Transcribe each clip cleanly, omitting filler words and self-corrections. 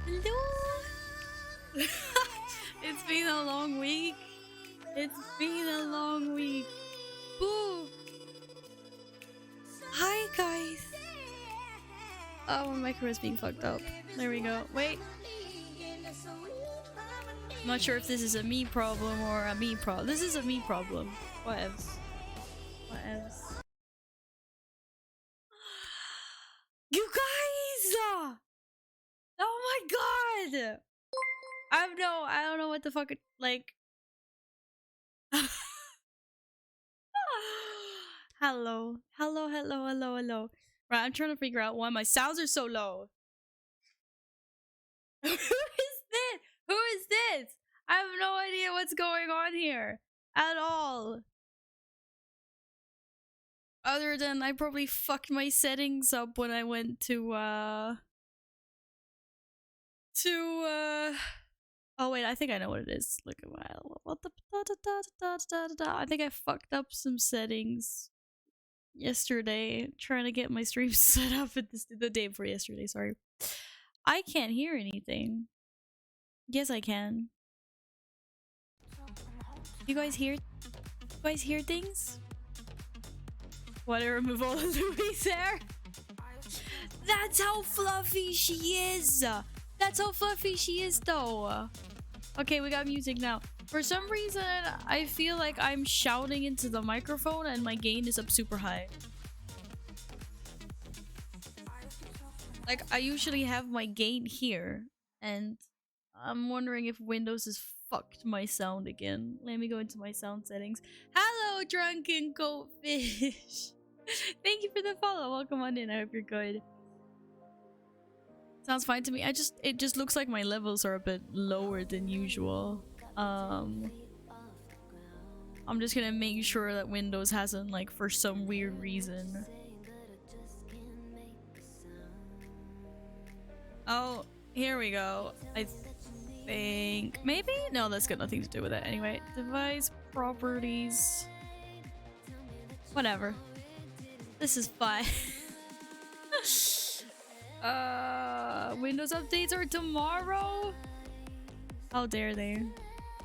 Hello. It's been a long week. It's been a long week. Boo. Hi guys. Oh, my micro is being fucked up. There we go. Wait. I'm not sure if this is a me problem or a me problem. This is a me problem. Whatevs. Whatevs. You guys! Oh my god! I don't know what the fuck like. Hello. Hello, hello, hello, hello. Right, I'm trying to figure out why my sounds are so low. Who is this? Who is this? I have no idea what's going on here at all. Other than I probably fucked my settings up when I went to oh wait, I think I know what it is. Look at my what the I think I fucked up some settings yesterday trying to get my stream set up at the day before yesterday. Sorry, I can't hear anything. Yes, I can. You guys hear? You guys hear things? Want to remove all the Louis hair? That's how fluffy she is. That's how fluffy she is, though. Okay, we got music now. For some reason, I feel like I'm shouting into the microphone and my gain is up super high. Like, I usually have my gain here, and I'm wondering if Windows has fucked my sound again. Let me go into my sound settings. Hello, Drunken Goatfish! Thank you for the follow. Welcome on in. I hope you're good. Sounds fine to me. It just looks like my levels are a bit lower than usual. I'm just gonna make sure that Windows hasn't, like, for some weird reason. Oh, here we go. I think maybe? No, that's got nothing to do with it. Anyway, device properties. Whatever. This is fine. Windows updates are tomorrow? How dare they?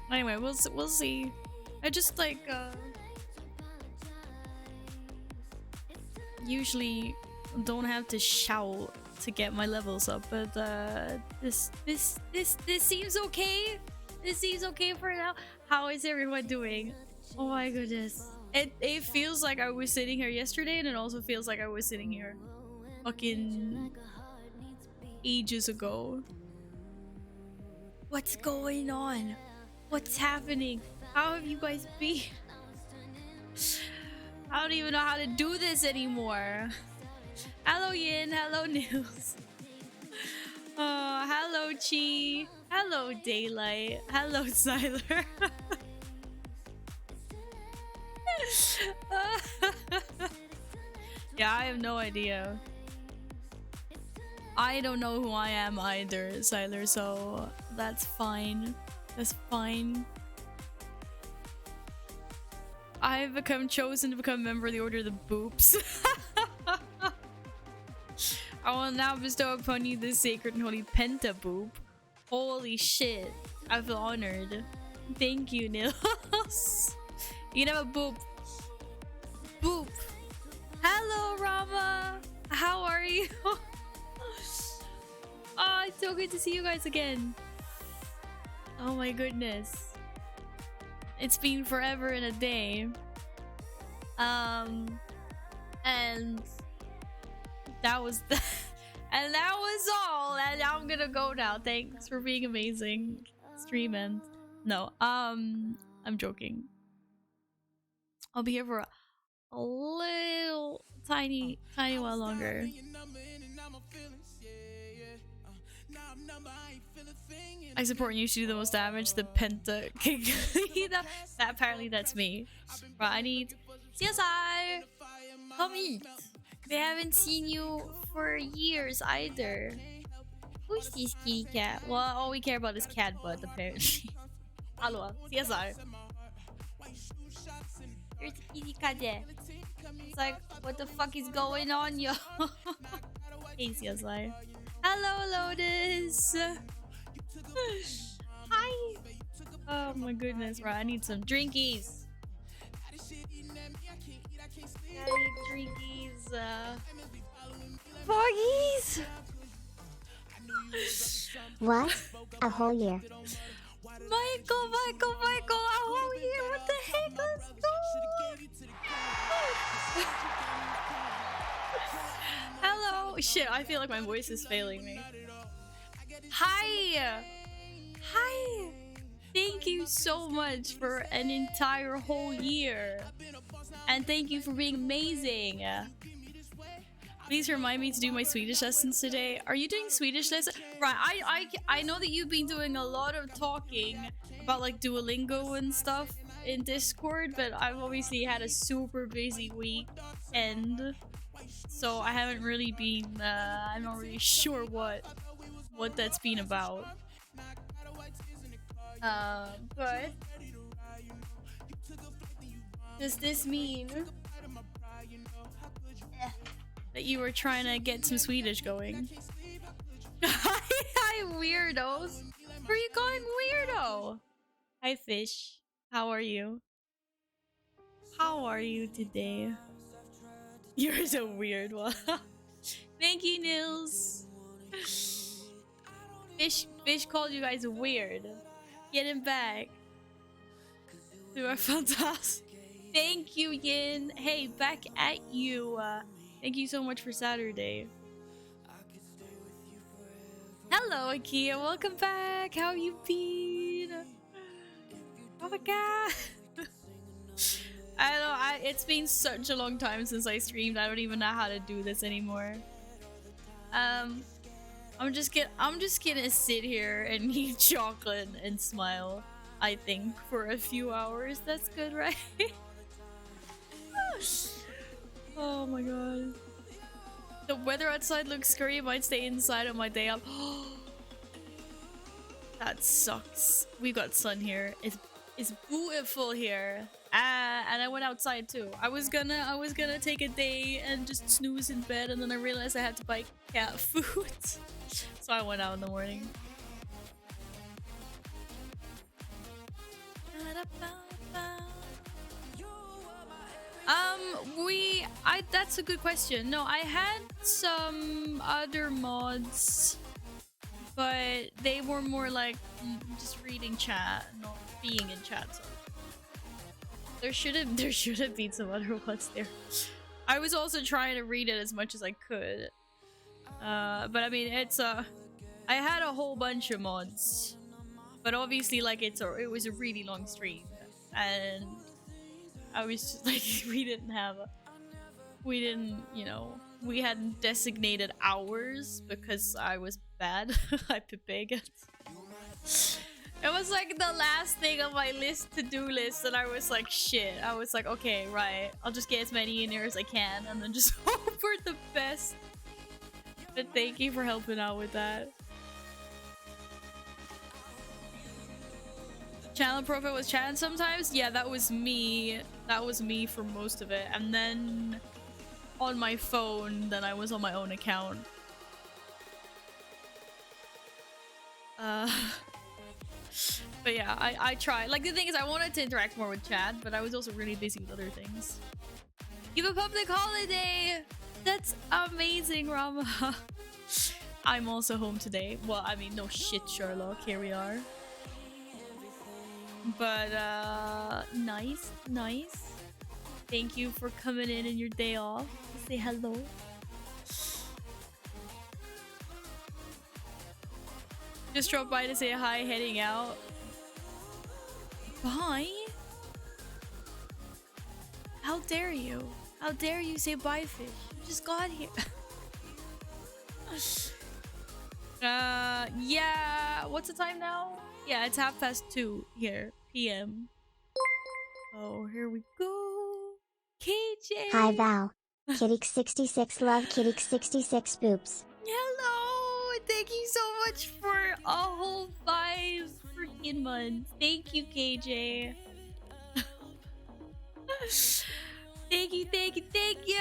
Anyway, we'll see. I just like usually don't have to shout to get my levels up, but this seems okay. This seems okay for now. How is everyone doing? Oh my goodness. It feels like I was sitting here yesterday, and it also feels like I was sitting here fucking ages ago. What's going on? What's happening? How have you guys been? I don't even know how to do this anymore. Hello Yin, hello Nils. Hello Chi. Hello Daylight. Hello Siler. Yeah, I have no idea. I don't know who I am either, Siler, so that's fine. That's fine. I have become chosen to become a member of the Order of the Boops. I will now bestow upon you this sacred and holy pentaboop. Holy shit. I feel honored. Thank you, Nils. You can have a boop. Boop. Hello, Rama. How are you? Oh, it's so good to see you guys again. Oh my goodness. It's been forever and a day. And that was and that was all. And I'm gonna go now. Thanks for being amazing. Stream ends. No, I'm joking. I'll be here for a little tiny while longer. I support you to do the most damage. The penta kick. Apparently that's me. Right, I need CSI. Come eat. We haven't seen you for years either. Who's this kitty cat? Well, all we care about is cat butt apparently. Hello, CSI. There's a kitty cat there. It's like, what the fuck is going on, yo? Hey, CSI. Hello, Lotus. Hi. Oh my goodness, right? I need some drinkies. I need drinkies. Foggies. What? A whole year. Michael, a whole year. What the heck? Let's go. Hello. Shit, I feel like my voice is failing me. Hi. Hi. Thank you so much for an entire whole year. And thank you for being amazing. Please remind me to do my Swedish lessons today. Are you doing Swedish lessons? Right, I know that you've been doing a lot of talking about like Duolingo and stuff in Discord, but I've obviously had a super busy week and so I haven't really been I'm not really sure what that's been about. But does this mean that you were trying to get some Swedish going? Hi, weirdos. Where are you going, weirdo? Hi, fish. How are you? How are you today? You're so weird one. Thank you, Nils. Fish called you guys weird. Get him back. You are fantastic. Thank you, Yin. Hey, back at you. Thank you so much for Saturday. Hello, Akia. Welcome back. How you been? Oh my god. I don't know. It's been such a long time since I streamed. I don't even know how to do this anymore. I'm just gonna sit here and eat chocolate and smile. I think for a few hours. That's good, right? Oh my god. The weather outside looks scary. I might stay inside on my day off. That sucks. We got sun here. It's beautiful here. And I went outside too. I was gonna take a day and just snooze in bed, and then I realized I had to buy cat food. So I went out in the morning. That's a good question. No, I had some other mods, but they were more like just reading chat, not being in chat. So there should have been some other ones there. I was also trying to read it as much as I could, but I mean I had a whole bunch of mods, but obviously like it was a really long stream, and I was just like we hadn't designated hours because I was bad at Pepega. It was like the last thing on my to-do list, and I was like, shit. I was like, okay, right. I'll just get as many in here as I can, and then just hope for the best. But thank you for helping out with that. Channel profile was chatting sometimes? Yeah, that was me. That was me for most of it. And then on my phone, then I was on my own account. But yeah, I tried. Like, the thing is, I wanted to interact more with chat, but I was also really busy with other things. Give a public holiday! That's amazing, Rama. I'm also home today. Well, I mean, no shit, Sherlock. Here we are. But, nice. Thank you for coming in your day off to say hello. Just drop by to say hi, heading out. Bye? How dare you? How dare you say bye, fish? You just got here. Yeah. What's the time now? Yeah, it's 2:30 here, PM. Oh, here we go. KJ! Hi Val. Kitty66 love Kitty66 boops. Hello! Thank you so much for a whole 5 freaking months. Thank you, KJ. Thank you, thank you, thank you!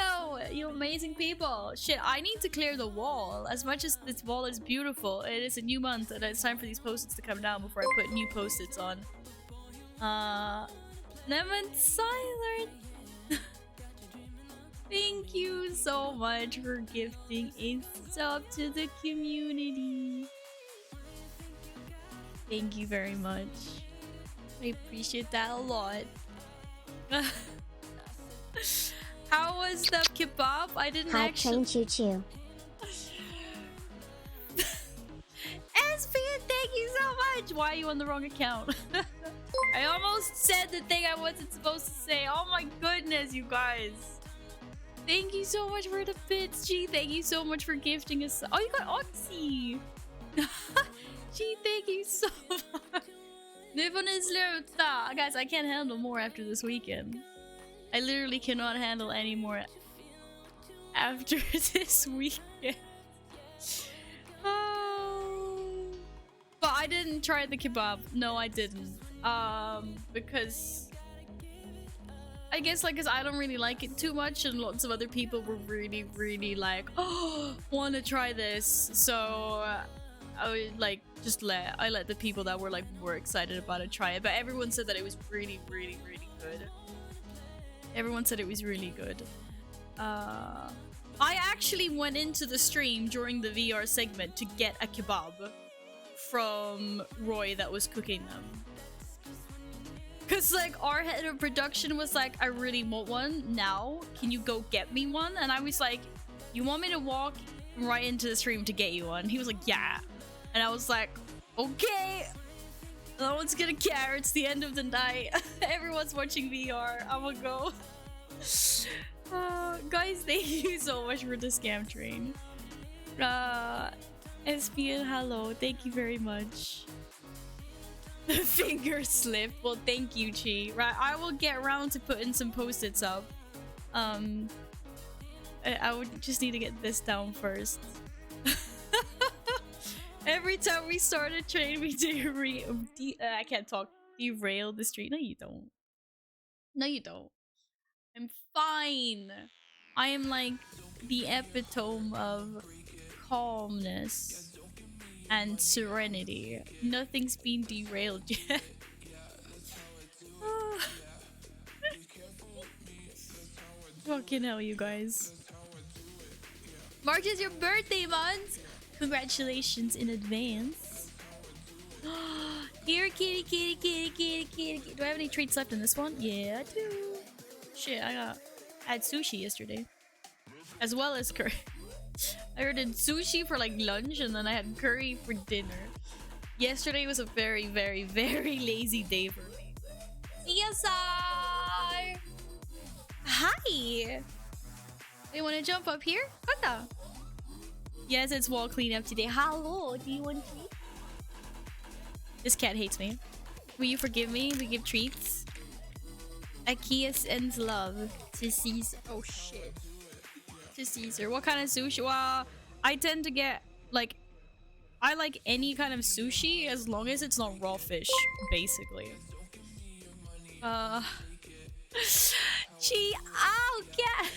You amazing people. Shit, I need to clear the wall. As much as this wall is beautiful, it is a new month and it's time for these post-its to come down before I put new post-its on. Lemon Silent! Thank you so much for gifting a sub to the community. Thank you very much. I appreciate that a lot. How was the kebab? I didn't Hi, actually. train choo choo. Espian, thank you so much. Why are you on the wrong account? I almost said the thing I wasn't supposed to say. Oh my goodness, you guys. Thank you so much for the bits, G. Thank you so much for gifting us. Oh, you got Oxy. G, thank you so much. Guys, I can't handle more after this weekend. I literally cannot handle any more after this weekend. Oh. But I didn't try the kebab. No, I didn't. Because I guess because I don't really like it too much, and lots of other people were really like, oh, want to try this. So I would like I let the people that were like more excited about it try it. But everyone said that it was really good. Everyone said it was really good. I actually went into the stream during the VR segment to get a kebab from Roy that was cooking them. Cause like our head of production was like, I really want one now. Can you go get me one? And I was like, you want me to walk right into the stream to get you one? He was like, yeah. And I was like, okay. No one's gonna care. It's the end of the night. Everyone's watching VR. I'm gonna go. Guys, thank you so much for the scam train. SPN, hello. Thank you very much. The finger slip. Well, thank you, Chi. Right, I will get around to putting some post-its up. I would just need to get this down first. Every time we start a train, we I can't talk. Derail the street. No, you don't. No, you don't. I'm fine. I am like the epitome of calmness and serenity. Nothing's been derailed yet. Fucking hell, you guys. March is your birthday month. Congratulations in advance. Here, kitty, kitty, kitty, kitty, kitty. Do I have any treats left in this one? Yeah, I do. Shit, I had sushi yesterday. As well as curry. I ordered sushi for like lunch and then I had curry for dinner. Yesterday was a very lazy day for me. CSR! Hi! You wanna jump up here? Kata! Yes, it's wall cleanup today. Hello, do you want treats? This cat hates me. Will you forgive me? We give treats. Ikea sends love to Caesar. Oh shit. To Caesar. What kind of sushi? Well, I tend to get like, I like any kind of sushi as long as it's not raw fish, basically. Chi, oh cat.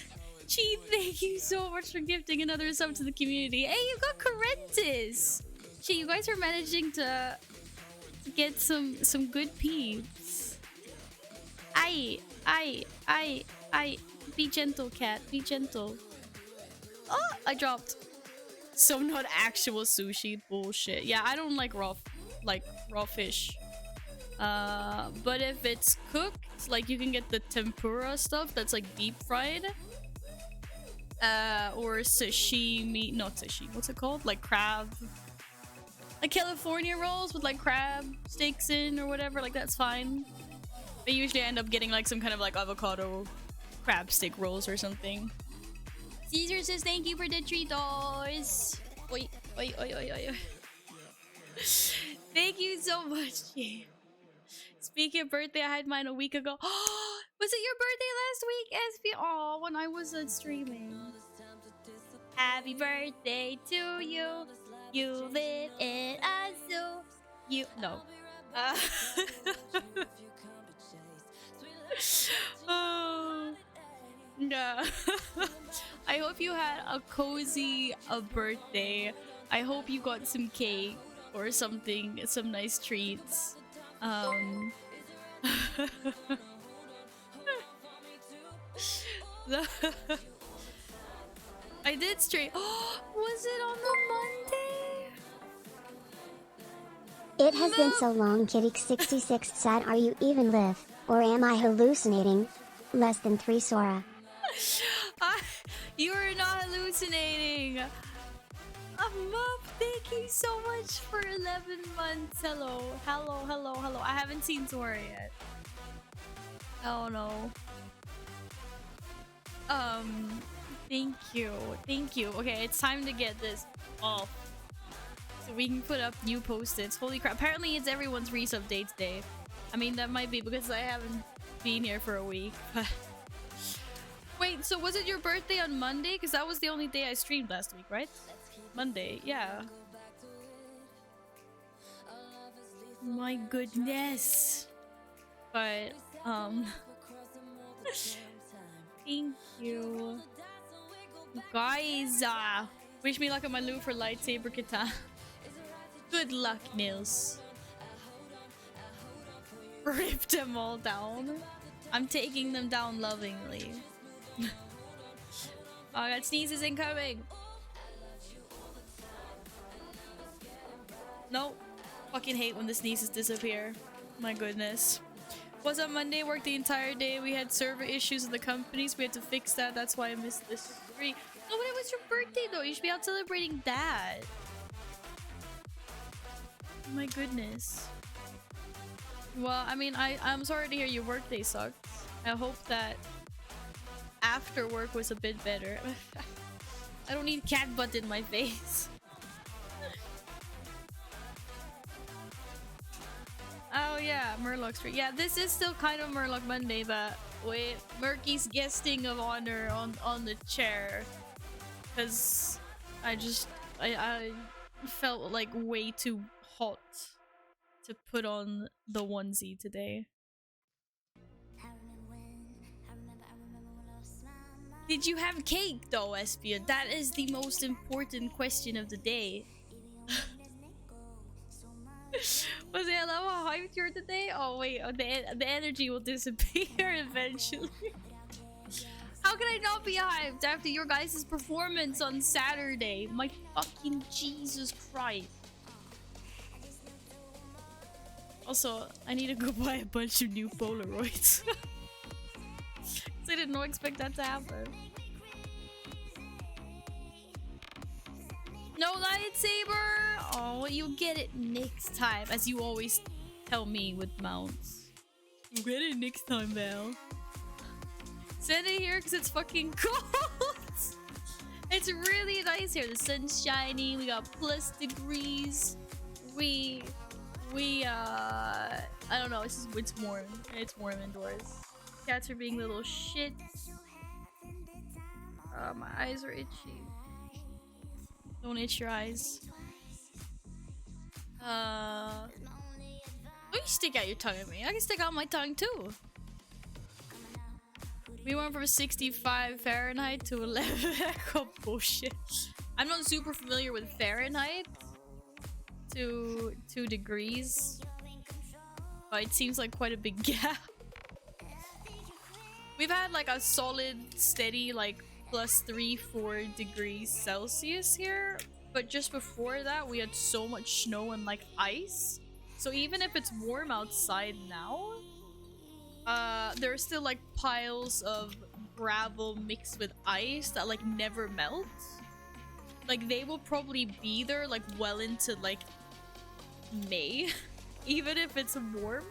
Chi, thank you so much for gifting another sub to the community. Hey, you got Corentis. Chi, you guys are managing to get some good peeps. I. Be gentle, cat. Be gentle. Oh, I dropped. So not actual sushi. Bullshit. Yeah, I don't like raw fish. But if it's cooked, like you can get the tempura stuff that's like deep fried. Or sashimi. Not sashimi. What's it called? Like crab. Like California rolls with like crab steaks in or whatever. Like that's fine. But usually I end up getting like some kind of like avocado crab stick rolls or something. Caesar says thank you for the $3. Oi, oi, oi, oi, oi. Thank you so much. Speaking of birthday, I had mine a week ago. Was it your birthday last week, SB? Oh, when I was streaming. Happy birthday to you. You live in a zoo. You no. Oh. Yeah. I hope you had a cozy birthday. I hope you got some cake or something, some nice treats. Um I did stream. Was it on the Monday? It has been so long, Kitty66 sad. Are you even live? Or am I hallucinating? Less than 3 Sora. You are not hallucinating. Mup, thank you so much for 11 months. Hello, hello, hello, hello. I haven't seen Sora yet. Oh no. Thank you. Thank you. Okay, it's time to get this off. So we can put up new post-its. Holy crap. Apparently it's everyone's resub date today. I mean, that might be because I haven't been here for a week. Wait, so was it your birthday on Monday? Because that was the only day I streamed last week, right? Monday, yeah. My goodness. But, thank you. Guys, wish me luck on my loot for lightsaber katana. Good luck, Nils. Rip them all down. I'm taking them down lovingly. Oh, I got sneezes incoming. Nope. Fucking hate when the sneezes disappear. My goodness. Was on Monday, worked the entire day. We had server issues in the companies. We had to fix that. That's why I missed this stream. No, but it was your birthday though. You should be out celebrating that. My goodness. Well, I mean, I'm sorry to hear your workday sucked. I hope that after work was a bit better. I don't need cat butt in my face. Oh yeah, Murloc Street. Yeah, this is still kind of Murloc Monday, but with Murky's guesting of honor on the chair, because I felt like way too hot to put on the onesie today. Did you have cake though, Espia? That is the most important question of the day. Was it? I love how hyped you're today. Oh wait, the energy will disappear eventually. How can I not be hyped after your guys' performance on Saturday? My fucking Jesus Christ. Also, I need to go buy a bunch of new Polaroids. I did not expect that to happen. No lightsaber! Oh, you'll get it next time, as you always tell me with mounts. You'll get it next time, Val. Send it here because it's fucking cold! It's really nice here. The sun's shining, we got plus degrees. I don't know, it's warm. It's warm indoors. Cats are being little shits. My eyes are itchy. Don't itch your eyes. Don't you stick out your tongue at me. I can stick out my tongue too. We went from 65 Fahrenheit to 11. Oh, bullshit. I'm not super familiar with Fahrenheit. To 2 degrees. But it seems like quite a big gap. We've had like a solid, steady, like +3-4 degrees Celsius here, but just before that we had so much snow and like ice, so even if it's warm outside now, there are still like piles of gravel mixed with ice that like never melt. Like they will probably be there like well into like May even if it's warm,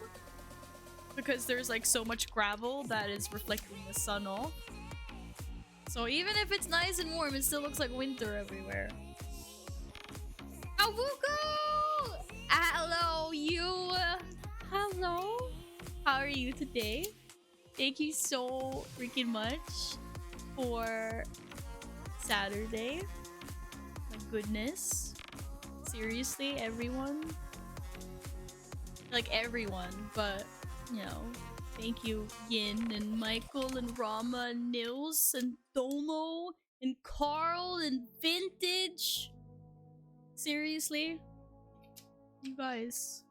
because there's like so much gravel that is reflecting the sun off. So even if it's nice and warm, it still looks like winter everywhere. Awuko! Hello, you! Hello? How are you today? Thank you so freaking much for Saturday. My goodness. Seriously, everyone? Like everyone, but, you know, Thank you, Yin and Michael and Rama and Nils and Domo and Carl and Vintage. Seriously? You guys.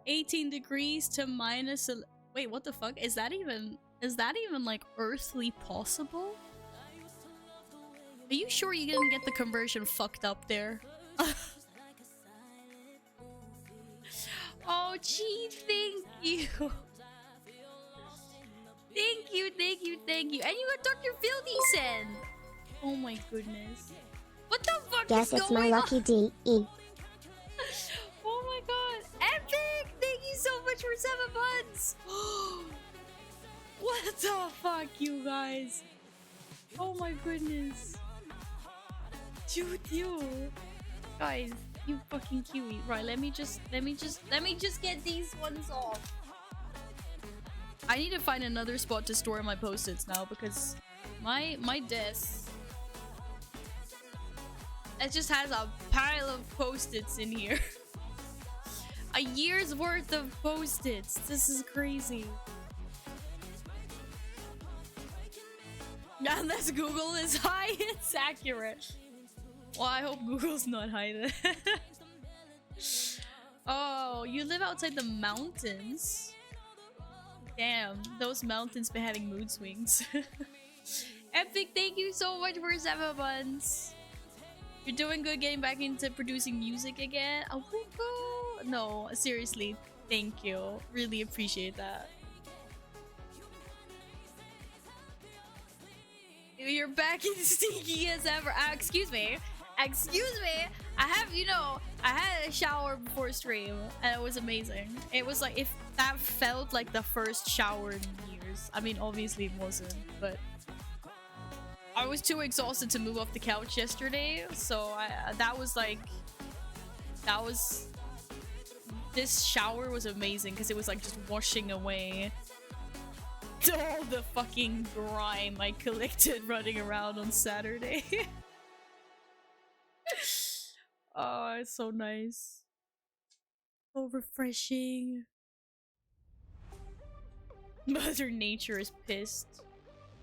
18 degrees to minus... Wait, what the fuck? Is that even like earthly possible? Are you sure you didn't get the conversion fucked up there? Oh, gee, thank you. Thank you, thank you, thank you. And you got Dr. Filthy Send. Oh my goodness. What the fuck Guess is it's my going on? lucky D. Oh my god. Epic! Thank you so much for 7 months. What the fuck, you guys? Oh my goodness. Dude, you. Guys, you fucking Kiwi. Right, let me just get these ones off. I need to find another spot to store my post-its now because my desk, it just has a pile of post-its in here. A year's worth of post-its. This is crazy. Unless Google is high, it's accurate. Well, I hope Google's not high then. Oh, you live outside the mountains? Damn, those mountains been having mood swings. Epic, thank you so much for 7 months. You're doing good getting back into producing music again. Oh, no, seriously, thank you. Really appreciate that. You're back in stinky as ever. Excuse me. Excuse me. I had a shower before stream and it was amazing. It was like, if that felt like the first shower in years. I mean, obviously it wasn't, but I was too exhausted to move off the couch yesterday. So this shower was amazing because it was like just washing away all the fucking grime I collected running around on Saturday. Oh, it's so nice. So refreshing. Mother Nature is pissed.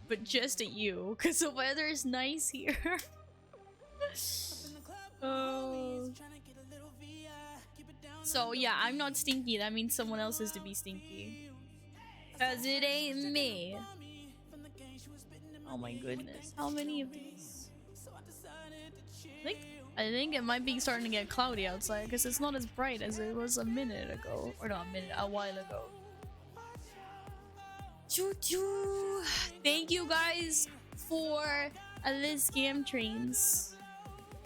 But just at you, because the weather is nice here. Oh. So yeah, I'm not stinky. That means someone else is to be stinky. Cause it ain't me. Oh my goodness. How many of these? I think it might be starting to get cloudy outside because it's not as bright as it was a minute ago. Or not a minute, a while ago. Choo-choo! Thank you guys for the scam trains.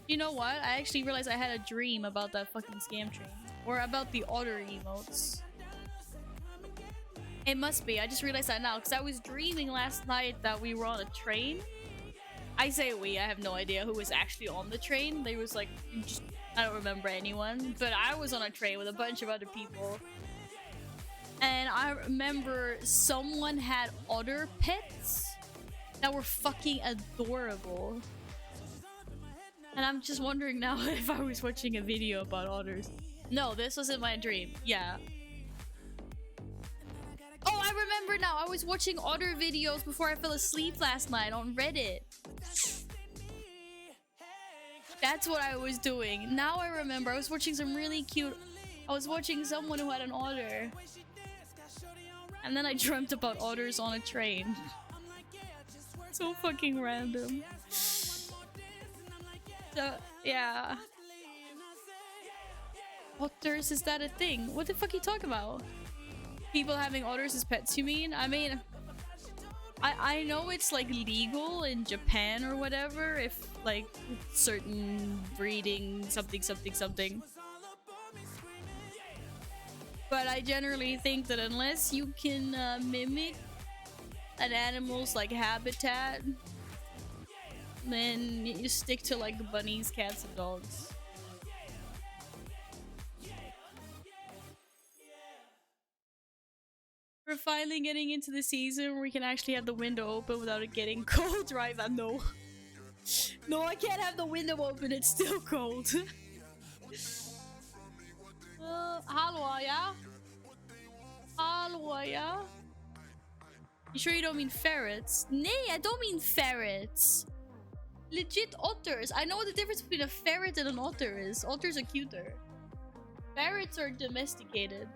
You know what? I actually realized I had a dream about that fucking scam train. Or about the otter emotes. It must be. I just realized that now because I was dreaming last night that we were on a train. I say we. I have no idea who was actually on the train. There was like, I don't remember anyone. But I was on a train with a bunch of other people. And I remember someone had otter pets that were fucking adorable. And I'm just wondering now if I was watching a video about otters. No, this wasn't my dream. Yeah. Oh, I remember now. I was watching otter videos before I fell asleep last night on Reddit. That's what I was doing. Now I remember. I was watching some really cute... I was watching someone who had an otter. And then I dreamt about otters on a train. So fucking random. So, yeah. Otters, is that a thing? What the fuck are you talking about? People having otters as pets, you mean? I mean, I know it's like legal in Japan or whatever if like certain breeding something. But I generally think that unless you can mimic an animal's like habitat, then you stick to like bunnies, cats, and dogs. We're finally getting into the season where we can actually have the window open without it getting cold, right? No. No, I can't have the window open, it's still cold. Hallå, ja? Alwaya? You sure you don't mean ferrets? Nay, I don't mean ferrets. Legit otters. I know what the difference between a ferret and an otter is. Otters are cuter. Ferrets are domesticated.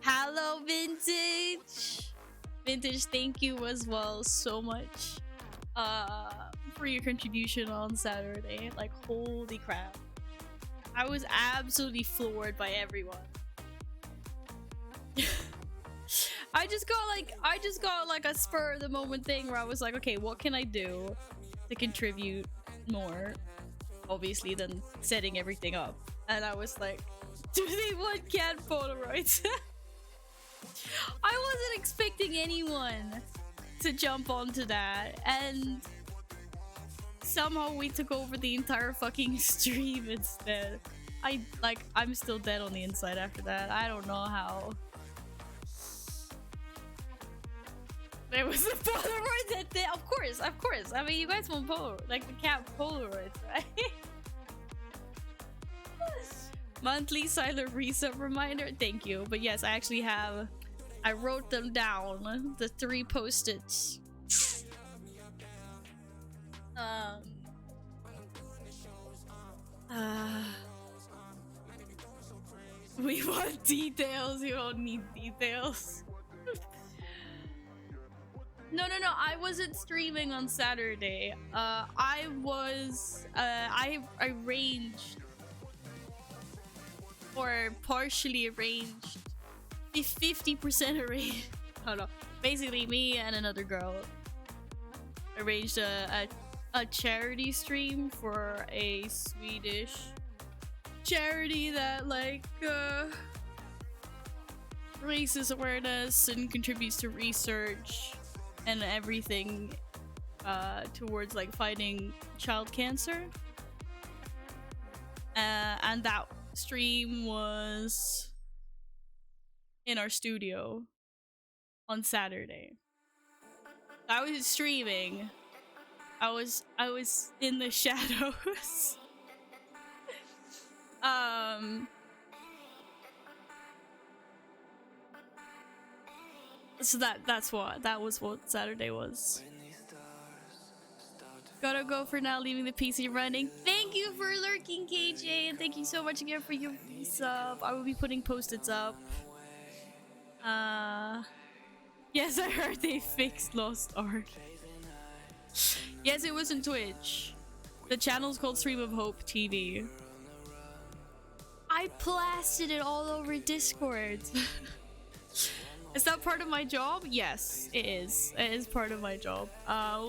Hello, Vintage. Vintage, thank you as well so much for your contribution on Saturday. Like, holy crap. I was absolutely floored by everyone. I just got like a spur of the moment thing where I was like, okay, what can I do to contribute more, obviously, than setting everything up? And I was like, do they want cat Polaroids? I wasn't expecting anyone to jump onto that, and somehow we took over the entire fucking stream instead. I'm still dead on the inside after that. I don't know how. There was a Polaroid that day. Of course. I mean, you guys want Polaroid, like the cat Polaroids, right? Monthly silent resub reminder. Thank you. But yes, I actually have. I wrote them down. The 3 post-its. We want details. You don't need details. No. I wasn't streaming on Saturday. I arranged or partially arranged 50% arranged. I don't know. Basically, me and another girl arranged a charity stream for a Swedish charity that like raises awareness and contributes to research and everything towards like fighting child cancer. And that stream was in our studio on Saturday. I was streaming. I was in the shadows. So that was what Saturday was. Gotta go for now, leaving the PC running. Thank you for lurking, KJ, and thank you so much again for your resub. I will be putting post-its up. Yes, I heard they fixed Lost Ark. Yes, it was in Twitch. The channel's called Stream of Hope TV. I blasted it all over Discord. Is that part of my job? Yes, it is. It is part of my job.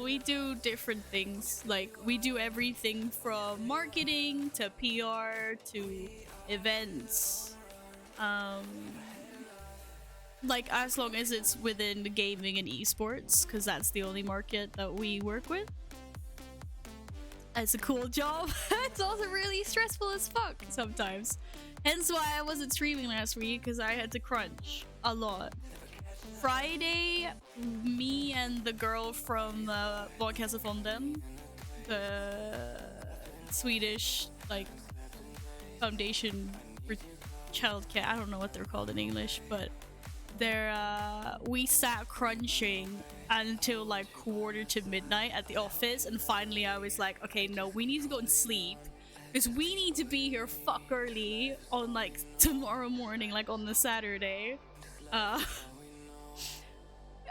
We do different things. Like, we do everything from marketing to PR to events. Like, as long as it's within the gaming and esports, because that's the only market that we work with. It's a cool job. It's also really stressful as fuck sometimes. Hence why I wasn't streaming last week, because I had to crunch a lot. Friday, me and the girl from Warcraft, the Swedish like foundation for childcare, I don't know what they're called in English, but we sat crunching until like 1:45 at the office, and finally I was like, okay, no, we need to go and sleep because we need to be here fuck early on like tomorrow morning, like on the Saturday,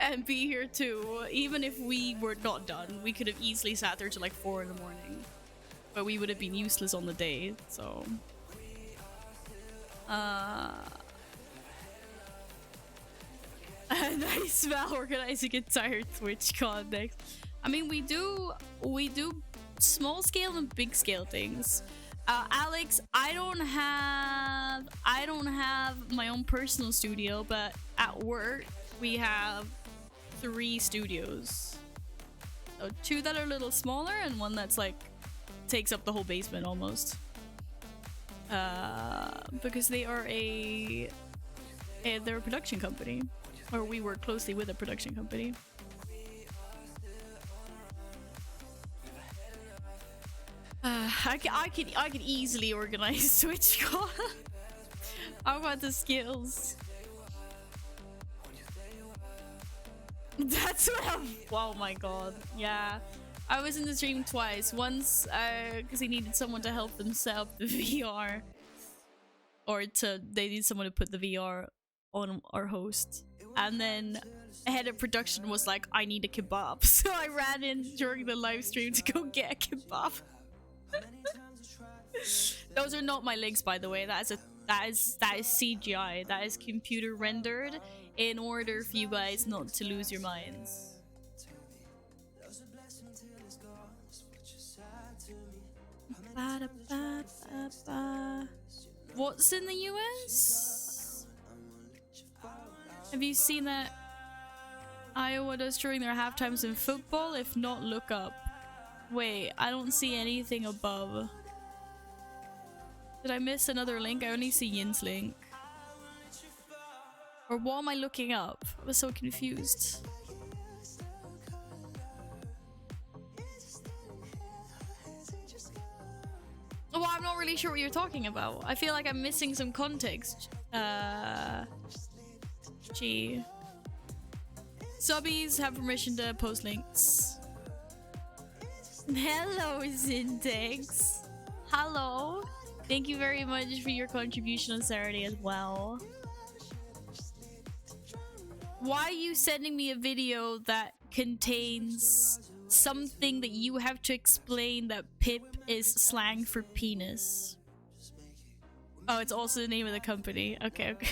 and be here too. Even if we were not done, we could have easily sat there till like 4 in the morning, but we would have been useless on the day. So nice Val organizing entire Twitch con next. I mean, we do small scale and big scale things. Alex, I don't have my own personal studio, but at work we have 3 studios. So 2 that are a little smaller and 1 that's like takes up the whole basement almost. Because they are they're a production company. Or we work closely with a production company. I could easily organize TwitchCon. I've got the skills. That's what I'm. Oh my god. Yeah. I was in the stream twice. Once, because they needed someone to help them set up the VR. Or they need someone to put the VR on our host. And then head of production was like, I need a kebab. So I ran in during the live stream to go get a kebab. Those are not my legs, by the way. That is CGI. That is computer rendered in order for you guys not to lose your minds. What's in the US? Have you seen that Iowa does during their halftimes in football? If not, look up. Wait, I don't see anything above. Did I miss another link? I only see Yin's link. Or what am I looking up? I was so confused. Well, I'm not really sure what you're talking about. I feel like I'm missing some context. Gee. Subbies have permission to post links. Hello, Zindex. Hello. Thank you very much for your contribution on Saturday as well. Why are you sending me a video that contains something that you have to explain that Pip is slang for penis? Oh, it's also the name of the company. Okay, okay.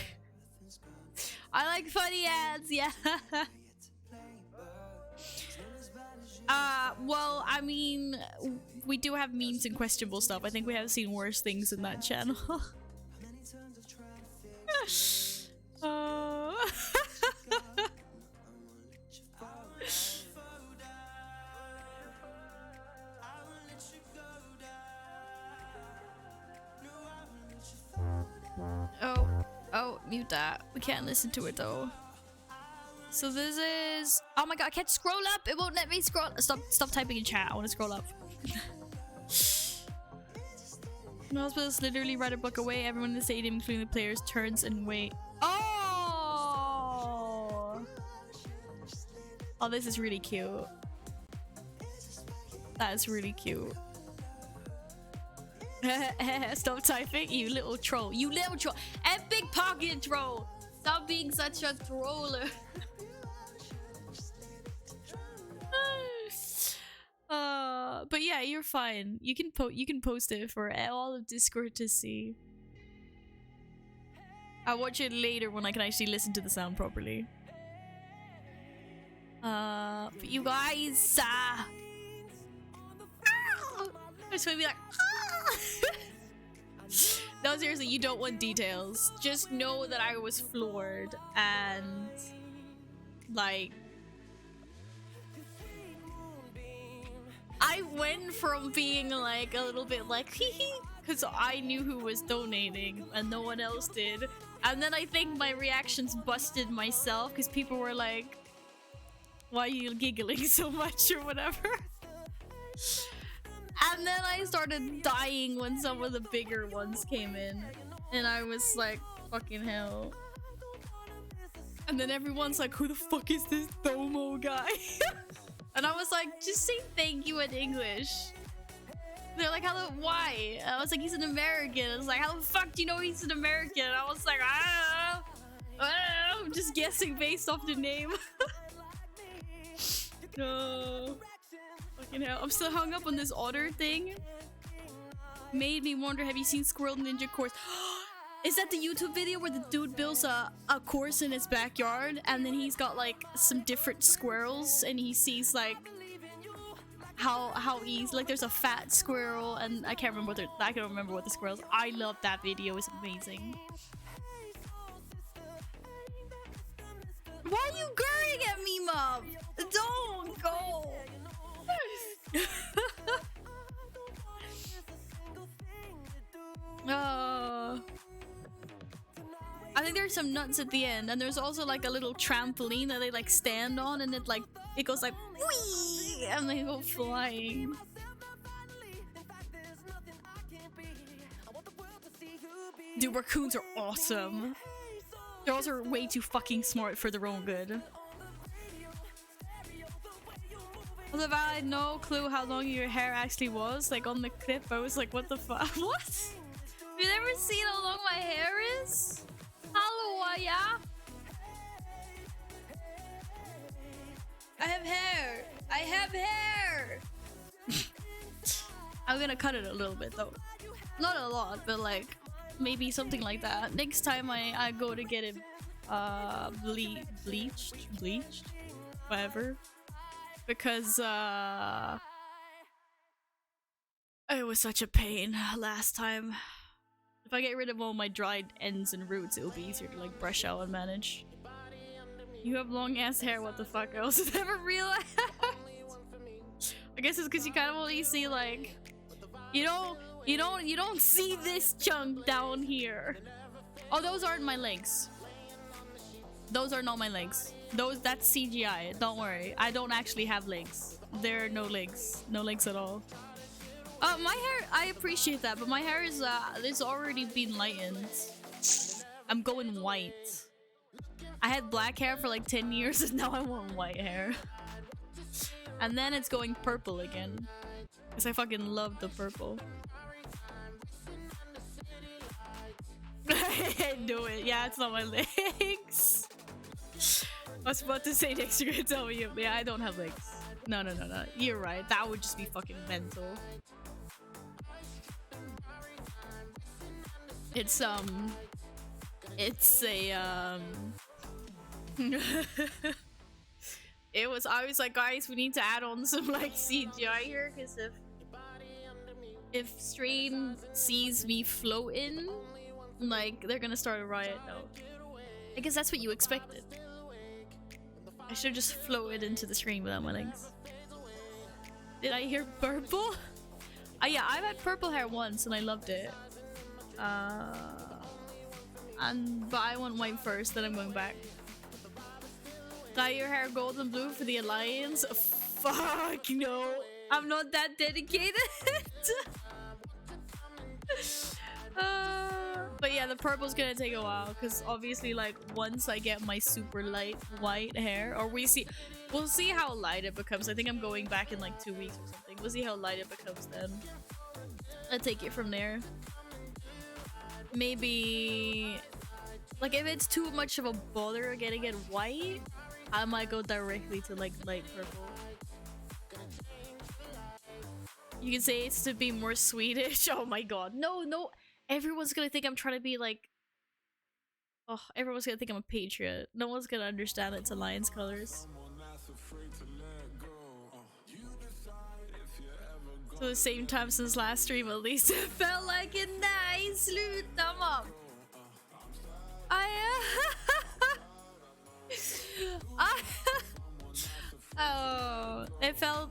I like funny ads, yeah. Well, I mean, we do have memes and questionable stuff. I think we have seen worse things in that channel. Oh, mute that. We can't listen to it though. So this is... Oh my god, I can't scroll up! It won't let me scroll... Stop typing in chat. I want to scroll up. No, hospital is literally right a block away. Everyone in the stadium, including the players, turns and wait. Oh! Oh, this is really cute. That is really cute. Stop typing, you little troll. You little troll. Epic pocket troll. Stop being such a troller. But yeah, you're fine. You can post it for all of Discord to see. I'll watch it later when I can actually listen to the sound properly. But you guys, I just want to be like, no, seriously, you don't want details. Just know that I was floored and like I went from being like a little bit like hee hee because I knew who was donating and no one else did, and then I think my reactions busted myself because people were like, why are you giggling so much or whatever. And then I started dying when some of the bigger ones came in. And I was like, fucking hell. And then everyone's like, who the fuck is this Domo guy? And I was like, just say thank you in English. They're like, hello, why? And I was like, he's an American. I was like, how the fuck do you know he's an American? And I was like, I don't know. I'm just guessing based off the name. No. Fucking hell. I'm still hung up on this otter thing. Made me wonder, have you seen Squirrel Ninja Course? Is that the YouTube video where the dude builds a course in his backyard and then he's got like some different squirrels and he sees like how he's like there's a fat squirrel and I can't remember what the squirrels. I love that video. It's amazing. Why are you glaring at me, Mom? Don't go. I think there's some nuts at the end, and there's also like a little trampoline that they like stand on, and it goes like whee, and they go flying. Dude, raccoons are awesome. They're also way too fucking smart for their own good. Liv, I had no clue how long your hair actually was. Like on the clip, I was like, what the fuck? What? Have you ever seen how long my hair is? Hello, yeah? I have hair. I have hair. I'm gonna cut it a little bit though. Not a lot, but like maybe something like that. Next time I go to get it bleached, whatever. Because it was such a pain last time. If I get rid of all my dried ends and roots, it will be easier to like brush out and manage. You have long ass hair, what the fuck? I also never realized. I guess it's because you kind of only see like you don't see this chunk down here. Oh, those aren't my legs. Those are not my legs. That's CGI. Don't worry. I don't actually have legs. There are no legs. No legs at all. My hair, I appreciate that, but my hair is it's already been lightened. I'm going white. I had black hair for like 10 years and now I want white hair. And then it's going purple again. Because I fucking love the purple. I knew it. Yeah, it's not my legs. I was about to say next you're gonna tell me. Yeah, I don't have legs. No. You're right. That would just be fucking mental. It's a I was like, guys, we need to add on some like CGI here, because if stream sees me floating, like they're gonna start a riot. No, I guess that's what you expected. I should have just floated into the stream without my legs. Did I hear purple? Yeah, I've had purple hair once and I loved it. But I want white first, then I'm going back. Dye your hair gold and blue for the alliance? Fuck no, I'm not that dedicated. But yeah, the purple's gonna take a while, because obviously like once I get my super light white hair, or we'll see how light it becomes. I think I'm going back in like 2 weeks or something. We'll see how light it becomes then. I'll take it from there. Maybe like if it's too much of a bother getting it white, I might go directly to like light purple. You can say it's to be more Swedish. Oh my god. No. Everyone's gonna think I'm trying to be like... Oh, everyone's gonna think I'm a patriot. No one's gonna understand it's alliance colors. So the same time since last stream, at least it felt like it. Nice, sluta mom. Oh, it felt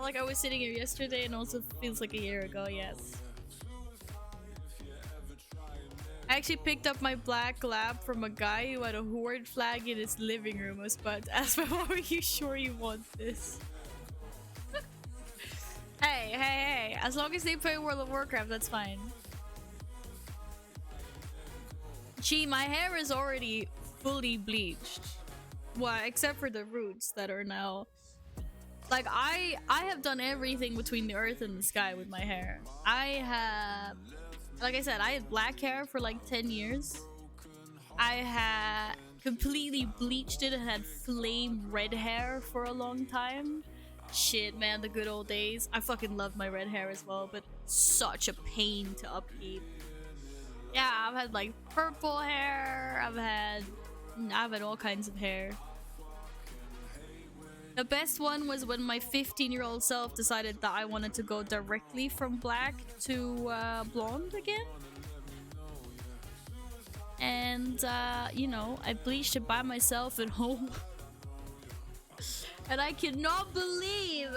like I was sitting here yesterday, and also feels like a year ago. Yes. I actually picked up my black lab from a guy who had a horde flag in his living room. I was about to ask my mom, are you sure you want this? Hey, as long as they play World of Warcraft, that's fine. Gee, my hair is already fully bleached. Well, except for the roots that are now... Like, I have done everything between the earth and the sky with my hair. I have... Like I said, I had black hair for like 10 years. I had completely bleached it and had flame red hair for a long time. Shit, man, the good old days. I fucking love my red hair as well, but such a pain to upkeep. Yeah, I've had like purple hair. I've had all kinds of hair. The best one was when my 15-year-old self decided that I wanted to go directly from black to blonde again. And, you know, I bleached it by myself at home. And I cannot believe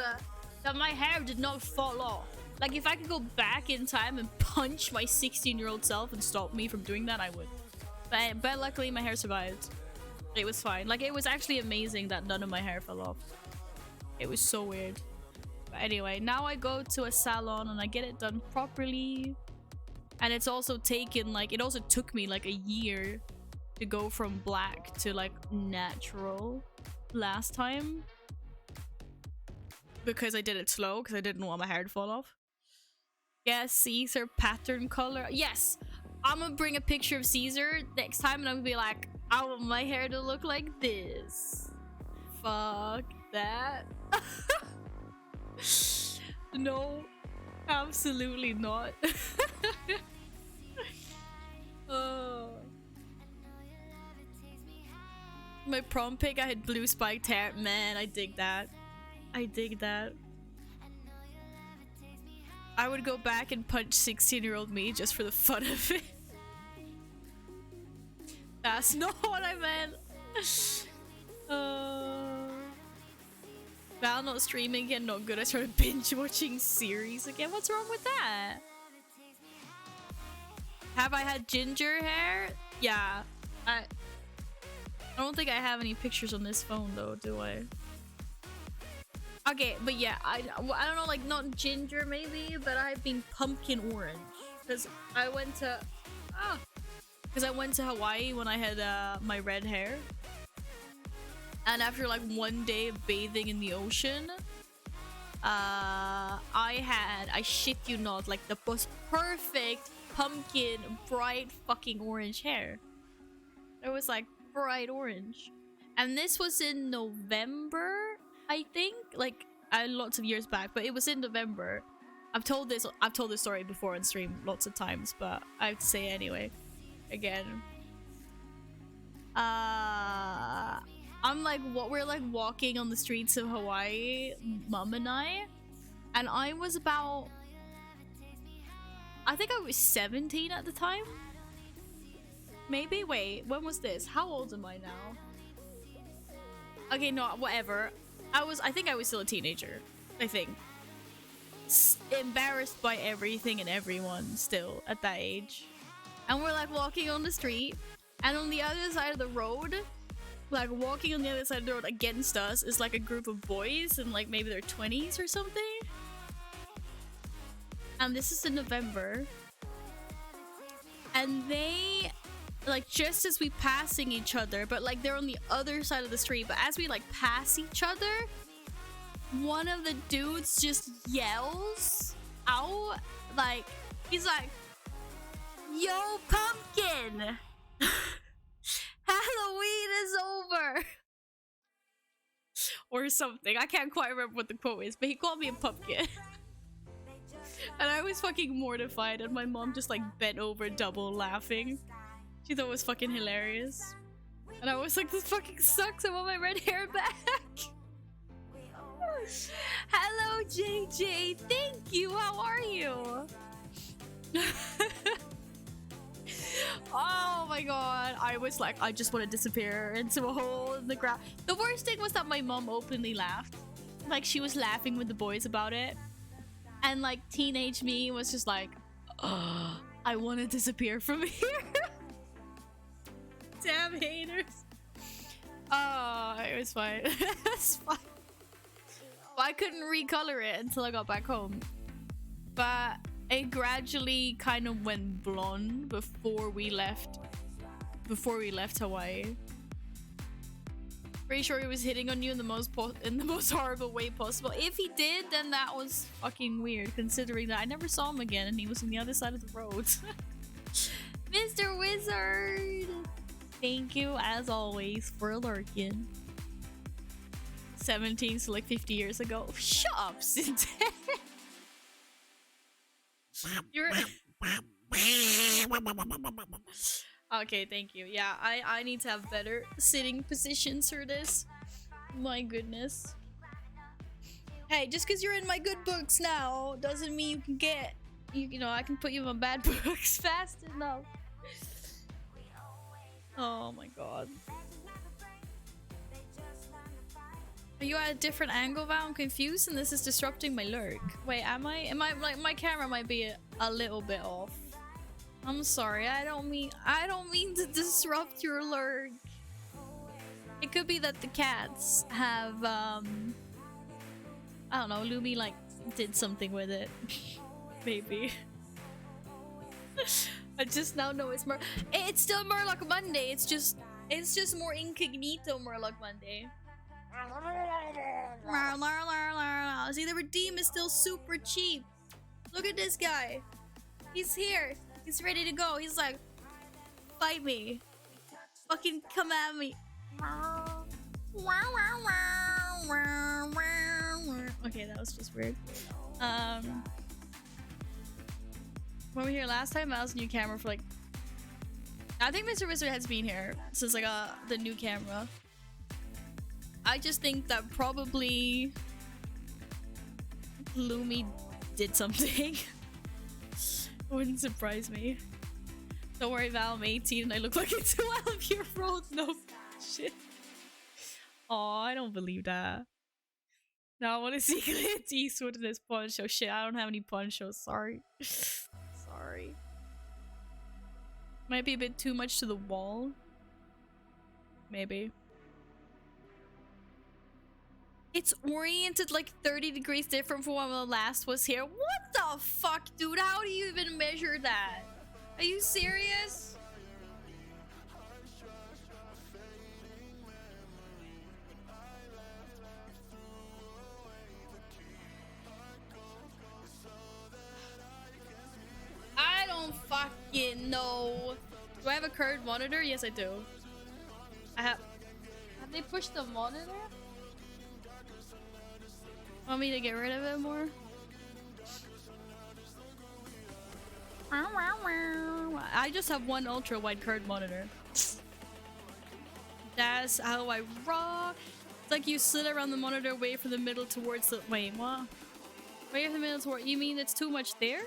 that my hair did not fall off. Like, if I could go back in time and punch my 16-year-old self and stop me from doing that, I would. But luckily, my hair survived. It was fine. Like, it was actually amazing that none of my hair fell off. It was so weird. But anyway, now I go to a salon and I get it done properly. And it's also taken, like, it also took me like a year to go from black to like natural last time. because I did it slow because I didn't want my hair to fall off. Yes, Caesar pattern color. Yes, I'm gonna bring a picture of Caesar next time and I'm gonna be like, I want my hair to look like this. Fuck that. No, absolutely not. My prom pic, I had blue spiked hair. Man, I dig that. I dig that. I would go back and punch 16-year-old me just for the fun of it. That's not what I meant. Val not streaming again, not good. I started binge watching series again. What's wrong with that? Have I had ginger hair? Yeah. I don't think I have any pictures on this phone though, do I? Okay, but yeah, I don't know, like not ginger maybe, but I've been pumpkin orange because I went to Hawaii when I had my red hair, and after like one day of bathing in the ocean, I shit you not, like the most perfect pumpkin bright fucking orange hair. It was like bright orange, and this was in November, I think, like lots of years back, but it was in November. I've told this story before on stream lots of times, but I have to say it anyway again. We're like walking on the streets of Hawaii, Mum and I was about, I think I was 17 at the time. Maybe? Wait, when was this? How old am I now? Okay, no, whatever. I think I was still a teenager. I think. Embarrassed by everything and everyone still at that age. And we're like walking on the street, and on the other side of the road, like walking on the other side of the road against us is like a group of boys in like maybe their 20s or something. And this is in November. And they, like, just as we passing each other, but like they're on the other side of the street, but as we like pass each other, one of the dudes just yells out, like, he's like, "Yo, pumpkin! Halloween is over!" Or something. I can't quite remember what the quote is, but he called me a pumpkin. And I was fucking mortified, and my mom just like bent over double laughing. She thought it was fucking hilarious. And I was like, this fucking sucks, I want my red hair back. Hello, JJ. Thank you. How are you? Oh my god. I was like, I just want to disappear into a hole in the ground. The worst thing was that my mom openly laughed. Like, she was laughing with the boys about it. And like, teenage me was just like, oh, I want to disappear from here. Damn haters. Oh, it was fine. It's fine. But I couldn't recolor it until I got back home. But it gradually kind of went blonde before we left Hawaii. Pretty sure he was hitting on you in the most horrible way possible. If he did, then that was fucking weird, considering that I never saw him again and he was on the other side of the road. Mr. Wizard! Thank you, as always, for lurking. 17, so like 50 years ago. Shut up, Syntax! You're... Okay, thank you. Yeah, I need to have better sitting positions for this. My goodness. Hey, just because you're in my good books now doesn't mean you can get... You know, I can put you in my bad books fast enough. Oh my god. Are you at a different angle, Val? I'm confused and this is disrupting my lurk. Wait, am I? Like, my camera might be a little bit off. I'm sorry, I don't mean to disrupt your lurk. It could be that the cats have I don't know, Lumi like did something with it. Maybe. I just now know it's it's still Murloc Monday. It's just more incognito Murloc Monday. See, the redeem is still super cheap. Look at this guy. He's here. He's ready to go. He's like, fight me. Fucking come at me. Okay, that was just weird. When we were here last time, I was new camera for like... I think Mr. Wizard has been here since like the new camera. I just think that probably Lumi did something. Wouldn't surprise me. Don't worry, Val, I'm 18 and I look like a 12-year-old. No shit. Oh, I don't believe that. Now I want to see Clint Eastwood in this poncho. Shit, I don't have any ponchos. Sorry. Sorry. Might be a bit too much to the wall. Maybe. It's oriented like 30 degrees different from when the last was here. What the fuck, dude? How do you even measure that? Are you serious? I don't fucking know. Do I have a curved monitor? Yes, I do. I have. Have they pushed the monitor? Want me to get rid of it more? I just have one ultra wide curved monitor. That's how I rock. It's like you sit around the monitor, wait for the middle towards the. Wait, what? Wait for the middle toward. You mean it's too much there?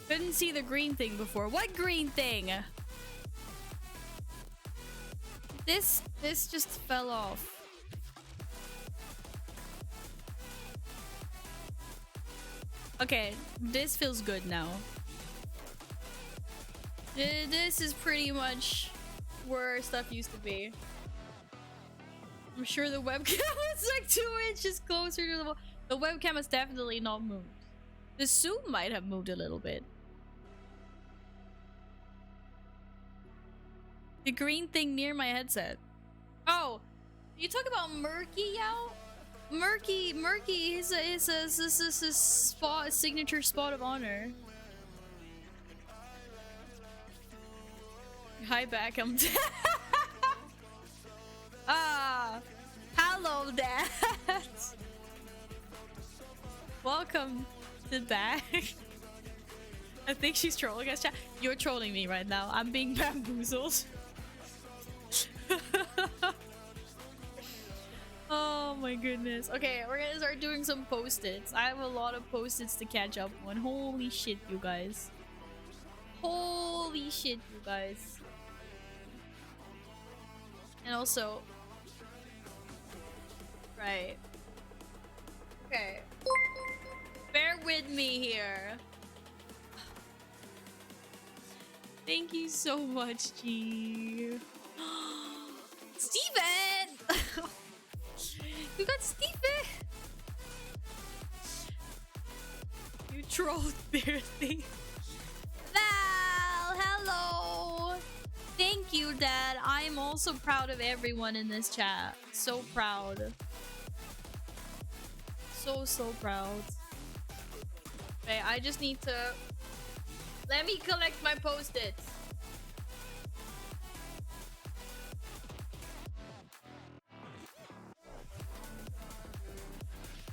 Couldn't see the green thing before. What green thing? This just fell off. Okay, this feels good now. This is pretty much where stuff used to be. I'm sure the webcam is like 2 inches closer to the wall. The webcam has definitely not moved. The suit might have moved a little bit. The green thing near my headset. Oh, you talk about Murky, Yao? Murky is a spot, a signature spot of honor. Hi back, I'm dead. Hello, Dad. Welcome to back. I think she's trolling us, chat. You're trolling me right now. I'm being bamboozled. Oh my goodness. Okay, we're gonna start doing some post-its. I have a lot of post-its to catch up on. Holy shit, you guys. Holy shit, you guys. And also... Right. Okay. Bear with me here. Thank you so much, G. Steven! You got Steven! You trolled Barely. Val! Hello! Thank you, Dad. I am also proud of everyone in this chat. So proud. So proud. Okay, I just need to... Let me collect my post-its.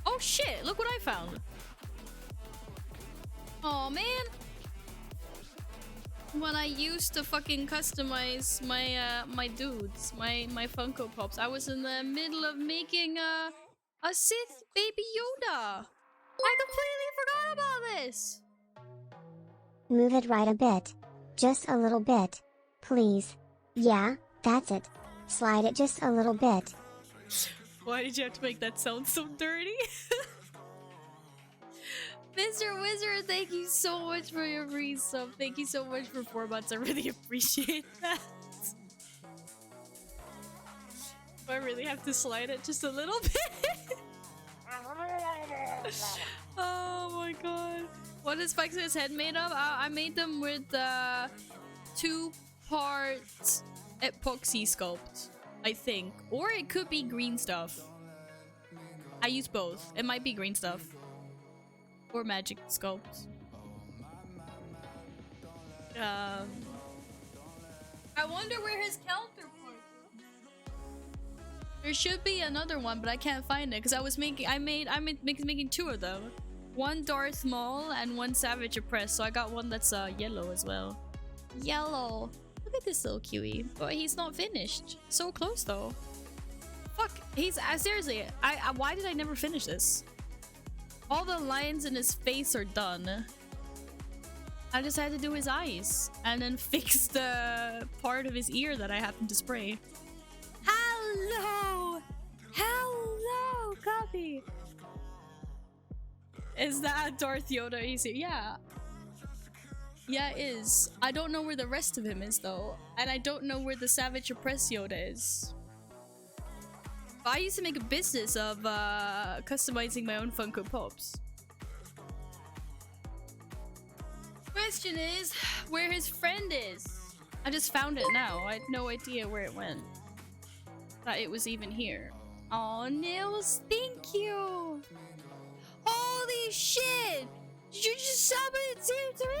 Oh shit, look what I found. Oh man. When I used to fucking customize my my dudes, my Funko Pops, I was in the middle of making a Sith Baby Yoda. I completely forgot about this. Move it right a bit. Just a little bit. Please. Yeah, that's it. Slide it just a little bit. Why did you have to make that sound so dirty? Mr. Wizard, thank you so much for your free sub. Thank you so much for 4 months. I really appreciate that. I really have to slide it just a little bit. Oh my god. What is Spike's head made of? I made them with 2 part epoxy sculpt, I think. Or it could be green stuff. I use both. It might be green stuff. Or magic sculpt. I wonder where his counterpart is. There should be another one, but I can't find it because I was making making two of them. One Darth Maul and one Savage Oppressed, so I got one that's yellow as well. Yellow. Look at this little cutie. But he's not finished. So close though. Fuck. He's seriously. Why did I never finish this? All the lines in his face are done. I just had to do his eyes and then fix the part of his ear that I happened to spray. Hello! Hello, Coffee! Is that Darth Yoda? Easy? Yeah. Yeah, it is. I don't know where the rest of him is though. And I don't know where the Savage Oppressed Yoda is. But I used to make a business of customizing my own Funko Pops. Question is where his friend is. I just found it now. I had no idea where it went. Thought it was even here. Oh, Nils, thank you. Holy shit! Did you just summon it to me?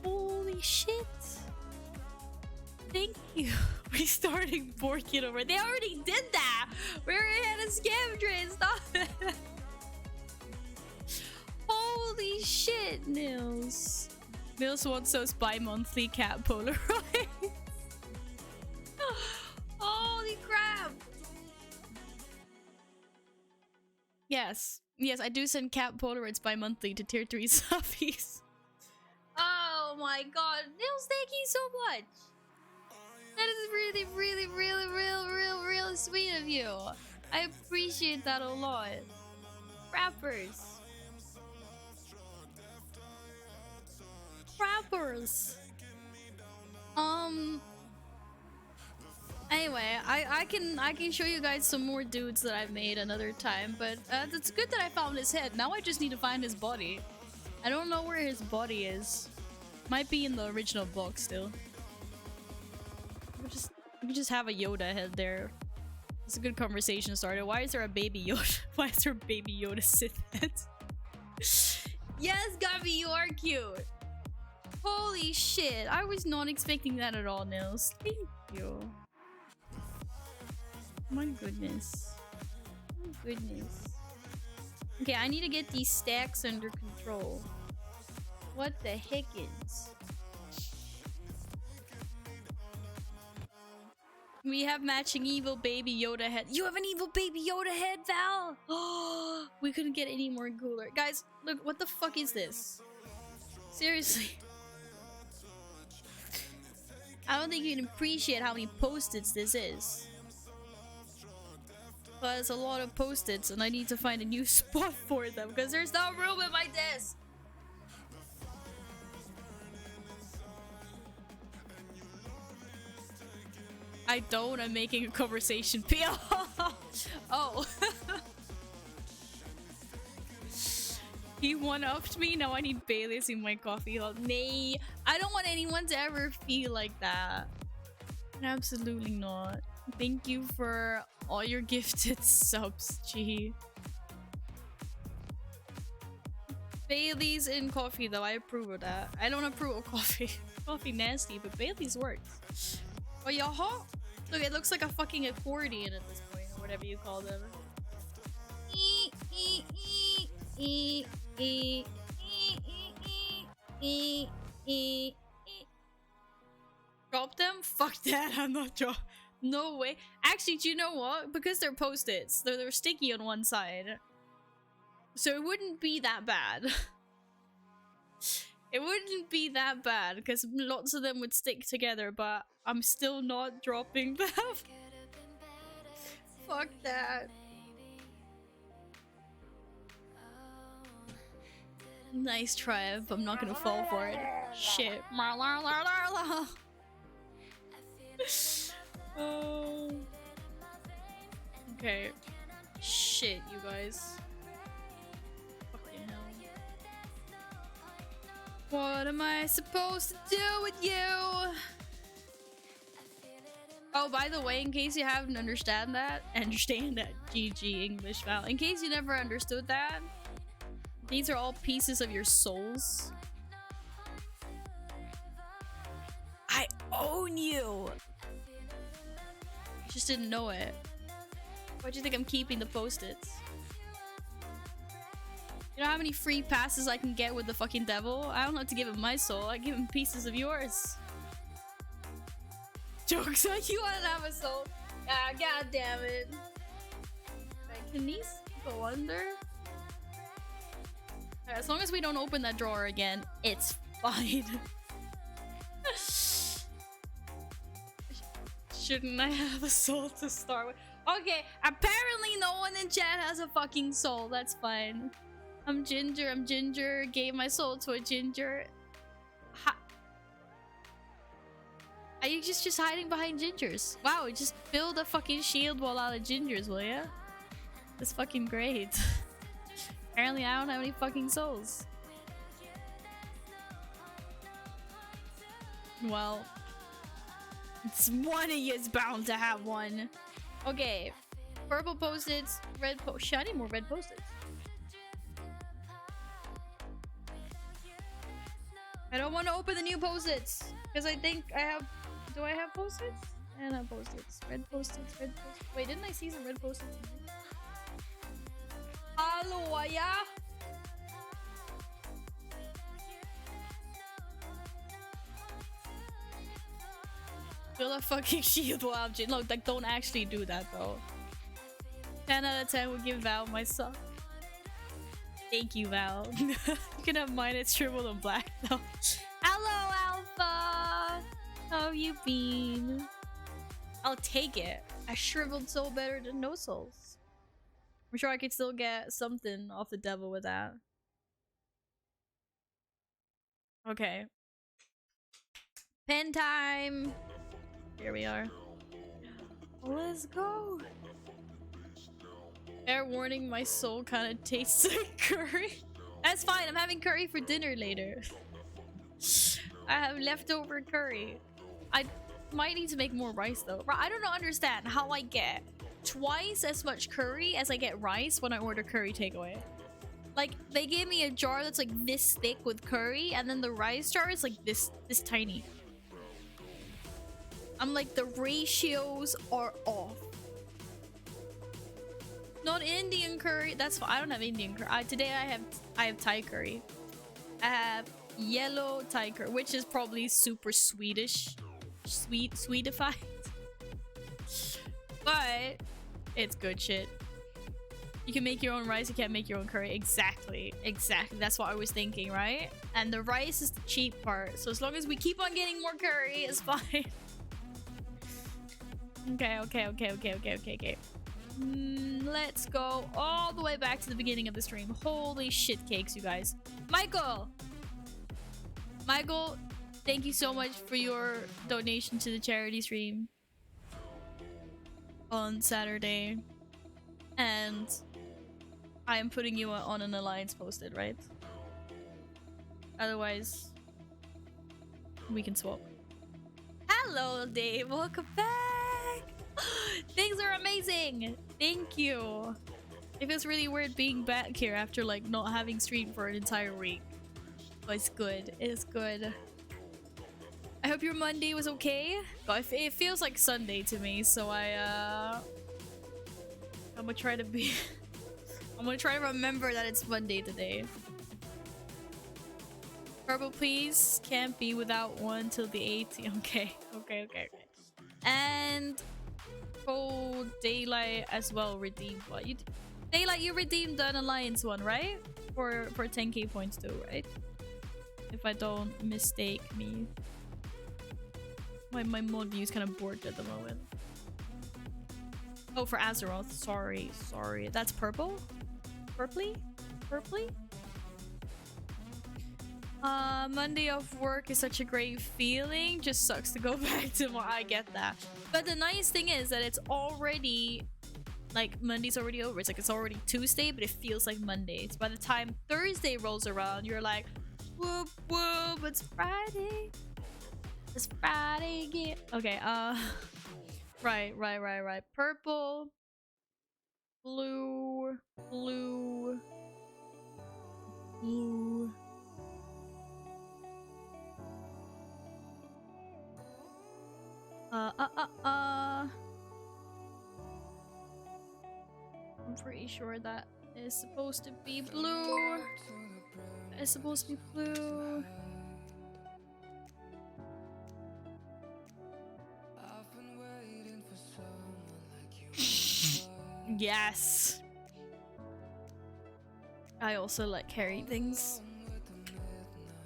Holy shit! Thank you. Restarting Borkin over. They already did that! We already had a scam train. Stop it! Holy shit, Nils. Nils wants those bi-monthly cat Polaroids. Holy crap! Yes. Yes, I do send cat Polaroids bi-monthly to tier 3 subbies. Oh my god. Nils, thank you so much. That is really, really, really sweet of you. I appreciate that a lot. Rappers. Rappers. Anyway, I can show you guys some more dudes that I've made another time, but it's good that I found his head. Now I just need to find his body. I don't know where his body is. Might be in the original box still. We could just have a Yoda head there. It's a good conversation starter. Why is there a baby Yoda? Why is there a baby Yoda Sith head? Yes, Gabby, you are cute. Holy shit! I was not expecting that at all, Nils. Thank you. My goodness. My goodness. Okay, I need to get these stacks under control. What the heck is? We have matching evil baby Yoda head. You have an evil baby Yoda head, Val? Oh, we couldn't get any more cooler. Guys, look, what the fuck is this? Seriously. I don't think you can appreciate how many post-its this is. But it's a lot of post-its and I need to find a new spot for them because there's no room in my desk. I don't. I'm making a conversation. Oh. He one-upped me. Now I need Baileys in my coffee. Nay. I don't want anyone to ever feel like that. Absolutely not. Thank you for all your gifted subs, G. Baileys in coffee, though. I approve of that. I don't approve of coffee. Coffee nasty, but Baileys works. Oh, yaha! Look, it looks like a fucking accordion at this point, or whatever you call them. Drop them? Fuck that, I'm not drop. No way. Actually, do you know what? Because they're post-its, they're sticky on one side. So it wouldn't be that bad. It wouldn't be that bad because lots of them would stick together, but I'm still not dropping them. Fuck that. Nice try, but I'm not gonna fall for it. Shit. Okay. Shit, you guys. Fucking hell. What am I supposed to do with you? Oh, by the way, in case you haven't understand that, GG English Val. In case you never understood that, these are all pieces of your souls. I own you! Just didn't know it. Why do you think I'm keeping the post-its? You know how many free passes I can get with the fucking devil? I don't have to give him my soul, I give him pieces of yours. Jokes on you want to have a soul. Ah, god damn it. Right, can these go under? Right, as long as we don't open that drawer again, it's fine. Shouldn't I have a soul to start with? Okay, apparently no one in chat has a fucking soul. That's fine. I'm Ginger. Gave my soul to a Ginger. Are you just hiding behind Gingers? Wow, just build a fucking shield wall out of Gingers, will ya? That's fucking great. Apparently I don't have any fucking souls. Well, it's one of you's bound to have one. Okay, purple post-its, red shit, I need more red post-its. I don't want to open the new post-its because I think I have. Do I have post-its? And I have post-its. Red post-its. Red post-its. Wait, didn't I see some red post-its? Hello, yeah. Build a fucking shield wall object. Look, like, don't actually do that though. 10 out of 10 would give Val my son. Thank you, Val. You can have mine. It's shriveled and black though. Hello, Alpha. How have you been? I'll take it. A shriveled soul better than no souls. I'm sure I could still get something off the devil with that. Okay. Pen time. Here we are. Let's go. Fair warning, my soul kind of tastes like curry. That's fine. I'm having curry for dinner later. I have leftover curry. I might need to make more rice though. I don't understand how I get twice as much curry as I get rice when I order curry takeaway. Like, they gave me a jar that's like this thick with curry, and then the rice jar is like this tiny. I'm like, the ratios are off. Not Indian curry. That's fine. I don't have Indian curry. Today I have Thai curry. I have yellow Thai curry, which is probably super Swedish. Sweetified. But it's good shit. You can make your own rice, you can't make your own curry. Exactly. That's what I was thinking, right? And the rice is the cheap part. So as long as we keep on getting more curry, it's fine. Okay. Let's go all the way back to the beginning of the stream. Holy shit cakes, you guys. Michael, thank you so much for your donation to the charity stream on Saturday. And I am putting you on an alliance posted, right? Otherwise, we can swap. Hello, Dave. Welcome back. Things are amazing. Thank you. It feels really weird being back here after like not having streamed for an entire week. But it's good. It's good. I hope your Monday was okay. But it feels like Sunday to me, so I'm gonna try to be I'm gonna try to remember that it's Monday today. Purple please. Can't be without one till the 18th. Okay. And Daylight as well redeemed what you Daylight, you redeemed an alliance one, right? For 10k points too, right? If I don't mistake me. My mod view is kind of bored at the moment. Oh, for Azeroth. Sorry. That's purple? Purpley? Monday off work is such a great feeling. Just sucks to go back to more. I get that. But the nice thing is that it's already like Monday's already over. It's like it's already Tuesday, but it feels like Monday. So by the time Thursday rolls around, you're like, whoop whoop, it's Friday. It's Friday again. Okay, right. Purple, blue, blue, blue. I'm pretty sure that is supposed to be blue. It's supposed to be blue. Yes. I also like carry things.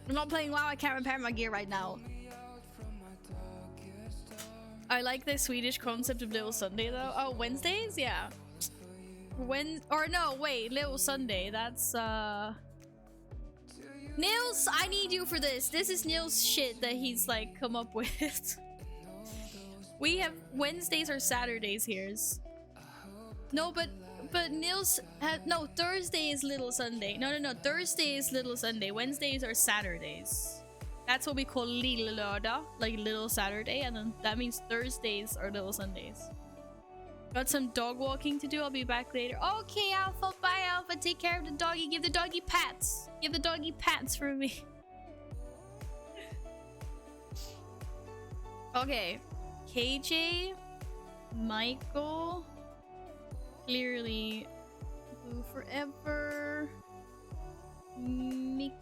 I'm not playing WoW, I can't repair my gear right now. I like the Swedish concept of Little Sunday though. Oh, Wednesdays? Yeah. Little Sunday. That's Nils, I need you for this. This is Nils' shit that he's like come up with. We have Wednesdays or Saturdays here. No, but Nils had no. Thursday is Little Sunday. No. Thursday is Little Sunday. Wednesdays are Saturdays. That's what we call Lille Lördag, like Little Saturday, and then that means Thursdays are Little Sundays. Got some dog walking to do. I'll be back later. Okay, Alpha. Bye, Alpha. Take care of the doggy. Give the doggy pats. Give the doggy pats for me. Okay. KJ, Michael. Clearly, blue forever. Mikhail.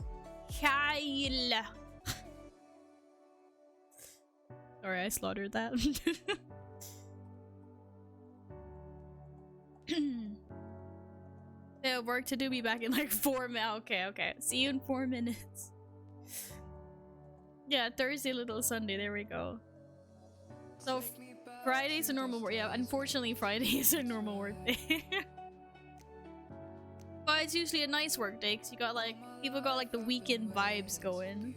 Sorry, I slaughtered that. Yeah, work to do. Be back in like 4 minutes. Okay. See you in 4 minutes. Yeah, Thursday, Little Sunday. There we go. So Friday's a normal work. Yeah, unfortunately, Friday is a normal work day. But it's usually a nice work day because you got like people got like the weekend vibes going.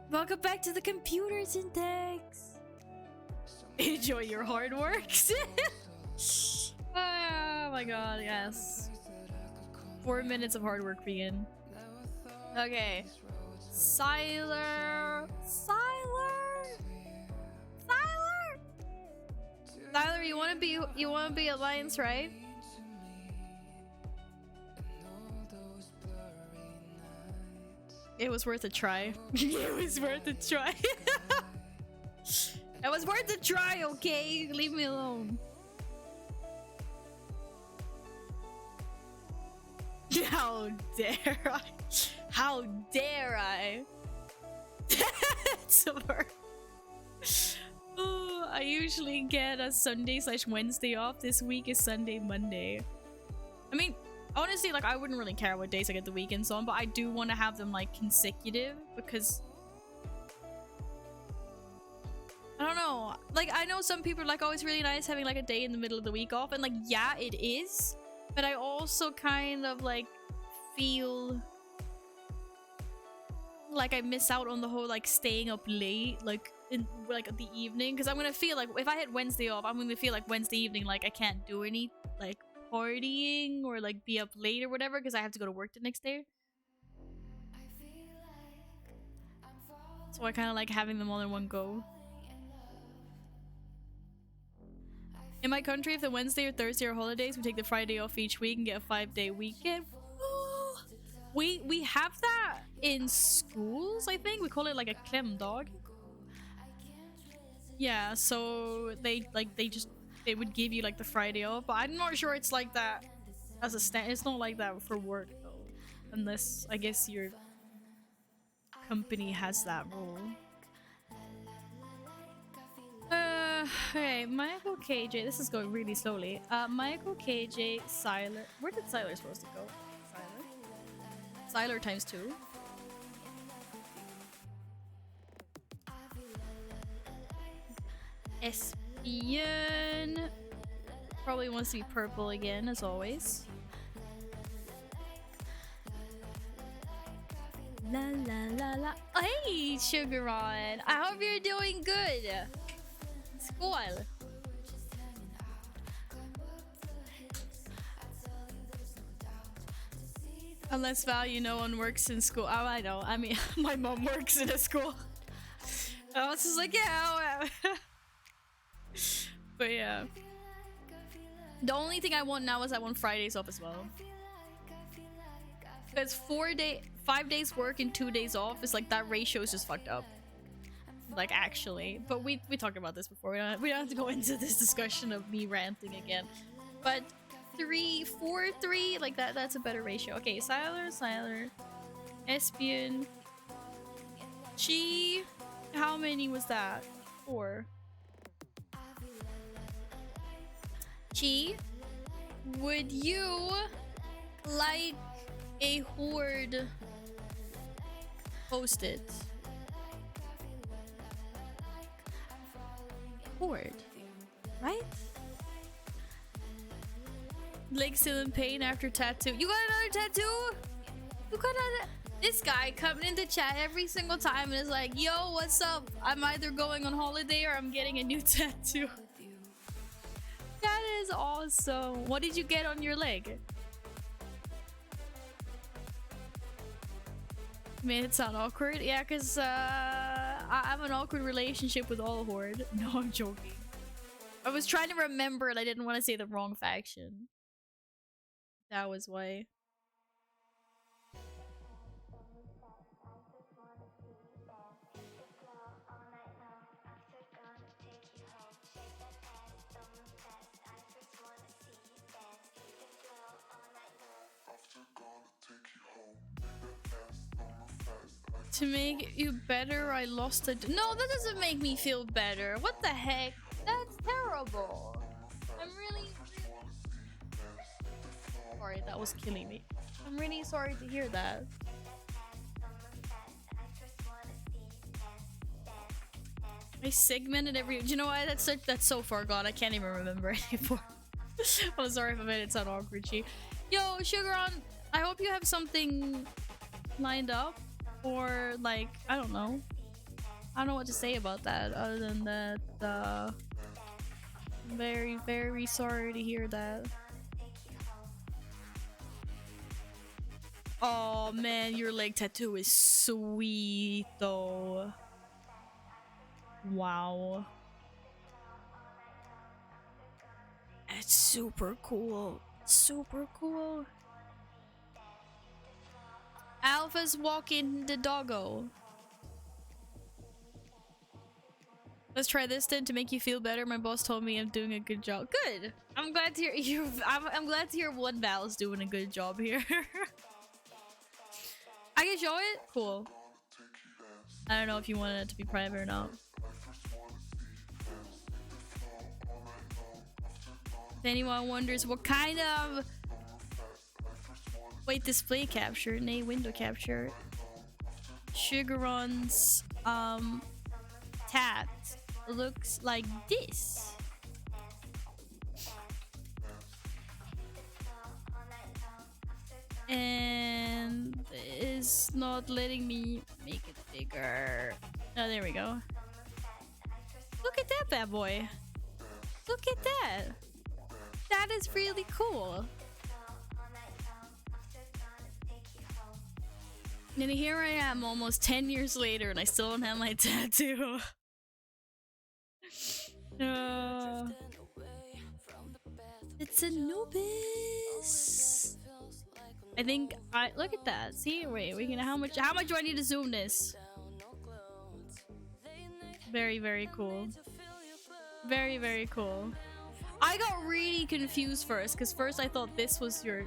Welcome back to the computer syntax. Enjoy your hard works. Oh my god, yes. 4 minutes of hard work begin. Okay. Siler, you wanna be Alliance, right? It was worth a try. It was worth a try. It was worth a try, okay? Leave me alone. How dare I? How dare I? That's a word. Oh, I usually get a Sunday/Wednesday off. This week is Sunday, Monday. I mean, honestly, like I wouldn't really care what days I get the weekends on, but I do want to have them like consecutive because I don't know. Like I know some people are like, oh, it's really nice having like a day in the middle of the week off, and like yeah, it is. But I also kind of like feel like I miss out on the whole like staying up late, like in like the evening, because I'm gonna feel like if I had Wednesday off, I'm gonna feel like Wednesday evening like I can't do any like partying or like be up late or whatever because I have to go to work the next day. So I kind of like having them all in one go. In my country, if the Wednesday or Thursday are holidays, we take the Friday off each week and get a 5-day weekend. We have that in schools, I think. We call it like a klemdag. Yeah, so they would give you like the Friday off, but I'm not sure it's like that as a it's not like that for work though. Unless I guess your company has that rule. Okay, Michael KJ. This is going really slowly. Michael KJ, Siler. Where did Siler supposed to go? Siler times 2. Espion. Probably wants to be purple again, as always. La la la la. Hey, Sugaron. I hope you're doing good. Skål. Unless value, no one works in school. Oh, I know. I mean, my mom works in a school. I was just like, yeah. But yeah. The only thing I want now is I want Fridays off as well. Because 5 days work and 2 days off is like, that ratio is just fucked up. Like, actually. But we talked about this before. We don't have to go into this discussion of me ranting again. But 3, 4, 3, like that's a better ratio. Okay, Siler, Espion, Chi. How many was that? 4. Chi, would you like a horde posted? Horde, right? Leg still in pain after tattoo. You got another tattoo? You got another? This guy coming into chat every single time and is like, yo, what's up? I'm either going on holiday or I'm getting a new tattoo. That is awesome. What did you get on your leg? Made it sound awkward? Yeah, because I have an awkward relationship with all Horde. No, I'm joking. I was trying to remember and I didn't want to say the wrong faction. That was why. To make you better, I lost it. No, that doesn't make me feel better. What the heck? That's terrible. I'm really sorry. That was killing me. I'm really sorry to hear that. I segmented every. Do you know why? That's so far gone. I can't even remember anymore. I'm sorry if I made it sound awkward. Yo, Sugaron, I hope you have something lined up. Or, like, I don't know. I don't know what to say about that other than that, very, very sorry to hear that. Oh, man, your leg tattoo is sweet, though. Wow. It's super cool. Super cool. Alpha's walking the doggo. Let's try this then to make you feel better. My boss told me I'm doing a good job. Good. I'm glad to hear you. I'm glad to hear one Val's doing a good job here. I can show it. Cool. I don't know if you wanted it to be private or not. If anyone wonders what kind of display capture, nay, window capture. Sugaron's tat looks like this. And is not letting me make it bigger. Oh, there we go. Look at that bad boy. Look at that. That is really cool. And here I am almost 10 years later and I still don't have my tattoo. It's Anubis. I think look at that. See, wait, we can how much do I need to zoom this? Very, very cool. Very, very cool. I got really confused first because first I thought this was your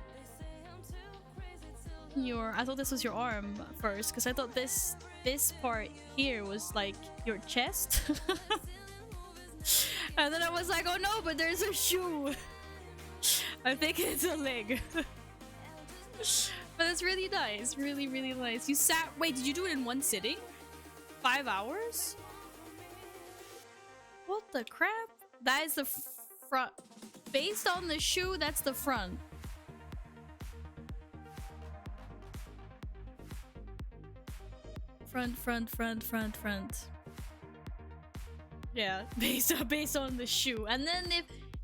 arm first because I thought this part here was like your chest. And then I was like, oh no, but there's a shoe. I think it's a leg. But it's really nice. Really, really nice. You sat. Wait, did you do it in one sitting? 5 hours? What the crap? That is the front. Based on the shoe, that's the front. Front. Yeah, based on the shoe. And then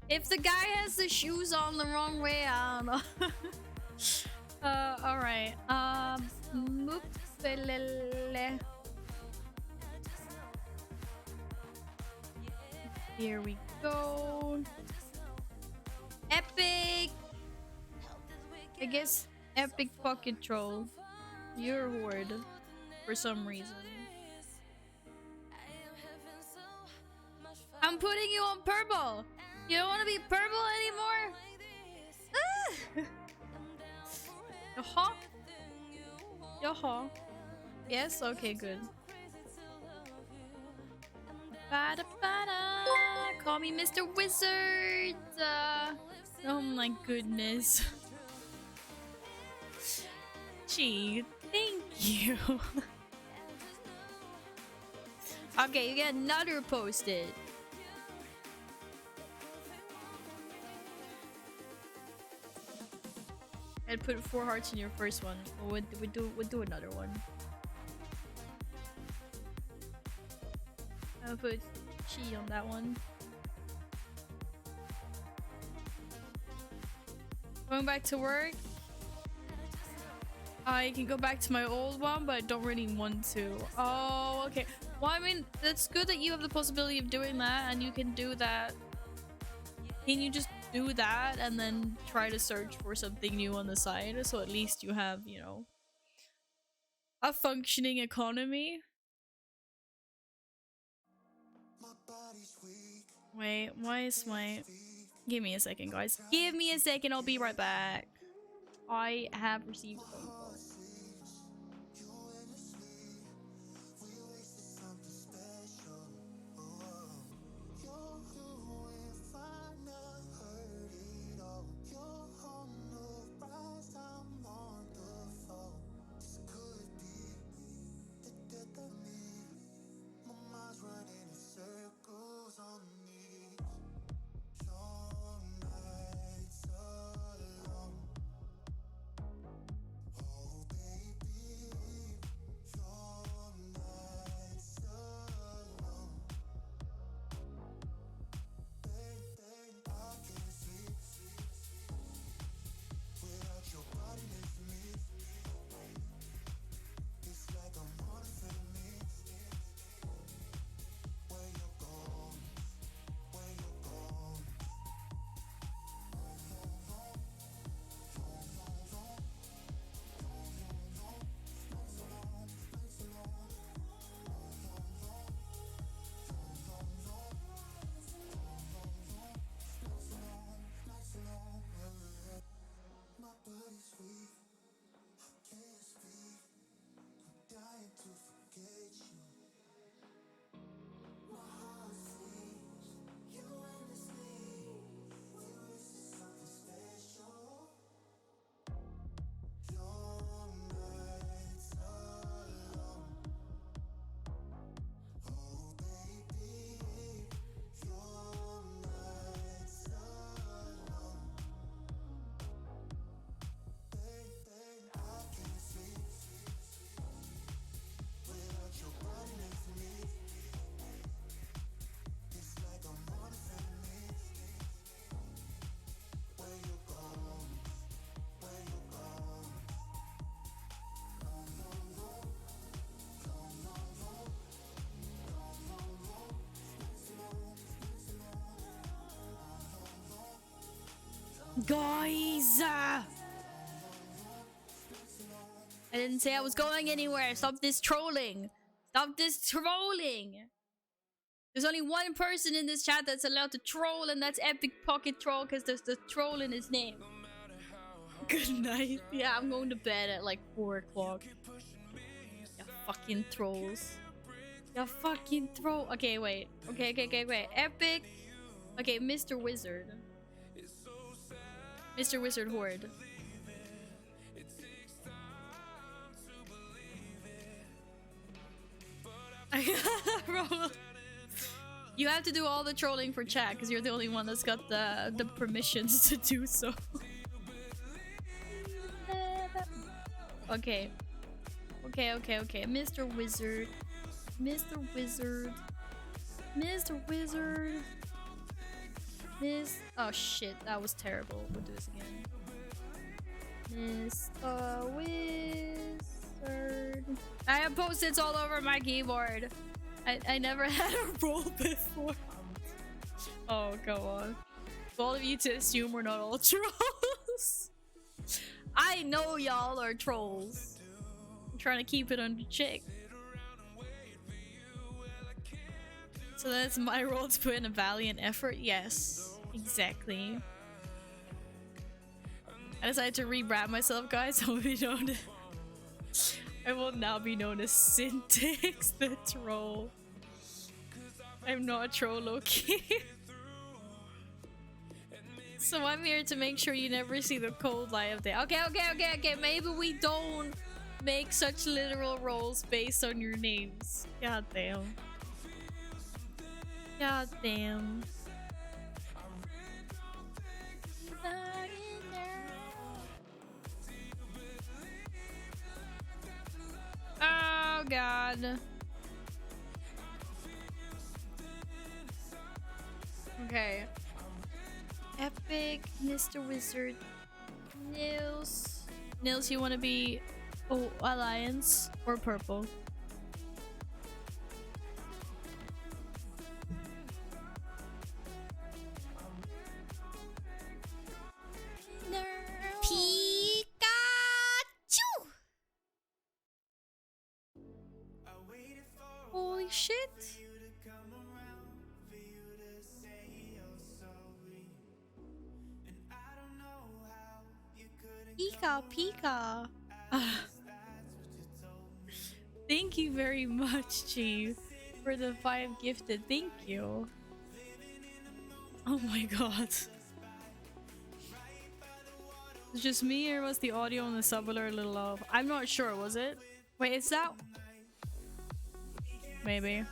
if the guy has the shoes on the wrong way, I don't know. Alright. Moopelele. Here we go. Epic! I guess epic pocket troll. You're a horde. For some reason. I'm putting you on purple! You don't want to be purple anymore? Yaha? Yaha? Yes? Okay, good. Bada bada! Call me Mr. Wizard! Oh my goodness. Gee, thank you. Okay, you get another post-it. And put 4 hearts in your first one. We'll do another one. I'll put chi on that one. Going back to work. I can go back to my old one, but I don't really want to. Oh, okay. Well, I mean, that's good that you have the possibility of doing that, and you can do that. Can you just do that and then try to search for something new on the side, so at least you have, you know, a functioning economy? Wait, why is my... Give me a second, guys. Give me a second, I'll be right back. I have received a phone call. Guys! I didn't say I was going anywhere. Stop this trolling. Stop this trolling. There's only one person in this chat that's allowed to troll, and that's Epic Pocket Troll, because there's the troll in his name. Good night. Yeah, I'm going to bed at like 4 o'clock. You fucking trolls. You fucking troll. Okay, wait. Okay, wait. Epic. Okay, Mr. Wizard. Mr. Wizard Horde. Bro. You have to do all the trolling for chat because you're the only one that's got the permissions to do so. Okay. Okay. Mr. Wizard. Mr. Wizard. Mr. Wizard. Oh shit, that was terrible. We'll do this again. Mr. Wizard. I have post-its all over my keyboard. I never had a role before. Oh, come on. For all of you to assume we're not all trolls. I know y'all are trolls. I'm trying to keep it under check. So that's my role to put in a valiant effort? Yes, exactly. I decided to rebrand myself, guys. I will now be known as Syntax the Troll. I'm not a troll, Loki. So I'm here to make sure you never see the cold light of day. Okay. Maybe we don't make such literal roles based on your names. God damn. God damn. Oh god. Okay. Epic, Mr. Wizard, Nils. Nils, you want to be Alliance or purple? Pikachu! Holy shit! Pika. Thank you very much, Chief, for the 5 gifted. Thank you. Oh my god. It's just me, or was the audio and the sub alert a little off? I'm not sure, was it? Wait, is that... Maybe.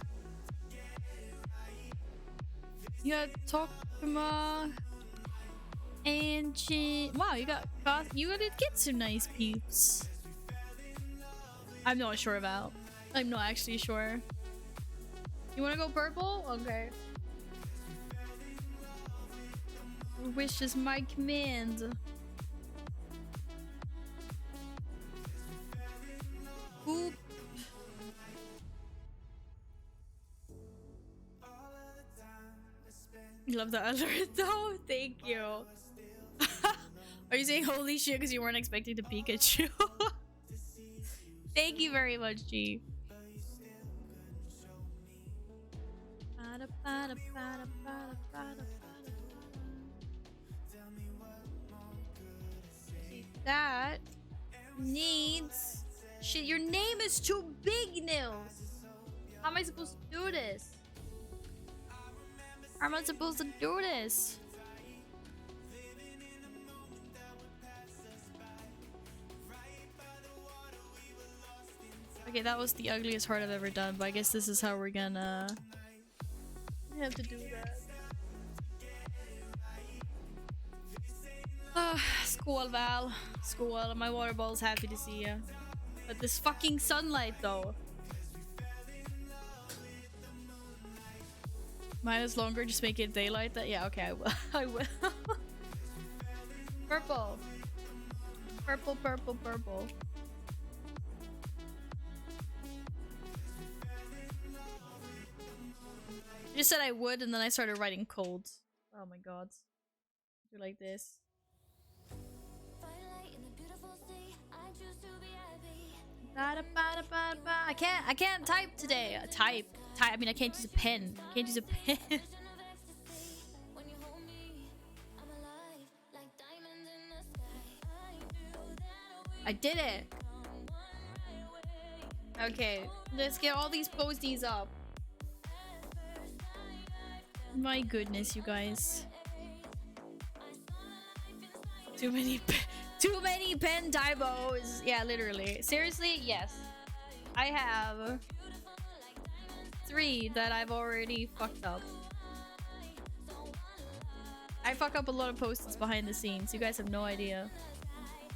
You got Tokuma... Ancient... Wow, you got get some nice peeps. I'm not sure about. I'm not actually sure. You wanna go purple? Okay. Wish is my command. Boop. You love the alert though? Thank you. Are you saying holy shit because you weren't expecting the Pikachu? Thank you very much, G. That needs... Shit, your name is too big, Nils. How am I supposed to do this? How am I supposed to do this? Okay, that was the ugliest heart I've ever done, but I guess this is how we're gonna have to do that. Skål, Val. Skål. My water ball's happy to see you. But this fucking sunlight, though. Minus longer, just make it daylight. Yeah, okay, I will. I will. Purple. Purple, purple, purple. I just said I would, and then I started writing cold. Oh my god. Do like this. I can't type today. Type. I mean, I can't use a pen. I can't use a pen. I did it. Okay, let's get all these posties up. My goodness, you guys. Too many pen typos. Yeah, literally. Seriously, yes. I have 3 that I've already fucked up. I fuck up a lot of post-its behind the scenes. You guys have no idea.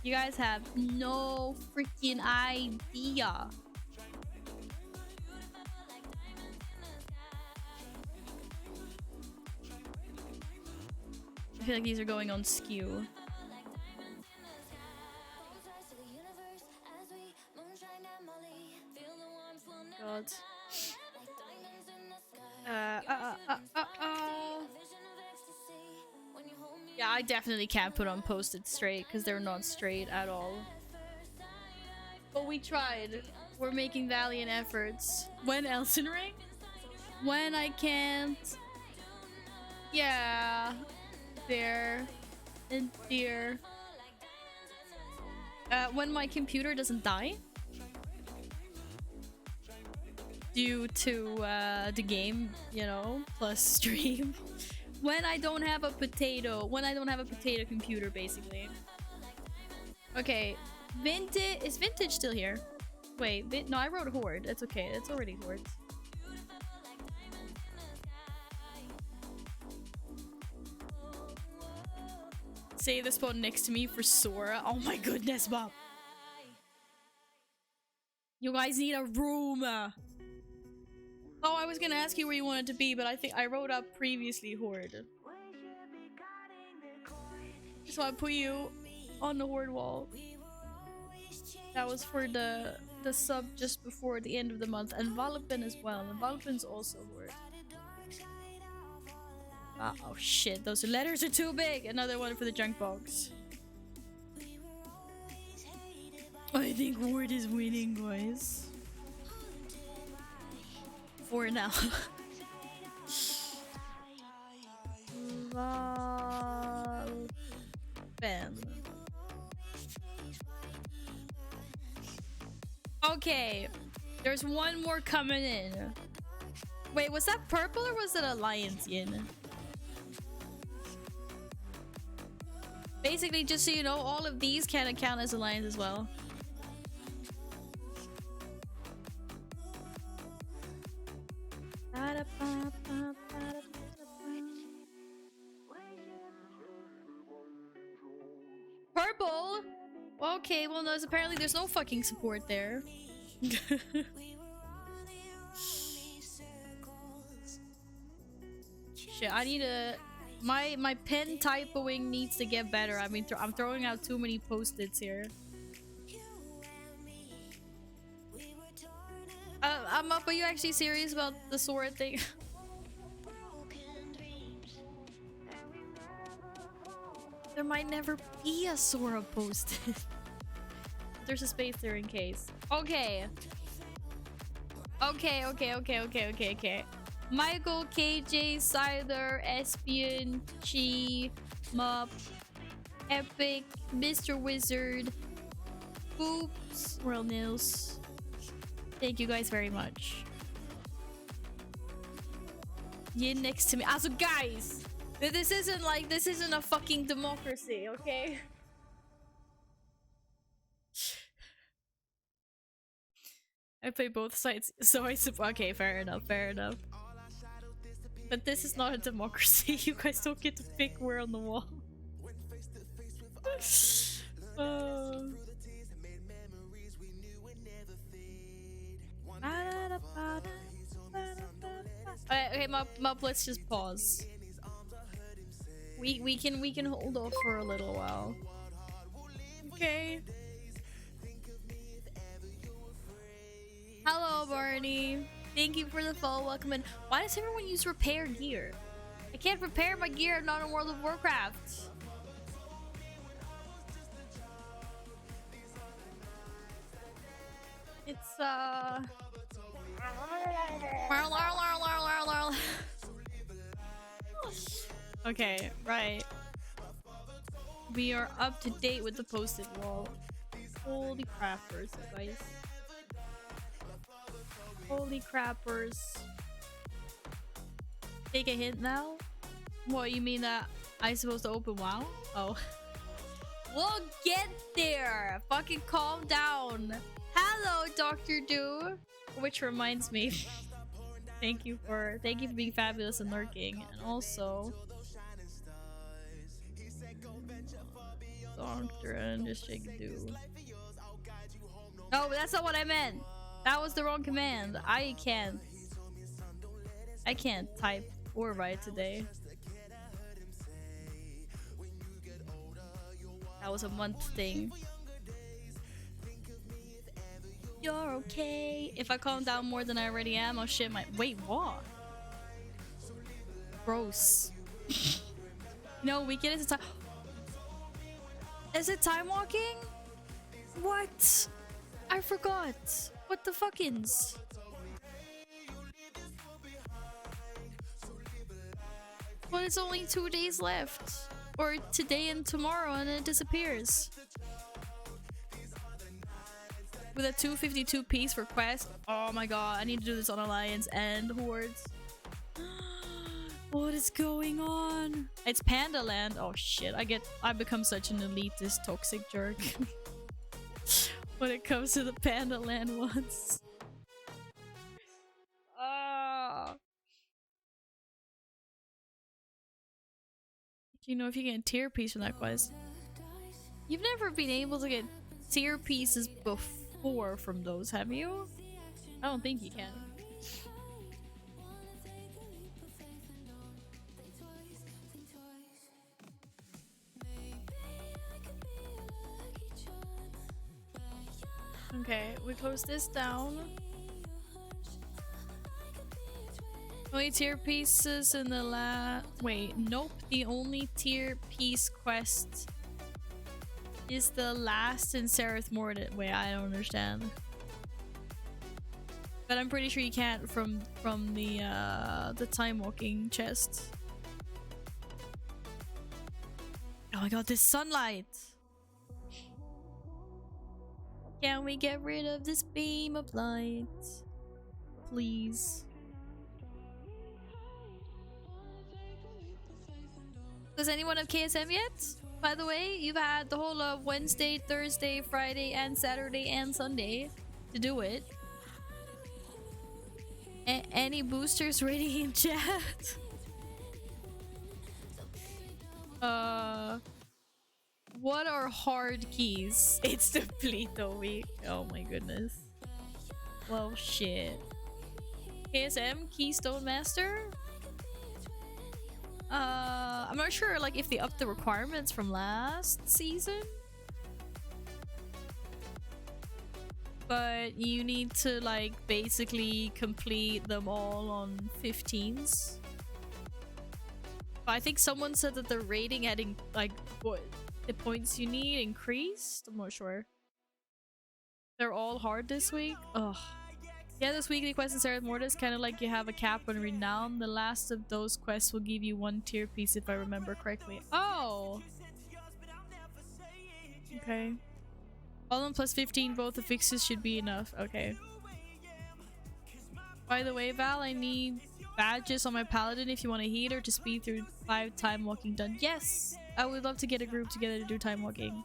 You guys have no freaking idea. I feel like these are going on skew. Yeah, I definitely can't put on posted straight because they're not straight at all. But we tried. We're making valiant efforts. When Elden Ring? When I can't. Yeah. There. And dear. When my computer doesn't die. Due to the game, you know, plus stream. When I don't have a potato. When I don't have a potato computer, basically. Okay. Vintage. Is Vintage still here? Wait. No, I wrote Horde. That's okay. That's already Horde. Save the spot next to me for Sora. Oh my goodness, Bob. You guys need a room. Oh, I was gonna ask you where you wanted to be, but I think I wrote up previously Horde. So I put you on the Horde wall. That was for the sub just before the end of the month. And Valipin as well. And Valipin's also Horde. Oh shit, those letters are too big! Another one for the junk box. I think Horde is winning, guys. For now. Ben. Okay, there's one more coming in. Wait, was that purple or was it a lion's yin? Basically, just so you know, all of these can count as alliance as well. Purple? Okay, well, no, apparently there's no fucking support there. Shit, I need a... My pen typoing needs to get better. I mean, I'm throwing out too many post-its here. Are you actually serious about the sword thing? There might never be a Sora posted. There's a space there in case. Okay. Okay. Michael, KJ, Cider, Espion, Chi, Mup, Epic, Mr. Wizard, Boops, Royal Nils. Thank you guys very much. Yin next to me. Also, guys, this isn't a fucking democracy, okay? I play both sides, so okay, fair enough. But this is not a democracy. You guys don't get to pick where on the wall. Okay, Mup, let's just pause. We can hold off for a little while. Okay. Hello, Barney. Thank you for the follow. Welcome in. Why does everyone use repair gear? I can't repair my gear. I'm not in World of Warcraft. It's okay, right. We are up to date with the posted wall. Holy crappers, guys. Holy crappers. Take a hint now? What, you mean that I'm supposed to open WoW? Oh. We'll get there! Fucking calm down. Hello, Dr. Do. Which reminds me. Thank you for being fabulous and lurking. And also Dr. and just shake do. No, but that's not what I meant. That was the wrong command. I can't type or write today. That was a month thing. You're okay. If I calm down more than I already am, I'll shit my— Wait, what? Gross. No, weekend is a time. Is it time walking? What? I forgot. What the fuckins? But it's only 2 days left. Or today and tomorrow, and it disappears. With a 252 piece for quest. Oh my god, I need to do this on Alliance and Hordes. What is going on? It's Panda Land. Oh shit, I become such an elitist toxic jerk. When it comes to the Panda Land ones. Do you know if you get a tier piece from that quest? You've never been able to get tier pieces before from those, have you? I don't think you can. Okay, we close this down. Only tier pieces in the wait, nope. The only tier piece quest is the last in Sereth Mordant. Wait, I don't understand. But I'm pretty sure you can't from the Timewalking chest. Oh my god, this sunlight! Can we get rid of this beam of light? Please. Does anyone have KSM yet? By the way, you've had the whole of Wednesday, Thursday, Friday, and Saturday, and Sunday to do it. Any boosters ready in chat? What are hard keys? It's the Pleto week. Oh my goodness. Well, shit. KSM, Keystone Master? I'm not sure like if they upped the requirements from last season. But you need to like basically complete them all on 15s. But I think someone said that the rating had like what the points you need increased. I'm not sure. They're all hard this week. Ugh. Yeah, this weekly quest in Sereth Mortis kind of like you have a cap on renown. The last of those quests will give you 1 tier piece if I remember correctly. Oh! Okay. All on plus 15, both the fixes should be enough. Okay. By the way, Val, I need badges on my paladin if you want a healer to speed through 5 time walking done. Yes! I would love to get a group together to do time walking.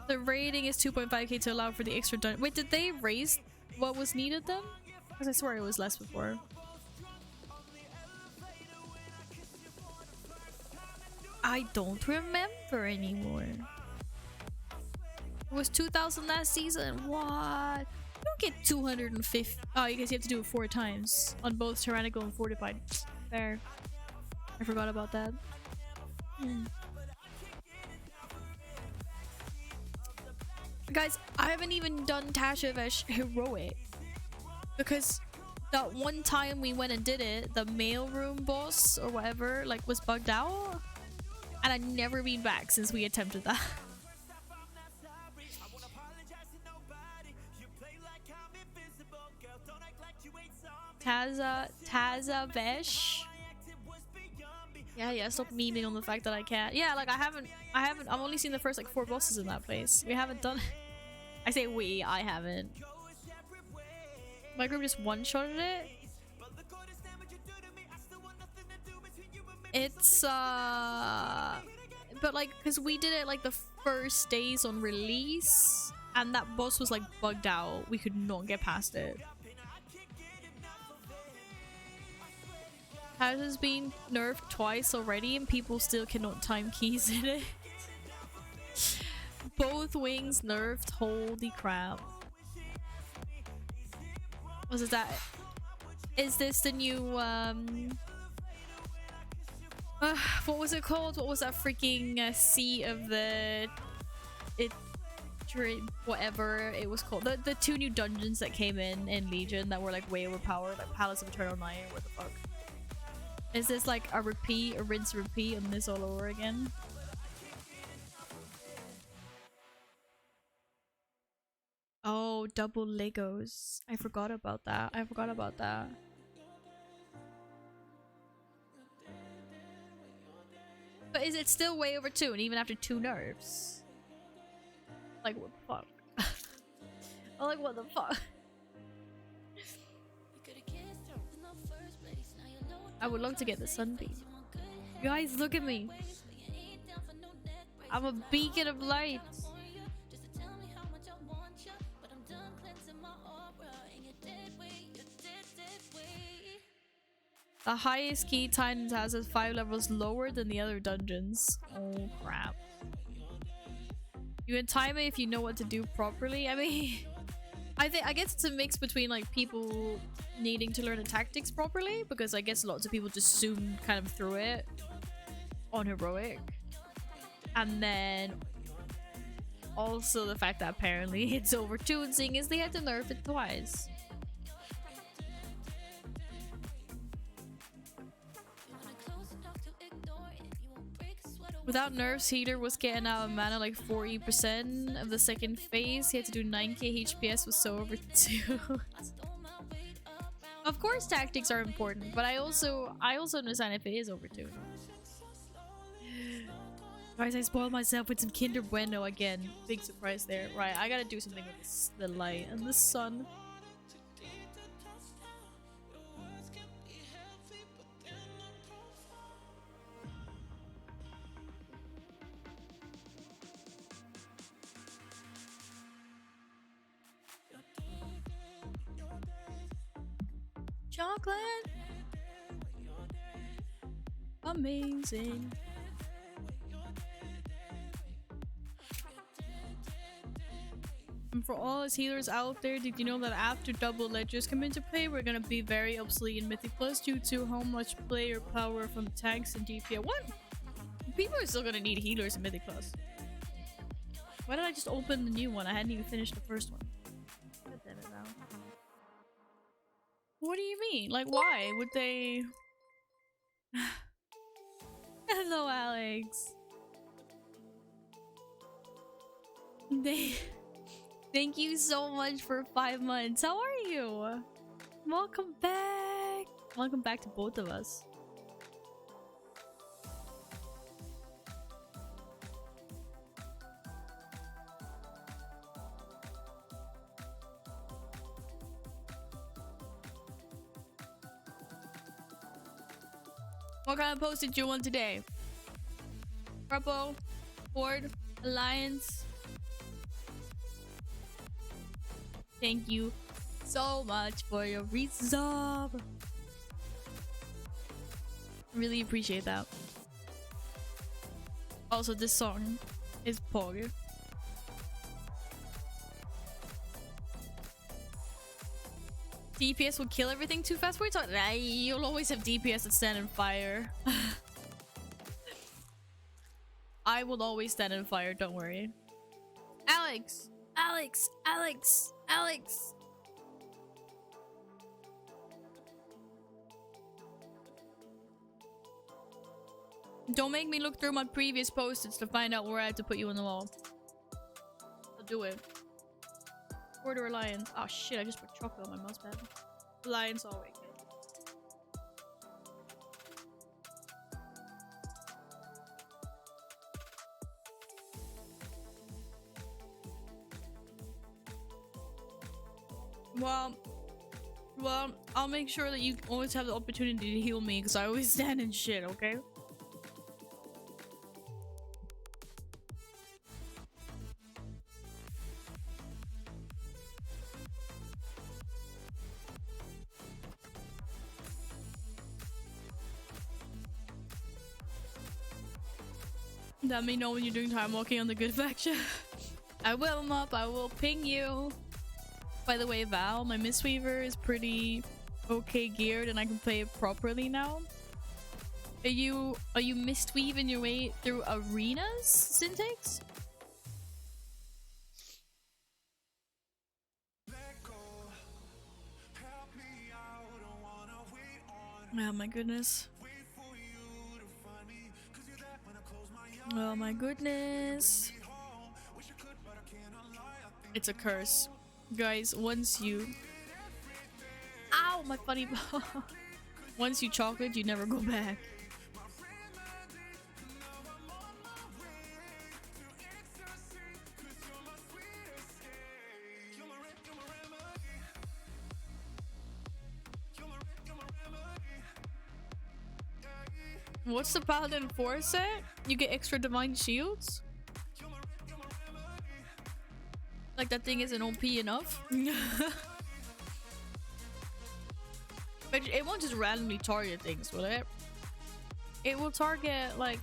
The rating is 2.5k to allow for the extra done. Wait, did they raise what was needed then? Because I swear it was less before. I don't remember anymore. It was 2,000 last season. What? You don't get 250. Oh, you guys have to do it 4 times on both tyrannical and fortified. Fair. I forgot about that. Guys, I haven't even done Tashavesh Heroic because that one time we went and did it, the mailroom boss or whatever like was bugged out, and I've never been back since we attempted that. Tashavesh. Yeah, stop memeing on the fact that I can't. Yeah, like I've only seen the first like 4 bosses in that place. We haven't done I say we, I haven't. My group just one-shotted it. It's but like because we did it like the first days on release and that boss was like bugged out. We could not get past it. Has been nerfed twice already and people still cannot time keys in it. Both wings nerfed. Holy crap. Was it that? Is this the new what was it called? What was that freaking sea of the whatever it was called? The 2 new dungeons that came in Legion that were like way overpowered, like Palace of Eternal Night. What the fuck? Is this like a repeat, a rinse repeat on this all over again? Oh, double Legos. I forgot about that. I forgot about that. But is it still way over 2 and even after 2 nerfs? Like what the fuck? Oh, like what the fuck? I would love to get the sunbeam. Guys, look at me. I'm a beacon of light. The highest key Titans has is 5 levels lower than the other dungeons. Oh crap. You can time it if you know what to do properly. I mean, I guess it's a mix between like people needing to learn the tactics properly, because I guess lots of people just zoom kind of through it on heroic, and then also the fact that apparently it's overtuned, seeing as they had to nerf it twice. Without nerfs, Healer was getting out of mana like 40% of the second phase. He had to do 9k HPS, was so overtuned. Of course tactics are important, but I also understand if it is overtuned. Guys, I spoiled myself with some Kinder Bueno again. Big surprise there. Right, I gotta do something with this, the light and the sun. Chocolate! Amazing. And for all us healers out there, did you know that after double ledgers come into play, we're gonna be very obsolete in Mythic Plus due to how much player power from tanks and DPS? What? People are still gonna need healers in Mythic Plus. Why did I just open the new one? I hadn't even finished the first one. God damn it now. What do you mean? Like, why would they? Hello, Alex. Thank you so much for 5 months. How are you? Welcome back. Welcome back to both of us. What kind of post did you want today? Purple, Horde, Alliance. Thank you so much for your resub. Really appreciate that. Also, this song is Pog. DPS will kill everything too fast. What are you talking? Nah, you'll always have DPS that stand in fire. I will always stand in fire, don't worry. Alex! Alex! Alex! Alex! Don't make me look through my previous post-its to find out where I have to put you on the wall. I'll do it. Order Alliance. Oh shit, I just put chocolate on my mouse pad. Alliance always. Well, I'll make sure that you always have the opportunity to heal me because I always stand in shit, okay? Let me know when you're doing time walking on the good faction. I will, Mop. I will ping you. By the way, Val, my Mistweaver is pretty okay geared and I can play it properly now. Are you Mistweaving your way through arenas, Syntax? Oh my goodness. Oh my goodness. It's a curse. Guys, once you... Ow, my funny bone. Once you chocolate, you never go back. What's the Paladin 4 set? You get extra divine shields? Like that thing isn't OP enough? But it won't just randomly target things, will it? It will target like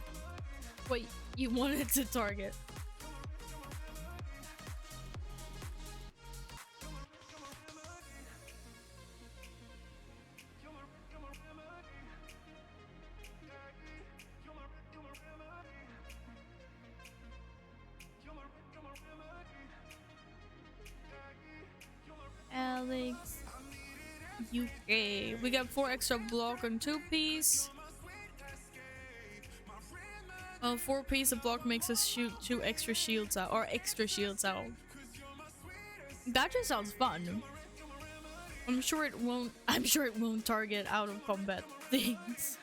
what you want it to target. Alex, UK. We got 4 extra block on 2-piece. 4-piece of block makes us shoot 2 extra shields out, or extra shields out. That just sounds fun. I'm sure it won't target out of combat things.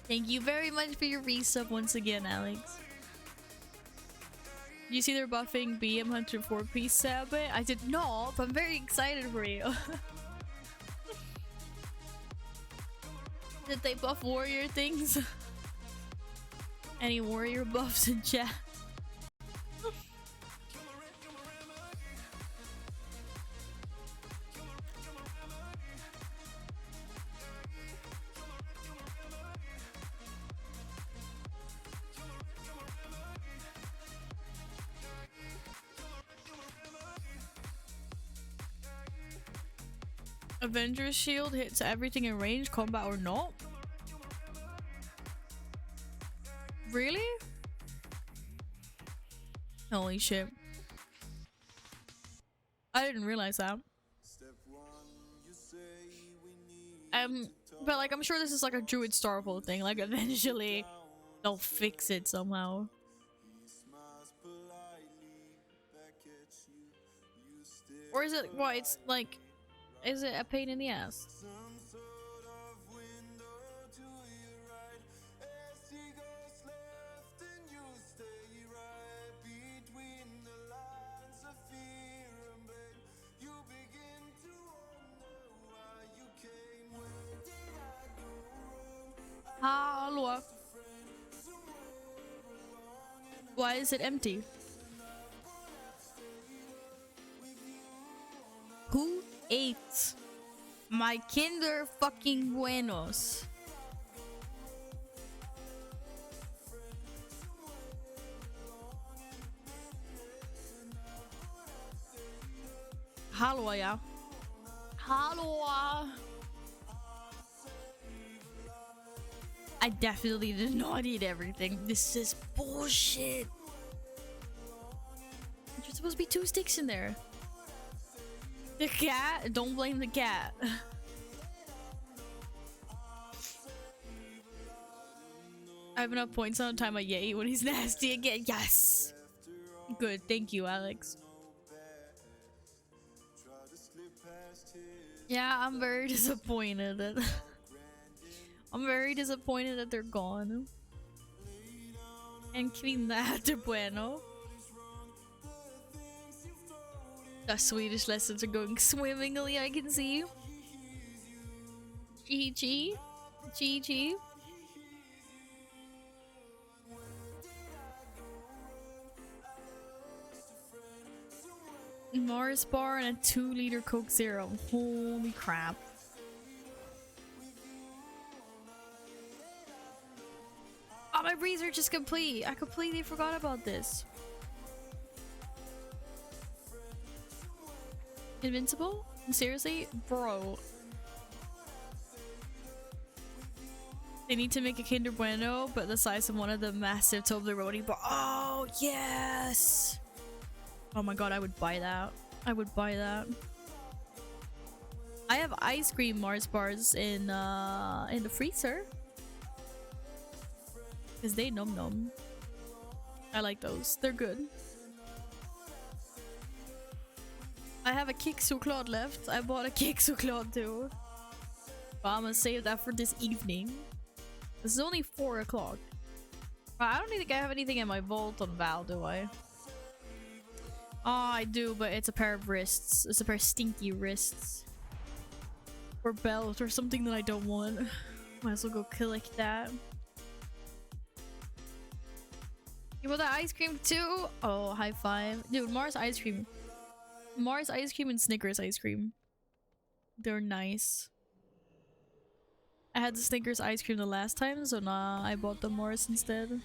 Thank you very much for your resub once again, Alex. You see they're buffing BM Hunter 4-piece set, but I did not, but I'm very excited for you. Did they buff warrior things? Any warrior buffs in chat? Avengers shield hits everything in range, combat or not. Really? Holy shit. I didn't realize that. But like I'm sure this is like a Druid Starfall thing, like eventually they'll fix it somehow. Or is it what it's like, is it a pain in the ass? Hallå. Why is it empty? Who ate my Kinder fucking Buenos? Hallå, ja. Hallå. I definitely did not eat everything. This is bullshit. There's supposed to be 2 sticks in there. The cat? Don't blame the cat. I have enough points on time. I yay when he's nasty again. Yes. Good. Thank you, Alex. Yeah, I'm very disappointed that I'm very disappointed that they're gone. And kvinna de bueno. The Swedish lessons are going swimmingly, I can see. GG. GG. Mars bar and a 2-liter Coke Zero. Holy crap. Oh, my research is complete. I completely forgot about this. Invincible? Seriously? Bro. They need to make a Kinder Bueno, but the size of one of the massive Toblerone bar. Oh, yes! Oh my god, I would buy that. I would buy that. I have ice cream Mars bars in the freezer. Because they num num. I like those. They're good. I have a Kick Choklad left. I bought a Kick Choklad too. But I'm gonna save that for this evening. This is only 4 o'clock. I don't think I have anything in my vault on Val, do I? Oh, I do, but it's a pair of wrists. It's a pair of stinky wrists. Or belt or something that I don't want. Might as well go collect that. You want that ice cream too? Oh, high five. Dude, Mars ice cream. Mars ice cream and Snickers ice cream. They're nice. I had the Snickers ice cream the last time, so nah, I bought the Mars instead.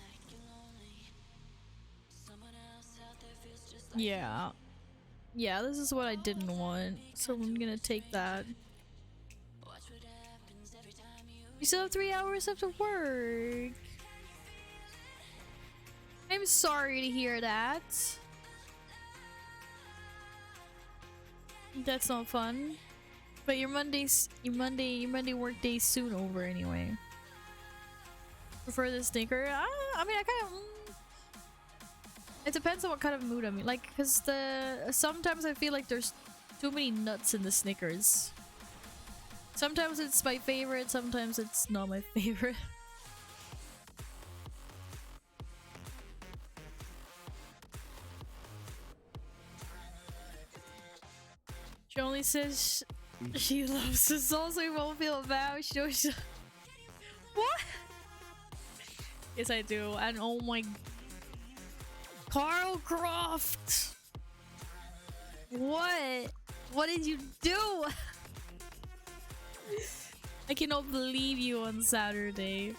Yeah. Yeah, this is what I didn't want, so I'm gonna take that. You still have 3 hours after work. I'm sorry to hear that. That's not fun. But your Monday work day's soon over anyway. Prefer the Snicker? I mean, I kind of. It depends on what kind of mood I'm in. Like, cause sometimes I feel like there's too many nuts in the Snickers. Sometimes it's my favorite. Sometimes it's not my favorite. She only says she loves us all, so we won't feel bad. She knows what? Yes, I do. And oh my, Carl Croft! What? What did you do? I cannot believe you on Saturday.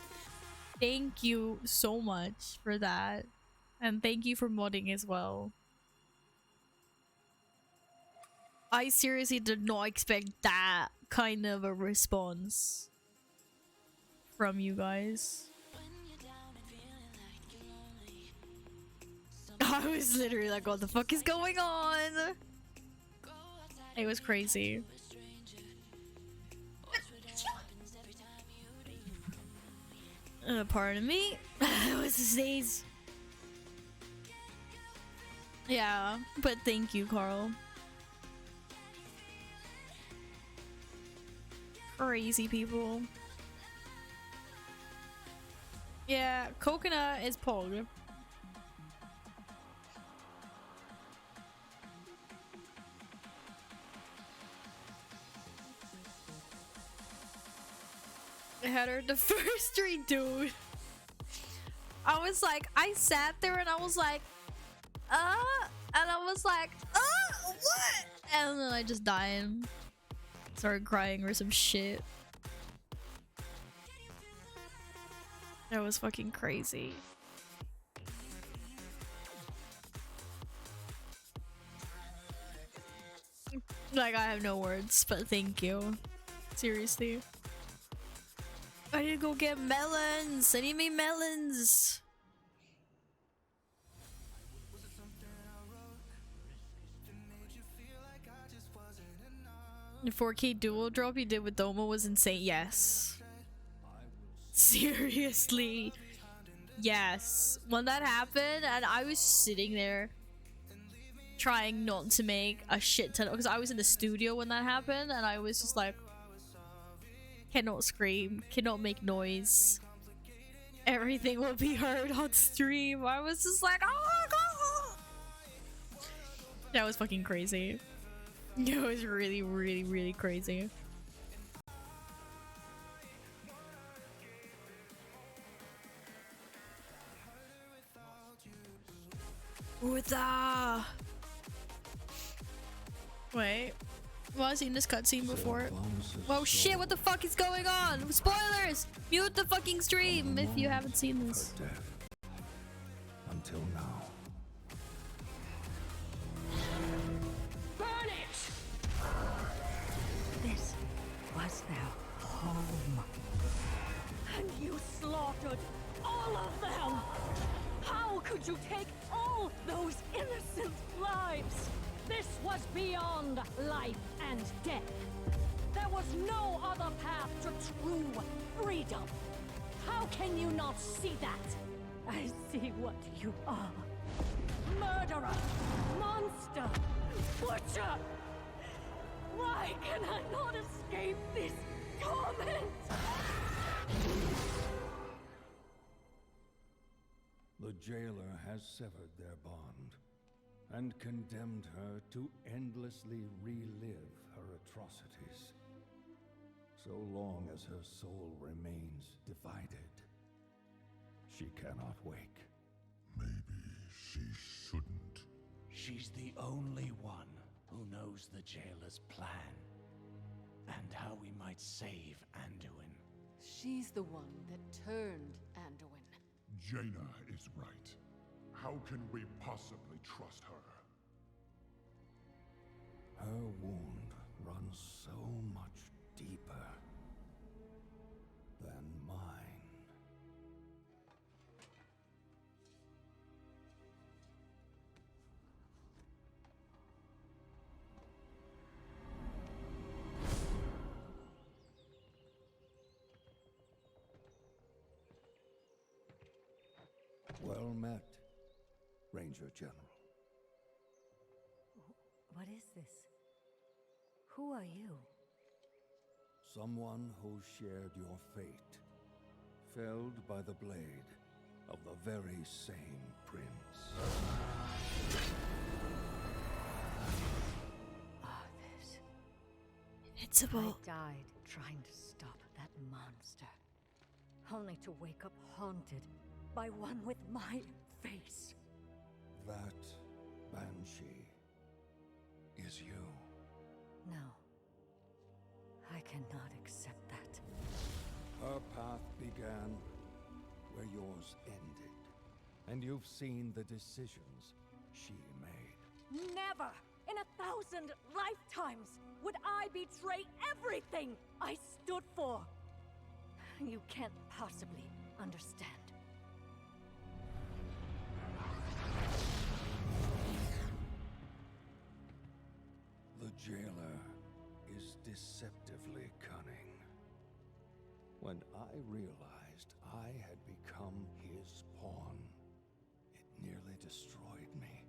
Thank you so much for that, and thank you for modding as well. I seriously did not expect that kind of a response from you guys. I was literally like, what the fuck is going on? It was crazy. Pardon me. What's the sneeze? Yeah, but thank you, Carl. Crazy people. Yeah, coconut is pog. I had her the first read, dude. I was like, I sat there and I was like, and I was like, what? And then I just died. Started crying or some shit. That was fucking crazy. Like, I have no words, but thank you. Seriously. I need to go get melons. I need me melons. The 4K dual drop you did with Doma was insane. Yes. Seriously. Yes. When that happened, and I was sitting there trying not to make a shit ton, because I was in the studio when that happened, and I was just like, cannot scream, cannot make noise. Everything will be heard on stream. I was just like, oh my god. That was fucking crazy. It was really, really, really crazy. Wait. Well, I've seen this cutscene before. Whoa, shit, what the fuck is going on? Spoilers! Mute the fucking stream if you haven't seen this. Until now. Burn it! This was their home. And you slaughtered all of them! How could you take all those innocent lives? This was beyond life and death. There was no other path to true freedom. How can you not see that? I see what you are. Murderer! Monster! Butcher! Why can I not escape this torment? The jailer has severed their bond and condemned her to endlessly relive her atrocities. So long as her soul remains divided, she cannot wake. Maybe she shouldn't. She's the only one who knows the jailer's plan and how we might save Anduin. She's the one that turned Anduin. Jaina is right. How can we possibly trust her? Her wound runs so much deeper than mine. Well met, Ranger General. What is this? Who are you? Someone who shared your fate, felled by the blade of the very same prince. Others. Invincible. I died trying to stop that monster. Only to wake up haunted by one with my face. That Banshee is you. No. I cannot accept that. Her path began where yours ended, and you've seen the decisions she made. Never in 1,000 lifetimes would I betray everything I stood for. You can't possibly understand. The jailer is deceptively cunning. When I realized I had become his pawn, it nearly destroyed me.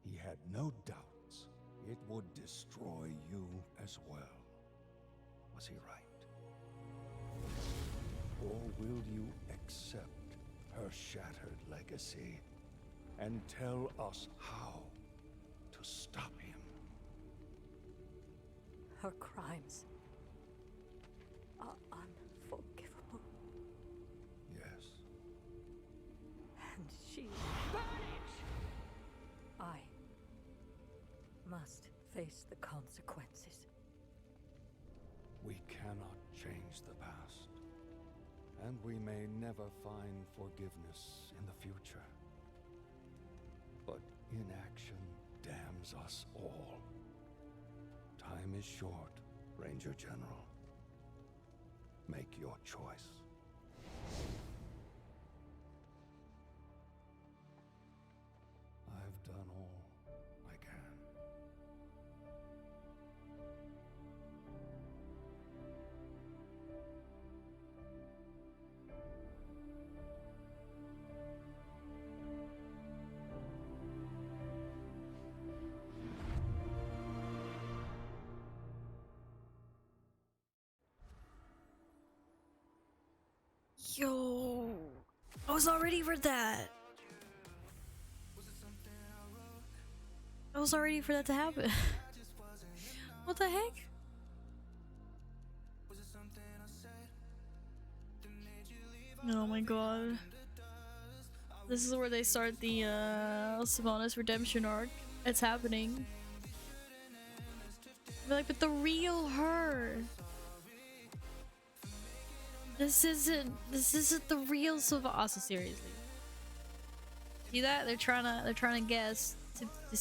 He had no doubts it would destroy you as well. Was he right? Or will you accept her shattered legacy and tell us how to stop him? Her crimes are unforgivable. Yes. And she... I must face the consequences. We cannot change the past, and we may never find forgiveness in the future. But inaction damns us all. Time is short, Ranger General. Make your choice. I've done all I can. Yo, I was not ready for that. I was not ready for that to happen. What the heck? Oh my god. This is where they start the Sylvanas redemption arc. It's happening. But like, but the real her. This isn't the real Sylvanas. Also, seriously. See that? They're trying to guess to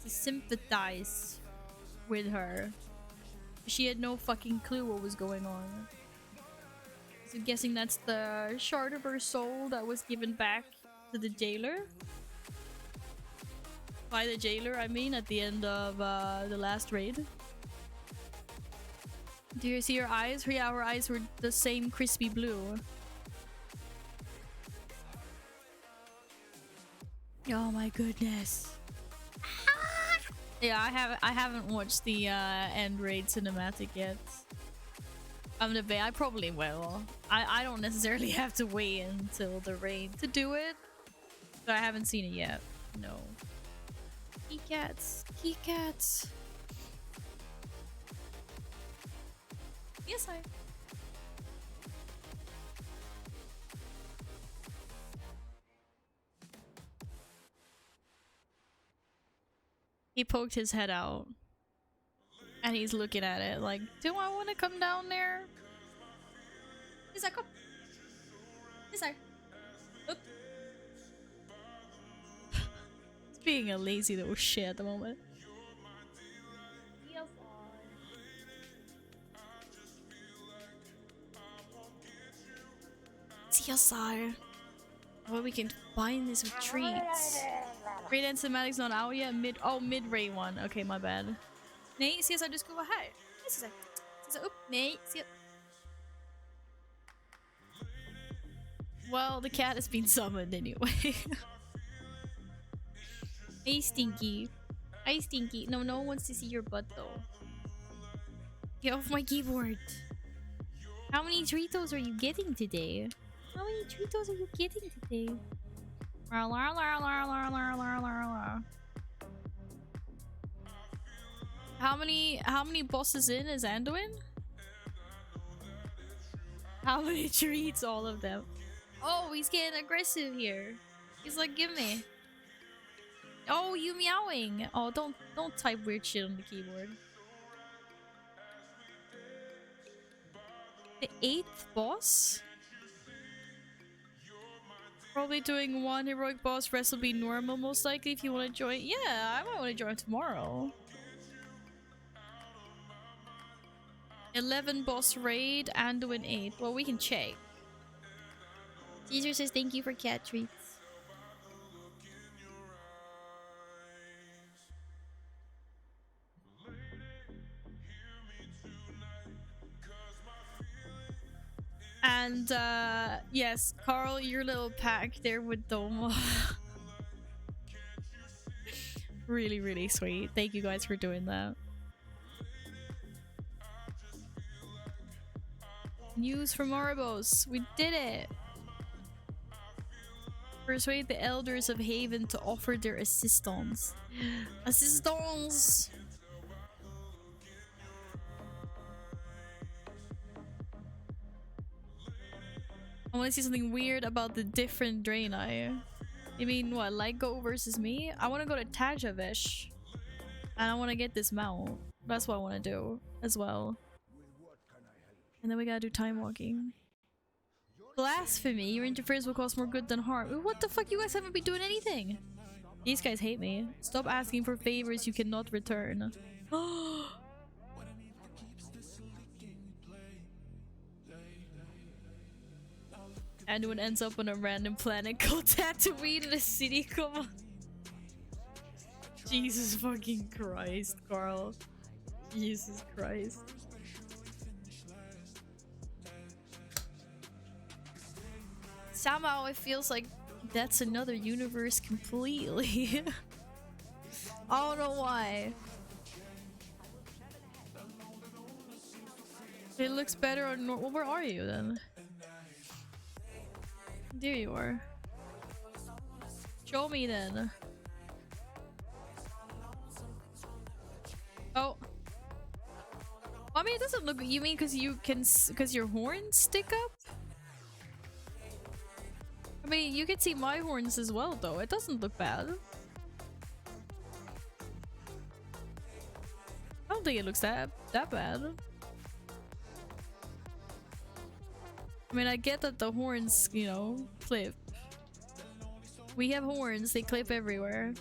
sympathize with her. She had no fucking clue what was going on. So I'm guessing that's the shard of her soul that was given back to the jailer. By the jailer, I mean, at the end of the last raid. Do you see her eyes? Yeah, her eyes were the same crispy blue. Oh my goodness. Yeah, I haven't watched the end raid cinematic yet. I'm the I probably will. I don't necessarily have to wait until the raid to do it. But I haven't seen it yet. No. Key cats. Key cats. Yes, I. He poked his head out. And he's looking at it like, do I want to come down there? He's like, come. He's like, oop. He's being a lazy little shit at the moment. CSR. Well, we can combine this with treats. Raid and cinematics not out yet. Mid raid one. Okay, my bad. Nee, CSR dus go ahead. CSR, oop, nee, CSR. Well, the cat has been summoned anyway. Hey, Stinky. Hi, Stinky. No, no one wants to see your butt though. Get off my keyboard. How many Tritos are you getting today? How many Tritos are you getting today? How many bosses in is Anduin? How many treats? All of them. Oh, he's getting aggressive here. He's like, give me. Oh, you meowing. Oh, don't type weird shit on the keyboard. The 8th boss? Probably doing one heroic boss. Rest will be normal most likely if you want to join. Yeah, I might want to join tomorrow. 11 boss raid and doing 8. Well, we can check. Caesar says thank you for cat treats. And yes, Carl, your little pack there with Domo. Really, really sweet. Thank you guys for doing that. News from Oribos. We did it. Persuade the elders of Haven to offer their assistance. Assistance! I want to see something weird about the different Draenei. You mean what? Lyco versus me? I want to go to Tajavish. And I want to get this mount. That's what I want to do as well. And then we gotta do time walking. Blasphemy! Your interference will cause more good than harm. What the fuck? You guys haven't been doing anything! These guys hate me. Stop asking for favors you cannot return. Anyone ends up on a random planet called Tatooine in a city? Come on. Jesus fucking Christ, Carl. Jesus Christ. Somehow it feels like that's another universe completely. I don't know why. It looks better on well, where are you then? There you are. Show me then. Oh. I mean, it doesn't look. You mean because you can, because your horns stick up? I mean, you can see my horns as well, though. It doesn't look bad. I don't think it looks that bad. I mean, I get that the horns, you know, clip. We have horns, they clip everywhere.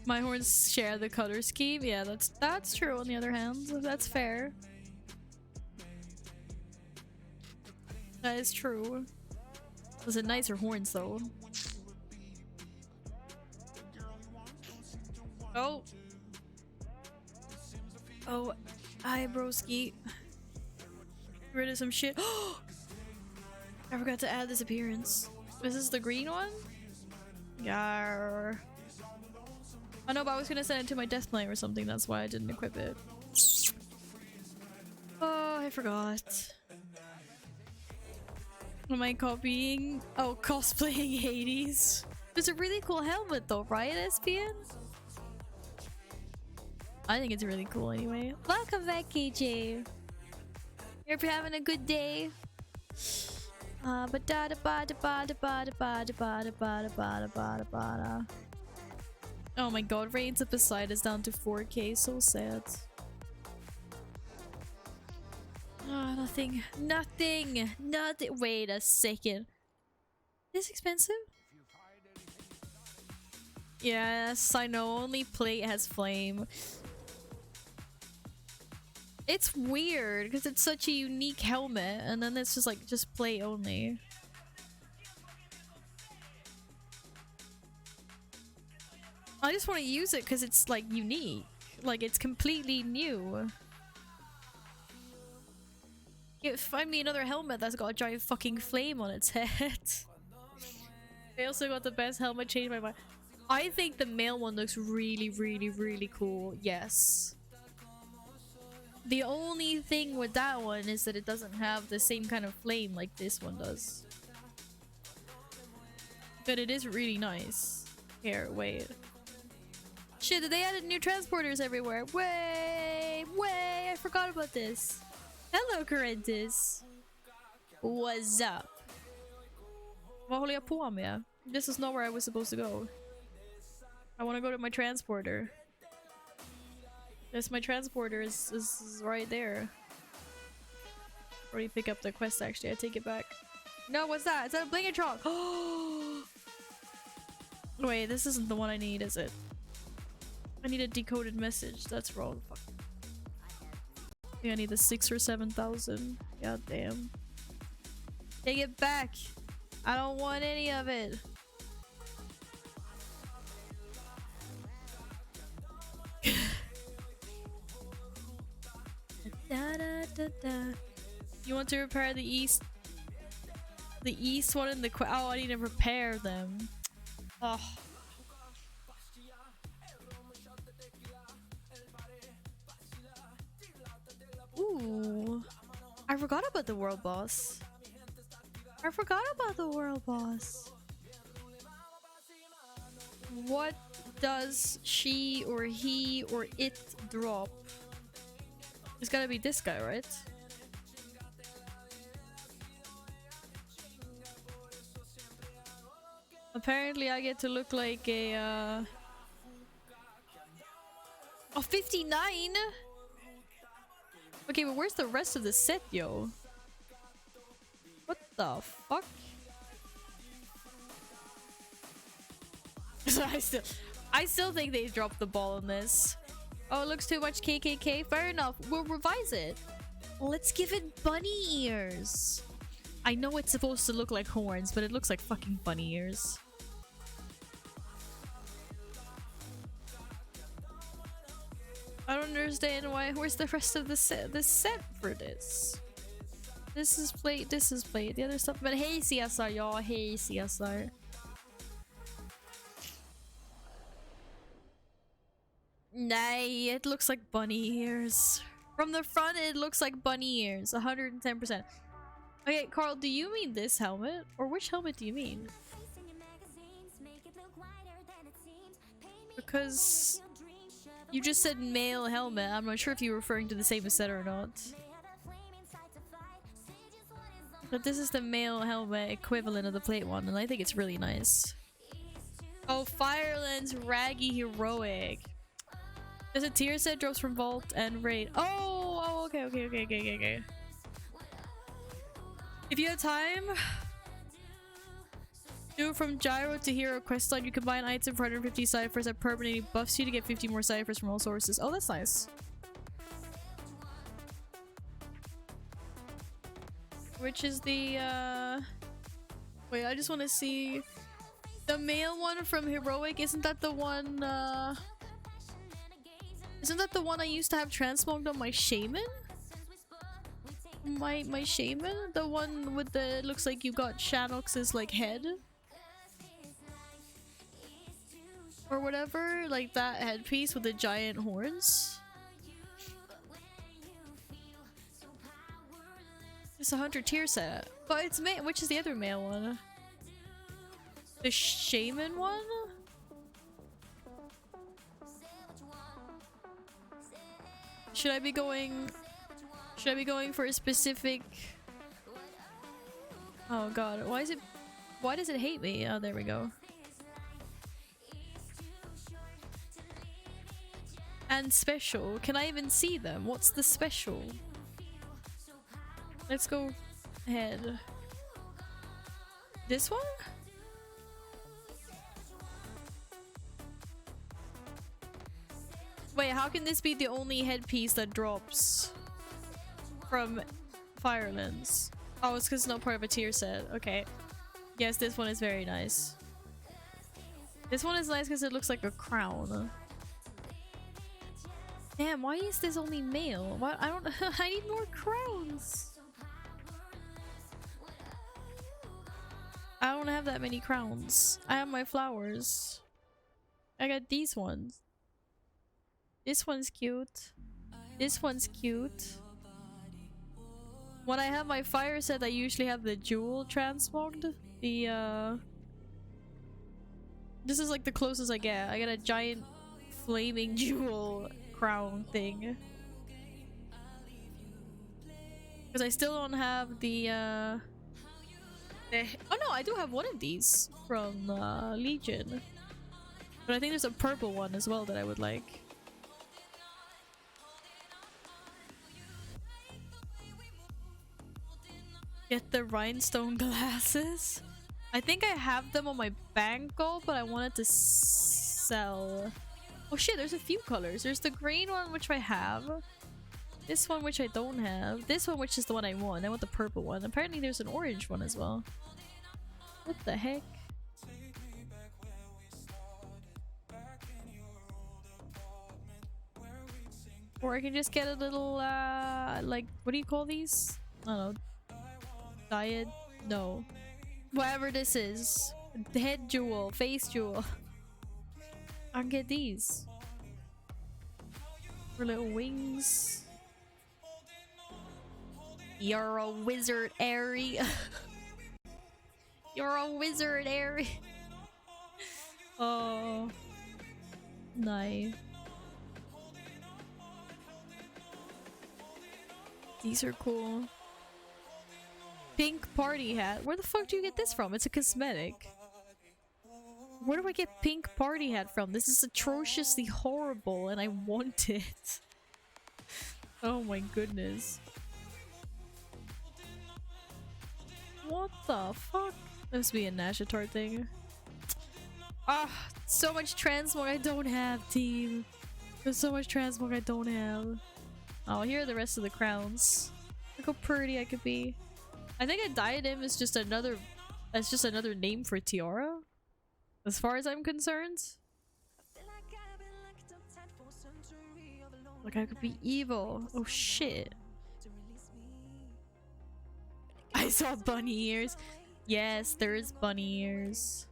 My horns share the color scheme. Yeah, that's true on the other hand. That's fair. That is true. Those are nicer horns though. Oh. Oh, hi broski. Get rid of some shit. I forgot to add this appearance. Is this the green one? Yarr. I know, but I was gonna send it to my death knight or something. That's why I didn't equip it. Oh, I forgot. Am I copying? Oh, cosplaying Hades. It's a really cool helmet though, right, SPN? I think it's really cool anyway. Welcome back, KJ. Hope you're having a good day. Oh my god, Reigns of Poseidon is down to 4K, so sad. Oh, nothing. Wait a second. Is this expensive? Yes, I know, only plate has flame. It's weird because it's such a unique helmet and then it's just like just plate only. I just want to use it because it's like unique. Like it's completely new. Yeah, find me another helmet that's got a giant fucking flame on its head. They also got the best helmet, changed my mind. I think the male one looks really, really, really cool. Yes. The only thing with that one is that it doesn't have the same kind of flame like this one does. But it is really nice. Here, wait. Shit, they added new transporters everywhere. Way, I forgot about this. Hello, Corinthus. What's up? Vad håller jag på med? This is not where I was supposed to go. I want to go to my transporter. Yes, my transporter is right there. Already pick up the quest actually, I take it back. No, what's that? Is that a Blingatron? Oh! Wait, this isn't the one I need, is it? I need a decoded message. That's wrong. Fuck. I think I need the 6,000 or 7,000. God damn. Take it back! I don't want any of it. You want to repair the east one in the oh, I need to repair them. Oh. Ooh. I forgot about the world boss. What does she or he or it drop? It's gotta be this guy, right? Apparently I get to look like a Oh, 59? Okay, but where's the rest of the set, yo? What the fuck? I still think they dropped the ball on this. Oh, it looks too much KKK. Fair enough. We'll revise it. Let's give it bunny ears. I know it's supposed to look like horns, but it looks like fucking bunny ears. I don't understand why. Where's the rest of the set for this? This is plate. This is plate. The other stuff. But hey, CSR, y'all. Hey, CSR. Nay, it looks like bunny ears. From the front, it looks like bunny ears. 110%. Okay, Carl, do you mean this helmet? Or which helmet do you mean? Because you just said male helmet. I'm not sure if you're referring to the same set or not. But this is the male helmet equivalent of the plate one, and I think it's really nice. Oh, Fireland's Raggy Heroic. There's a tier set drops from Vault and Raid. Oh, okay. If you have time, do it from Gyro to Hero Questline. You can buy an item for 150 ciphers that permanently buffs you to get 50 more ciphers from all sources. Oh, that's nice. Which is the wait, I just want to see the male one from Heroic. Isn't that the one isn't that the one I used to have transmogged on my shaman? My shaman? The one with the looks like you got Shanox's like head? or whatever, like that headpiece with the giant horns. It's a 100 tier set, but it's male. Which is the other male one? The shaman one? Should I be going for a specific? Oh god, why does it hate me? Oh, there we go. And special. Can I even see them? What's the special? Let's go ahead. This one? Wait, how can this be the only headpiece that drops from Firelands? Oh, it's because it's not part of a tier set. Okay. Yes, this one is very nice. This one is nice because it looks like a crown. Damn, why is this only male? What? I don't. I need more crowns. I don't have that many crowns. I have my flowers. I got these ones. This one's cute. This one's cute. When I have my fire set, I usually have the jewel transmogged. This is like the closest I get. I get a giant flaming jewel crown thing. Because I still don't have the oh no, I do have one of these from Legion. But I think there's a purple one as well that I would like. Get the rhinestone glasses. I think I have them on my bangle, but I wanted to sell. Oh shit, there's a few colors. There's the green one, which I have. This one, which I don't have. This one, which is the one I want. I want the purple one. Apparently there's an orange one as well. What the heck? Or I can just get a little, like, what do you call these? I don't know. Diet? No. Whatever this is. Head jewel. Face jewel. I can get these. For little wings. You're a wizard, Airy. You're a wizard, Airy. Oh. Nice. These are cool. Pink party hat. Where the fuck do you get this from? It's a cosmetic. Where do I get pink party hat from? This is atrociously horrible and I want it. Oh my goodness. What the fuck? That must be a Nashatar thing. Ah, so much transmog I don't have, team. There's so much transmog I don't have. Oh, here are the rest of the crowns. Look how pretty I could be. I think a diadem is just another. That's just another name for tiara, as far as I'm concerned. Like I could be evil. Oh shit! I saw bunny ears. Yes, there is bunny ears.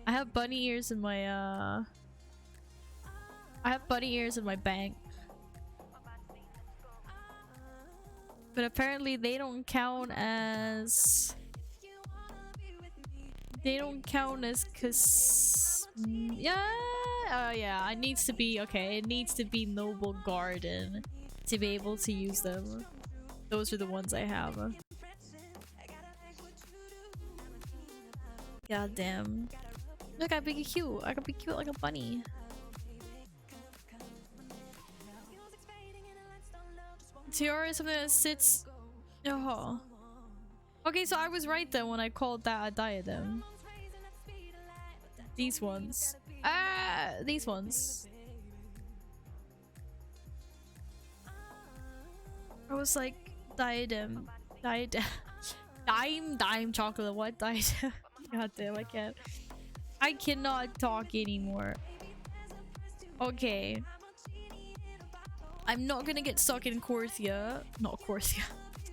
I have bunny ears in my I have bunny ears in my bank. But apparently they don't count as... They don't count as yeah, yeah, it needs to be... Okay, it needs to be Noble Garden to be able to use them. Those are the ones I have. God damn. Look, I could be cute. I could be cute like a bunny. Tiara is something that sits. Oh. Okay, so I was right then when I called that a diadem. These ones. Ah, these ones. I was like diadem, dime chocolate. What diadem? God damn, I can't. I cannot talk anymore. Okay. I'm not gonna get stuck in Corthia. Not Corthia.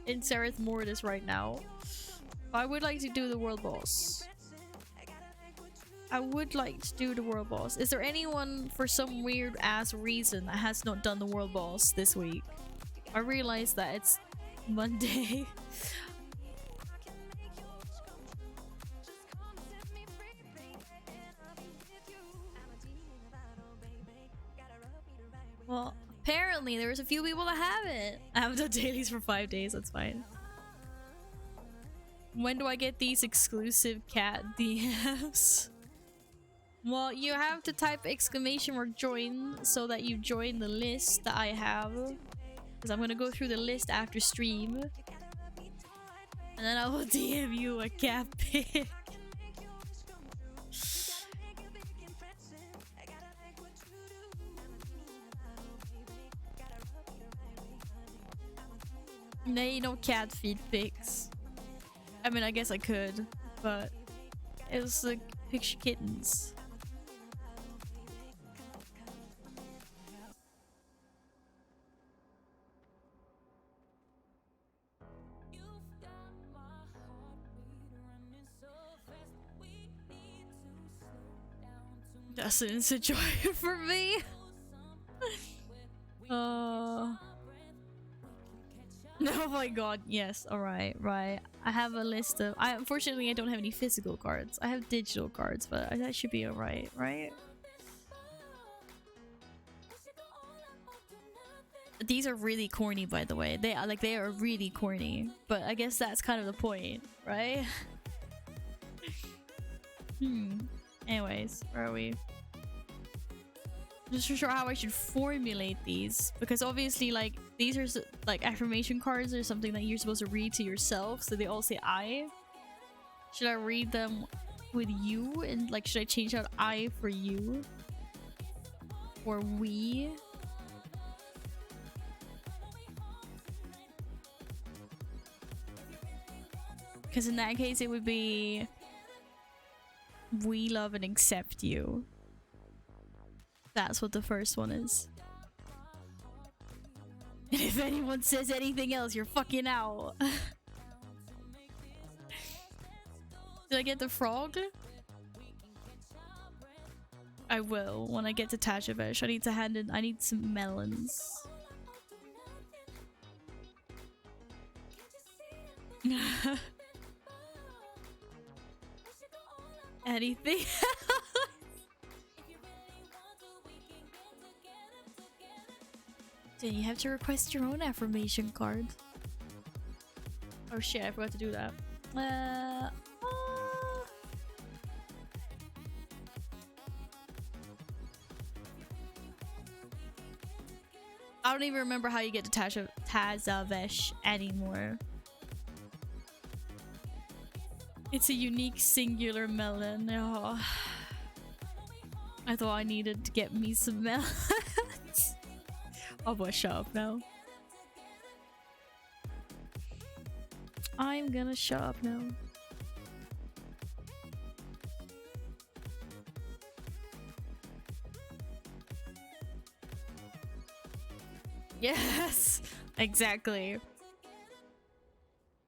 In Sereth Mortis right now. I would like to do the world boss. I would like to do the world boss. Is there anyone for some weird ass reason that has not done the world boss this week? I realize that it's Monday. Well, apparently there's a few people that haven't. I haven't done dailies for 5 days, that's fine. When do I get these exclusive cat DMs? Well, you have to type exclamation or join so that you join the list that I have. Because I'm gonna go through the list after stream. And then I will DM you a cat pic. No cat feed pics. I mean, I guess I could, but it was like picture kittens. That's an instant joy for me. Oh my god, yes, alright, right. I have a list of... unfortunately, I don't have any physical cards. I have digital cards, but that should be alright, right? These are really corny, by the way. They are really corny. But I guess that's kind of the point, right? Anyways, where are we? Just for sure how I should formulate these, because obviously like these are like affirmation cards or something that you're supposed to read to yourself, so they all say I. Should I read them with you, and like should I change out I for you or we? Because in that case it would be we love and accept you. That's what the first one is. And if anyone says anything else, you're fucking out. Did I get the frog? I will when I get to Tajavesh. I need to hand in. I need some melons. Anything? Then you have to request your own affirmation card. Oh shit, I forgot to do that. I don't even remember how you get to Tazavesh anymore. It's a unique singular melon. Oh. I thought I needed to get me some melons. Oh boy, shut up now. I'm gonna shut up now. Yes! Exactly.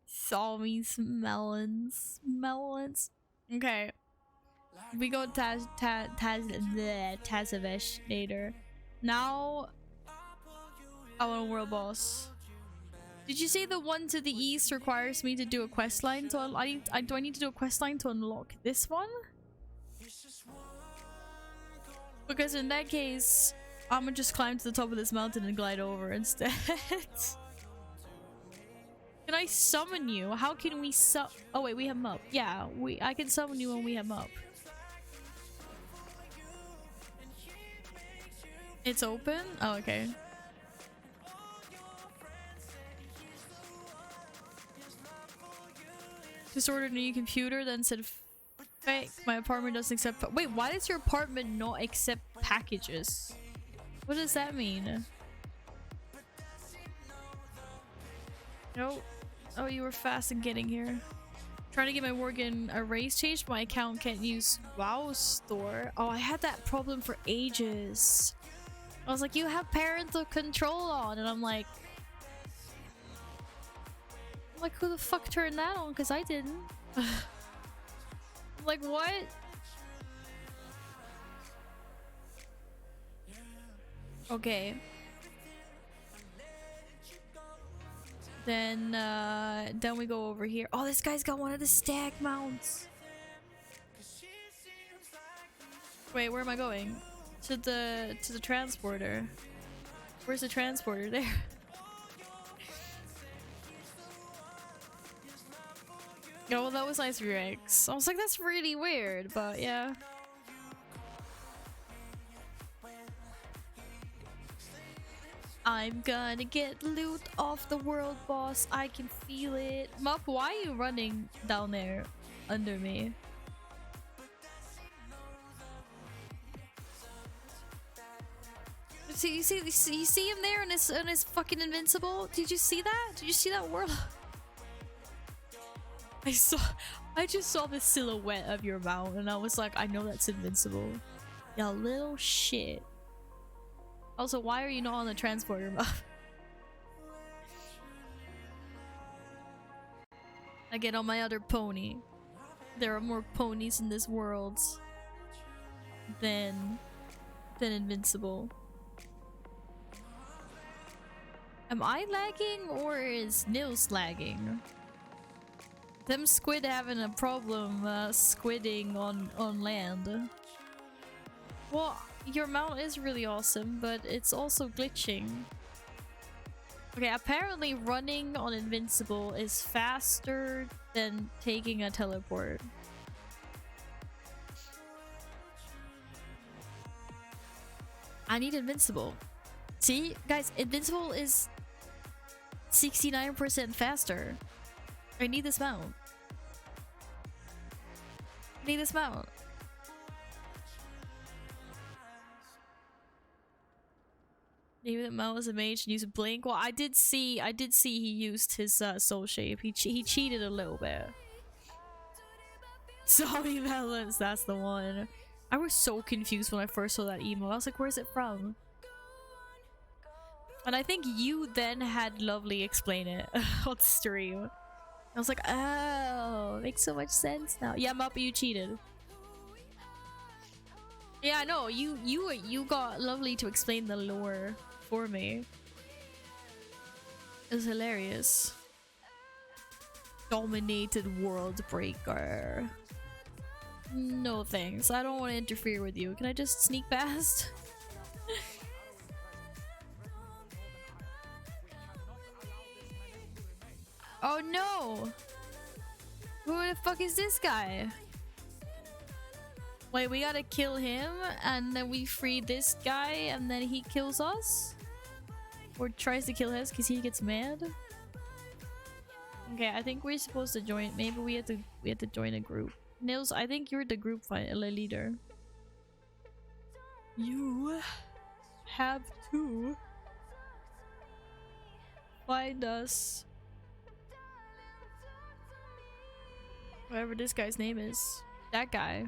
Saw me some melons. Melons. Okay. We go Tazavesh later. Now I want a world boss. Did you say the one to the east requires me to do a quest line? So do I need to do a quest line to unlock this one? Because in that case, I'm gonna just climb to the top of this mountain and glide over instead. Can I summon you? How can we oh wait, we have him up. Yeah, I can summon you when we have him up. It's open? Oh, okay. Just ordered a new computer, then said fake. My apartment doesn't accept. Wait, why does your apartment not accept packages? What does that mean? Nope. Oh, you were fast in getting here. Trying to get my Worgen erase changed. My account can't use WoW Store. Oh, I had that problem for ages. I was like, you have parental control on, and I'm like, who the fuck turned that on? Because I didn't. I'm like, what? Okay. Then we go over here. Oh, this guy's got one of the stag mounts. Wait, where am I going? To the transporter. Where's the transporter? There. Oh, well, that was nice Rex. I was like, that's really weird, but yeah. I'm gonna get loot off the world, boss. I can feel it. Mup, why are you running down there under me? You see him there and his fucking invincible? Did you see that? Did you see that world? I just saw the silhouette of your mount and I was like, I know that's invincible. Ya little shit. Also, why are you not on the transporter, Mup? I get on my other pony. There are more ponies in this world than invincible. Am I lagging or is Nils lagging? Them squid having a problem squidding on land. Well, your mount is really awesome, but it's also glitching. Okay, apparently running on invincible is faster than taking a teleport. I need invincible. See, guys, invincible is 69% faster. I need this mount. I need this mount. Maybe that Mount was a mage and used a blink. Well, I did see he used his soul shape. He cheated a little bit. Zombie melons, that's the one. I was so confused when I first saw that emo. I was like, where's it from? And I think you then had Lovely explain it on stream. I was like, oh, makes so much sense now. Yeah, Muppet, you cheated. Yeah, I know. You got Lovely to explain the lore for me. It was hilarious. Dominated world breaker. No thanks. I don't want to interfere with you. Can I just sneak past? Oh no! Who the fuck is this guy? Wait, we gotta kill him and then we free this guy and then he kills us? Or tries to kill us because he gets mad? Okay, I think we're supposed to join. Maybe we have to join a group. Nils, I think you're the group leader. You have to find us. Whatever this guy's name is. That guy.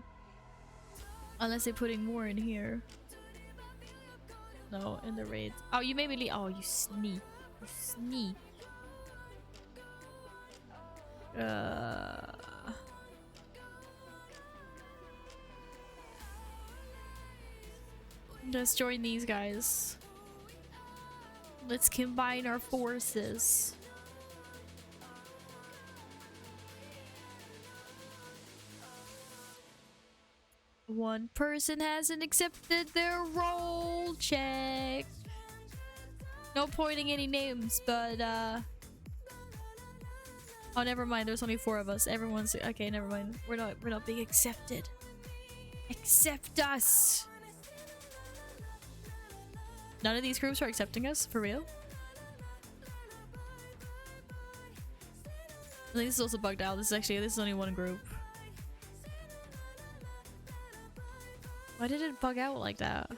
Unless they're putting more in here. No, in the raid. Oh, you made me leave. Oh, you sneak. You sneak. Let's join these guys. Let's combine our forces. One person hasn't accepted their role check. No pointing any names, but oh, never mind. There's only 4 of us. Everyone's okay. Never mind. We're not being accepted. Accept us. None of these groups are accepting us for real. I think this is also bugged out. This is only one group. Why did it bug out like that?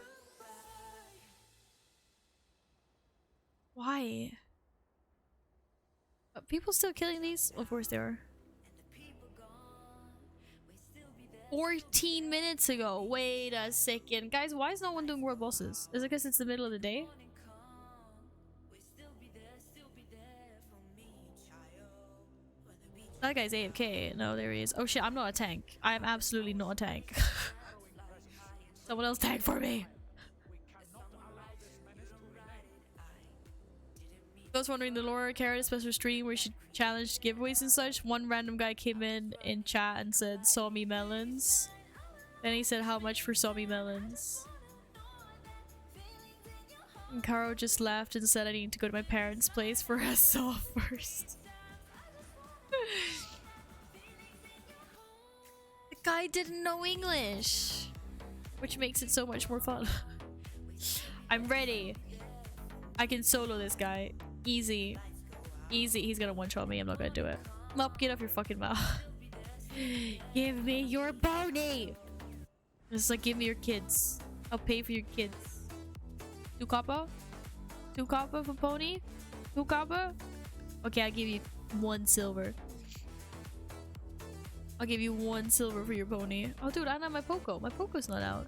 Why? Are people still killing these? Of course they are. 14 minutes ago. Wait a second. Guys, why is no one doing world bosses? Is it because it's the middle of the day? That guy's AFK. No, there he is. Oh shit, I'm not a tank. I am absolutely not a tank. Someone else tank for me. I was wondering, the Laura carried a special stream where she challenged giveaways and such. One random guy came in chat and said, "Saw me melons." Then he said, "How much for saw me melons?" And Caro just laughed and said, "I need to go to my parents' place for a saw first." The guy didn't know English, which makes it so much more fun. I'm ready. I can solo this guy. Easy. Easy. He's gonna one-shot me. I'm not gonna do it. Mop, get off your fucking mouth. Give me your pony! Just like, give me your kids. I'll pay for your kids. 2 copper? 2 copper for pony? 2 copper? Okay, I'll give you 1 silver. I'll give you 1 silver for your pony. Oh, dude, I don't have my Poco. My Poco's not out.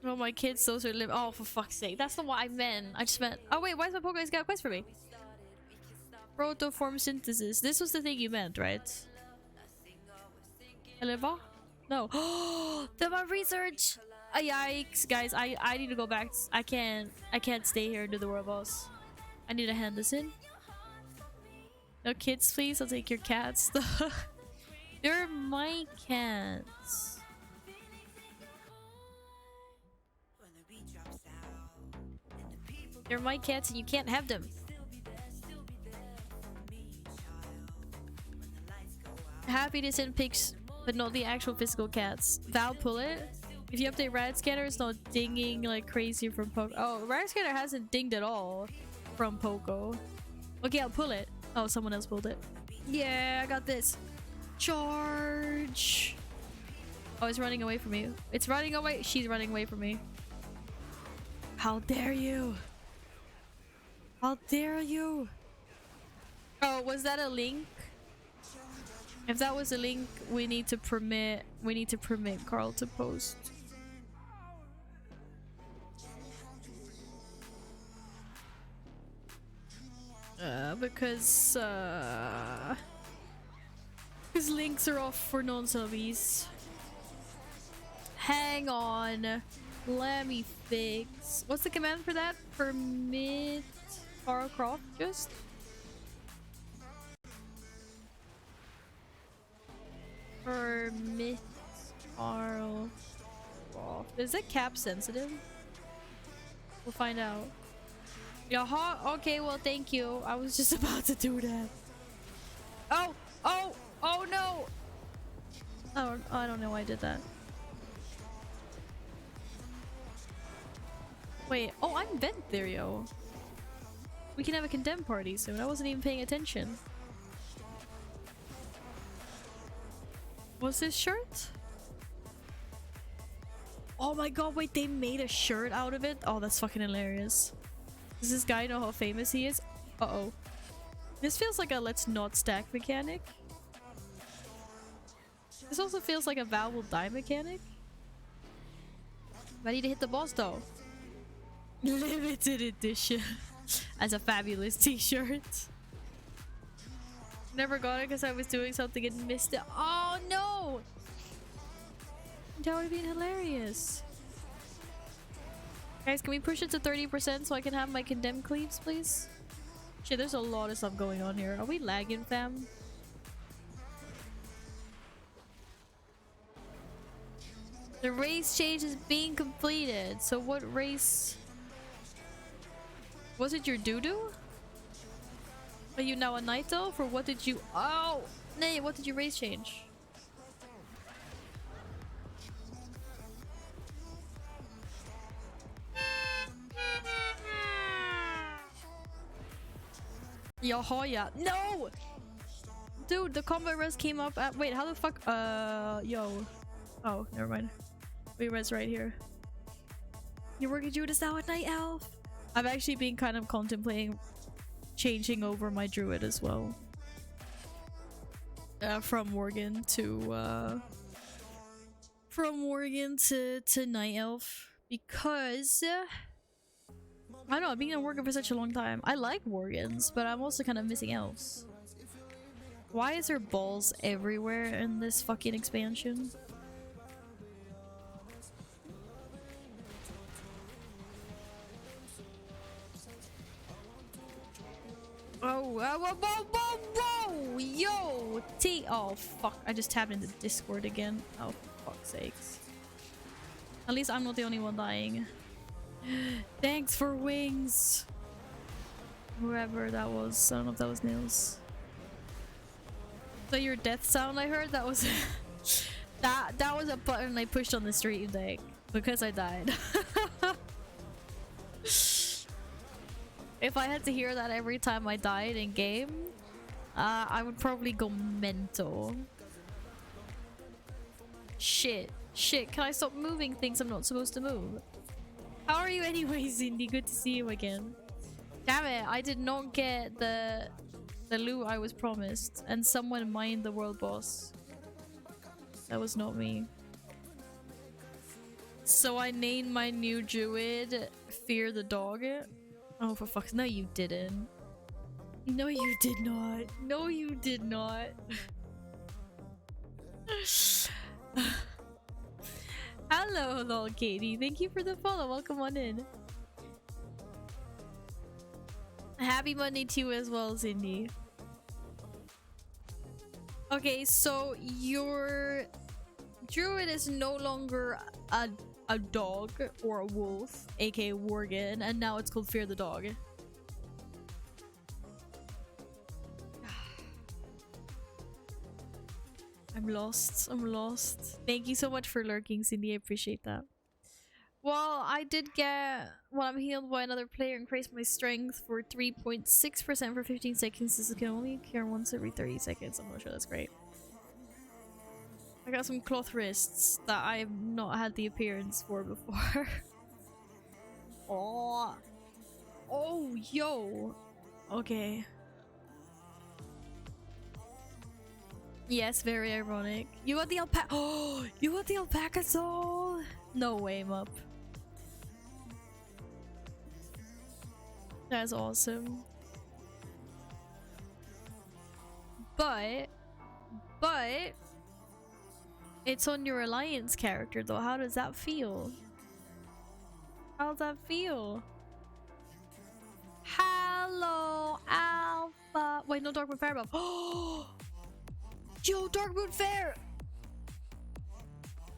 Oh, my kids, those are live. Oh, for fuck's sake. That's not what I meant. I just meant. Oh, wait, why is my Poco got a quest for me? Protoform synthesis. This was the thing you meant, right? Eleva? No. Oh, my research! Yikes, guys. I need to go back. I can't stay here and do the world boss. I need to hand this in. No kids, please. I'll take your cats. They're my cats. They're my cats and you can't have them. Happy to send pics, but not the actual physical cats. Val, pull it. If you update Rad Scanner, it's not dinging like crazy from Poco. Oh, Rad Scanner hasn't dinged at all from Poco. Okay, I'll pull it. Oh, someone else pulled it. Yeah, I got this. Charge. Oh, it's running away from me. It's running away. She's running away from me. How dare you? How dare you? Oh, was that a link? If that was a link, we need to permit Carl to post. Because links are off for non-subbies. Hang on. Let me fix. What's the command for that? Permit Warcraft just? Permit Warcraft. Is it cap sensitive? We'll find out. Yaha? Okay, well, thank you. I was just about to do that. Oh! Oh! Oh no! Oh, I don't know why I did that. Wait, oh, I'm Vent there, yo. We can have a condemned party soon. I wasn't even paying attention. What's this shirt? Oh my god, wait, they made a shirt out of it? Oh, that's fucking hilarious. Does this guy know how famous he is? Uh-oh. This feels like a let's not stack mechanic. This also feels like a Val will die mechanic. I need to hit the boss though. Limited edition. As a fabulous t-shirt. Never got it because I was doing something and missed it. Oh no! That would have been hilarious. Guys, can we push it to 30% so I can have my condemned cleaves, please? Shit, there's a lot of stuff going on here. Are we lagging, fam? The race change is being completed. So what race? Was it your doo-doo? Are you now a night elf or what did you— oh! Nay, what did you race change? Yahoya. No! Dude, the combat res came up at— wait, how the fuck— yo. Oh, never mind. We res right here. You're working Judas now at Night Elf? I've actually been kind of contemplating changing over my druid as well. From Worgen to Night Elf. Because I don't know, I've been on Worgen for such a long time. I like Worgens, but I'm also kind of missing elves. Why is there balls everywhere in this fucking expansion? Oh, whoa, whoa, whoa, whoa! Yo! Oh, fuck. I just tapped into Discord again. Oh, for fuck's sakes. At least I'm not the only one dying. Thanks for wings! Whoever that was. I don't know if that was Nils. So your death sound I heard? That was... that was a button I pushed on the stream deck. Because I died. If I had to hear that every time I died in game, I would probably go mental. Shit. Shit, can I stop moving things I'm not supposed to move? How are you anyway, Cindy? Good to see you again. Damn it, I did not get the loot I was promised. And someone mined the world boss. That was not me. So I named my new druid Fear the Dog. Oh, for fuck's... No, you didn't. No, you did not. No, you did not. Hello, lol, Katie. Thank you for the follow. Welcome on in. Happy Monday to you as well, Cindy. Okay, so your druid is no longer a dog or a wolf, aka Worgen, and now it's called Fear the Dog. I'm lost. I'm lost. Thank you so much for lurking, Cindy. I appreciate that. Well, I did get... Well, I'm healed by another player. Increase my strength for 3.6% for 15 seconds. This can only occur once every 30 seconds. I'm not sure that's great. I got some cloth wrists that I've not had the appearance for before. Oh. Oh, yo. Okay. Yes, very ironic. You got the alpaca. Oh, you got the alpaca soul. No way, Mup. That's awesome. But it's on your alliance character though. How does that feel? How does that feel? Hello, Alpha. Wait, no, Darkmoon Fair buff. Oh, yo, Darkmoon Fair.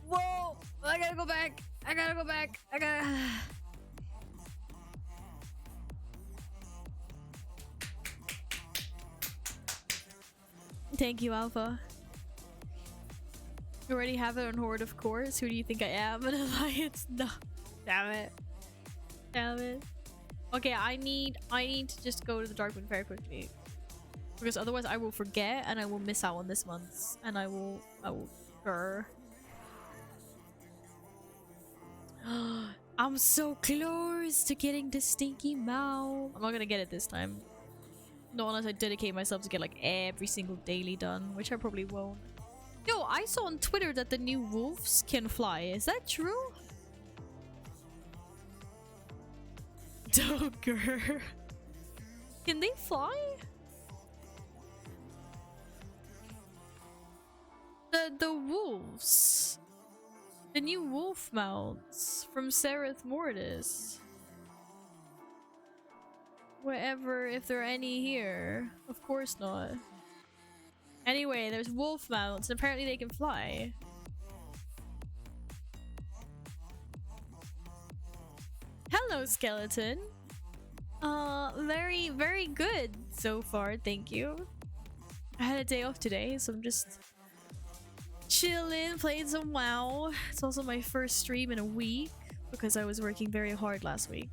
Whoa, I gotta go back. I gotta go back. I gotta. Thank you, Alpha. You already have it on Horde, of course. Who do you think I am? An alliance? No. Damn it. Damn it. Okay, I need to just go to the Darkmoon Fair quickly. Because otherwise I will forget and I will miss out on this month's. And I will grr. I'm so close to getting the stinky mouth. I'm not gonna get it this time. Not unless I dedicate myself to get like every single daily done, which I probably won't. Yo, I saw on Twitter that the new wolves can fly. Is that true? Dogger. Can they fly? The wolves. The new wolf mounts from Sereth Mortis. Whatever, if there are any here. Of course not. Anyway, there's wolf mounts. Apparently they can fly. Hello, skeleton. Very, very good so far. Thank you. I had a day off today, so I'm just chilling, playing some WoW. It's also my first stream in a week because I was working very hard last week.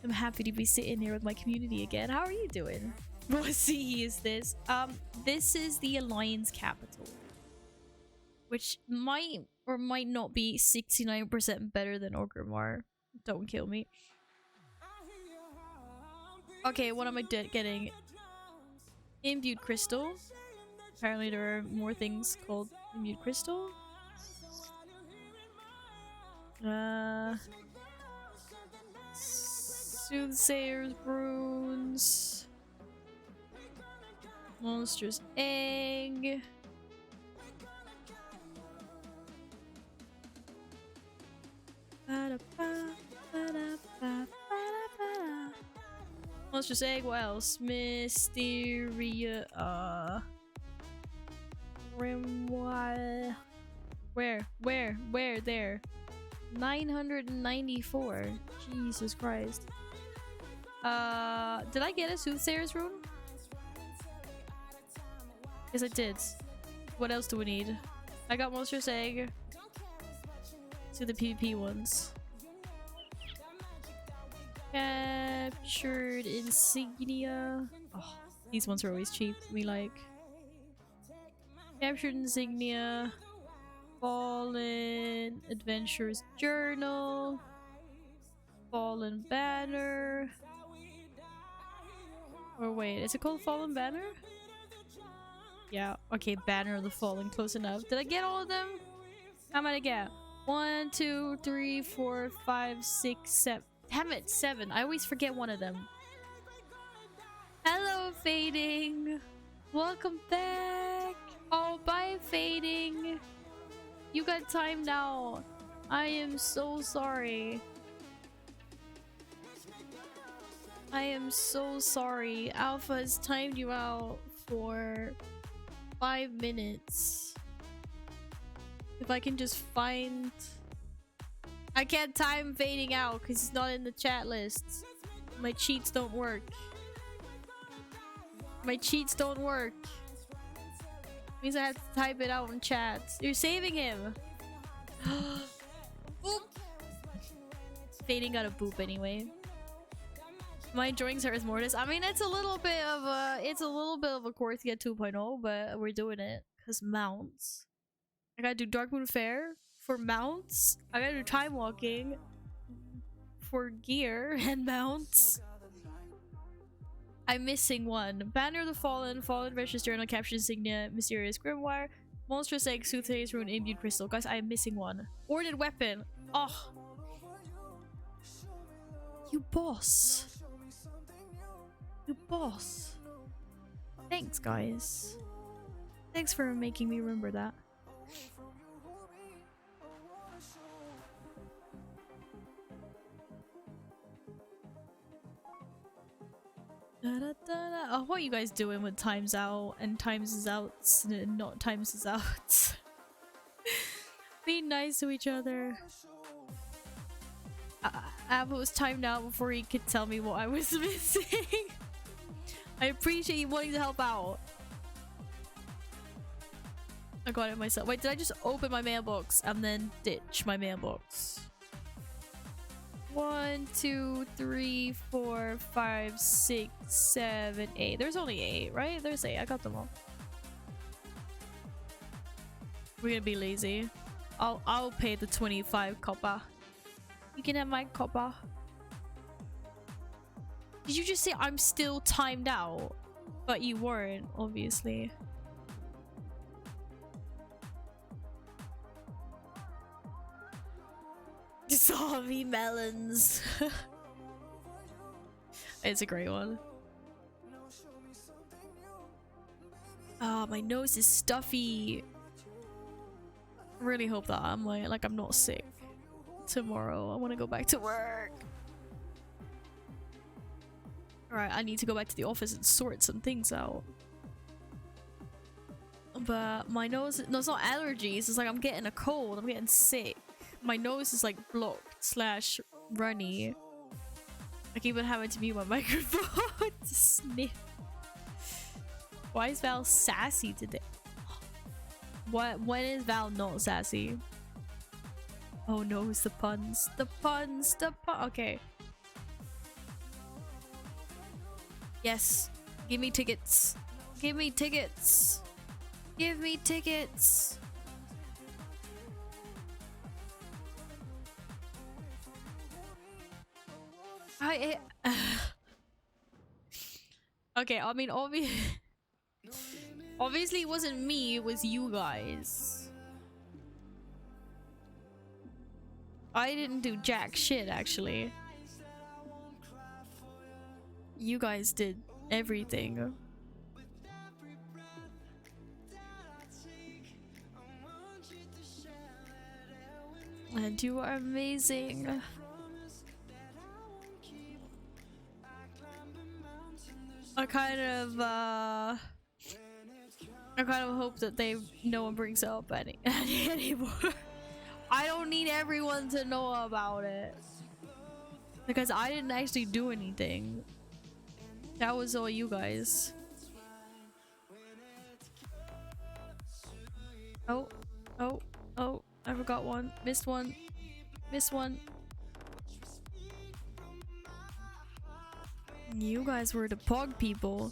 I'm happy to be sitting here with my community again. How are you doing? What city is this? This is the Alliance capital, which might or might not be 69% better than Orgrimmar. Don't kill me. Okay, what am I getting? Imbued crystal. Apparently there are more things called imbued crystal. Soothsayer's runes. Monster's egg. Monstrous egg, what else? Mysteria Grimoire. Where? There. 994. Jesus Christ. Did I get a Soothsayer's rune? Yes, I did. What else do we need? I got Monstrous Egg. To the PvP ones. Captured Insignia. Oh, these ones are always cheap. We like. Captured Insignia. Fallen Adventurer's Journal. Fallen Banner. Or wait, is it called Fallen Banner? Yeah, okay, Banner of the Fallen, close enough. Did I get all of them? How many did I get? 1, 2, 3, 4, 5, 6, 7. Damn it, 7. I always forget one of them. Hello, Fading. Welcome back. Oh, bye, Fading. You got time now. I am so sorry. I am so sorry. Alpha has timed you out for 5 minutes. If I can just find... I can't time Fading out because he's not in the chat list. My cheats don't work. My cheats don't work. Means I have to type it out in chat. You're saving him. Boop. Fading got a boop anyway. Am I enjoying Sarah's Mortis? I mean, it's a little bit of a Korthia 2.0, but we're doing it because mounts. I gotta do Darkmoon Fair for mounts. I gotta do Timewalking for gear and mounts. I'm missing one. Banner of the Fallen, Fallen Adventurer's Journal, Captured Insignia, Mysterious Grimoire, Monstrous Egg, Soothsayer's Rune, Imbued Crystal. Guys, I am missing one. Ordered Weapon. Oh. You boss. You boss. Thanks, guys. Thanks for making me remember that. Oh, what are you guys doing with times out and times is outs and not times is outs? Be nice to each other. Apple was timed out before he could tell me what I was missing. I appreciate you wanting to help out. I got it myself. Wait, did I just open my mailbox and then ditch my mailbox? 1, 2, 3, 4, 5, 6, 7, 8. There's only 8, right? There's 8. I got them all. We're gonna be lazy. I'll pay the 25 copper. You can have my copper. Did you just say I'm still timed out? But you weren't, obviously. Zombie melons. It's a great one. Ah, my nose is stuffy. I really hope that I'm like I'm not sick tomorrow. I want to go back to work. Alright, I need to go back to the office and sort some things out. But my nose, no, it's not allergies. It's like I'm getting a cold. I'm getting sick. My nose is like blocked slash runny. I keep on having to mute my microphone to sniff. Why is Val sassy today? What? When is Val not sassy? Oh no, it's the puns. The puns. The pun. Okay. Yes. Give me tickets. Give me tickets. Give me tickets. Okay, I mean, obviously it wasn't me, it was you guys. I didn't do jack shit, actually. You guys did everything. And you are amazing. I kind of hope that no one brings it up anymore. I don't need everyone to know about it. Because I didn't actually do anything. That was all you guys. Oh, oh, oh, I forgot one. Missed one. Missed one. You guys were the pog people.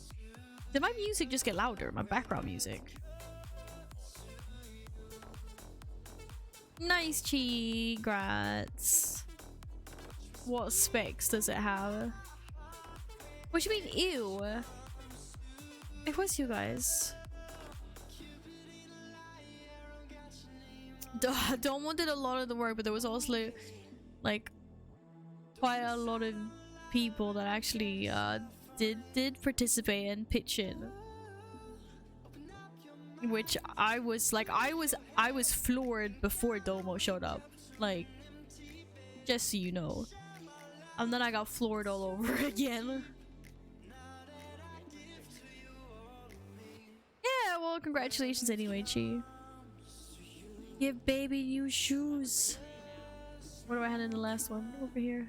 Did my music just get louder? My background music. Nice Grats. What specs does it have? What do you mean, ew? It was you guys. Dom did a lot of the work, but there was also like quite a lot of people that actually did participate and pitch in, which I was floored before Domo showed up, like, just so you know. And then I got floored all over again. Yeah, well, congratulations anyway, Chi. Give baby new shoes. Where do I hand in the last one? Over here.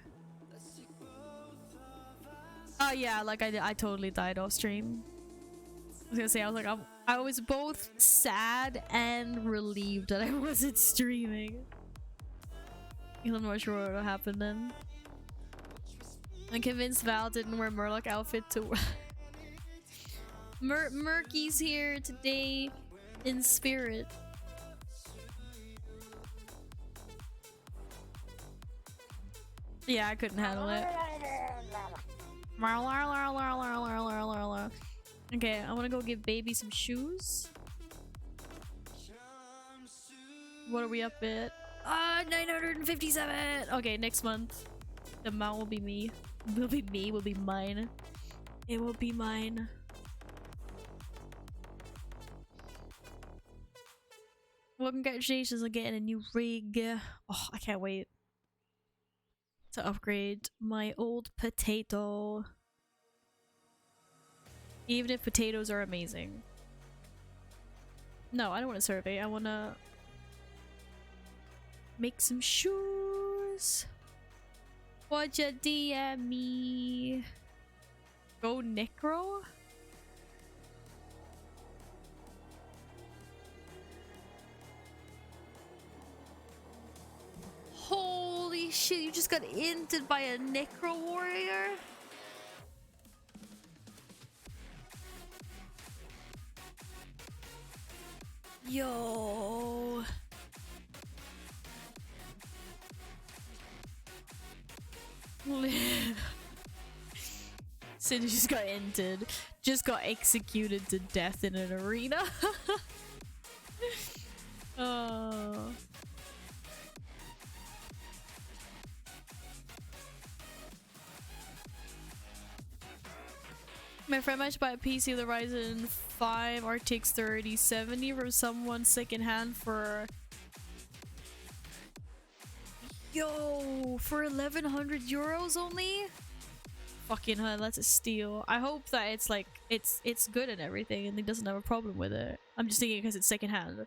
Oh yeah, like I totally died off stream. I was gonna say, I was both sad and relieved that I wasn't streaming. I'm not sure what happened then. I'm convinced Val didn't wear Murloc outfit to Murky's here today in spirit. Yeah, I couldn't handle it. Okay, I want to go give baby some shoes. What are we up at? 957. Okay, next month the amount will be me. Will be mine. It will be mine. Well, congratulations on getting a new rig. Oh, I can't wait to upgrade my old potato. Even if potatoes are amazing. No, I don't want to survey. I want to make some shoes. What'd you DM me? Go Necro? Holy shit, you just got inted by a Necro warrior? Yo. Cindy just got entered. Just got executed to death in an arena. Oh. My friend managed to buy a PC with a Ryzen 5 RTX 3070 from someone secondhand for... Yo, for 1100 euros only? Fucking hell, that's a steal. I hope that it's like, it's good and everything and he doesn't have a problem with it. I'm just thinking because it's secondhand.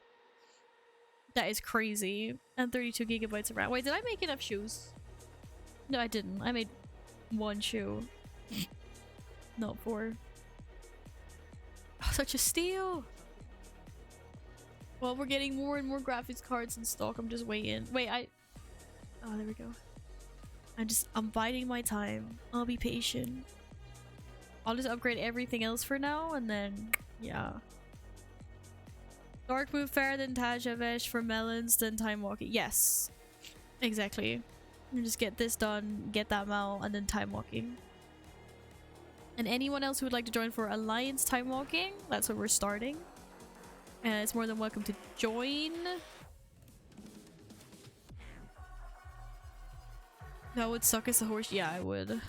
That is crazy. And 32 gigabytes of RAM. Wait, did I make enough shoes? No, I didn't. I made one shoe. Not 4. Oh, such a steal! Well, we're getting more and more graphics cards in stock. I'm just waiting. Wait, oh, there we go. I'm biding my time. I'll be patient. I'll just upgrade everything else for now, and then, yeah. Dark Moon Fair, then Tajavesh for melons, then Timewalking. Yes. Exactly. You just get this done, get that mal, and then Timewalking. And anyone else who would like to join for Alliance Timewalking, that's where we're starting. And it's more than welcome to join. That would suck as a horse. Yeah, I would.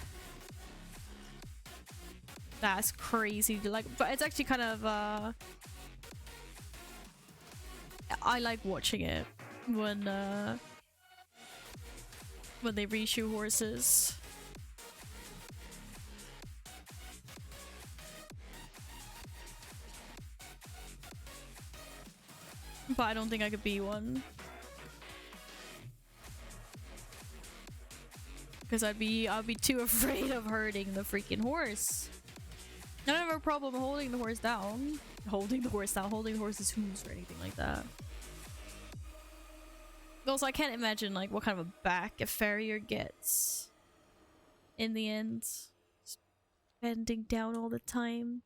That's crazy. Like, but it's actually kind of I like watching it when they reshoe horses. But I don't think I could be one. Because I'd be too afraid of hurting the freaking horse. I don't have a problem holding the horse down. Holding the horse's hooves or anything like that. Also, I can't imagine like what kind of a back a farrier gets in the end. Just bending down all the time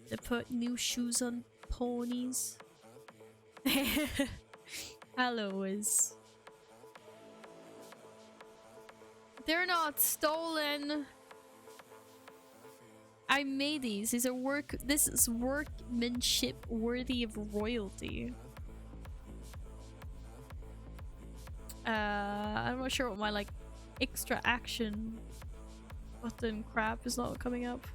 to put new shoes on ponies. Hellos. They're not stolen. I made these. These are this is workmanship worthy of royalty. I'm not sure what my like extra action button crap is not coming up.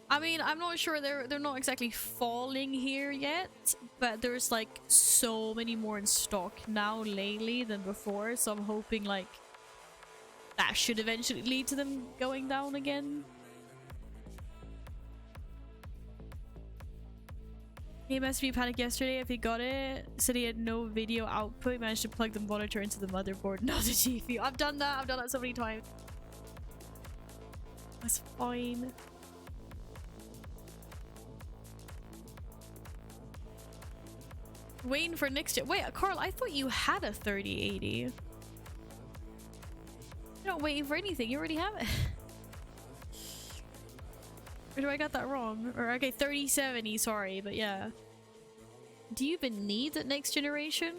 I mean, I'm not sure they're not exactly falling here yet, but there's like so many more in stock now lately than before, so I'm hoping like that should eventually lead to them going down again. He messaged me panic yesterday if he got it. Said he had no video output. He managed to plug the monitor into the motherboard, not the GPU. I've done that so many times. That's fine. Waiting for next year. Wait, Carl, I thought you had a 3080. You're not waiting for anything. You already have it. Or do I got that wrong? Or okay, 3070, sorry, but yeah. Do you even need that next generation?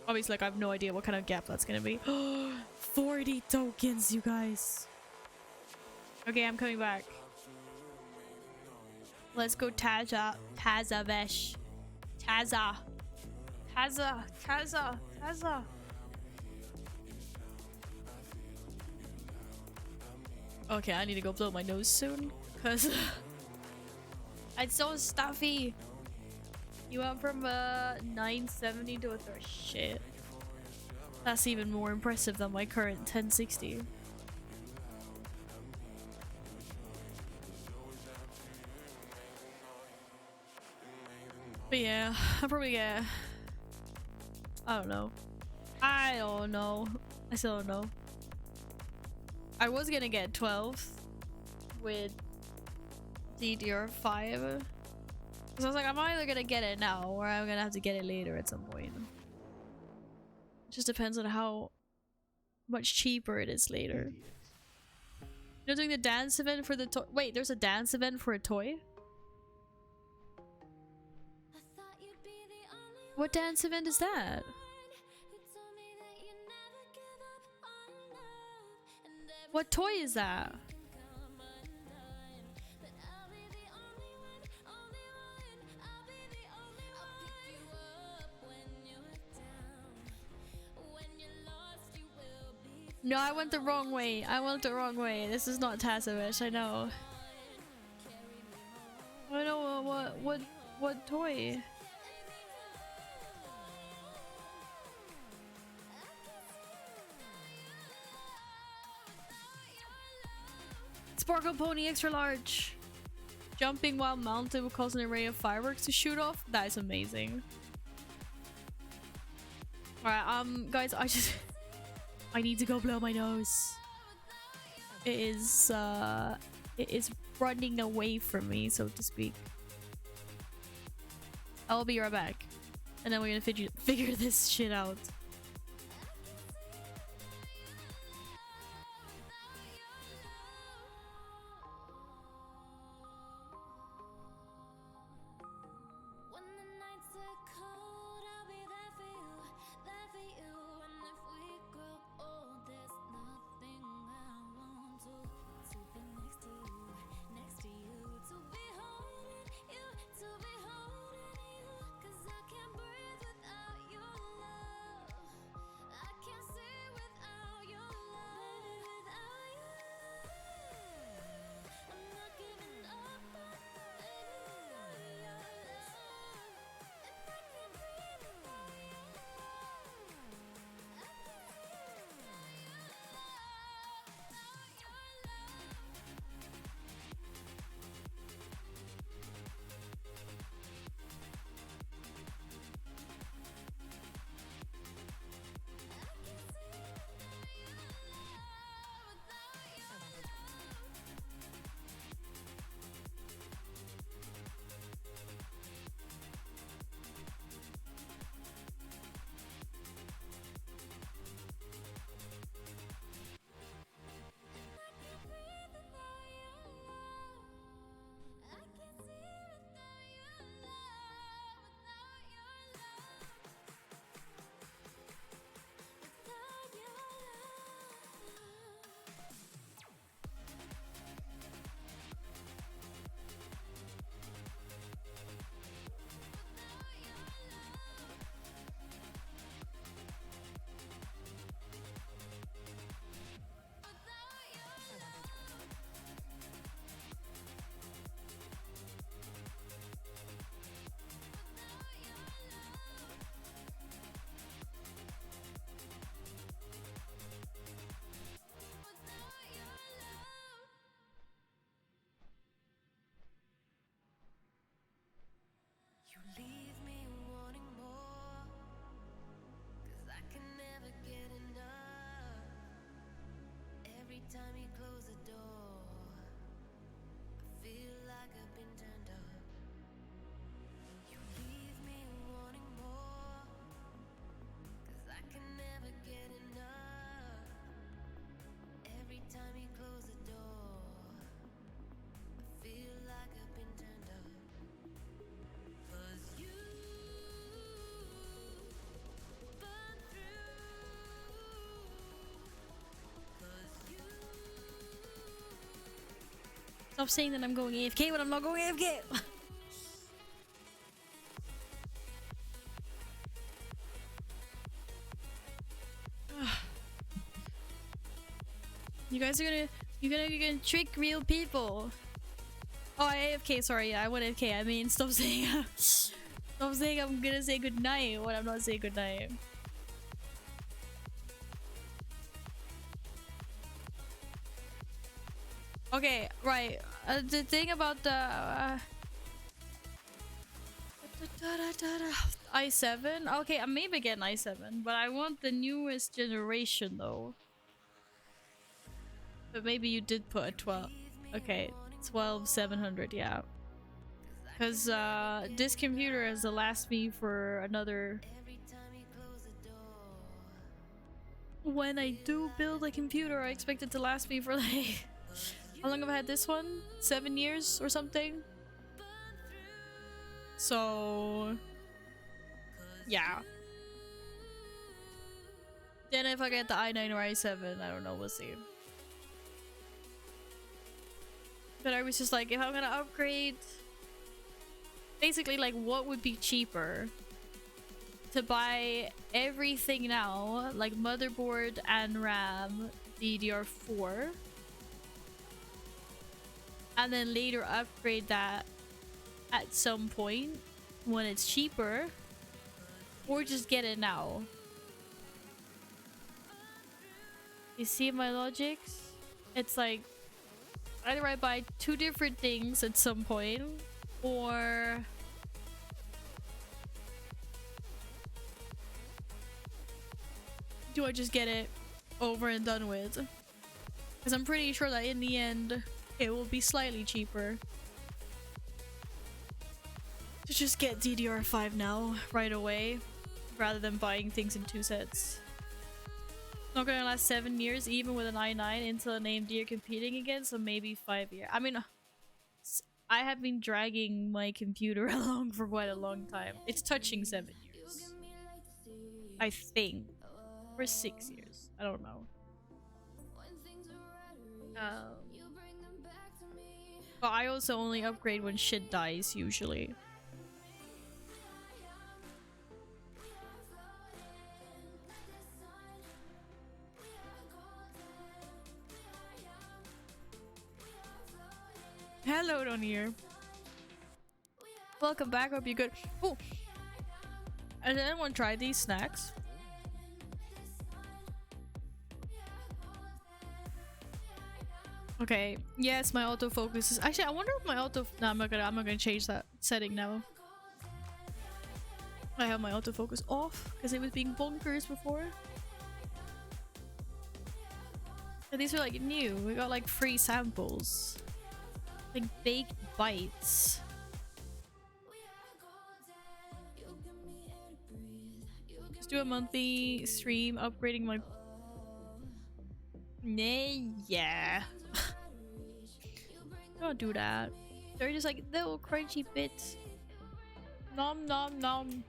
Obviously, like, I have no idea what kind of gap that's gonna be. 40 tokens, you guys. Okay, I'm coming back. Let's go Tazavesh. Taza. Okay, I need to go blow my nose soon, cause it's so stuffy. You went from 970 to a shit. That's even more impressive than my current 1060. But yeah, I'll probably get... I don't know. I still don't know. I was gonna get 12 with DDR5. Because I was like, I'm either gonna get it now or I'm gonna have to get it later at some point. It just depends on how much cheaper it is later. You're doing the dance event for the toy. Wait, there's a dance event for a toy? What dance event is that? What toy is that? No, I went the wrong way. This is not Tazovish, I know. I know what toy? Sparkle Pony extra large. Jumping while mounted will cause an array of fireworks to shoot off. That is amazing. Alright, guys, I need to go blow my nose. It is running away from me, so to speak. I'll be right back. And then we're gonna figure this shit out. Stop saying that I'm going AFK when I'm not going AFK. You guys are gonna, you're gonna trick real people. Oh, I AFK. Sorry, yeah, I went AFK. I mean, stop saying, stop saying I'm gonna say goodnight when I'm not saying goodnight. Okay, right. The thing about the i7. Okay, I maybe get an i7, but I want the newest generation though. But maybe you did put a 12. Okay, 12700. Yeah. Because this computer has to last me for another... When I do build a computer, I expect it to last me for like... How long have I had this one? 7 years or something? So... Yeah. Then if I get the i9 or i7, I don't know, we'll see. But I was just like, if I'm gonna upgrade... Basically, like, what would be cheaper? To buy everything now, like motherboard and RAM, DDR4, and then later upgrade that at some point when it's cheaper, or just get it now. You see my logics? It's like either I buy two different things at some point, or do I just get it over and done with? Because I'm pretty sure that in the end it will be slightly cheaper to just get DDR5 now right away rather than buying things in two sets. Not gonna last 7 years even with an i9 Intel and AMD are competing again, so maybe 5 years. I mean, I have been dragging my computer along for quite a long time. It's touching 7 years, I think, or 6 years. I don't know. But I also only upgrade when shit dies usually. Hello down here. Welcome back, hope you're good. Oh, has anyone tried these snacks? Okay, yes, my autofocus is actually, I wonder if my no, I'm not gonna change that setting now. I have my autofocus off because it was being bonkers before. And these are like new. We got like free samples. Like baked bites. Just do a monthly stream upgrading my... Nah, yeah. Don't do that. They're just like little crunchy bits. Nom nom nom.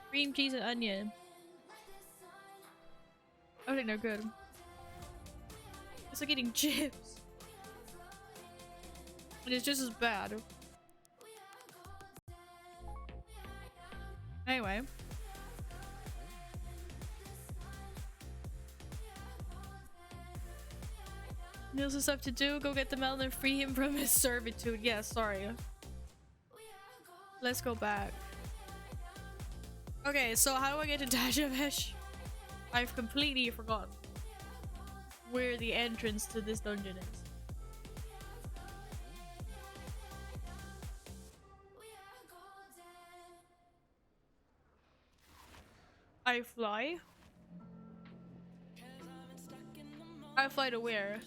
Cream cheese and onion. I think they're good. It's like eating chips. And it's just as bad. Anyway. Nils has stuff to do. Go get the melon and free him from his servitude. Yeah, sorry. Let's go back. Okay, so how do I get to Dajavesh? I've completely forgotten where the entrance to this dungeon is. I fly? I fly to where?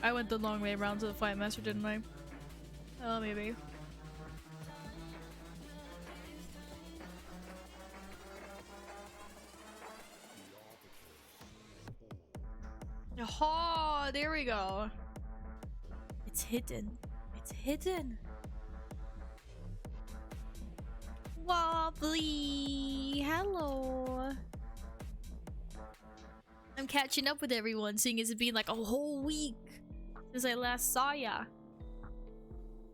I went the long way around to the Flight Master, didn't I? Oh, maybe. Oh, there we go. It's hidden. It's hidden. Wobbly, hello. I'm catching up with everyone, seeing as it's been like a whole week since I last saw ya.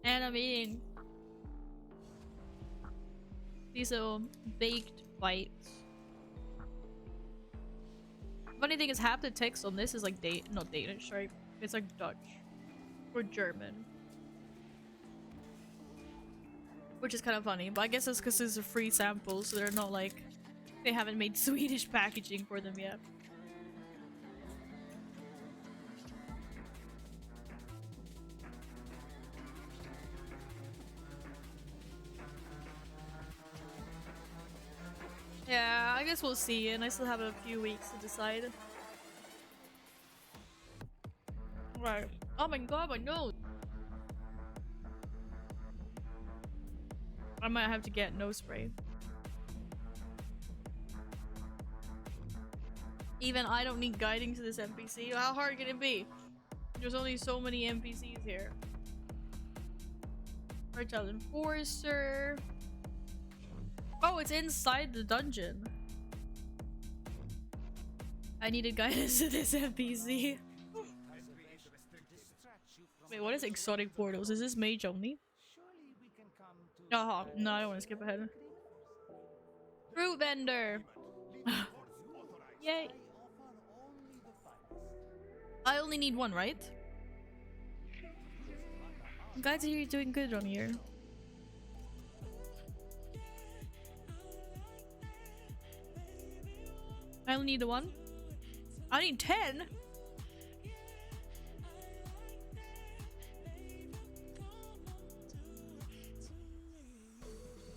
And I'm eating these little baked bites. Funny thing is, half the text on this is like not Danish, right? It's like Dutch or German, which is kind of funny. But I guess that's because it's a free sample, so they're not like they haven't made Swedish packaging for them yet. Yeah, I guess we'll see, and I still have a few weeks to decide. Right. Oh my god, my nose! I might have to get nose spray. Even I don't need guiding to this NPC. How hard can it be? There's only so many NPCs here. Cartel Enforcer. Oh, it's inside the dungeon. I needed guidance to this NPC. Wait, what is exotic portals? Is this mage only? Oh, no, I don't want to skip ahead. Fruit vendor. Yay. I only need one, right? I'm glad to hear you're doing good on here. I only need the one. I need 10.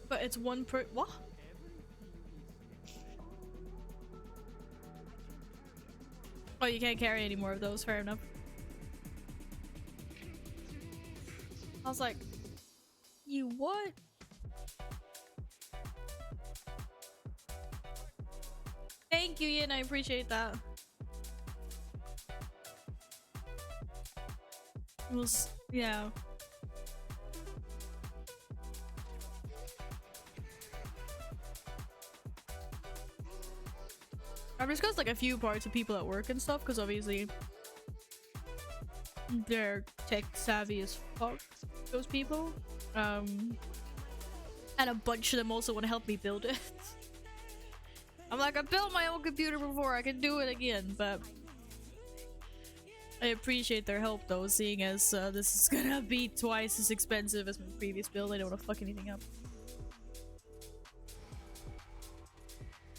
But it's one per what? Oh, you can't carry any more of those. Fair enough. I was like, you what? Thank you, Yin. I appreciate that. Yeah. I've discussed like a few parts of people at work and stuff, because obviously they're tech savvy as fuck, those people. And a bunch of them also want to help me build it. I'm like, I built my own computer before, I can do it again, but I appreciate their help though, seeing as this is gonna be twice as expensive as my previous build. I don't want to fuck anything up.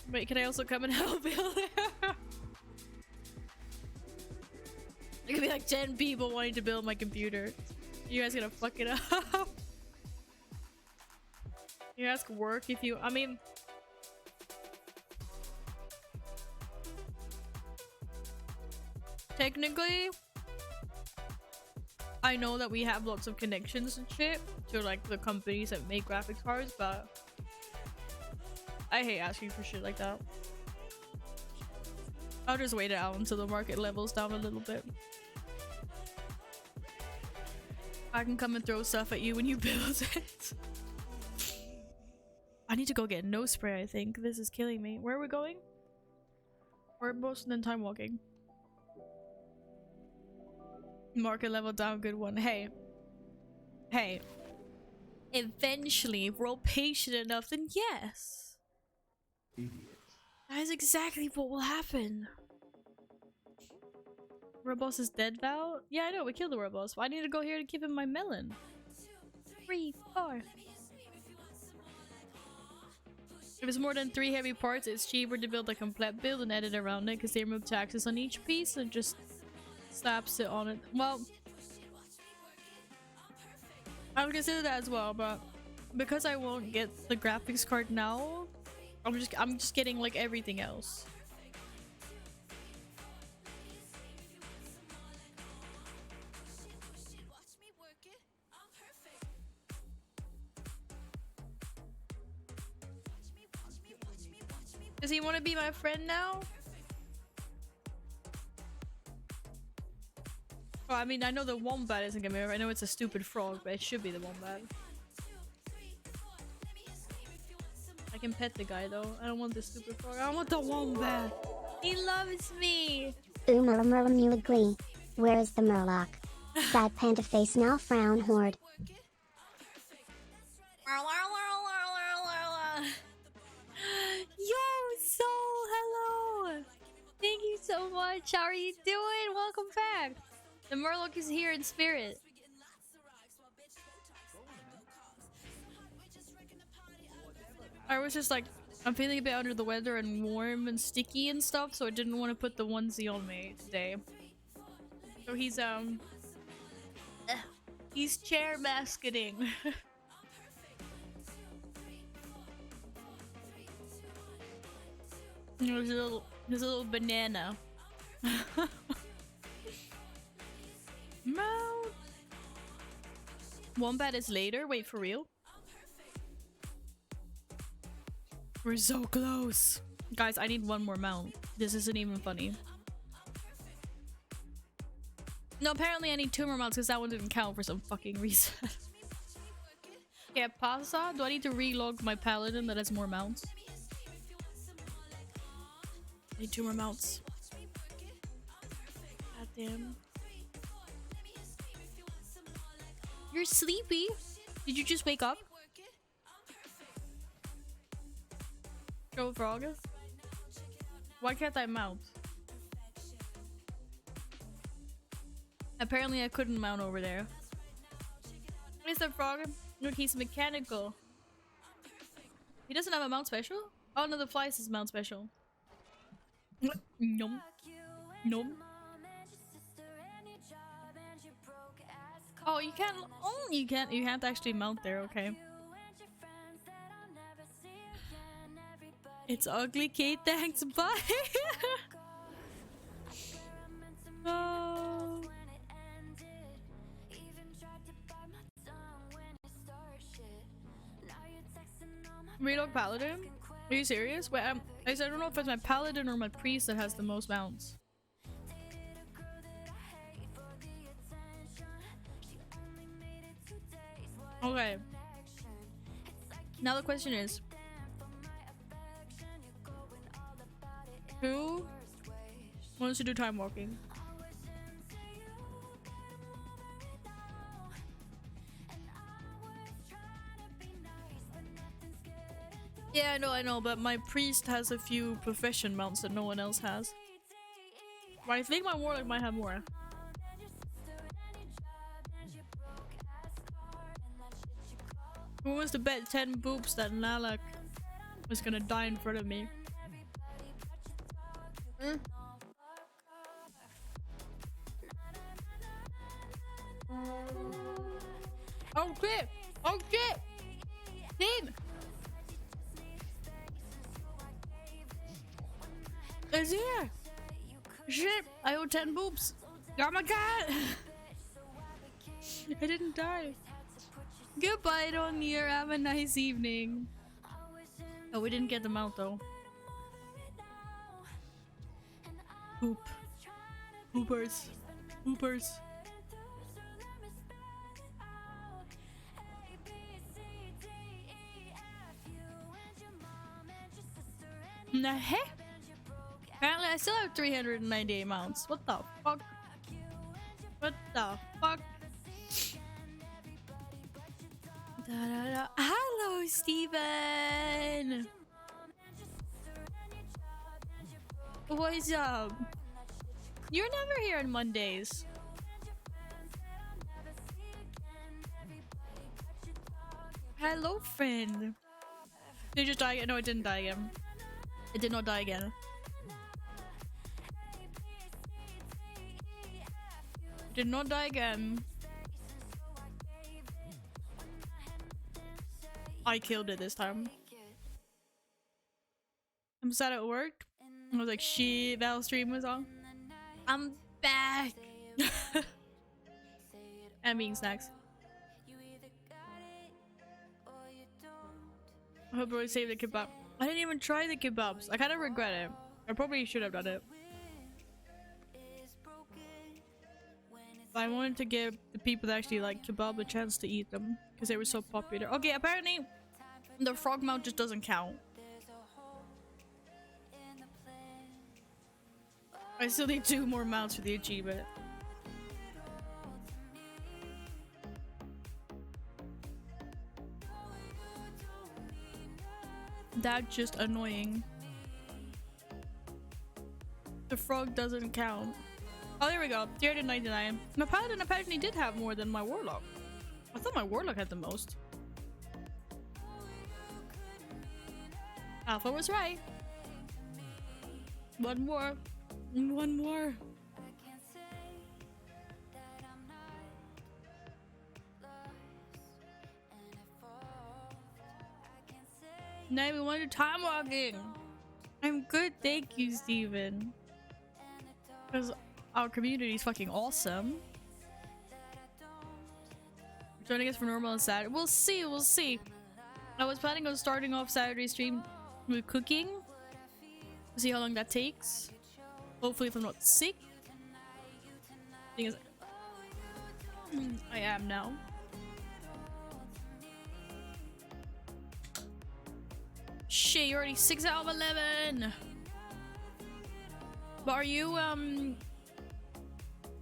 Wait, can I also come and help build it? It could be like 10 people wanting to build my computer. You guys gonna fuck it up? You ask work if you, I mean, technically, I know that we have lots of connections and shit to like the companies that make graphics cards, but I hate asking for shit like that. I'll just wait it out until the market levels down a little bit. I can come and throw stuff at you when you build it. I need to go get nose spray, I think. This is killing me. Where are we going? We're mostly in time walking. Market level down, good one. Hey. Hey. Eventually, if we're all patient enough, then yes. Idiot. That is exactly what will happen. World boss is dead, Val? Yeah, I know, we killed the world boss. I need to go here to give him my melon. 3, 4. If it's more than 3 heavy parts, it's cheaper to build a complete build and edit around it, because they remove taxes on each piece and just slaps it on it. Well, I would consider that as well, but because I won't get the graphics card now, I'm just getting like everything else. Does he want to be my friend now? Well, I mean, I know the wombat isn't gonna be. I know it's a stupid frog, but it should be the wombat. I can pet the guy though. I don't want the stupid frog. I want the wombat. He loves me. Mula Where is the Murloc? Sad panda face now frown horde. Yo, Soul, hello. Thank you so much. How are you doing? Welcome back. The Murloc is here in spirit. I was just like, I'm feeling a bit under the weather and warm and sticky and stuff, so I didn't want to put the onesie on me today. So he's chair masketing. There's a little banana. Mount. Wombat is later. Wait, for real? We're so close. Guys, I need one more mount. This isn't even funny. No, apparently I need 2 more mounts because that one didn't count for some fucking reason. Yeah, pasa? Do I need to relog my paladin that has more mounts? I need 2 more mounts. God damn. You're sleepy? Did you just wake up? Go frog. Why can't I mount? Apparently I couldn't mount over there. Mr. Frog, look, he's mechanical. He doesn't have a mount special? Oh no, the flies is mount special. Nom. Nom. Oh, you can't. Oh, you can't. You can't actually mount there. Okay. It's ugly, Kate. Thanks. Bye. Oh. Relog Paladin? Are you serious? Wait, I don't know if it's my Paladin or my Priest that has the most mounts. Okay. Now the question is, who wants to do time walking? Yeah, I know, but my priest has a few profession mounts that no one else has. But I think my warlock might have more. Who wants to bet 10 boops that Nalak was gonna die in front of me? Mm. Oh shit! Oh shit! Team! It's here! Shit! I owe 10 boobs! Oh my god! I didn't die. Goodbye, Donir. Have a nice evening. Oh, we didn't get them out though. Poop. Poopers. Poopers. Nah, hey? Apparently I still have 398 mounts. What the fuck? What the fuck? Da, da, da. Hello, Steven! What's up? You're never here on Mondays. Hello, friend. Did you just die again? No, it didn't die again. It did not die again. Did not die again. I killed it this time. I'm sad it worked. I was like, shit, Val stream was on. I'm back. I'm eating snacks. I hope I saved the kebab. I didn't even try the kebabs. I kind of regret it. I probably should have done it. I wanted to give the people that actually like kebab a chance to eat them because they were so popular. Okay, apparently the frog mount just doesn't count. I still need 2 more mounts for the achievement. That's just annoying. The frog doesn't count. Oh, there we go. 399. My paladin apparently did have more than my warlock. I thought my warlock had the most. Alpha was right. One more. One more. Now we want to time walking. I'm good, thank you, Steven. Because our community is fucking awesome. Joining us for normal on Saturday. We'll see, we'll see. I was planning on starting off Saturday stream with cooking. See how long that takes. Hopefully if I'm not sick. Thing is, I am now. Shit, you're already 6 out of 11. But are you,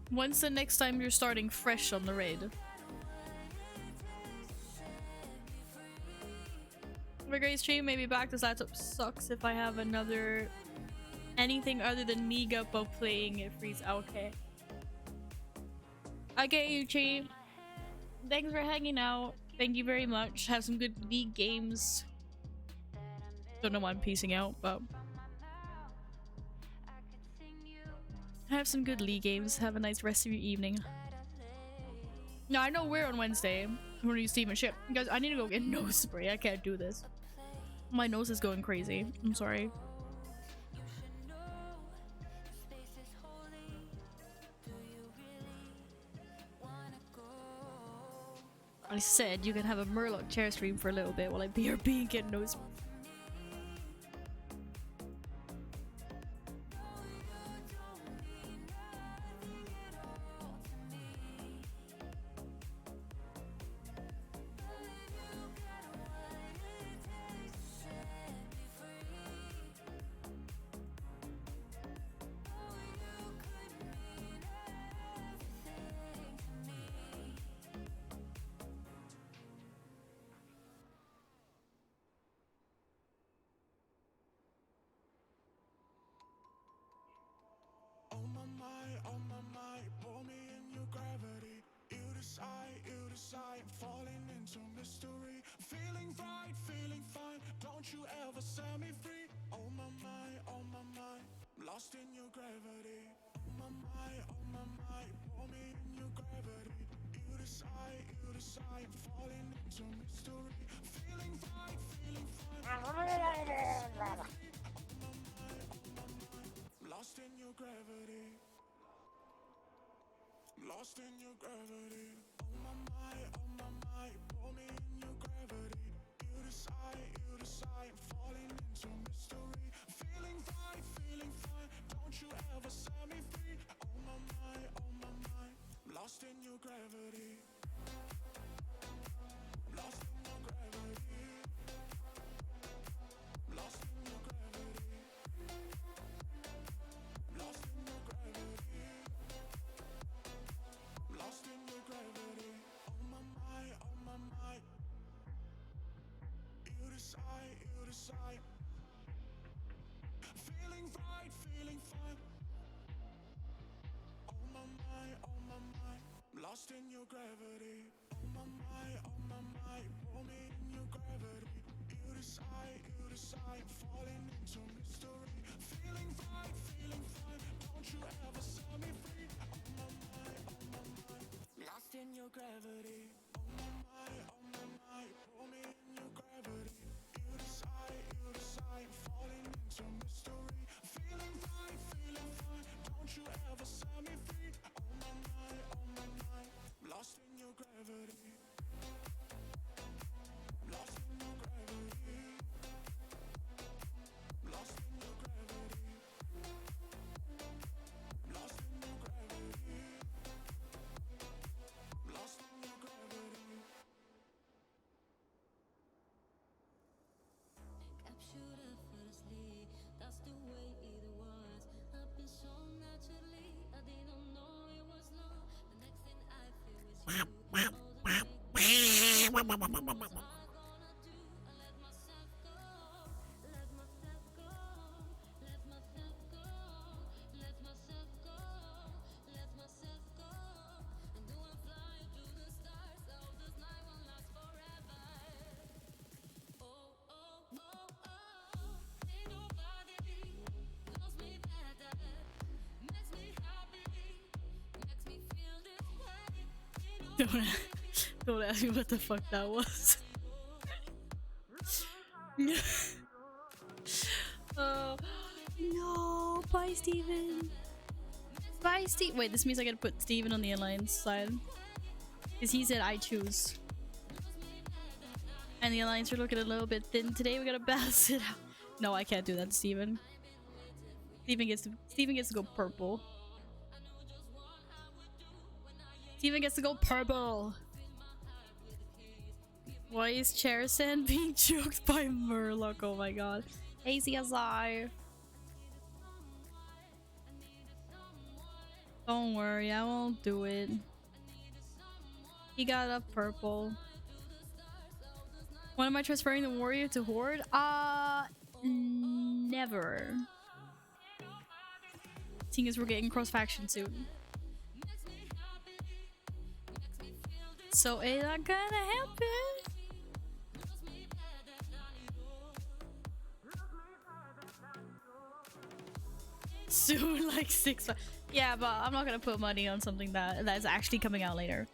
when's the next time you're starting fresh on the raid? Have a great stream, maybe back. This laptop sucks. If I have another anything other than Niga while playing it freeze. Okay. Okay, Uchi. Thanks for hanging out. Thank you very much. Have some good League games. Don't know why I'm piecing out, but have some good League games. Have a nice rest of your evening. No, I know we're on Wednesday. I'm gonna use Steam and shit. Guys, I need to go get nose spray. I can't do this. My nose is going crazy. I'm sorry. I said you can have a Murloc chair stream for a little bit while I BRB and get nose. Lost in your gravity. Oh my mind, pull me in your gravity. You decide, falling into mystery. Feeling fine, don't you ever set me free. Oh my mind, lost in your gravity. Lost in your gravity. Lost in your gravity. Lost in your gravity. Lost in your gravity. Oh my mind. You decide. Feeling fine. Oh my mind. Lost in your gravity. Oh my mind. Pull me in your gravity. You decide, falling into mystery. Feeling fine, don't you ever set me free. Oh my mind, lost in your gravity. Oh my mind, pull me in your gravity. You decide, falling into mystery. Feeling fine, don't you ever set me free. Oh my mind, lost in your gravity. Lost in your gravity. Lost in your gravity. Lost in your gravity. Don't ask me what the fuck that was. Oh no! Bye, Steven. Bye, Steve. Wait, this means I gotta put Steven on the alliance side because he said I choose, and the alliance are looking a little bit thin today. We gotta balance it out. No, I can't do that, Steven. Steven gets to go purple. Steven gets to go purple. Why is Cherisan being choked by Murloc? Oh my god. Hey, CSI. Don't worry, I won't do it. He got a purple. When am I transferring the warrior to horde? Never. Seeing as we're getting cross faction soon. So it's not gonna happen. Soon, like 6 months. Yeah, but I'm not gonna put money on something that's actually coming out later.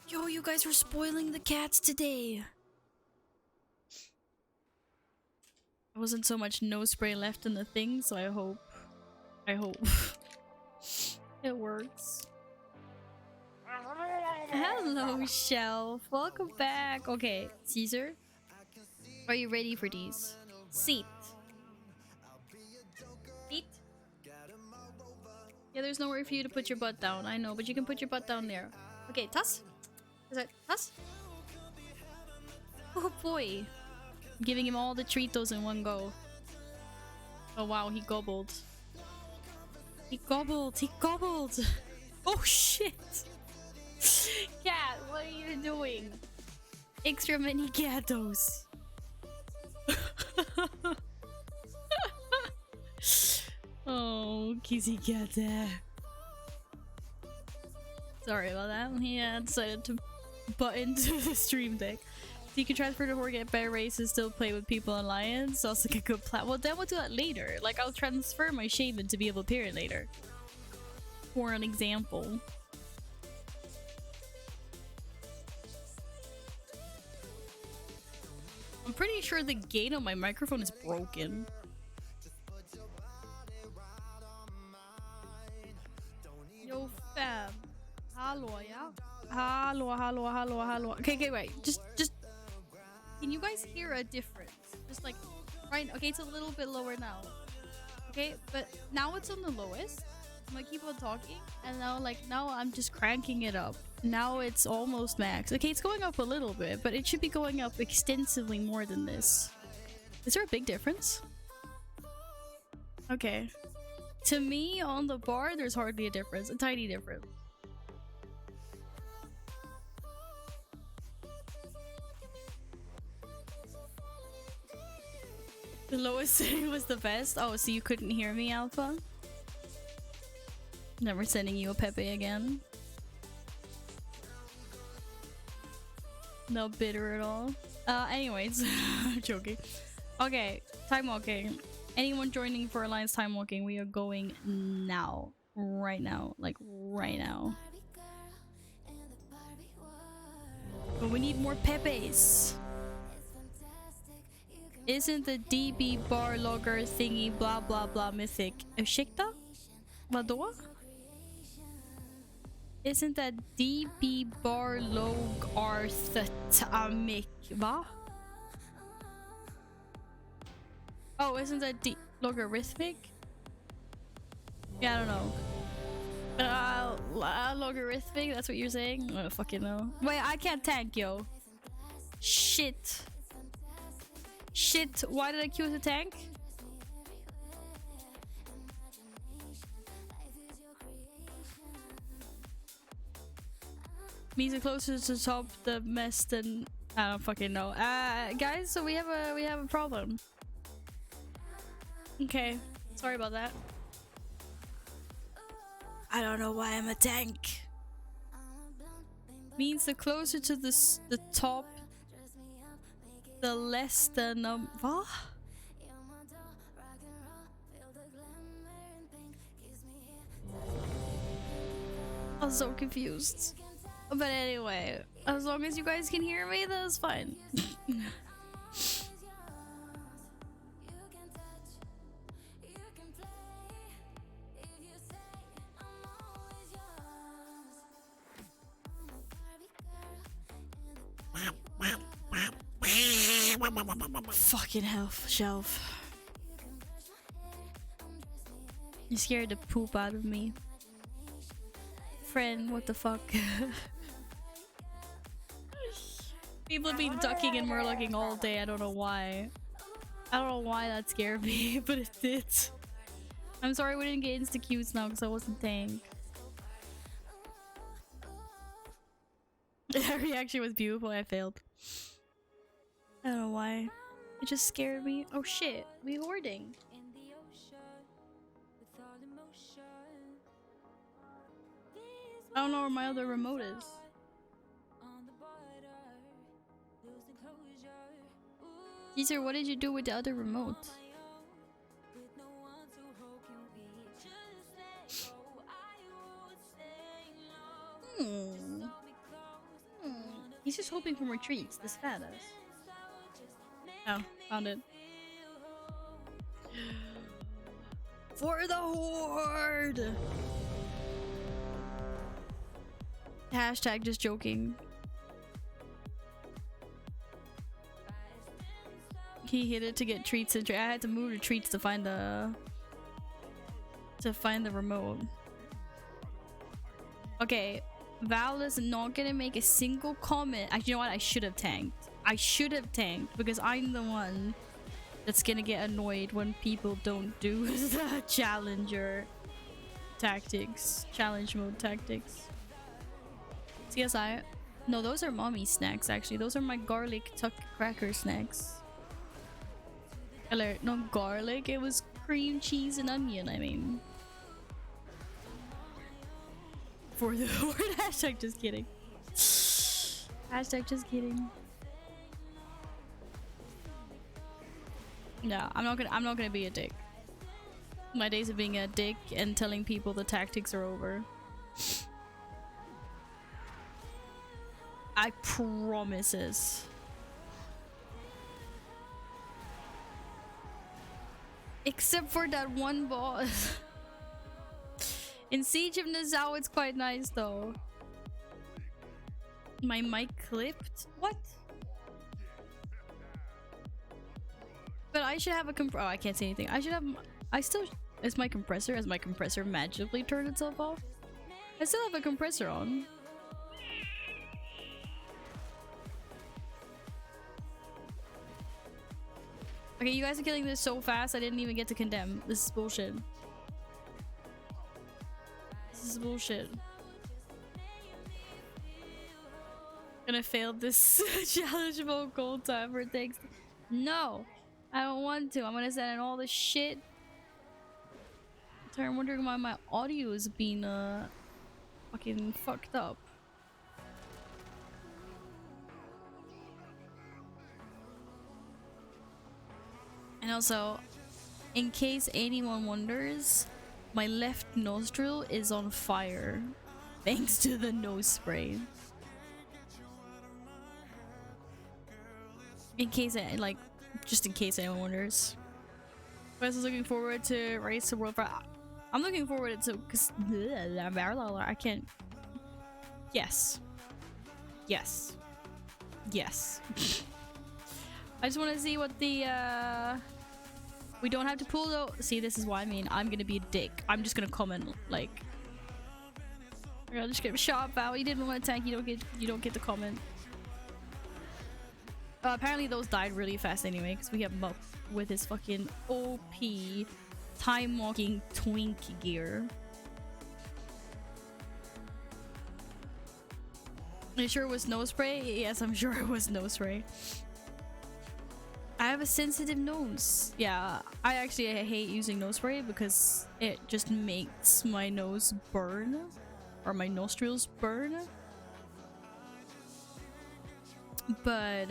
Yo, you guys are spoiling the cats today. There wasn't so much nose spray left in the thing, so I hope it works. Hello, Shelf. Welcome back. Okay, Caesar, are you ready for these? Seat. Seat. Yeah, there's nowhere for you to put your butt down. I know, but you can put your butt down there. Okay, Tuss. Is that Tuss? Oh boy. I'm giving him all the Tritos in one go. Oh wow, he gobbled. He gobbled. He gobbled. Oh shit. Cat, what are you doing? Extra many gatos. Oh, kissy cat. Sorry about that. He decided to butt into the stream deck. So you can transfer to horde, get better races, still play with people in Alliance. Sounds like a good plan. Well, then we'll do that later. Like, I'll transfer my shaman to be able to appear later. For an example. I'm pretty sure the gain on my microphone is broken. Yo, fam. Hello, yeah? Hello. Okay, wait. Just... Can you guys hear a difference? Just like... Right, okay, it's a little bit lower now. Okay, but now it's on the lowest. I'm gonna keep on talking. And now I'm just cranking it up. Now it's almost max. Okay, it's going up a little bit, but it should be going up extensively more than this. Is there a big difference? Okay. To me, on the bar, there's hardly a difference. A tiny difference. The lowest setting was the best? Oh, so you couldn't hear me, Alpha? Never sending you a Pepe again. No bitter at all. Anyways, I'm joking. Okay, Timewalking. Anyone joining for Alliance Timewalking, we are going now. Right now. Like, right now. But we need more Pepes. Isn't the DB bar logger thingy blah blah blah mythic? Shikta? Vadå? Isn't that DB bar log arthamic? Va? Oh, isn't that logarithmic? Yeah, I don't know. Logarithmic? That's what you're saying? I don't fucking know. Wait, I can't tank, yo. Shit. Shit, why did I queue as a tank? Means the closer to the top, the mess. Then I don't fucking know. Guys, so we have a problem. Okay, sorry about that. I don't know why I'm a tank. Means the closer to the top, the less the what? I'm so confused. But anyway, as long as you guys can hear me, that's fine. Fucking hell, shelf. You scared the poop out of me. Friend, what the fuck? People have been ducking and murlogging all day. I don't know why. I don't know why that scared me, but it did. I'm sorry we didn't get insta queues now because I wasn't tanked. That reaction was beautiful. I failed. I don't know why. It just scared me. Oh shit, we hoarding. I don't know where my other remote is. Caesar, what did you do with the other remote? He's just hoping for more treats, this fat ass. Oh, found it. For the horde! Hashtag just joking. He hit it to get treats and I had to move the treats to find the remote. Okay, Val is not gonna make a single comment. Actually, you know what? I should have tanked. I should have tanked because I'm the one that's gonna get annoyed when people don't do the challenger tactics, challenge mode tactics. CSI. No, those are mommy snacks actually. Those are my garlic tuck cracker snacks. Alert, no garlic, it was cream, cheese, and onion, I mean. For the horde. Hashtag just kidding. Hashtag just kidding. No, I'm not gonna be a dick. My days of being a dick and telling people the tactics are over. I promises. Except for that one boss. In Siege of Nizao, it's quite nice though. My mic clipped? What? But I should have a oh, I can't say anything. I should have. I still. Is my compressor? Has my compressor magically turned itself off? I still have a compressor on. Okay, you guys are killing this so fast, I didn't even get to condemn. This is bullshit. This is bullshit. Gonna fail this challenge mode gold time for thanks. No! I don't want to. I'm gonna send in all this shit. I'm wondering why my audio is being fucking fucked up. And also, in case anyone wonders, my left nostril is on fire thanks to the nose spray. In case, just in case anyone wonders. Wes is looking forward to race the world. I'm looking forward to because I can't. Yes. Yes. Yes. I just want to see what the we don't have to pull though. See, this is what I mean. I'm gonna be a dick. I'm just gonna comment like, I'll just get shot. Val, you didn't want to tank. You don't get the comment. Apparently those died really fast anyway because we have Mup with his fucking OP Timewalking twink gear. Are you sure it was nose spray? Yes, I'm sure it was nose spray. I have a sensitive nose. Yeah, I hate using nose spray because it just makes my nose burn. Or my nostrils burn. But,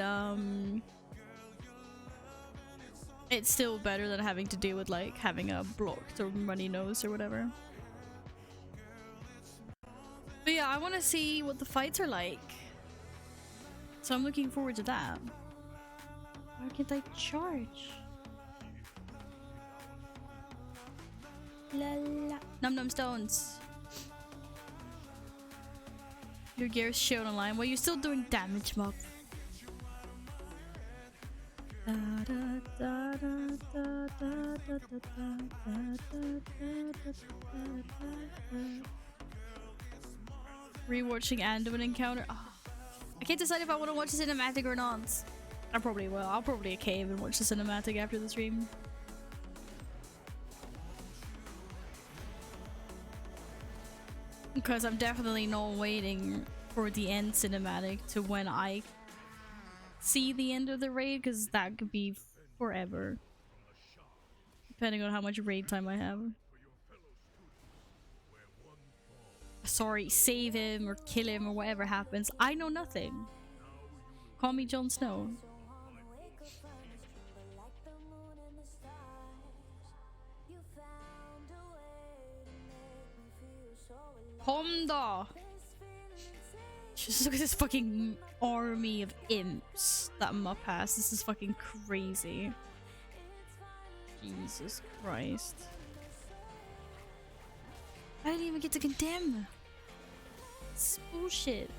it's still better than having to deal with, like, having a blocked or runny nose or whatever. But yeah, I want to see what the fights are like. So I'm looking forward to that. Why can't I charge? La la. Num num stones. Your gear is shown online. Well, you're still doing damage, mob. Rewatching Anduin encounter. Oh, I can't decide if I want to watch the cinematic or not. I probably will. I'll probably cave and watch the cinematic after the stream. Because I'm definitely not waiting for the end cinematic to when I see the end of the raid, because that could be forever. Depending on how much raid time I have. Sorry, save him or kill him or whatever happens. I know nothing. Call me Jon Snow. Honda! Just look at this fucking army of imps that Mupp has. This is fucking crazy. Jesus Christ. I didn't even get to condemn. It's bullshit.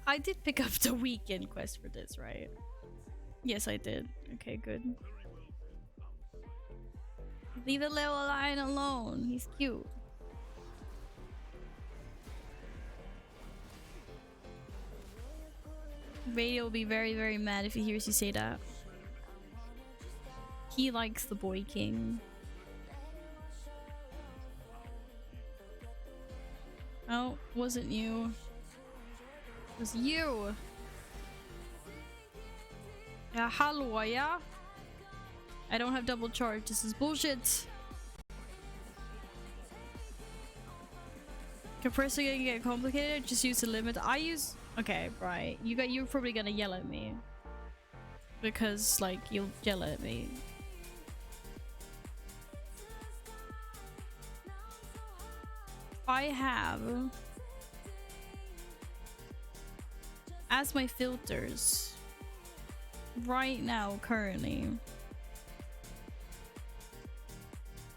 I did pick up the weekend quest for this, right? Yes, I did. Okay, good. Leave the little lion alone. He's cute. Radio will be very, very mad if he hears you say that. He likes the Boy King. Oh, wasn't you. It was you. Yeah, hello, yeah? I don't have double charge. This is bullshit. Compressor can get complicated. Just use the limit. I use. Okay, right. You're probably gonna yell at me because, like, you'll yell at me. I have as my filters right now currently,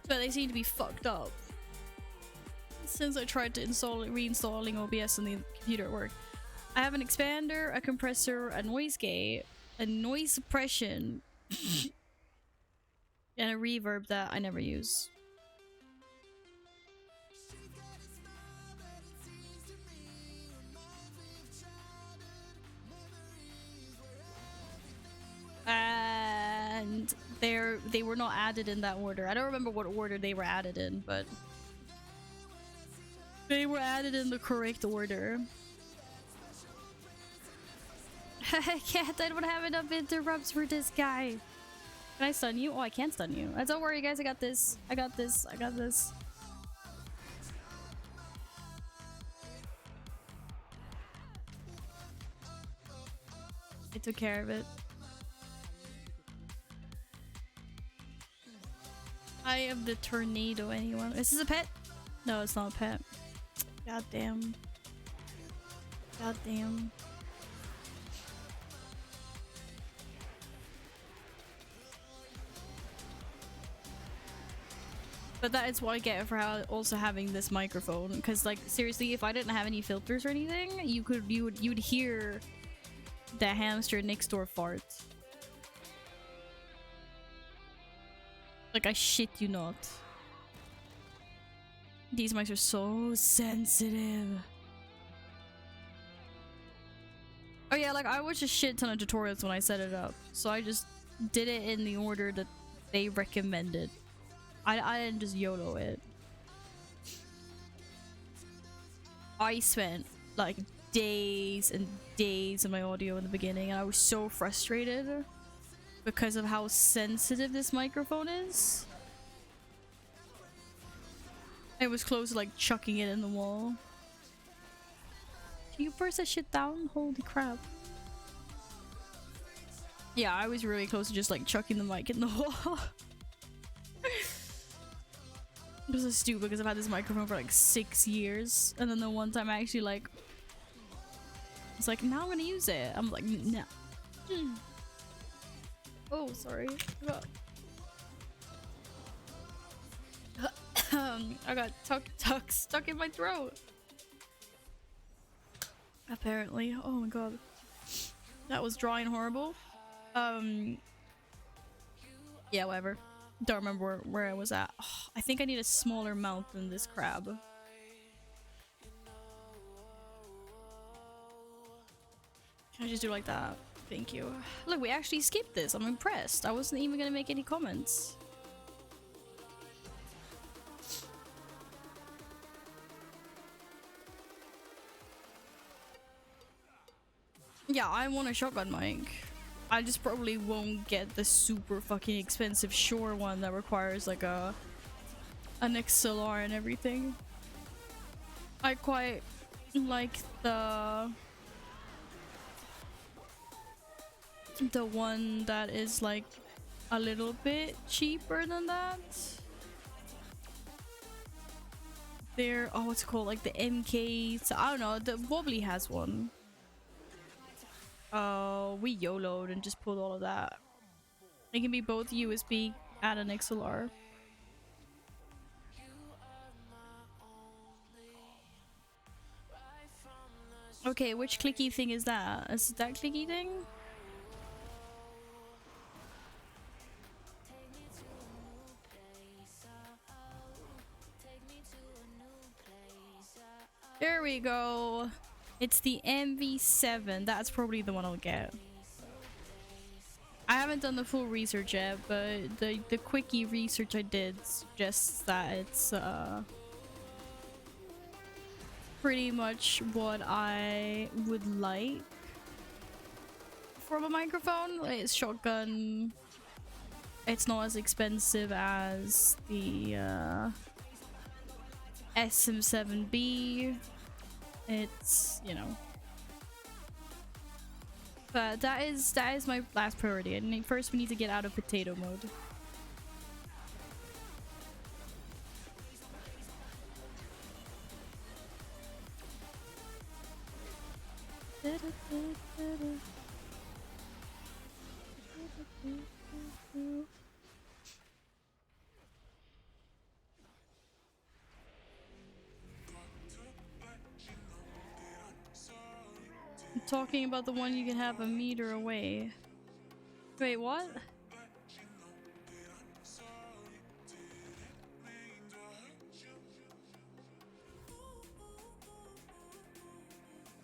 but they seem to be fucked up since I tried to reinstalling OBS on the computer at work. I have an expander, a compressor, a noise gate, a noise suppression, and a reverb that I never use. And they were not added in that order. I don't remember what order they were added in, but they were added in the correct order. I can't. I don't have enough interrupts for this guy. Can I stun you? Oh, I can't stun you. Don't worry, guys. I got this. I got this. I got this. I took care of it. I am the tornado. Anyone? Is this a pet? No, it's not a pet. God damn. God damn. But that is what I get for also having this microphone. Because, like, seriously, if I didn't have any filters or anything, you'd hear the hamster next door fart. Like, I shit you not. These mics are so sensitive. Oh yeah, like I watched a shit ton of tutorials when I set it up, so I just did it in the order that they recommended. I didn't just YOLO it. I spent like days and days of my audio in the beginning, and I was so frustrated because of how sensitive this microphone is. It was close to like chucking it in the wall. Can you press that shit down? Holy crap. Yeah, I was really close to just like chucking the mic in the wall. It was so stupid because I've had this microphone for like 6 years, and then the one time I actually like it's like, now I'm gonna use it. I'm like, no. Oh, sorry. I got stuck in my throat. Apparently. Oh my god. That was drawing horrible. Yeah, whatever. Don't remember where I was at. Oh, I think I need a smaller mouth than this crab. Can I just do like that? Thank you. Look, we actually skipped this. I'm impressed. I wasn't even gonna make any comments. Yeah, I want a shotgun mic. I just probably won't get the super fucking expensive Shure one that requires like an XLR and everything. I quite like the one that is like a little bit cheaper than that. They're, oh, what's it called? Like the MK, so I don't know, the Wobbly has one. Oh, we YOLO'd and just pulled all of that. It can be both USB and an XLR. Okay, which clicky thing is that? Is it that clicky thing? There we go. It's the MV7. That's probably the one I'll get. I haven't done the full research yet, but the quickie research I did suggests that it's pretty much what I would like from a microphone. It's shotgun. It's not as expensive as the SM7B. It's, you know, but that is my last priority. And first we need to get out of potato mode. I'm talking about the one you can have a meter away. Wait, what?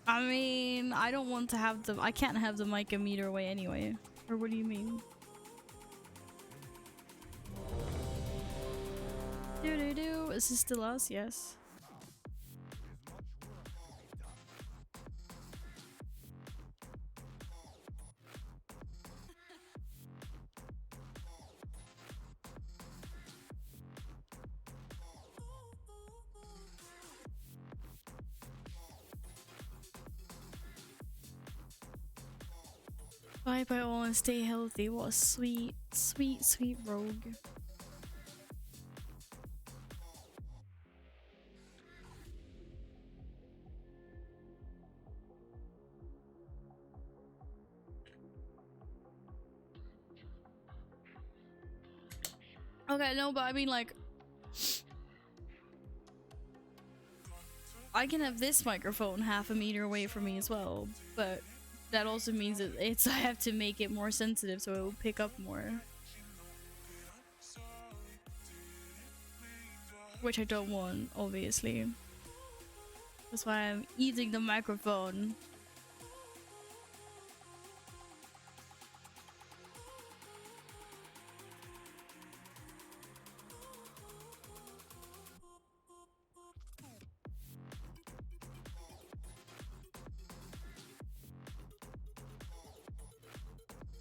I mean, I don't want to have the— I can't have the mic a meter away anyway. Or what do you mean? Do. Is this still us? Yes. Bye bye all and stay healthy. What a sweet, sweet, sweet rogue. Okay, no, but I mean, like, I can have this microphone half a meter away from me as well, but that also means that I have to make it more sensitive so it will pick up more. Which I don't want, obviously. That's why I'm eating the microphone.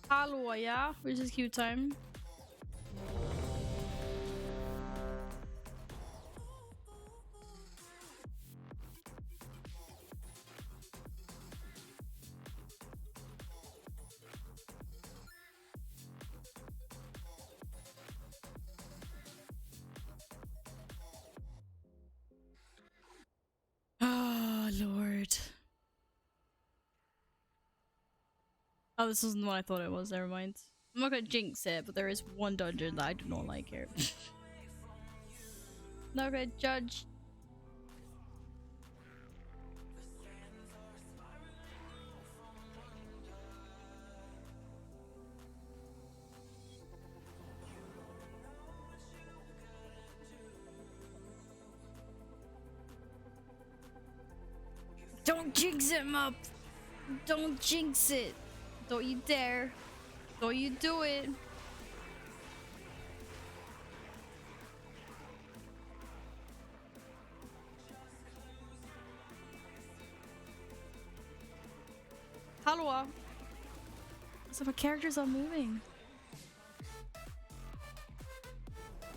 Hallå, ja, which is cute time. Oh, Lord. Oh, this isn't what I thought it was. Never mind. I'm not gonna jinx it, but there is one dungeon that I do not like here. Not gonna judge. Don't jinx him up! Don't jinx it! Don't you dare! Don't you do it! Hallå! So my characters are moving.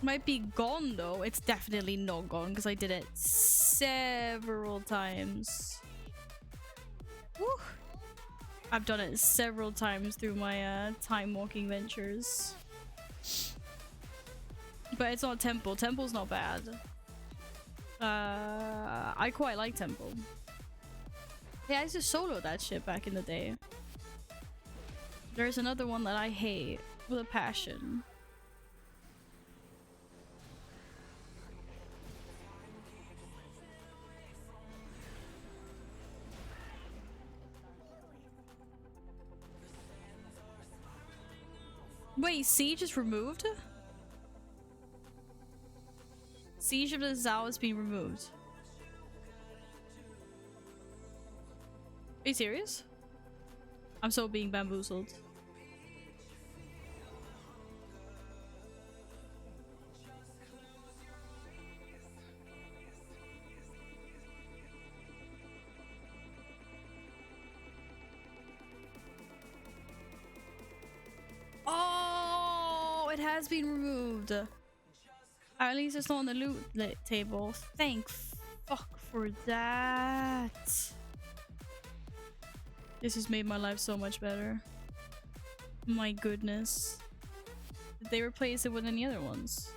Might be gone though. It's definitely not gone because I did it several times. Woo! I've done it several times through my time walking ventures. But it's not Temple. Temple's not bad. I quite like Temple. Yeah, I used to solo that shit back in the day. There's another one that I hate with a passion. Wait, Siege is removed? Siege of the Zao is being removed. Are you serious? I'm so being bamboozled. Oh, it has been removed. At least it's not on the loot table. Thank fuck for that. This has made my life so much better. My goodness. Did they replace it with any other ones?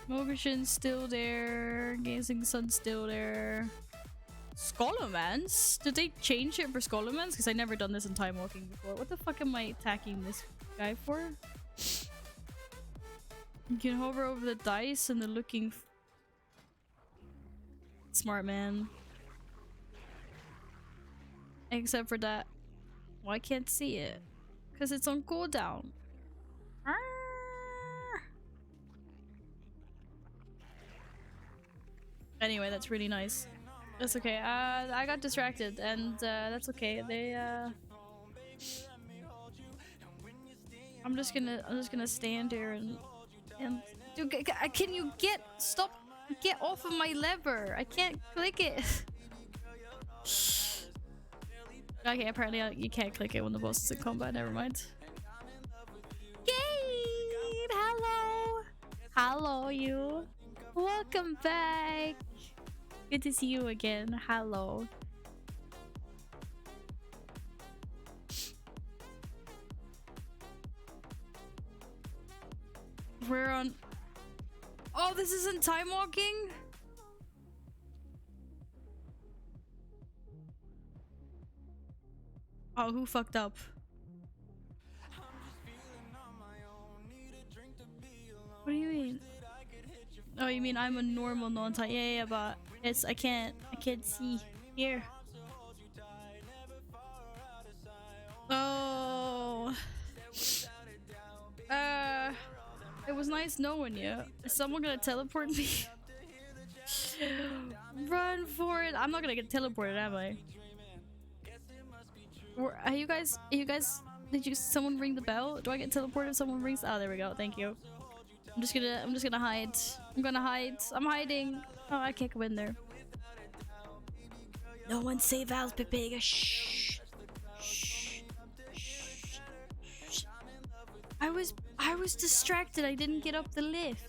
Mogashin's still there. Gazing Sun's still there. Scholomance? Did they change it for Scholomance? Because I never done this in Time Walking before. What the fuck am I attacking this guy for? You can hover over the dice and the looking. Smart man. Except for that. Well, I can't see it. Because it's on cooldown. Anyway, that's really nice. That's okay. I got distracted and that's okay. I'm just gonna stand here and dude, can you get off of my lever? I can't click it. Okay, apparently you can't click it when the boss is in combat. Never mind. Yay! Hello, hello, you. Welcome back. Good to see you again. Hello. We're on. Oh, this isn't Time Walking? Oh, who fucked up? What do you mean? you mean I'm a normal non-type? Yeah, yeah, but it's I can't see here. Oh. It was nice knowing you. Is someone gonna teleport me? Run for it! I'm not gonna get teleported, am I? Are you guys? Did someone ring the bell? Do I get teleported if someone rings? Oh, there we go. Thank you. I'm just gonna hide. I'm gonna hide. I'm hiding. Oh, I can't go in there. No one say Val's Pepega. Shh. Shh. Shh. I was distracted. I didn't get up the lift.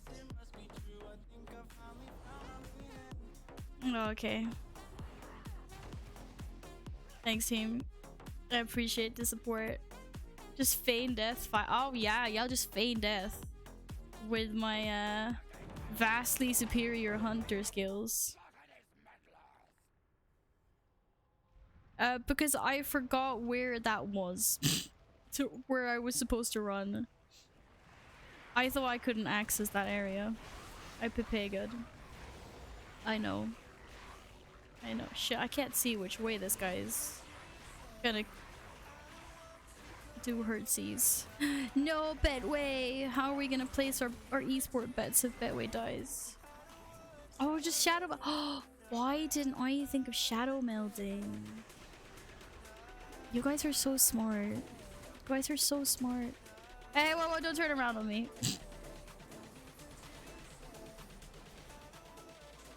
Oh, okay. Thanks, team. I appreciate the support. Just feign death. Oh yeah, y'all just feign death with my vastly superior hunter skills. Because I forgot where that was. To where I was supposed to run. I thought I couldn't access that area. I pepegaed. I know. Shit, I can't see which way this guy is gonna do hurtsies. No, Betway! How are we gonna place our esport bets if Betway dies? Oh, just shadow. Oh, why didn't I think of shadow melding? You guys are so smart. You guys are so smart. Hey, whoa, don't turn around on me.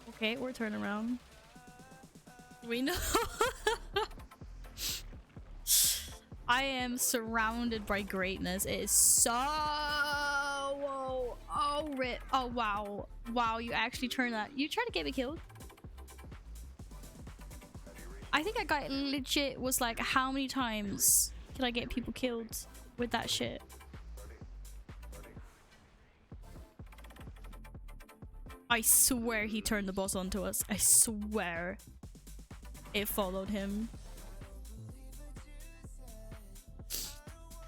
Okay, we're turning around. We know. I am surrounded by greatness. It is so... Whoa. Oh, rip. Oh, wow. Wow, you actually turned that. You tried to get me killed? I think that guy legit was like, how many times can I get people killed with that shit? I swear he turned the boss onto us. I swear it followed him.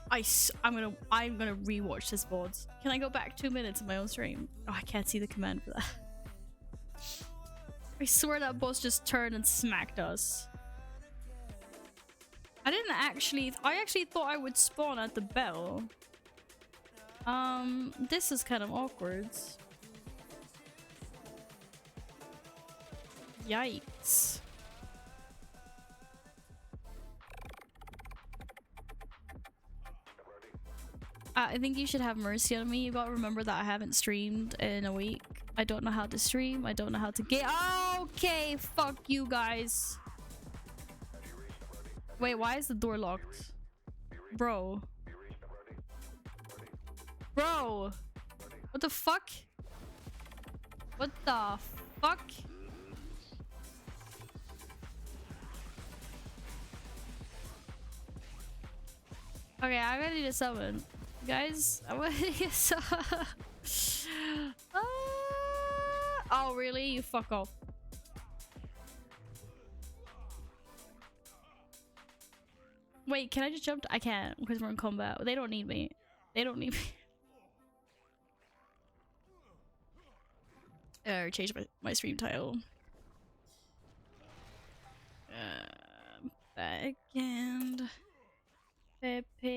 I'm gonna rewatch this VOD. Can I go back 2 minutes of my own stream? Oh, I can't see the command for that. I swear that boss just turned and smacked us. I actually thought I would spawn at the bell. This is kind of awkward. Yikes. I think you should have mercy on me. You gotta remember that I haven't streamed in a week. I don't know how to stream. I don't know how to get. Okay, fuck you guys. Wait, why is the door locked? Bro. Bro. What the fuck? What the fuck? Okay, I'm gonna need a summon. Guys, I'm gonna need a summon. Oh, really? You fuck off. Wait, can I just jump? I can't because we're in combat. They don't need me. They don't need me. Change my stream title. Backhand. Pepe.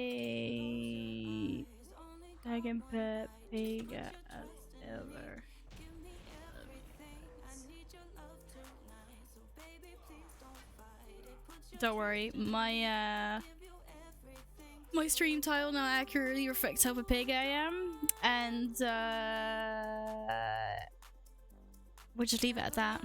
Backhand Pepe as ever. Don't worry, my stream title now accurately reflects how pig I am, and we'll just leave it at that.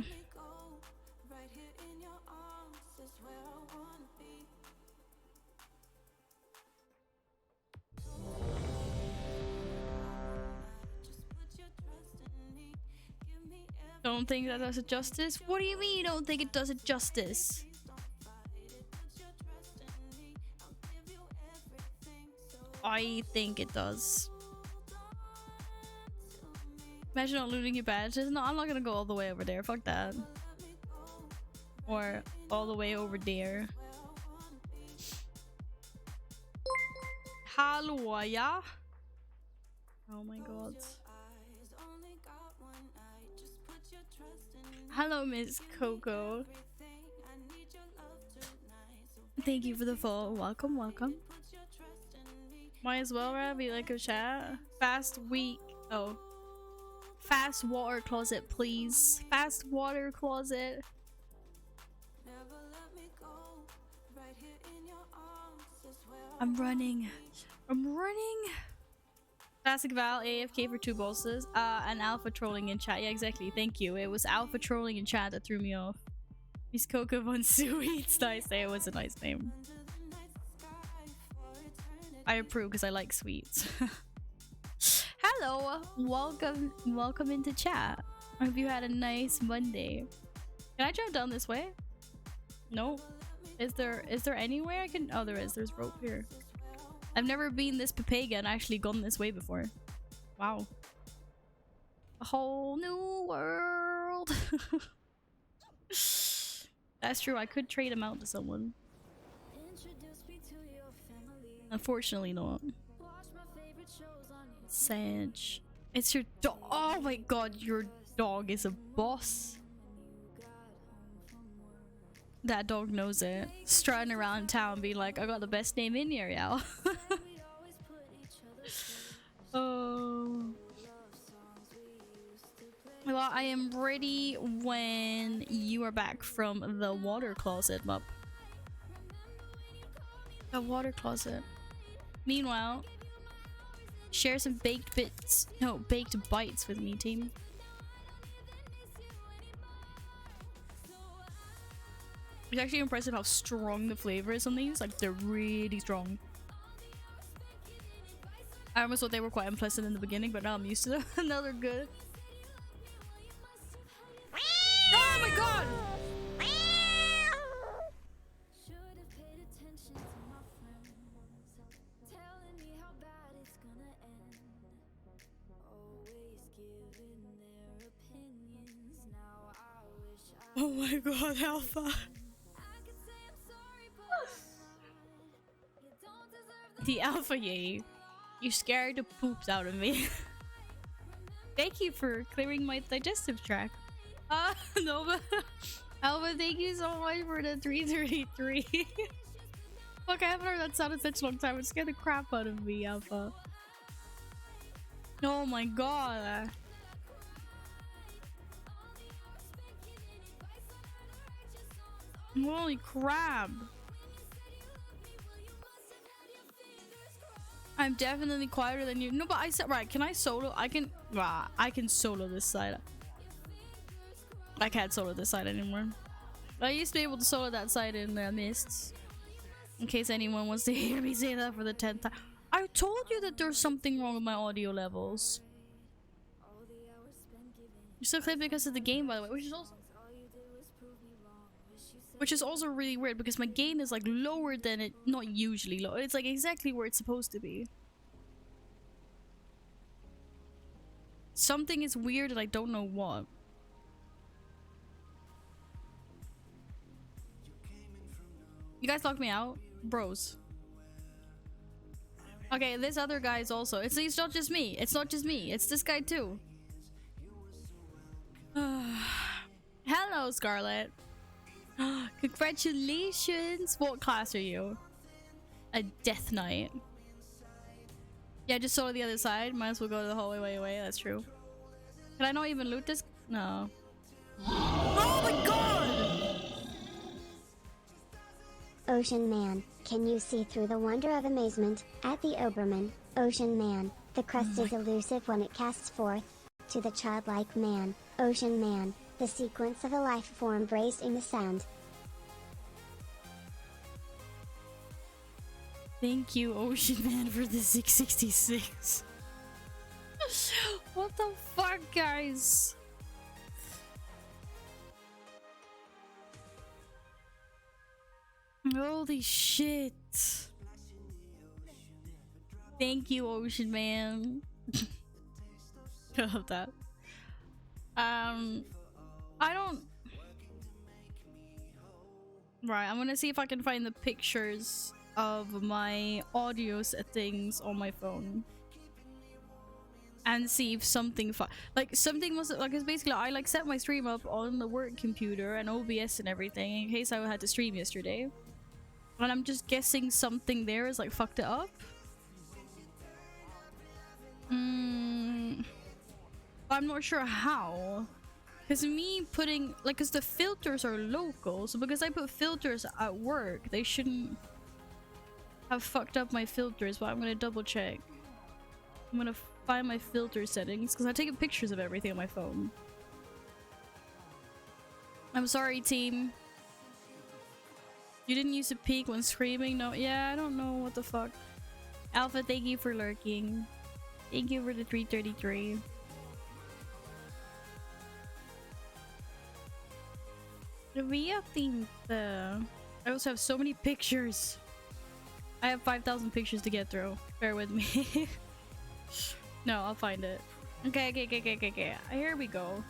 Don't think that does it justice? What do you mean you don't think it does it justice? I think it does. Imagine not looting your badges. No, I'm not gonna go all the way over there. Fuck that. Or all the way over there. Hallå, ja? Oh my god. Hello, Miss Coco. Thank you for the follow. Welcome, welcome. Might as well, right? Be like a chat. Fast week. Oh. Fast water closet, please. Fast water closet. I'm running. I'm running. Classic Val, AFK for 2 bosses. And alpha trolling in chat. Yeah, exactly. Thank you. It was alpha trolling in chat that threw me off. Miss Coco von Sweets. Nice. It was a nice name. I approve because I like sweets. Hello, welcome into chat. I hope you had a nice Monday. Can I jump down this way? No. Is there any way I can? Oh, there is. There's rope here. I've never been this Pepega and actually gone this way before. Wow. A whole new world. That's true. I could trade him out to someone. Unfortunately not. Sage. It's your dog. Oh my god, your dog is a boss. That dog knows it. Strutting around town being like, I got the best name in here, y'all. Oh. Well, I am ready when you are back from the water closet, Mup. The water closet. Meanwhile, share some baked bits. No, baked bites with me, team. It's actually impressive how strong the flavor is on these. Like, they're really strong. I almost thought they were quite unpleasant in the beginning, but now I'm used to them. Now they're good. Oh my god! Oh my god, Alpha. The Alpha Yay. You scared the poops out of me. Thank you for clearing my digestive tract. No, but Alpha, thank you so much for the 333. Look, I haven't heard that sound in such a long time. It scared the crap out of me, Alpha. Oh my god. Holy crap. I'm definitely quieter than you. No, but I said, right, can I solo? I can solo this side. I can't solo this side anymore. I used to be able to solo that side in Mists. In case anyone wants to hear me say that for the 10th time. I told you that there's something wrong with my audio levels. You're still clipping because of the game, by the way, which is also really weird because my gain is like lower than it, not usually low. It's like exactly where it's supposed to be. Something is weird and I don't know what. You guys locked me out? Bros. Okay, this other guy is also. It's not just me. It's not just me. It's this guy too. Hello, Scarlet. Congratulations. What class are you? A Death Knight. Yeah, just solo the other side. Might as well go to the hallway way away. That's true. Can I not even loot this? No. Oh my god! Ocean Man, can you see through the wonder of amazement at the Oberman? Ocean Man, the crest is elusive when it casts forth to the childlike man. Ocean Man, the sequence of a life form braced in the sand. Thank you, Ocean Man, for the 666. What the fuck, guys? Holy shit. Thank you, Ocean Man. I love that. I don't... Right, I'm gonna see if I can find the pictures of my audio settings on my phone. and see if something like something was like, it's basically I like set my stream up on the work computer and OBS and everything in case I had to stream yesterday, and I'm just guessing something there is like fucked it up. I'm not sure how, because me putting like, because the filters are local, so because I put filters at work they shouldn't have fucked up my filters, but I'm gonna double check. I'm gonna find my filter settings because I take pictures of everything on my phone. I'm sorry, team. You didn't use to peek when screaming? No, yeah, I don't know what the fuck. Alpha, thank you for lurking. Thank you for the 333. I think I also have so many pictures. I have 5,000 pictures to get through. Bear with me. No, I'll find it. Okay. Here we go.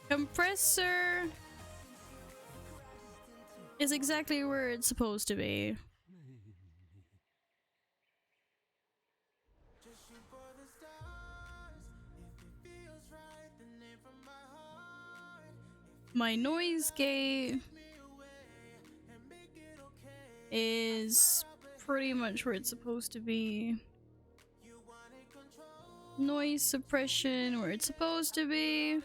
Compressor is exactly where it's supposed to be. My noise gate is pretty much where it's supposed to be. Noise suppression where it's supposed to be.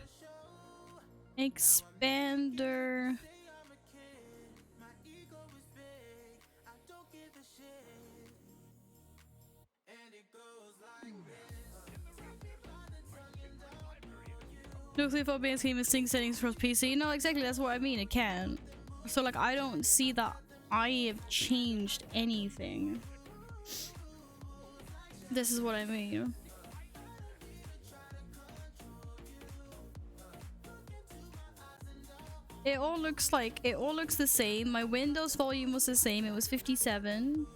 Expander. Nuclear phobia scheme is sync settings for PC. No, exactly, that's what I mean. It can. So like I don't see that I have changed anything. This is what I mean. It all looks the same. My Windows volume was the same. It was 57.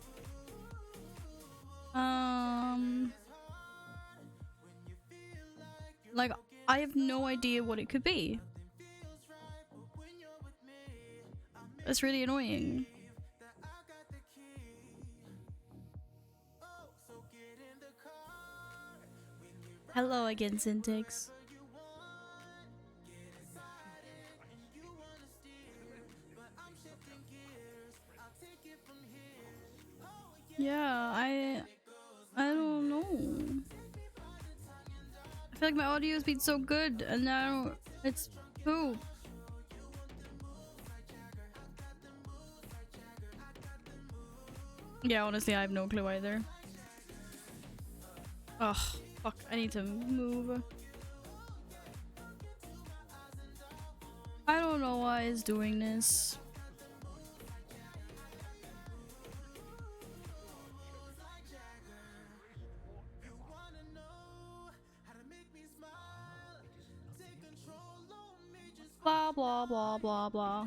Like I have no idea what it could be. That's really annoying. Hello again, Syntax. Yeah, I don't know. I feel like my audio's been so good and now it's poop. Yeah, honestly, I have no clue either. Ugh, fuck, I need to move. I don't know why it's doing this. Blah blah blah blah blah.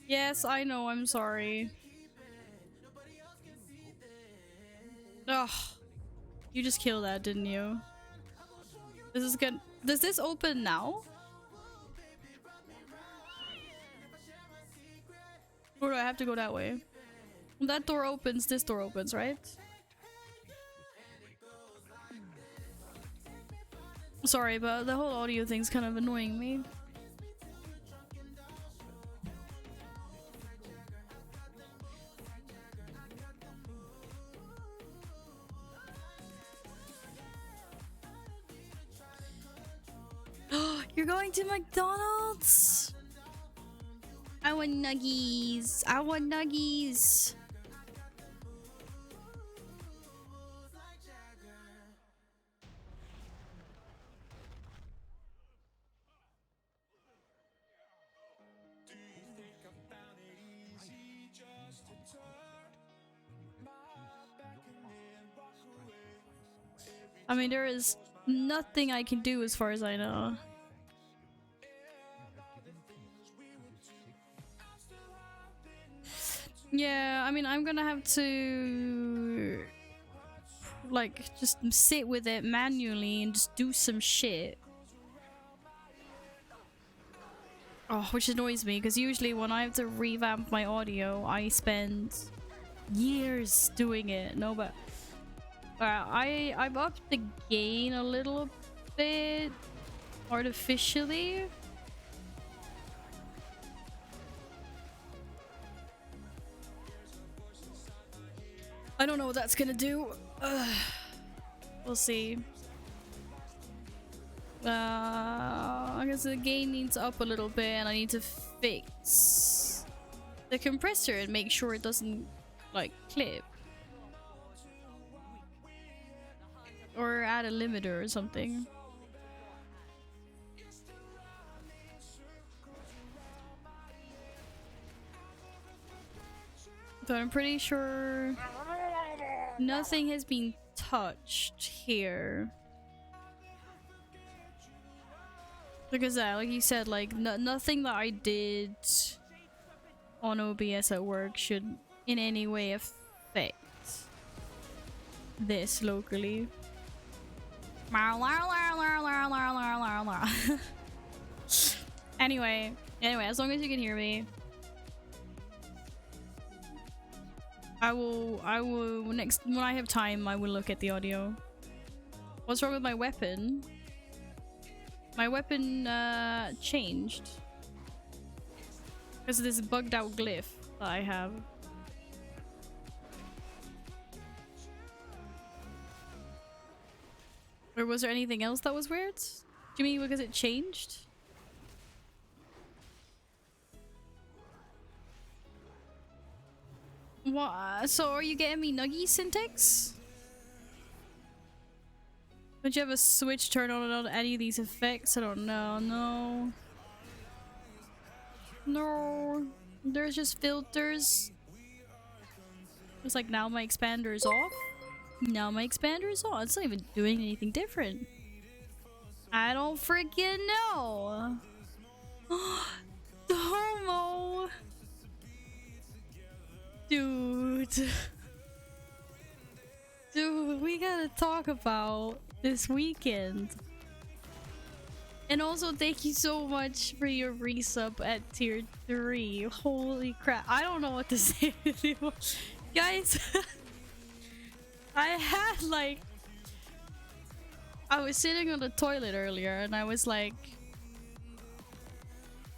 Yes, I know, I'm sorry. Ugh. You just killed that, didn't you? This is good. Does this open now? Or do I have to go that way? When that door opens, this door opens, right? Sorry, but the whole audio thing's kind of annoying me. You're going to McDonald's? I want nuggies. I want nuggies. I mean, there is nothing I can do as far as I know. Yeah, I mean, I'm gonna have to like just sit with it manually and just do some shit. Oh, which annoys me because usually when I have to revamp my audio, I spend years doing it. No, but I've upped the gain a little bit artificially. I don't know what that's gonna do. We'll see. I guess the gain needs up a little bit, and I need to fix the compressor and make sure it doesn't like clip. Or add a limiter or something. But I'm pretty sure nothing has been touched here. Because like you said, like nothing that I did on OBS at work should in any way affect this locally. Anyway, as long as you can hear me, I will next when I have time I will look at the audio. What's wrong with my weapon? My weapon changed because of this bugged out glyph that I have. Or was there anything else that was weird? Do you mean because it changed? What? So are you getting me nuggy syntax? Would you have a switch turn on and on any of these effects? I don't know. No. No. There's just filters. It's like now my expander is off. Now my expander is on. It's not even doing anything different. I don't freaking know. Domo. Dude. Dude, we gotta talk about this weekend. And also thank you so much for your resub at tier 3. Holy crap. I don't know what to say anymore. Guys, I had like... I was sitting on the toilet earlier and I was like...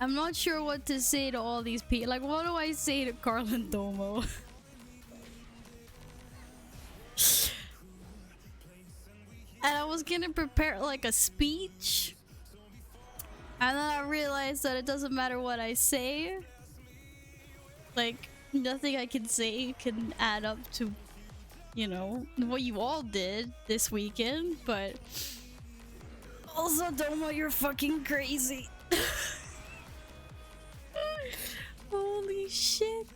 I'm not sure what to say to all these people. Like, what do I say to Carl and Domo? And I was gonna prepare like a speech. And then I realized that it doesn't matter what I say. Like, nothing I can say can add up to, you know, what you all did this weekend. But also, Domo, you're fucking crazy. Holy shit.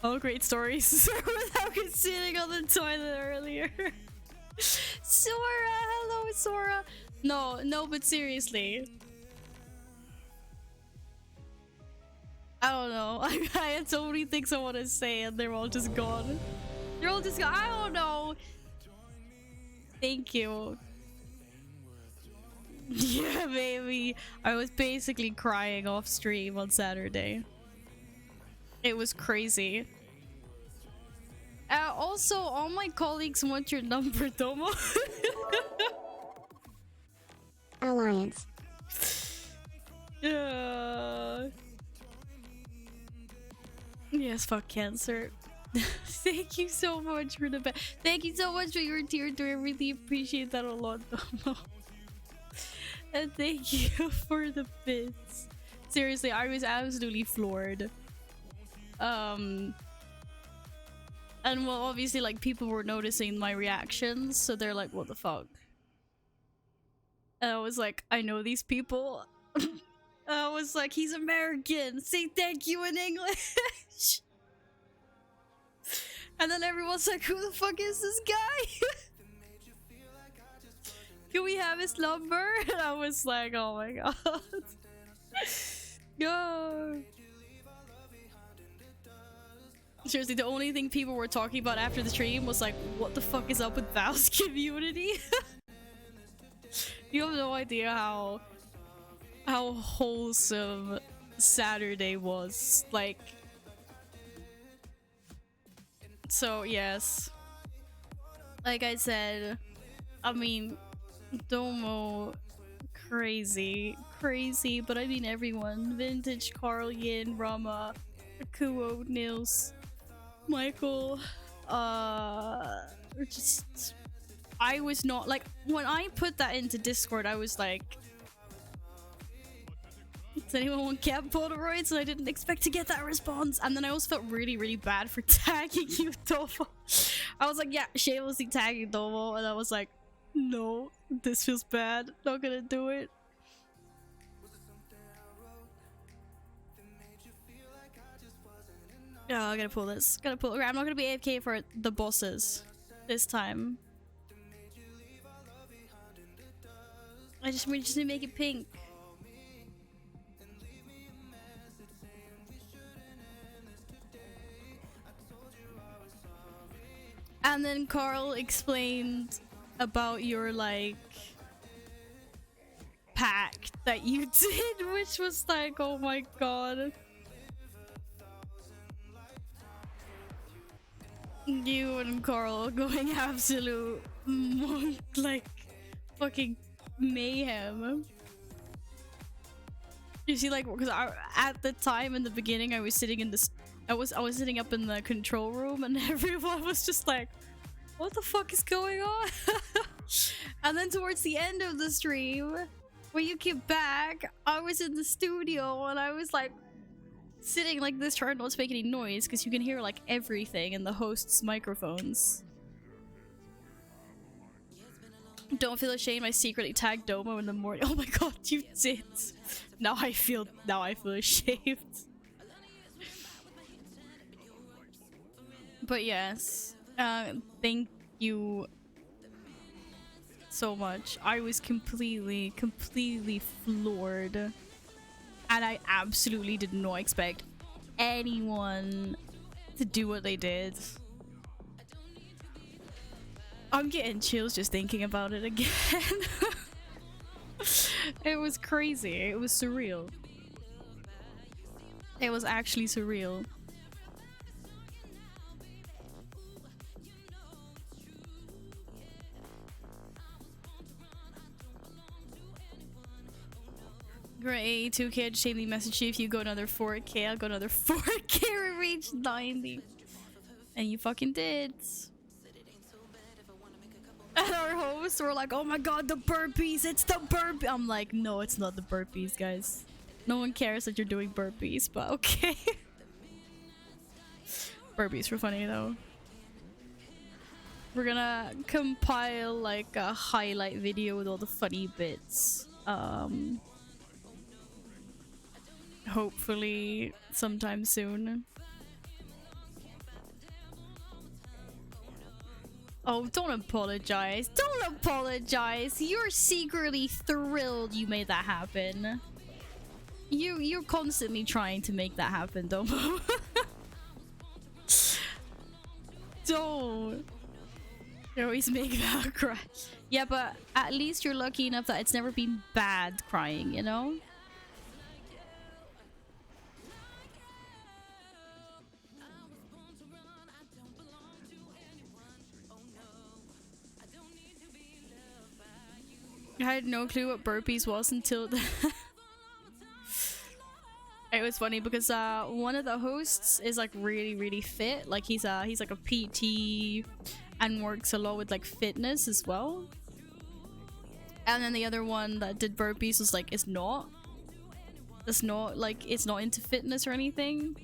Oh, great stories. Without sitting on the toilet earlier. Sora! Hello, Sora! No, but seriously. I don't know. I had so many things I want to say and they're all just gone. They're all just gone. I don't know. Thank you. Yeah, baby. I was basically crying off stream on Saturday. It was crazy. Also, all my colleagues want your number, Domo. Alliance. Yes, fuck cancer. Thank you so much for the thank you so much for your tier 2. I really appreciate that a lot, Domo. And thank you for the bits. Seriously, I was absolutely floored. And well, obviously, like, people were noticing my reactions, so they're like, what the fuck? And I was like, I know these people. I was like, he's American. Say thank you in English. And then everyone's like, who the fuck is this guy? Can we have his number? And I was like, oh my god. No. Seriously, the only thing people were talking about after the stream was like, what the fuck is up with Val's community? You have no idea how wholesome Saturday was. Like, So yes, like I said, I mean, Domo, crazy, but I mean everyone. Vintage, Carl, Yin, Rama, Akuo, Nils, Michael, just, I was not, like, when I put that into Discord, I was like, does anyone want cat Polaroids? And I didn't expect to get that response. And then I also felt really bad for tagging you, Domo. I was like, yeah, shamelessly tagging Domo, and I was like, no, this feels bad, not gonna do it. Oh, I gotta pull this. I'm not gonna be AFK for the bosses this time. We just need to make it pink. And then Carl explained about your, like, pact that you did, which was like, oh my god. You and Carl going absolute like fucking mayhem. You see, like, because at the time in the beginning, I was sitting in this, I was sitting up in the control room, and everyone was just like, "What the fuck is going on?" And then towards the end of the stream, when you came back, I was in the studio, and I was like sitting like this, trying not to make any noise, because you can hear like everything in the host's microphones. Don't feel ashamed. I secretly tagged Domo in the morning. Oh my god, you did. Now I feel ashamed. But yes, thank you so much. I was completely floored, and I absolutely did not expect anyone to do what they did. I'm getting chills just thinking about it again. It was crazy. It was surreal. It was actually surreal. Great, 2K, just shame me message you. If you go another 4K, I'll go another 4K to reach 90. And you fucking did. And our hosts were like, oh my god, the burpees, it's the burpee. I'm like, no, it's not the burpees, guys. No one cares that you're doing burpees, but okay. Burpees were funny though. We're gonna compile like a highlight video with all the funny bits. Hopefully sometime soon. Oh, don't apologize. Don't apologize. You're secretly thrilled you made that happen. You're constantly trying to make that happen, Domo. Don't. You always make Val cry. Yeah, but at least you're lucky enough that it's never been bad crying, you know? I had no clue what burpees was until the It was funny because one of the hosts is like really fit. Like he's like a PT and works a lot with like fitness as well. And then the other one that did burpees was like, it's not into fitness or anything.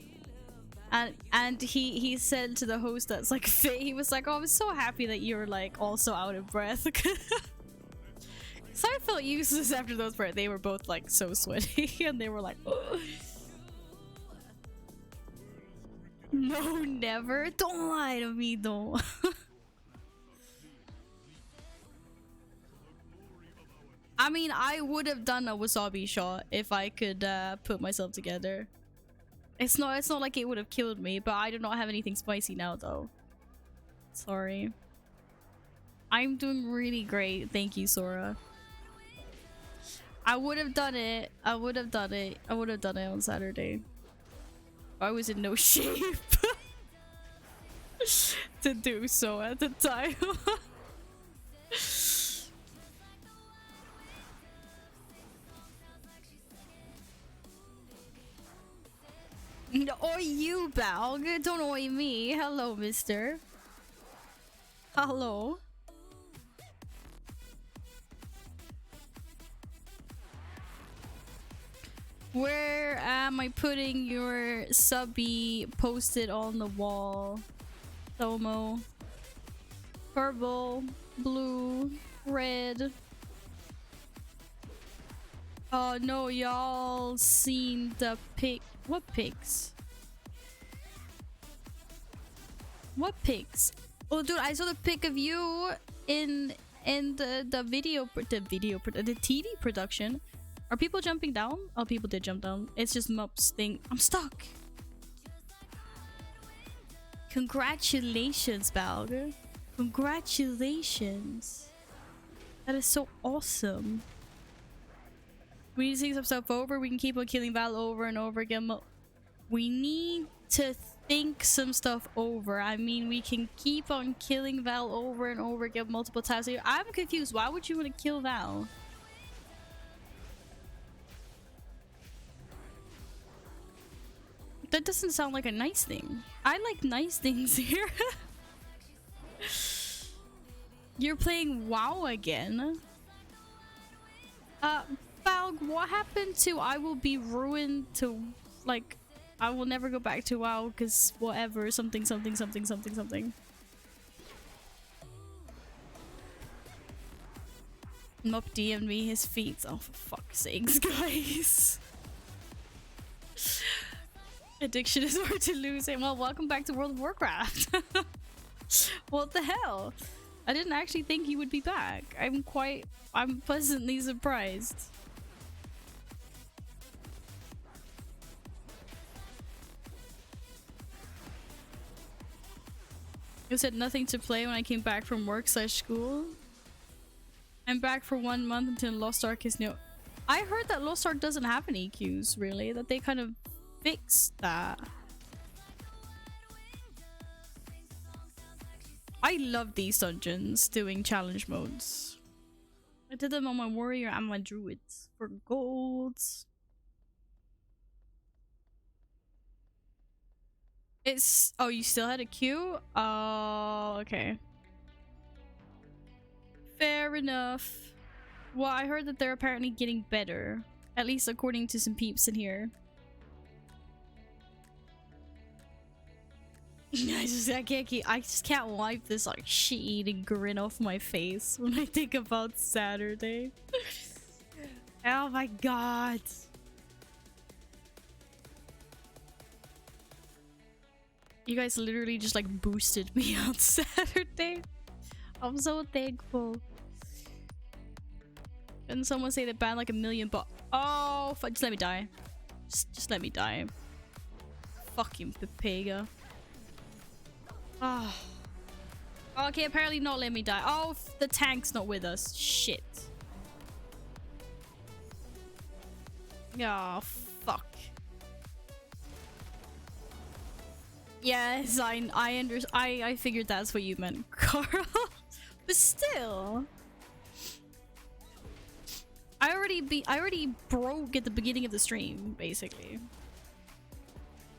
And he said to the host that's like fit, he was like, oh, I was so happy that you're like also out of breath. So I felt useless after those parts. They were both like so sweaty and they were like, ugh. No, never. Don't lie to me though. I mean, I would have done a wasabi shot if I could put myself together. It's not like it would have killed me, but I do not have anything spicy now though. Sorry. I'm doing really great. Thank you, Sora. I would have done it. I would have done it on Saturday. I was in no shape. to do so at the time. Or you, Balg. Don't oi me. Hello, mister. Hello. Where am I putting your subby posted on the wall? Tomo. Purple, blue, red. Oh no, y'all seen the pic. What pics? What pics? Oh dude, I saw the pic of you in the TV production. Are people jumping down? Oh, people did jump down. It's just Mup's thing. I'm stuck. Congratulations, Balger. Congratulations. That is so awesome. We need to think some stuff over. We can keep on killing Val over and over again. We need to think some stuff over. I mean, we can keep on killing Val over and over again multiple times. I'm confused. Why would you want to kill Val? That doesn't sound like a nice thing. I like nice things here. You're playing WoW again? Falg, what happened to I will be ruined to, like, I will never go back to WoW because whatever, something. Mup DM'd me his feet. Oh, for fuck's sakes, guys. Addiction is hard to lose. Well, welcome back to World of Warcraft. What the hell? I didn't actually think he would be back. I'm pleasantly surprised. You said nothing to play when I came back from work/school. I'm back for 1 month until Lost Ark is new. I heard that Lost Ark doesn't have any queues, really. That they kind of fixed that. I love these dungeons doing challenge modes. I did them on my warrior and my druids for golds. It's oh, you still had a queue? Oh, okay. Fair enough. Well, I heard that they're apparently getting better, at least according to some peeps in here. I just can't wipe this like shit-eating grin off my face when I think about Saturday. Oh my god. You guys literally just like boosted me on Saturday. I'm so thankful. Didn't someone say they banned like 1 million but oh just let me die. Just let me die. Fucking Pepega. Oh. Okay, apparently not let me die. Oh, the tank's not with us. Shit. Oh, fuck. Yes, I figured that's what you meant, Carl. But still. I already broke at the beginning of the stream, basically.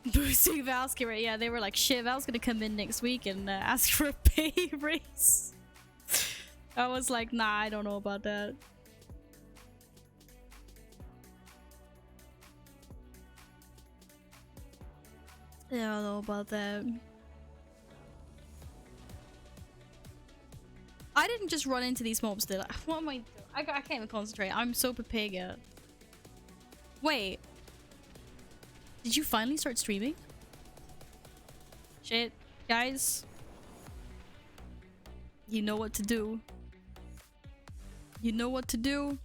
Boosting Val's get ready. Yeah, they were like, shit, Val's gonna come in next week and ask for a pay raise. I was like, nah, I don't know about that. Yeah, I don't know about that. I didn't just run into these mobs, did I? What am I doing? I can't even concentrate. I'm so Pepega. Wait. Did you finally start streaming? Shit, guys. You know what to do. You know what to do.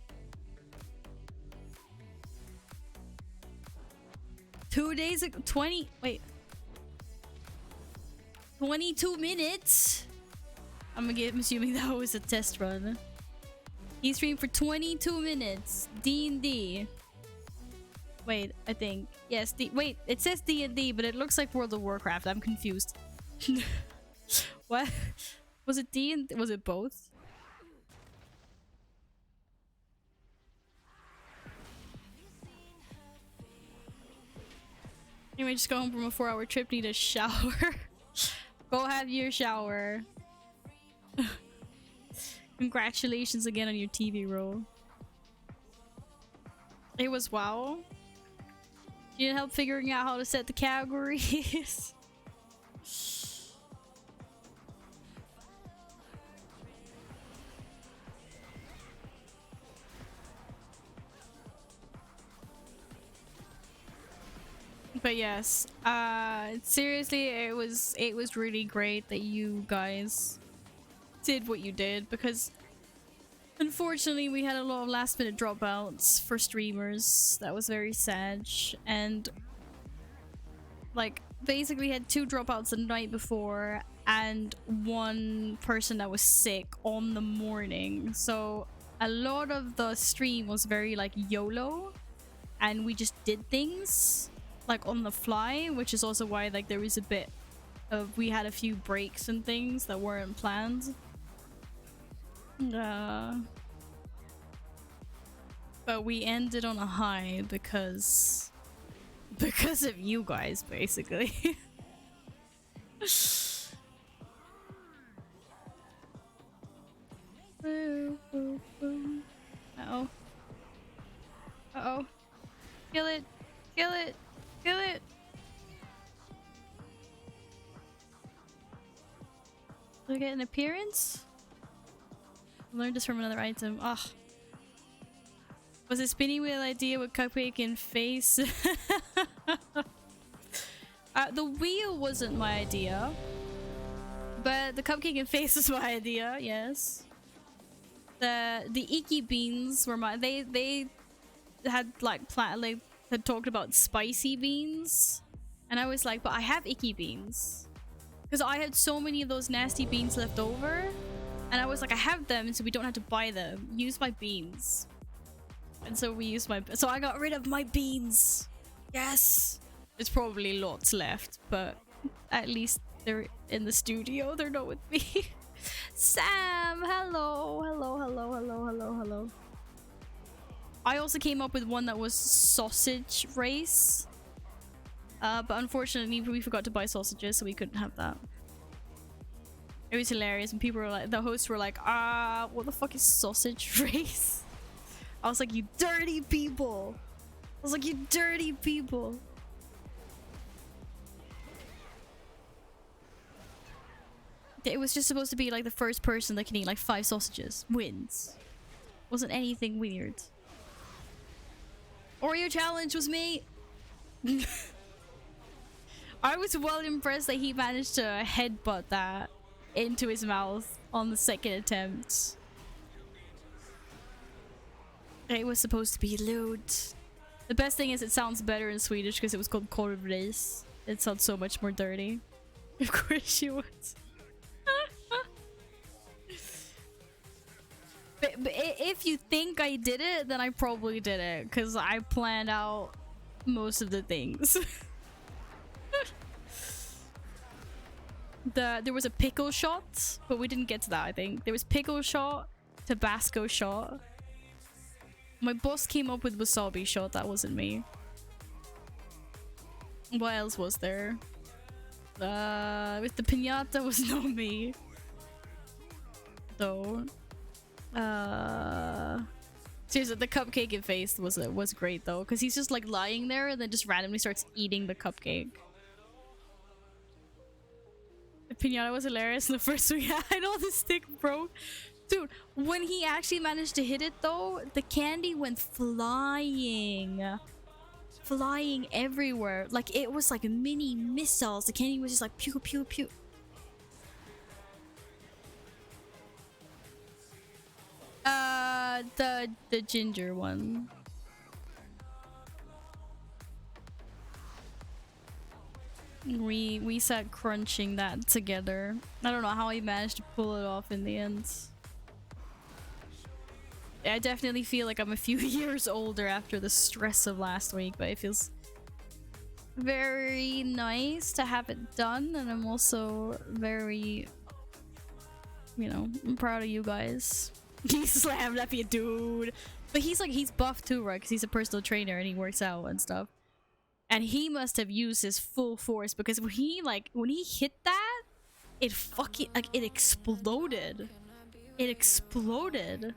2 days ago, 22 minutes. I'm assuming that was a test run. He streamed for 22 minutes. D&D. Wait, I think. Yes, wait, it says D&D, but it looks like World of Warcraft. I'm confused. What? Was it D and was it both? Anyway, just go home from a 4-hour trip, need a shower. Go have your shower. Congratulations again on your TV role. It was WoW. You need help figuring out how to set the categories. But yes, seriously, it was really great that you guys did what you did, because unfortunately we had a lot of last minute dropouts for streamers. That was very sad, and like basically had 2 dropouts the night before and 1 person that was sick on the morning. So a lot of the stream was very like YOLO, and we just did things like on the fly, which is also why like there was a bit of, we had a few breaks and things that weren't planned. But we ended on a high because of you guys, basically. Uh-oh. Uh-oh. Kill it! Kill it! Kill it! Did I get an appearance? Learned this from another item. Ugh. Was it spinning wheel idea with cupcake and face? The wheel wasn't my idea, but the cupcake and face was my idea. Yes. The icky beans were my. They had like had talked about spicy beans, and I was like, but I have icky beans, because I had so many of those nasty beans left over, and I was like, I have them, so we don't have to buy them. Use my beans. And so we used so I got rid of my beans. Yes. There's probably lots left, but at least they're in the studio. They're not with me. Sam, hello. Hello, hello, hello, hello, hello. I also came up with one that was sausage race. But unfortunately we forgot to buy sausages, so we couldn't have that. It was hilarious, and people were like, the hosts were like, what the fuck is sausage race? I was like, you dirty people. I was like, you dirty people. It was just supposed to be like the first person that can eat like 5 sausages wins. Wasn't anything weird. Oreo challenge was me. I was well impressed that he managed to headbutt that into his mouth on the 2nd attempt. It was supposed to be loot. The best thing is it sounds better in Swedish because it was called korvris. It sounds so much more dirty. Of course she was. but if you think I did it, then I probably did it, because I planned out most of the things. There was a pickle shot, but we didn't get to that, I think. There was pickle shot, Tabasco shot. My boss came up with wasabi shot, that wasn't me. What else was there? With the piñata was not me. Though. Seriously, the cupcake in face was great though, because he's just like lying there and then just randomly starts eating the cupcake. The piñata was hilarious in the first week. I know the stick broke. Dude, when he actually managed to hit it though, the candy went flying. Flying everywhere. Like it was like mini missiles. The candy was just like pew pew pew. The ginger one. We sat crunching that together. I don't know how he managed to pull it off in the end. I definitely feel like I'm a few years older after the stress of last week, but it feels very nice to have it done, and I'm also very, you know, I'm proud of you guys. He slammed up you, dude. But he's buff too, right? Because he's a personal trainer and he works out and stuff. And he must have used his full force, because when he hit that, it fucking, like, it exploded. It exploded.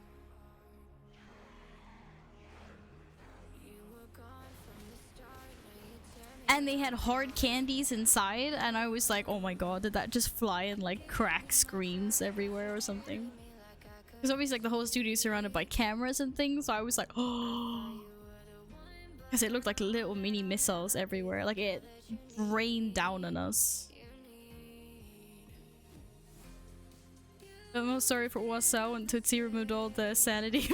And they had hard candies inside, and I was like, oh my god, did that just fly and like crack screens everywhere or something? Because obviously like the whole studio is surrounded by cameras and things, so I was like, oh, because it looked like little mini missiles everywhere, like it rained down on us. I'm most sorry for Wasao and Tootsie removed all the sanity.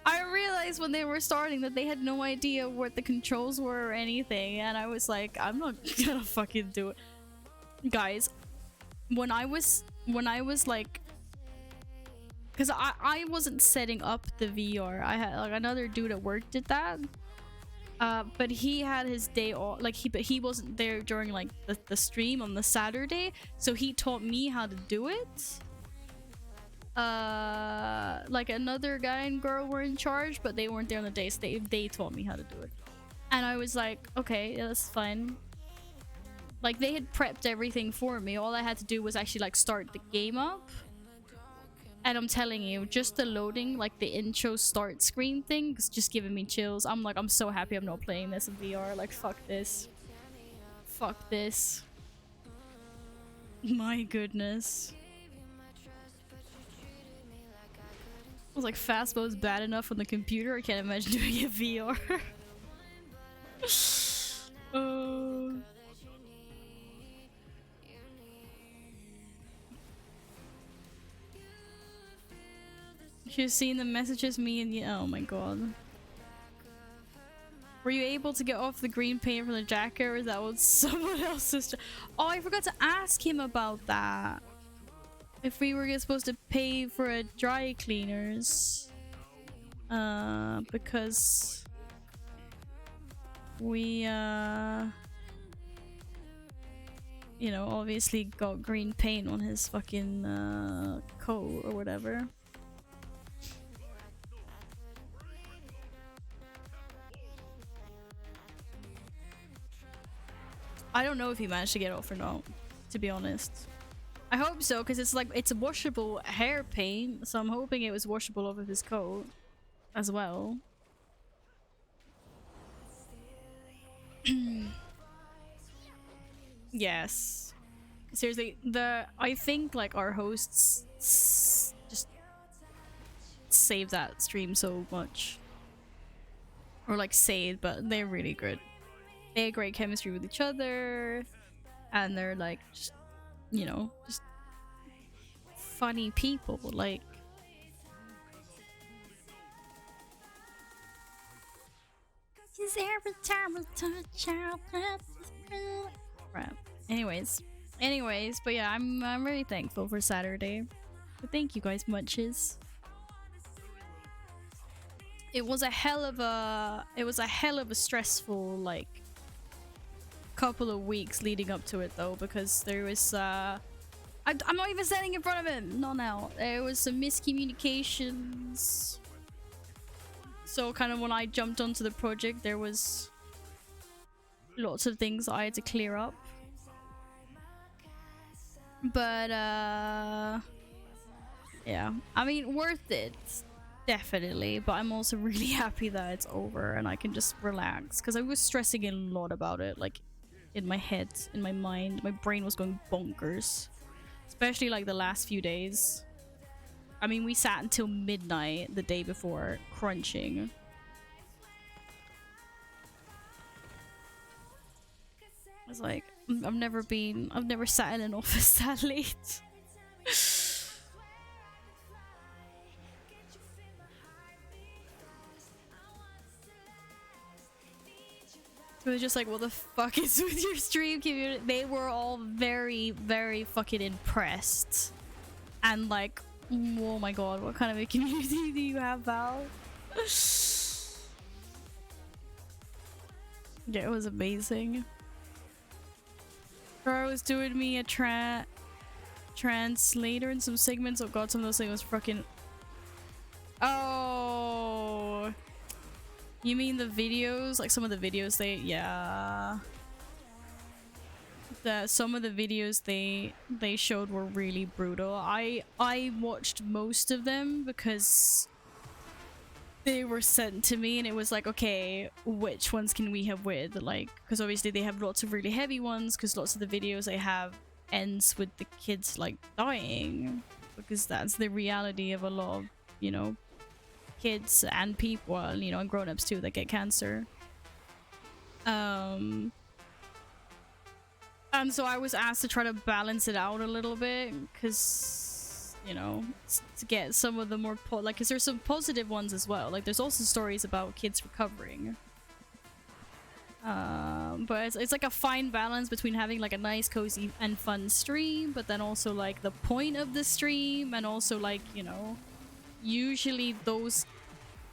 I realized when they were starting that they had no idea what the controls were or anything, and I was like, I'm not gonna fucking do it. Guys, when I was like, because I wasn't setting up the VR, I had like another dude at work did that, but he had his day off, like he wasn't there during like the stream on the Saturday, so he taught me how to do it. Like another guy and girl were in charge, but they weren't there on the day, so they taught me how to do it. And I was like, okay, yeah, that's fine. Like they had prepped everything for me. All I had to do was actually like start the game up. And I'm telling you, just the loading, like the intro start screen thing, is just giving me chills. I'm like, I'm so happy I'm not playing this in VR. Like, fuck this. Fuck this. My goodness. I was like, fastball is bad enough on the computer. I can't imagine doing it VR. You've seen the messages me and you. Oh my god. Were you able to get off the green paint from the jacket, or is that what someone else's? Oh, I forgot to ask him about that. If we were supposed to pay for a dry cleaners. Because we you know, obviously got green paint on his fucking coat or whatever. I don't know if he managed to get off or not, to be honest. I hope so, because it's like, it's a washable hair paint, so I'm hoping it was washable off of his coat as well. Yes. Seriously, I think like our hosts just save that stream so much. Or like saved, but they're really good. They had great chemistry with each other, and they're like, just, you know, just funny people. Like, is every time I touch out. Right. Anyways, but yeah, I'm really thankful for Saturday. But thank you guys muches. It was a hell of a stressful like couple of weeks leading up to it though, because there was I'm not even standing in front of him, not now. There was some miscommunications, so kind of when I jumped onto the project there was lots of things I had to clear up, but yeah, I mean, worth it definitely, but I'm also really happy that it's over and I can just relax, because I was stressing a lot about it, like in my head, in my mind. My brain was going bonkers, especially like the last few days. I mean, we sat until midnight the day before crunching. I was like, I've never sat in an office that late. It was just like, what the fuck is with your stream community? They were all very, very fucking impressed. And like, oh my god, what kind of a community do you have, Val? Yeah, it was amazing. Or I was doing me a translator in some segments. Oh god, some of those segments fucking... Oh, you mean the videos? Like some of the videos they... Yeah. Some of the videos they showed were really brutal. I watched most of them because they were sent to me and it was like, okay, which ones can we have with? Like, because obviously they have lots of really heavy ones because lots of the videos they have ends with the kids like dying, because that's the reality of a lot of, you know, kids and people, you know, and grown-ups too, that get cancer. And so I was asked to try to balance it out a little bit because, you know, to get some of the more like, because there's some positive ones as well. Like, there's also stories about kids recovering. But it's like a fine balance between having like a nice, cozy, and fun stream, but then also like the point of the stream, and also like, you know, usually those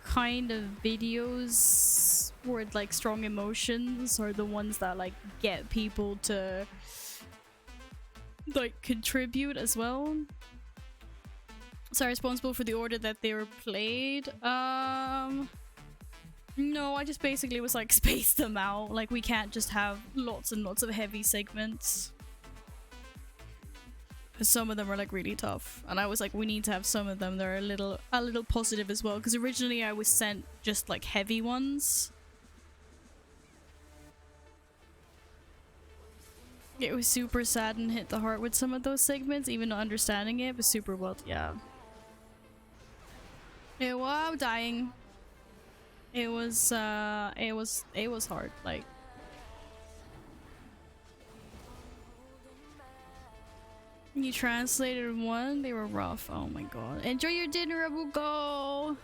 kind of videos with like strong emotions are the ones that like get people to like contribute as well. So I'm responsible for the order that they were played. No, I just basically was like space them out. Like, we can't just have lots and lots of heavy segments, because some of them are like really tough, and I was like, we need to have some of them that are a little positive as well, because originally I was sent just like heavy ones. It was super sad and hit the heart with some of those segments, even not understanding it, but super well. Yeah, I'm dying. It was hard. Like, you translated one, they were rough. Oh my god. Enjoy your dinner, Abugo!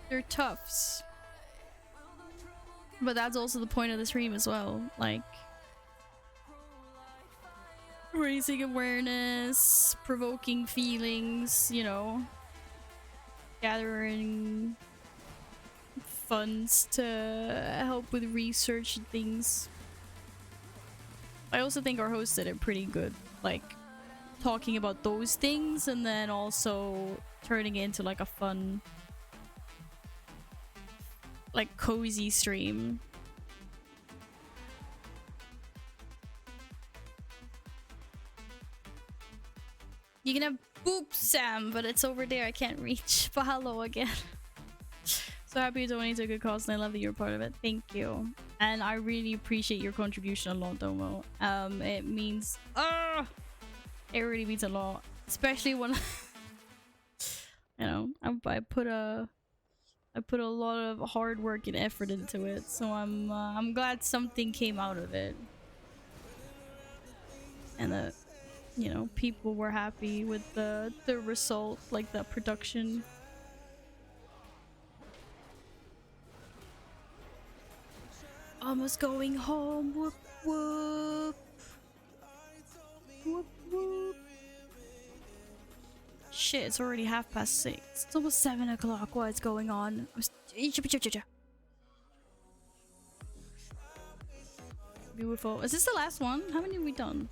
They're toughs. But that's also the point of the stream as well. Like, raising awareness, provoking feelings, you know, gathering funds to help with research and things. I also think our host did it pretty good, like talking about those things and then also turning it into like a fun, like cozy stream. You can have boop Sam, but it's over there, I can't reach. But hello again. So happy you donated to a good cause, and I love that you're part of it. Thank you. And I really appreciate your contribution a lot, Domo. It means it really means a lot. Especially when you know, I put a lot of hard work and effort into it. So I'm glad something came out of it. And that, you know, people were happy with the result, like the production. Almost going home. Whoop whoop. Whoop whoop. Shit, it's already 6:30. It's almost 7 o'clock. What is going on? Beautiful. Is this the last one? How many have we done?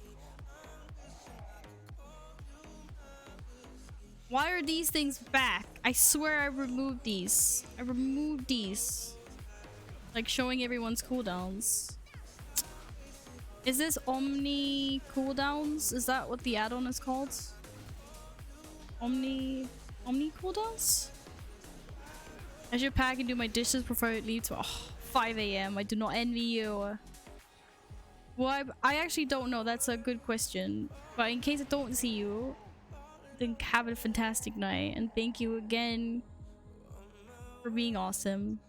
Why are these things back? I swear I removed these. I removed these. Like, showing everyone's cooldowns. Is this Omni cooldowns? Is that what the add-on is called? Omni cooldowns? I should pack and do my dishes before I leave to 5 AM. I do not envy you. Well, I actually don't know. That's a good question. But in case I don't see you, then have a fantastic night. And thank you again for being awesome.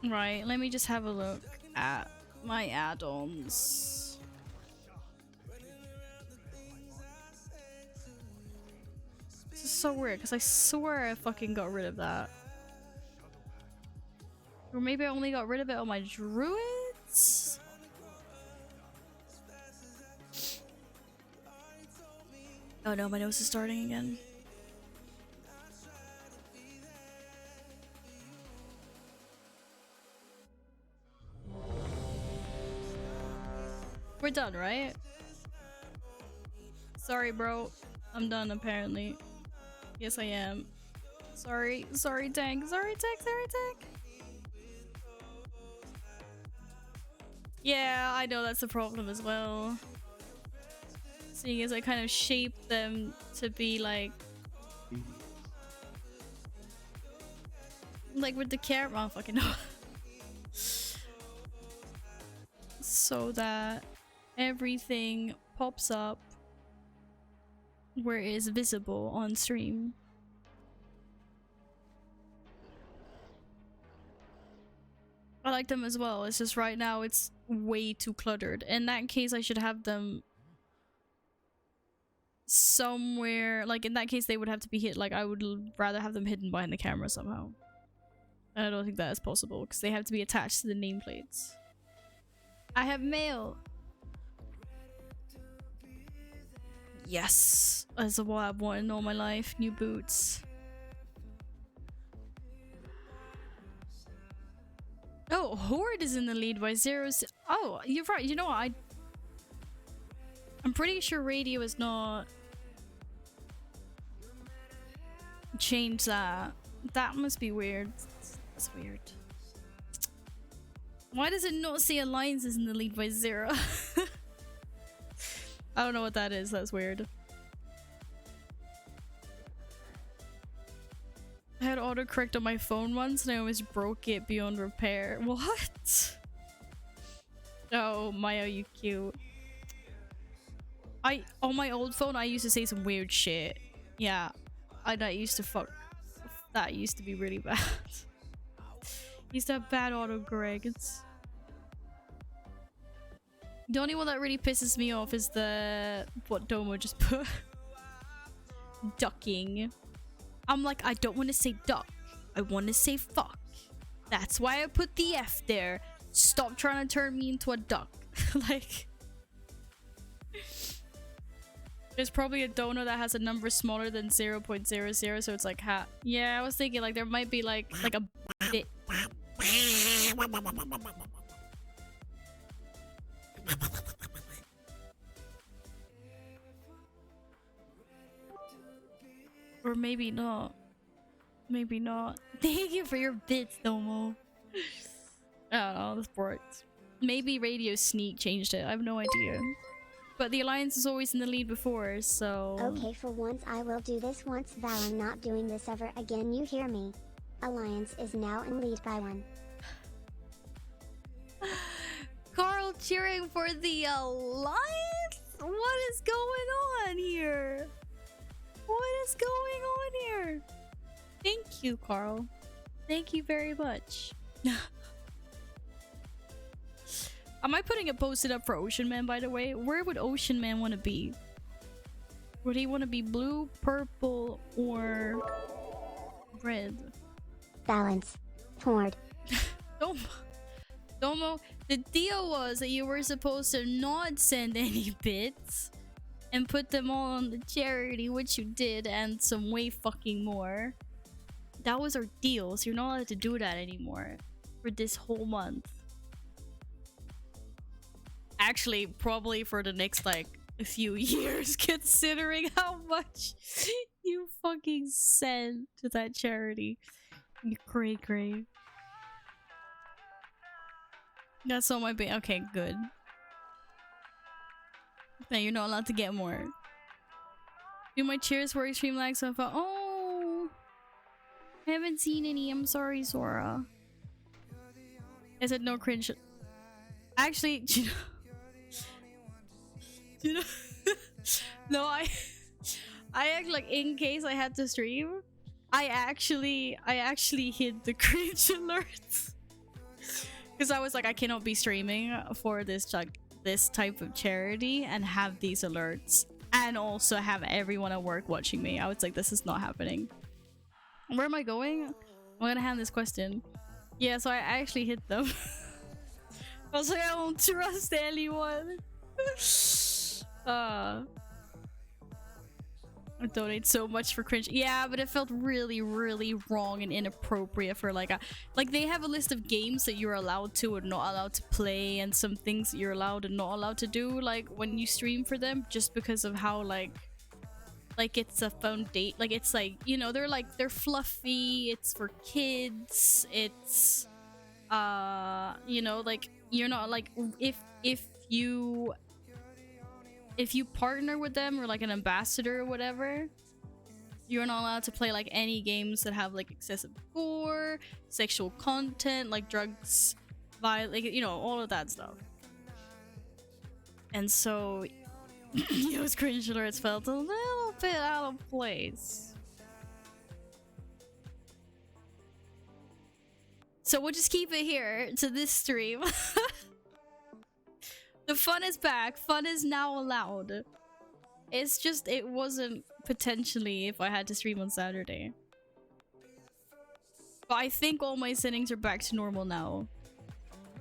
Right, let me just have a look at my add-ons. This is so weird because I swear I fucking got rid of that. Or maybe I only got rid of it on my druids? Oh no, my nose is starting again. We're done, right? Sorry, bro. I'm done, apparently. Yes, I am. Sorry. Sorry, Tank. Sorry, Tank. Sorry, Tank. Yeah, I know that's the problem as well. Seeing as I kind of shaped them to be like with the camera, oh, fucking no. So that everything pops up where it is visible on stream. I like them as well. It's just right now it's way too cluttered. In that case, I should have them somewhere. Like in that case, they would have to be hid. Like I would rather have them hidden behind the camera somehow. And I don't think that is possible because they have to be attached to the nameplates. I have mail. Yes, that's what I've wanted all my life. New boots. Oh, Horde is in the lead by 0. Oh, you're right. You know what? I'm pretty sure radio is not changed that. That must be weird. That's weird. Why does it not say Alliance is in the lead by 0? I don't know what that is. That's weird. I had autocorrect on my phone once and I almost broke it beyond repair. What? Oh, Maya, you cute. On my old phone, I used to say some weird shit. Yeah, that used to be really bad. Used to have bad autocorrects. The only one that really pisses me off is what Domo just put. Ducking. I'm like, I don't want to say duck. I want to say fuck. That's why I put the F there. Stop trying to turn me into a duck. Like, there's probably a donor that has a number smaller than 0.00, so it's like yeah, I was thinking like there might be like a bit. Or maybe not. Maybe not. Thank you for your bits, Domo. I don't know, this worked. Maybe Radio Sneak changed it. I have no idea. But the Alliance is always in the lead before, so... Okay, for once I will do this once. Val, I'm not doing this ever again, you hear me? Alliance is now in lead by 1. Carl cheering for the Alliance? What is going on here? What is going on here? Thank you, Carl. Thank you very much. Am I putting a post-it up for Ocean Man, by the way? Where would Ocean Man want to be? Would he want to be blue, purple, or red? Balance. Horde. Domo, the deal was that you were supposed to not send any bits and put them all on the charity, which you did, and some way fucking more. That was our deal, so you're not allowed to do that anymore for this whole month. Actually, probably for the next like a few years, considering how much you fucking sent to that charity. You cray. That's all my okay, good. Now you're not allowed to get more. Do my cheers for extreme lag so far? Oh, I haven't seen any. I'm sorry, Sora. I said no cringe. Actually, you know, no, I act like in case I had to stream, I actually hid the cringe alerts because I was like, I cannot be streaming for this type of charity and have these alerts and also have everyone at work watching me. I was like, this is not happening. Where am I going? I'm gonna hand this question. Yeah, so I actually hit them. I was like, I don't trust anyone. I donate so much for cringe. Yeah, but it felt really, really wrong and inappropriate for like a they have a list of games that you're allowed to or not allowed to play, and some things that you're allowed and not allowed to do like when you stream for them, just because of how like it's a foundation, like it's like, you know, they're fluffy, it's for kids, it's you know, like you're not like if you partner with them or like an ambassador or whatever, you're not allowed to play like any games that have like excessive gore, sexual content, like drugs, like, you know, all of that stuff. And so those cringe alerts felt a little bit out of place. So we'll just keep it here to this stream. The fun is back. Fun is now allowed. It's just, it wasn't potentially if I had to stream on Saturday. But I think all my settings are back to normal now.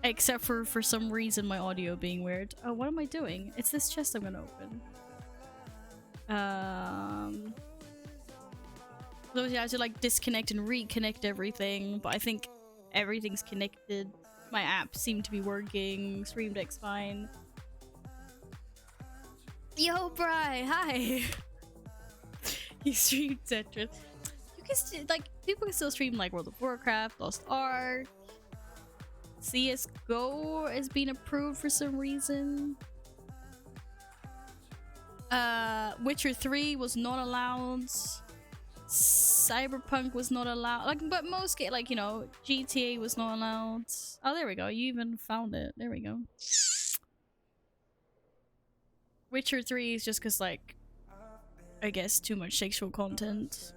Except for some reason my audio being weird. Oh, what am I doing? It's this chest I'm gonna open. So I had to like disconnect and reconnect everything, but I think everything's connected. My app seemed to be working. Stream Deck's fine. Yo, Bri, hi. You streamed Tetris. You can like, people can still stream like World of Warcraft, Lost Ark. CS:GO is being approved for some reason. Witcher 3 was not allowed. Cyberpunk was not allowed. Like, but most like, you know, GTA was not allowed. Oh, there we go. You even found it. There we go. Witcher 3 is just because, like, I guess too much sexual content.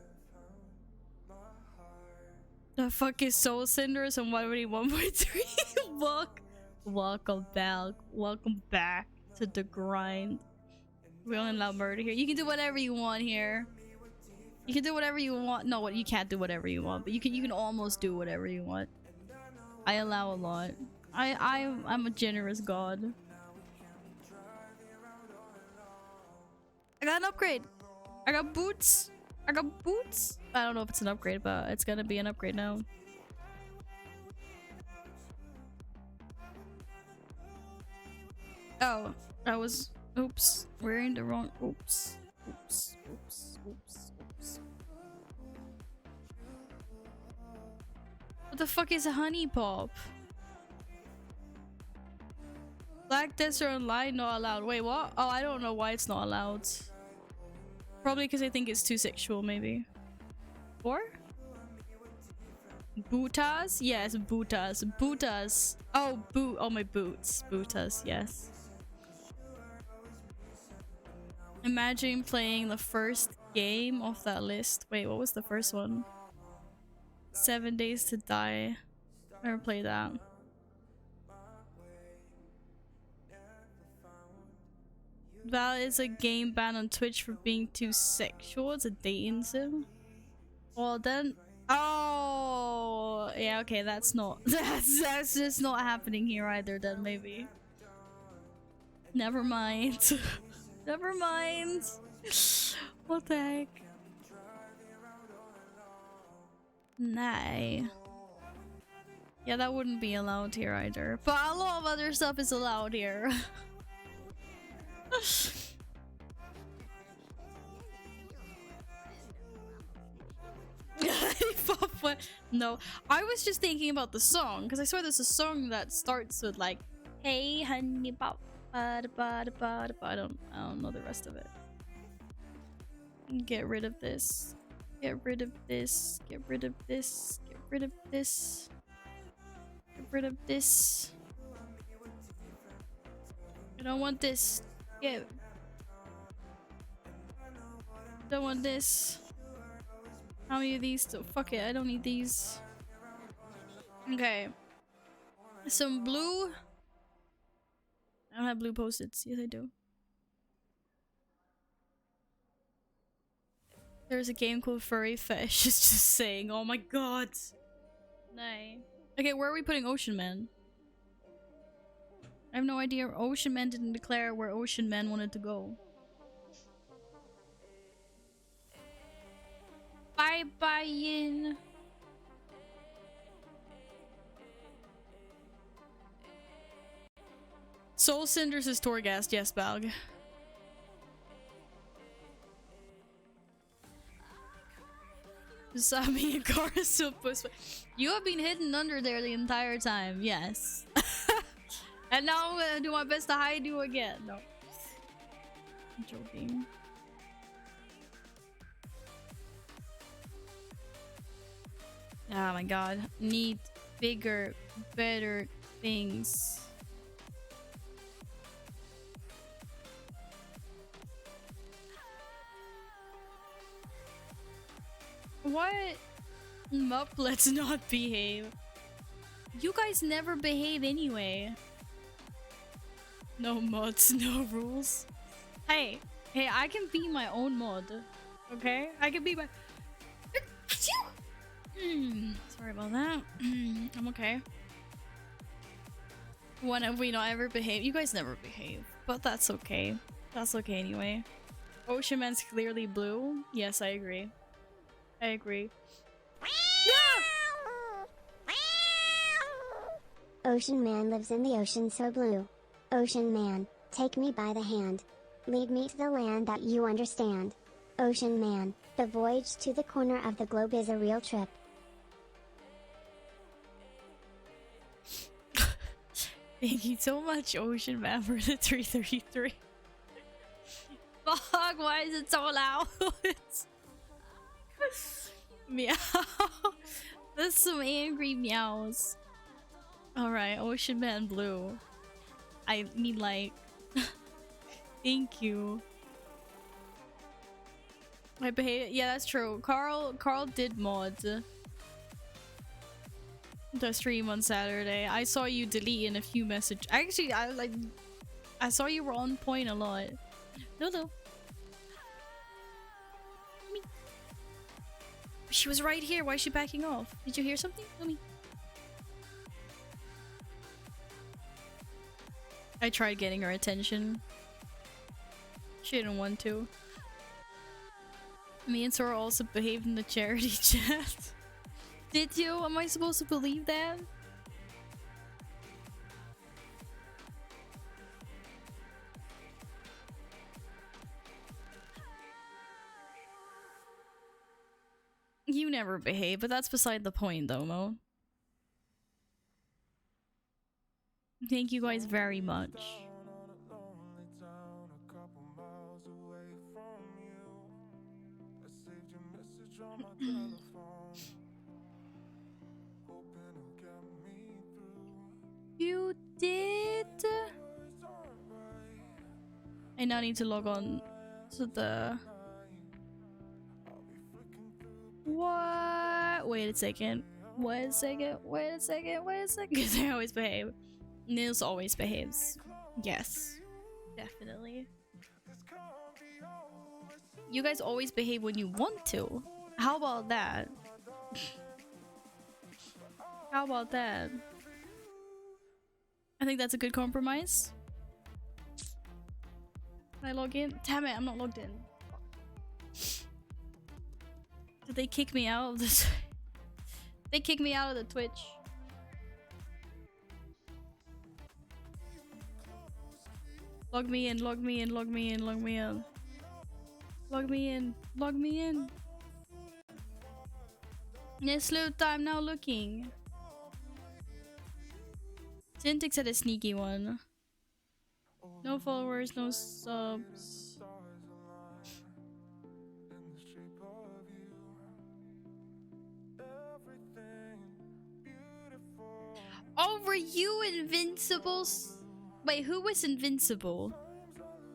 The fuck is Soul Cinders on 1.3? Welcome back. Welcome back to the grind. We don't allow murder here. You can do whatever you want here. You can do whatever you want. No, you can't do whatever you want, but you can almost do whatever you want. I allow a lot. I'm a generous god. I got an upgrade. I got boots. I got boots. I don't know if it's an upgrade, but it's gonna be an upgrade now. Oh, I was, oops, wearing the wrong, oops. What the fuck is a honey pop? Black Desert Online not allowed. Wait, what? Oh, I don't know why it's not allowed. Probably because I think it's too sexual, maybe. Or? Bootas? Yes, bootas. Bootas. Oh, oh, my boots. Bootas, yes. Imagine playing the first game off that list. Wait, what was the first one? 7 Days to Die. Never played that. Val is a game ban on Twitch for being too sexual. It's a dating sim. Well then, oh yeah, okay, that's not that's just not happening here either. Then maybe. Never mind. Never mind. What the heck? Nah. Yeah, that wouldn't be allowed here either. But a lot of other stuff is allowed here. No, I was just thinking about the song because I swear there's a song that starts with like, "Hey honey pop, ba ba ba ba." I don't know the rest of it. Get rid of this. Get rid of this. Get rid of this. Get rid of this. Get rid of this. I don't want this. Yeah. Don't want this. How many of these? Fuck it, I don't need these. Okay. Some blue. I don't have blue post-its. Yes, I do. There's a game called Furry Fetish. It's just saying, oh my god. Nay. Okay, where are we putting Ocean Man? I have no idea. Ocean Man didn't declare where Ocean Man wanted to go. bye-bye. Soul Cinders is Torghast, yes, Balg. Sami and Kara still push. You have been hidden under there the entire time, yes. And now I'm gonna do my best to hide you again. No. I'm joking. Oh my god. Need bigger, better things. What? Mup, let's not behave. You guys never behave anyway. No mods, no rules. Hey, I can be my own mod. Okay? I can be my... Sorry about that. I'm okay. When have we not ever behaved? You guys never behave. But that's okay. That's okay anyway. Ocean Man's clearly blue. Yes, I agree. I agree. Ocean Man lives in the ocean so blue. Ocean Man, take me by the hand. Lead me to the land that you understand. Ocean Man, the voyage to the corner of the globe is a real trip. Thank you so much, Ocean Man, for the 333. Fuck, why is it so loud? Meow. That's some angry meows. Alright, Ocean Man Blue. I mean, like... Thank you. I behave. Yeah, that's true. Carl did mod the stream on Saturday. I saw you delete in a few messages. Actually, I saw you were on point a lot. No. She was right here. Why is she backing off? Did you hear something? Tell me. I tried getting her attention. She didn't want to. Me and Sora also behaved in the charity chat. Did you? Am I supposed to believe that? You never behave, but that's beside the point though, Mo. Thank you guys very much. You did? I now need to log on to the... What? Wait a second. Wait a second. Because I always behave. Nils always behaves. Yes. Definitely. You guys always behave when you want to. How about that? How about that? I think that's a good compromise. Can I log in? Damn it, I'm not logged in. Did they kick me out of this? They kicked me out of the Twitch. Log me in. Log me in. Yes, Luta, I'm now looking. Syntix had a sneaky one. No followers, no subs. Oh, were you Invincibles? Wait, who was Invincible?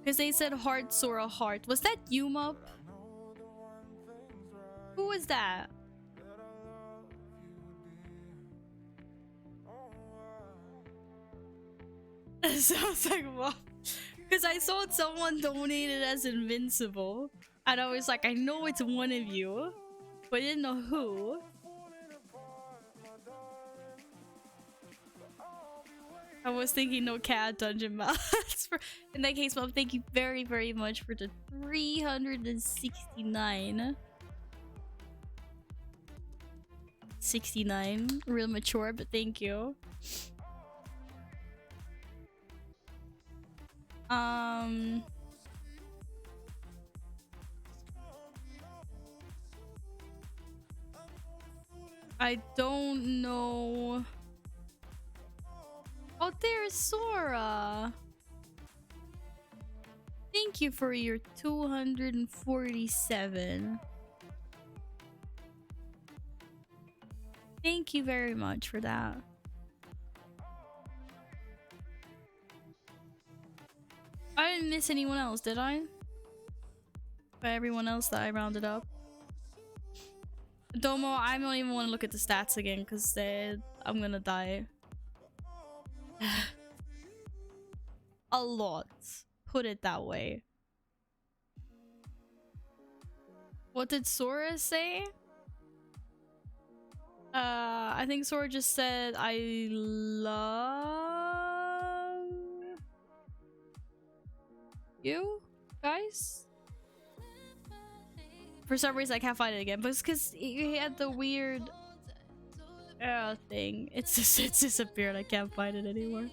Because they said heart, Sora, heart. Was that you, Mup? Who was that? Sounds like Mup. Because I saw someone donated as Invincible. And I was like, I know it's one of you. But I didn't know who. I was thinking no cat dungeon mouse. In that case, Mom, thank you very, very much for the 369. 69. Real mature, but thank you. I don't know. Oh, there's Sora. Thank you for your 247. Thank you very much for that. I didn't miss anyone else, did I? By everyone else that I rounded up. Domo, I don't even want to look at the stats again because I'm gonna die. A lot. Put it that way. What did Sora say? I think Sora just said, I love you guys. For some reason I can't find it again, but it's because he had the weird thing. It's disappeared. I can't find it anymore.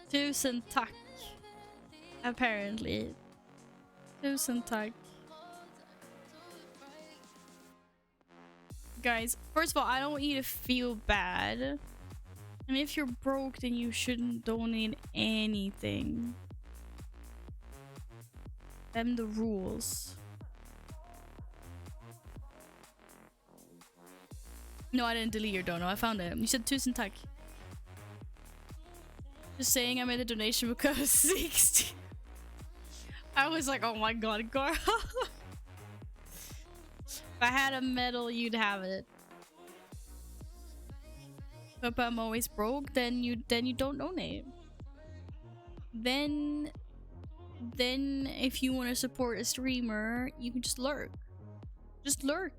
Tusen tack. Apparently. Tusen tack. Guys, first of all, I don't want you to feel bad. And if you're broke, then you shouldn't donate anything. Them the rules. No, I didn't delete your dono. I found it. You said tusen tack. Just saying I made a donation because I was 60. I was like, oh my god, Carl. If I had a medal, you'd have it. But if I'm always broke, then you don't donate. Then if you want to support a streamer, you can just lurk. Just lurk.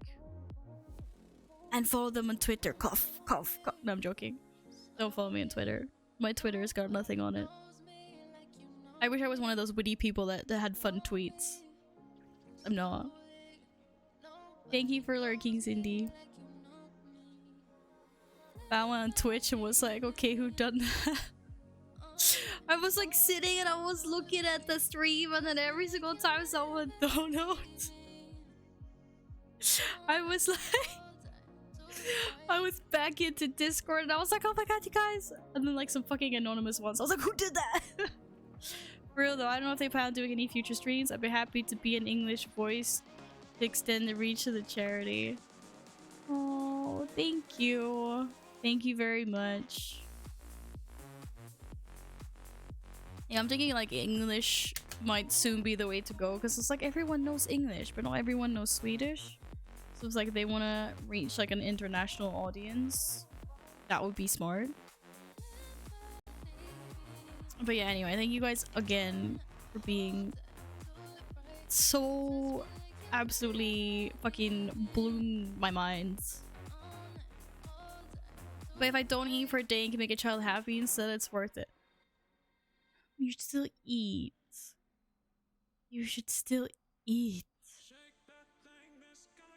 And follow them on Twitter. Cough, cough, cough. No, I'm joking. Don't follow me on Twitter. My Twitter's got nothing on it. I wish I was one of those witty people that had fun tweets. I'm not. Thank you for lurking, Cindy. I went on Twitch and was like, okay, who done that? I was like sitting and I was looking at the stream, and then every single time someone donates, I was like, I was back into Discord and I was like, oh my god, you guys. And then like some fucking anonymous ones. I was like, who did that? For real though, I don't know if they plan on doing any future streams. I'd be happy to be an English voice to extend the reach of the charity. Oh, thank you. Thank you very much. Yeah, I'm thinking like English might soon be the way to go because it's like everyone knows English, but not everyone knows Swedish. So it's like they want to reach like an international audience. That would be smart. But yeah, anyway, thank you guys again for being so absolutely fucking blown my mind. But if I don't eat for a day and can make a child happy instead, it's worth it. You should still eat. You should still eat.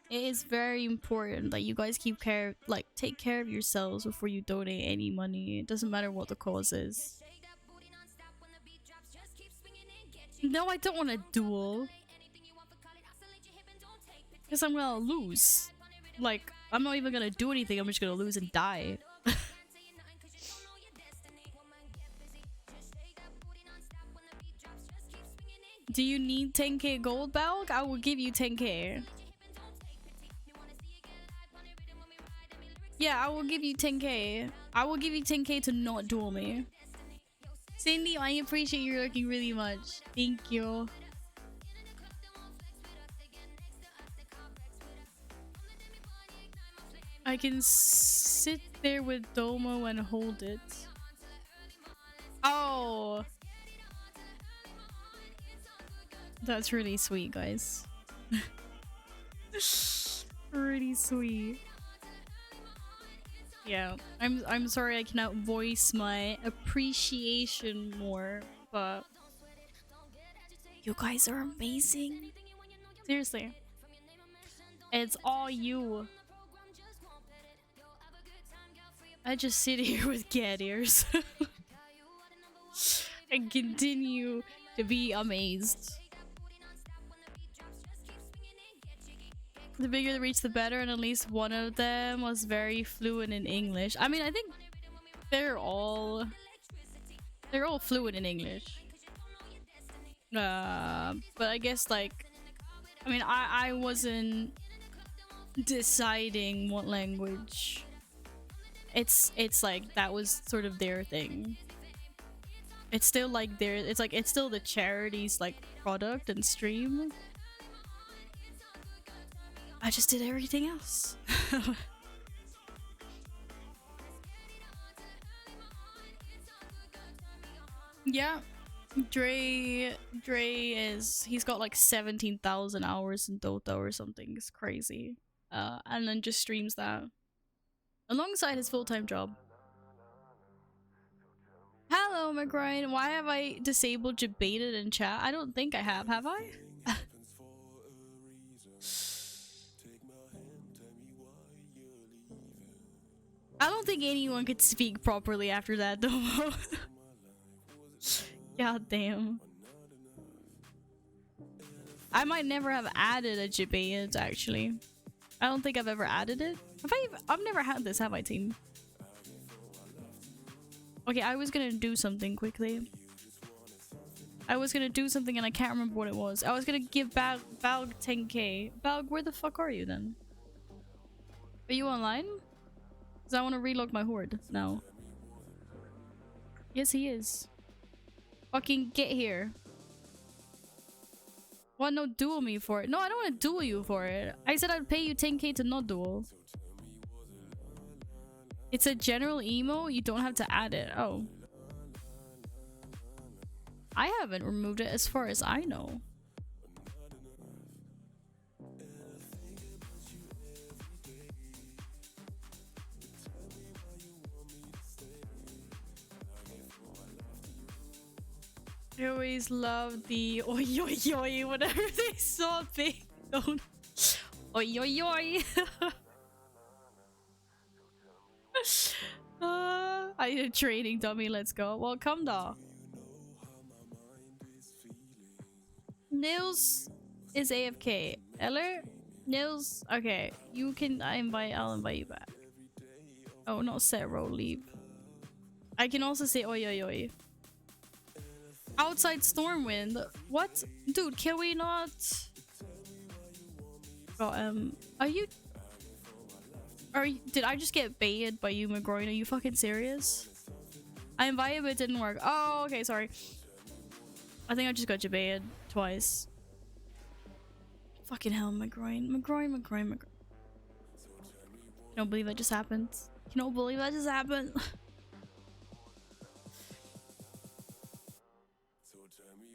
It is very important that you guys take care of yourselves before you donate any money. It doesn't matter what the cause is. No, I don't want to duel. Because I'm gonna lose. Like, I'm not even gonna do anything, I'm just gonna lose and die. Do you need 10k gold, Balk? I will give you 10k. Yeah, I will give you 10k. I will give you 10k to not duel me. Cindy, I appreciate you looking really much. Thank you. I can sit there with Domo and hold it. Oh. That's really sweet, guys. Really sweet. Yeah, I'm sorry I cannot voice my appreciation more, but you guys are amazing. Seriously. It's all you. I just sit here with cat ears and continue to be amazed. The bigger the reach, the better, and at least one of them was very fluent in English. I mean, I think they're all fluent in English. But I guess like, I mean, I wasn't deciding what language. It's like that was sort of their thing. It's still like their, it's like it's still the charity's like product and stream. I just did everything else. Yeah, Dre is, he's got like 17,000 hours in Dota or something. It's crazy. And then just streams that alongside his full-time job. Hello, McGrine. Why have I disabled debated in chat? I don't think I have I? I don't think anyone could speak properly after that, though. God damn. I might never have added a Jibaids, actually. I don't think I've ever added it. I've never had this, have I, team? Okay, I was gonna do something quickly. I was gonna do something and I can't remember what it was. I was gonna give Balg 10k. Balg, where the fuck are you then? Are you online? Because I want to relog my horde now. Yes, he is. Fucking get here. What? No, duel me for it. No, I don't want to duel you for it. I said I'd pay you 10k to not duel. It's a general emo. You don't have to add it. Oh. I haven't removed it as far as I know. I always loved the oi oi oi whenever they saw big don't oi oi oi. I need a training dummy, let's go. Well, come da. Nils is AFK. Eller? Nils, okay. You can I'll invite you back. Oh, not Zero, leave. I can also say oi oi oi. Outside Stormwind. What? Dude, can we not? Oh, did I just get baited by you, McGroin? Are you fucking serious? I invited but it didn't work. Oh, okay, sorry. I think I just got you baited twice. Fucking hell, McGroin. Can't believe that just happened. Cannot believe that just happened.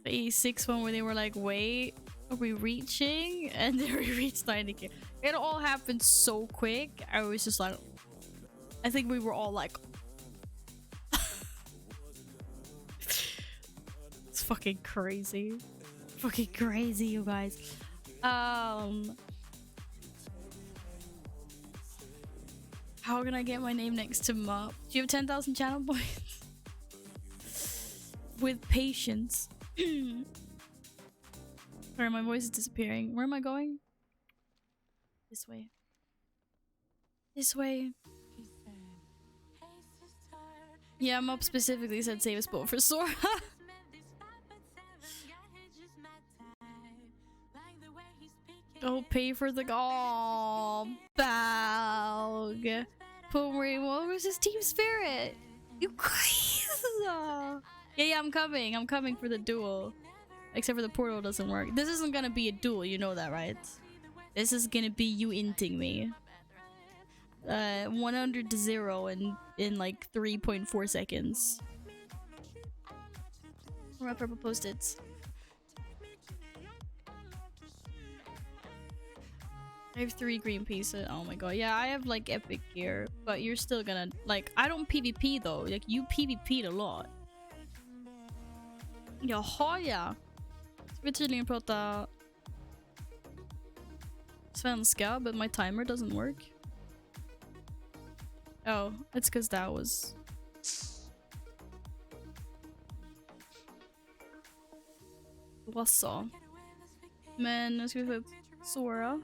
The 6 one where they were like, wait, are we reaching? And then we reached 90k. It all happened so quick. I was just like, I think we were all like, it's fucking crazy. Fucking crazy, you guys. How can I get my name next to Mop? Do you have 10,000 channel points? With patience. Sorry, my voice is disappearing. Where am I going? This way. This way. Yeah, Mop specifically said save a spot for Sora. Oh, pay for the Balg. Pomri, what was his team spirit? You guys. Yeah, I'm coming for the duel. Except for the portal doesn't work. This isn't gonna be a duel, you know that, right? This is gonna be you inting me. 100 to 0 in like 3.4 seconds. Or purple post-its. I have 3 green pieces. Oh my god. Yeah, I have like epic gear, but you're still gonna like. I don't PvP though. Like you PvP'd a lot. Jaha ja. Ska vi tydligen prata svenska, but my timer doesn't work. Oh, it's because that was. Vad så? Men nu ska vi få upp Sora.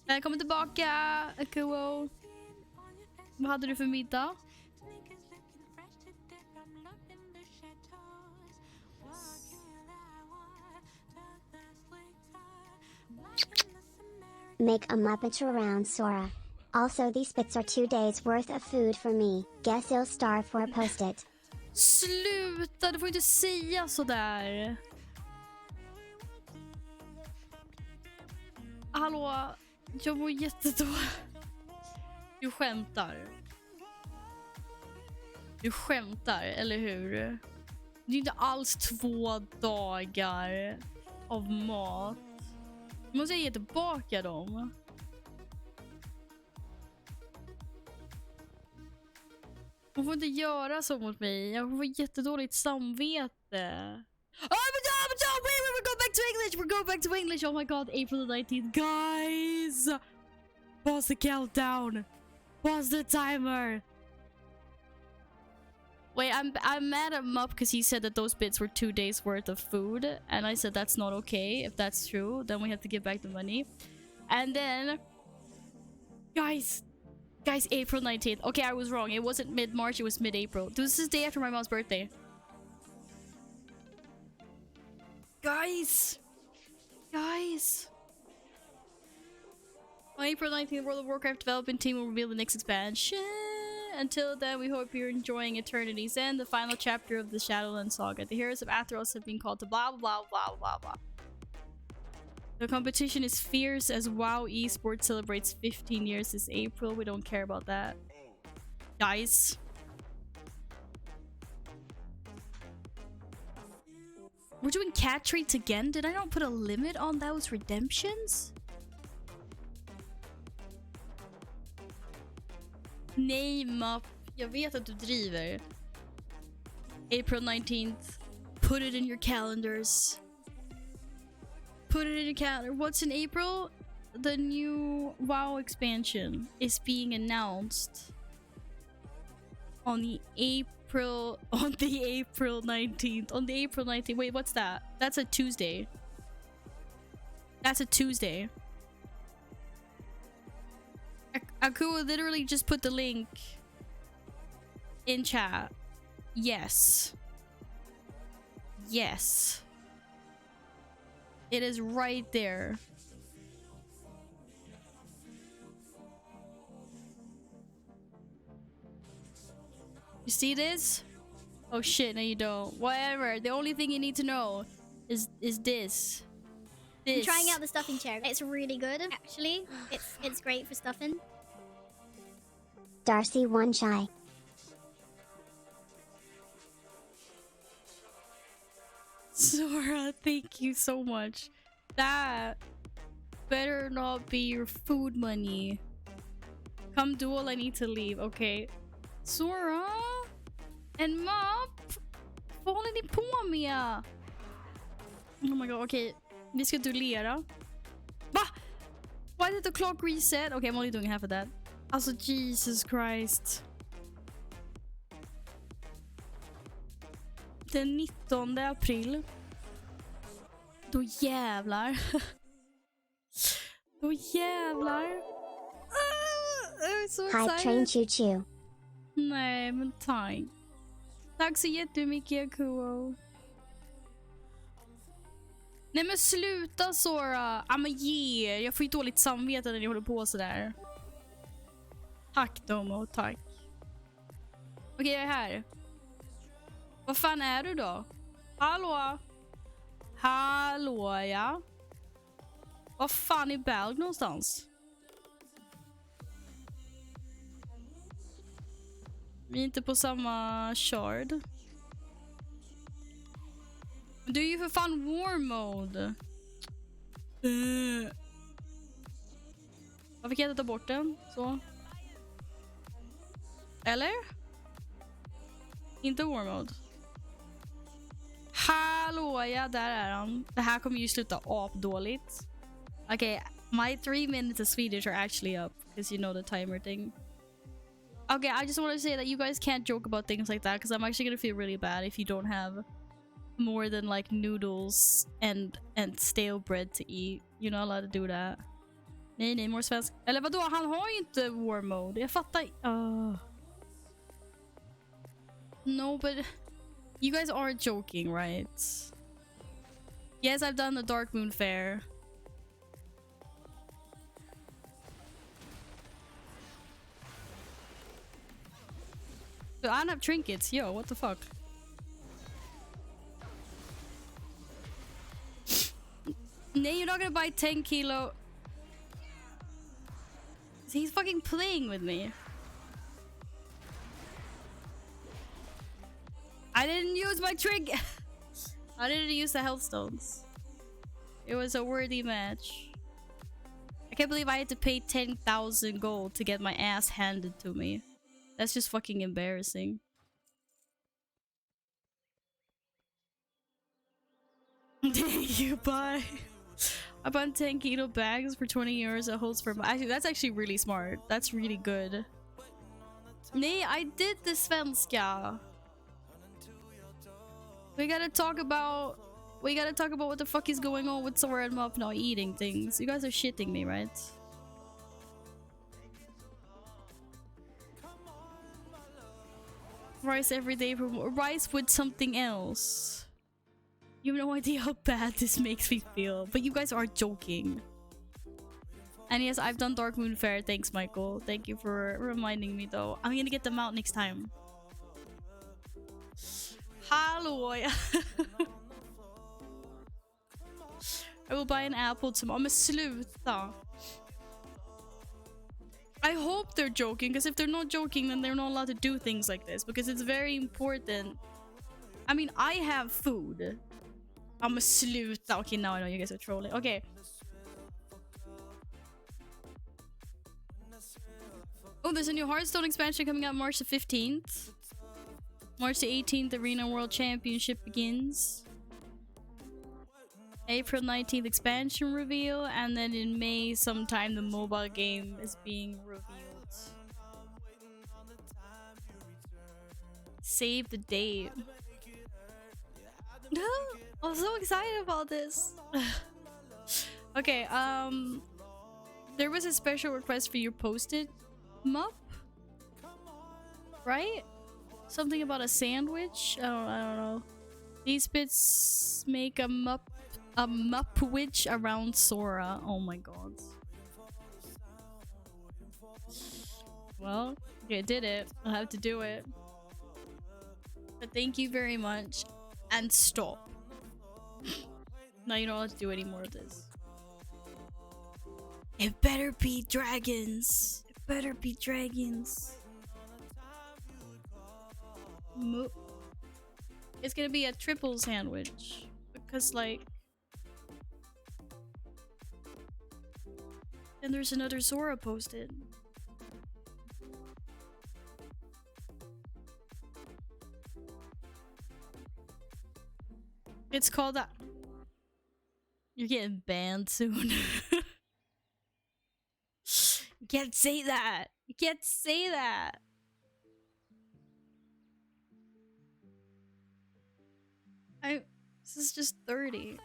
Välkommen tillbaka, Akuo. Vad hade du för middag? Make a Muppet around Sora. Also, these bits are 2 days worth of food for me. Guess he'll starve for a post-it. Sluta, du får inte säga sådär. Hallå, jag mår jättedåligt. Du skämtar. Du skämtar, eller hur? Det är inte alls 2 dagar av mat. Måste jag ge tillbaka dem? Hon får inte göra så mot mig. Jag får jättedåligt samvete. Oh my god, wait, we're going back to English. We're going back to English. Oh my god, April the 19th. Guys! Pause the countdown. Pause the timer. Wait, I'm mad at Mup because he said that those bits were 2 days worth of food. And I said that's not okay. If that's true, then we have to give back the money. And then... Guys, April 19th. Okay, I was wrong. It wasn't mid-March, it was mid-April. This is the day after my mom's birthday. Guys! On April 19th, World of Warcraft development team will reveal the next expansion. Until then, we hope you're enjoying Eternity's End, the final chapter of the Shadowlands saga. The heroes of Atheros have been called to blah blah blah blah blah. The competition is fierce as WoW Esports celebrates 15 years this April. We don't care about that. Guys. We're doing cat treats again? Did I not put a limit on those redemptions? Nej, Mup. Jag vet att du driver. April 19th. Put it in your calendars. Put it in your calendar. What's in April? The new WoW expansion is being announced on the April 19th. On the April 19th. Wait, what's that? That's a Tuesday. That's a Tuesday. Aku literally just put the link in chat. Yes. Yes. It is right there. You see this? Oh shit, no you don't. Whatever. The only thing you need to know is this. I'm trying out the stuffing chair. It's really good, actually. It's great for stuffing. Darcy one shy. Sora, thank you so much. That better not be your food money. Come duel, I need to leave. Okay. Sora and Mop, vad håller ni på med? Oh my god, okay. Vi ska duellera. Va? Why did the clock reset? Okay, I'm only doing half of that. Alltså, Jesus Christ. Den 19 april. Då jävlar. Då jävlar. I'm so excited. Hype train choo choo. Nej, men tack. Tack så jättemycket, Akuo. Nej men sluta, Sora. Ja men ge. Jag får ju dåligt samvete när ni håller på sådär. Tack Domo, tack. Okej, jag är här. Vad fan är du då? Hallå? Hallå, ja? Vad fan är Belg någonstans? Vi är inte på samma shard. Du är ju för fan war mode. Varför kan jag inte ta bort den? Så. Eller? Inte war mode. Hallå, ja, där är han. Det här kommer ju sluta apdåligt. Okay, my 3 minutes of Swedish are actually up. Because you know the timer thing. Okay, I just want to say that you guys can't joke about things like that. Because I'm actually going to feel really bad if you don't have more than like noodles and stale bread to eat. You're not allowed to do that. Nej, more svensk. Eller vadå? Han har ju inte war mode. Jag fattar. No, but you guys aren't joking, right? Yes, I've done the Dark Moon Fair. But I don't have trinkets. Yo, what the fuck? Nee, you're not gonna buy 10 kilo. He's fucking playing with me. I didn't use my trinket. I didn't use the health stones. It was a worthy match. I can't believe I had to pay 10,000 gold to get my ass handed to me. That's just fucking embarrassing. You buy. I bought 10 kilo bags for 20 euros. It holds for. Actually, that's actually really smart. That's really good. Nee, I did the svenska. We gotta talk about what the fuck is going on with Sora and Muff not eating things. You guys are shitting me, right? Rice every day for rice with something else. You have no idea how bad this makes me feel. But you guys are joking. And yes, I've done Dark Moon Fair. Thanks, Michael. Thank you for reminding me, though. I'm gonna get them out next time. Hallå! I will buy an apple tomorrow. Men sluta. I hope they're joking, because if they're not joking, then they're not allowed to do things like this, because it's very important. I mean, I have food. I'm a sluta. Okay, now I know you guys are trolling. Okay. Oh, there's a new Hearthstone expansion coming out March the 15th. March the 18th, Arena World Championship begins. April 19th, expansion reveal. And then in May, sometime the mobile game is being revealed. Save the date. I'm so excited about this. Okay, there was a special request for your posted mup, right? Something about a sandwich. I don't know. These bits make a mupwich around Sora. Oh my god. Well, okay, I did it. I'll have to do it. But thank you very much. And stop. Now you don't have to do any more of this. It better be dragons. It better be dragons. It's gonna be a triple sandwich. Because, like... Then there's another Sora posted. It's called that. You're getting banned soon. You can't say that. You can't say that. This is just 30.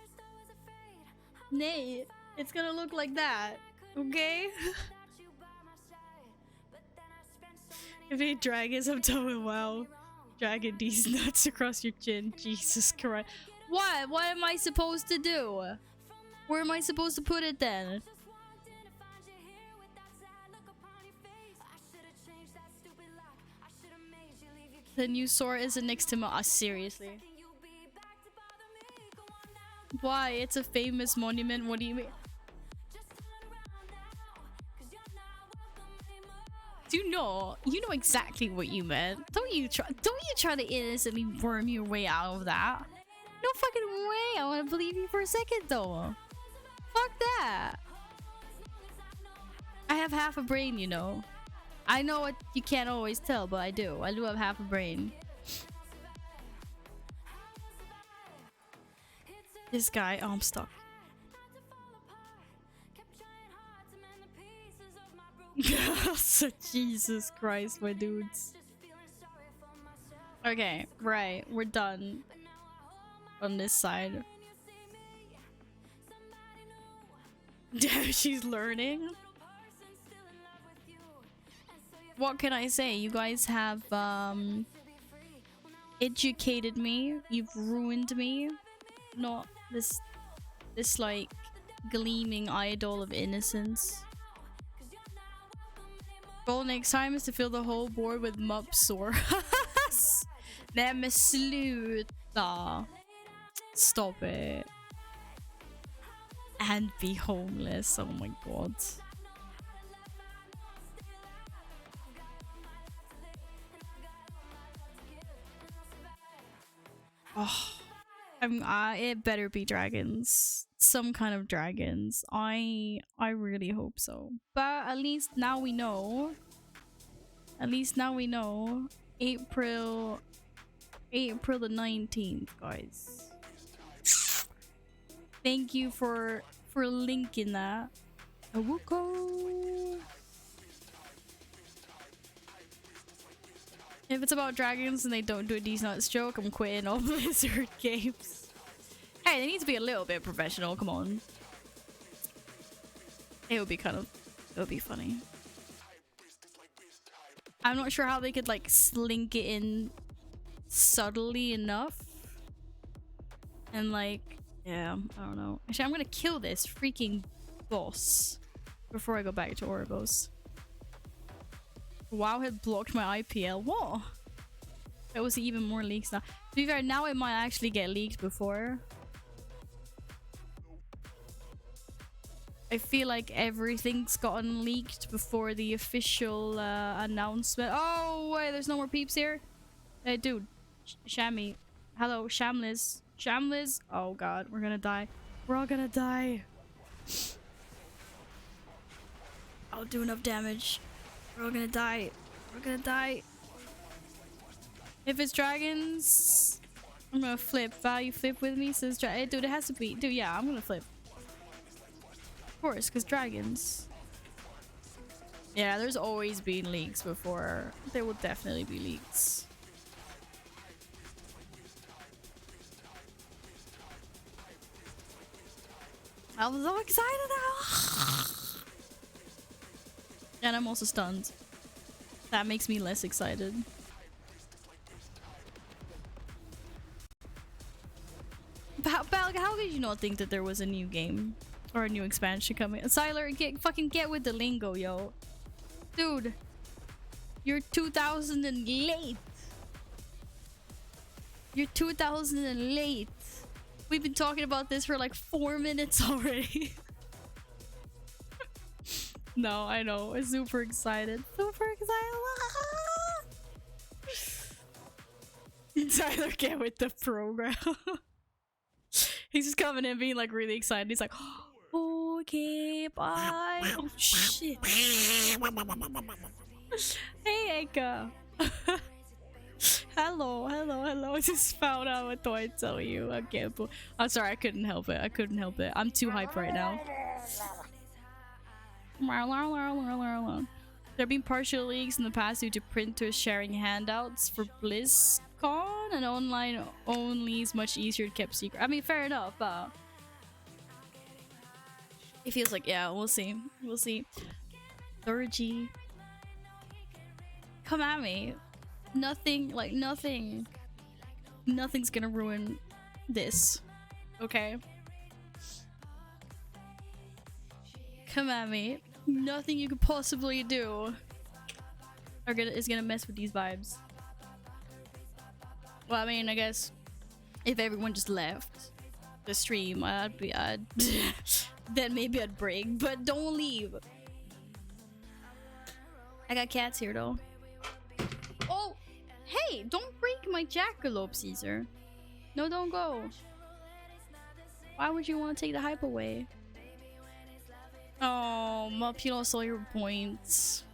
Nay, it's gonna look like that. Okay? If it dragons, I'm telling wow. Dragging these nuts across your chin. Jesus Christ. What? What am I supposed to do? Where am I supposed to put it then? The new Sora isn't next to my. Seriously. Why? It's a famous monument. What do you mean? You know exactly what you meant. Don't you try to innocently worm your way out of that. No fucking way. I want to believe you for a second though. Fuck that. I have half a brain, you know. I know what you can't always tell, but I do. I do have half a brain. This guy, oh, I'm stuck. So Jesus Christ, my dudes. Okay, right, we're done on this side. She's learning. What can I say? You guys have educated me. You've ruined me. Not this like gleaming idol of innocence. Goal next time is to fill the whole board with mopsor. Nej men sluta. Stop it. And be homeless. Oh my god. Oh, it better be dragons. Some kind of dragons. I really hope so. But at least now we know. At least now we know. April the 19th, guys. Thank you for linking that. Awuko. If it's about dragons and they don't do a decent joke, I'm quitting all Blizzard games. Hey, they need to be a little bit professional, come on. It would be funny. I'm not sure how they could like slink it in subtly enough. And like, yeah, I don't know. Actually, I'm gonna kill this freaking boss before I go back to Oribos. WoW had blocked my IPL. What? There was even more leaks now. To be fair, now it might actually get leaked before. I feel like everything's gotten leaked before the official announcement. Oh, wait, there's no more peeps here? Hey, dude. Shammy. Hello, Shamliz. Shamliz? Oh, God. We're gonna die. We're all gonna die. I'll do enough damage. We're all gonna die. We're gonna die. If it's dragons, I'm gonna flip. Value flip with me says hey, dude, it has to be. Dude, yeah, I'm gonna flip. Of course, because dragons. Yeah, there's always been leaks before. There will definitely be leaks. I'm so excited now. And I'm also stunned. That makes me less excited. Balg, how did you not think that there was a new game or a new expansion coming? Siler, get with the lingo, yo. Dude, you're 2000 and late. You're 2000 and late. We've been talking about this for like 4 minutes already. No, I know. I'm super excited. Super excited. Tyler, get with the program. He's just coming in being like really excited. He's like, okay, bye. Oh shit. Hey, Eka. Hello. I just found out what do I tell you. I can't. I'm sorry, I couldn't help it. I'm too hyped right now. There have been partial leaks in the past due to printers sharing handouts for BlizzCon, and online only is much easier to keep secret. I mean, fair enough. It feels like, yeah, we'll see. We'll see. Thurgy. Come at me. Nothing's gonna ruin this. Okay? Come at me. Nothing you could possibly do is gonna mess with these vibes. Well, I mean, I guess if everyone just left the stream, then maybe I'd break, but don't leave. I got cats here though. Oh, hey, don't break my jackalope, Caesar. No, don't go. Why would you want to take the hype away? Oh, Mup, you lost all your points.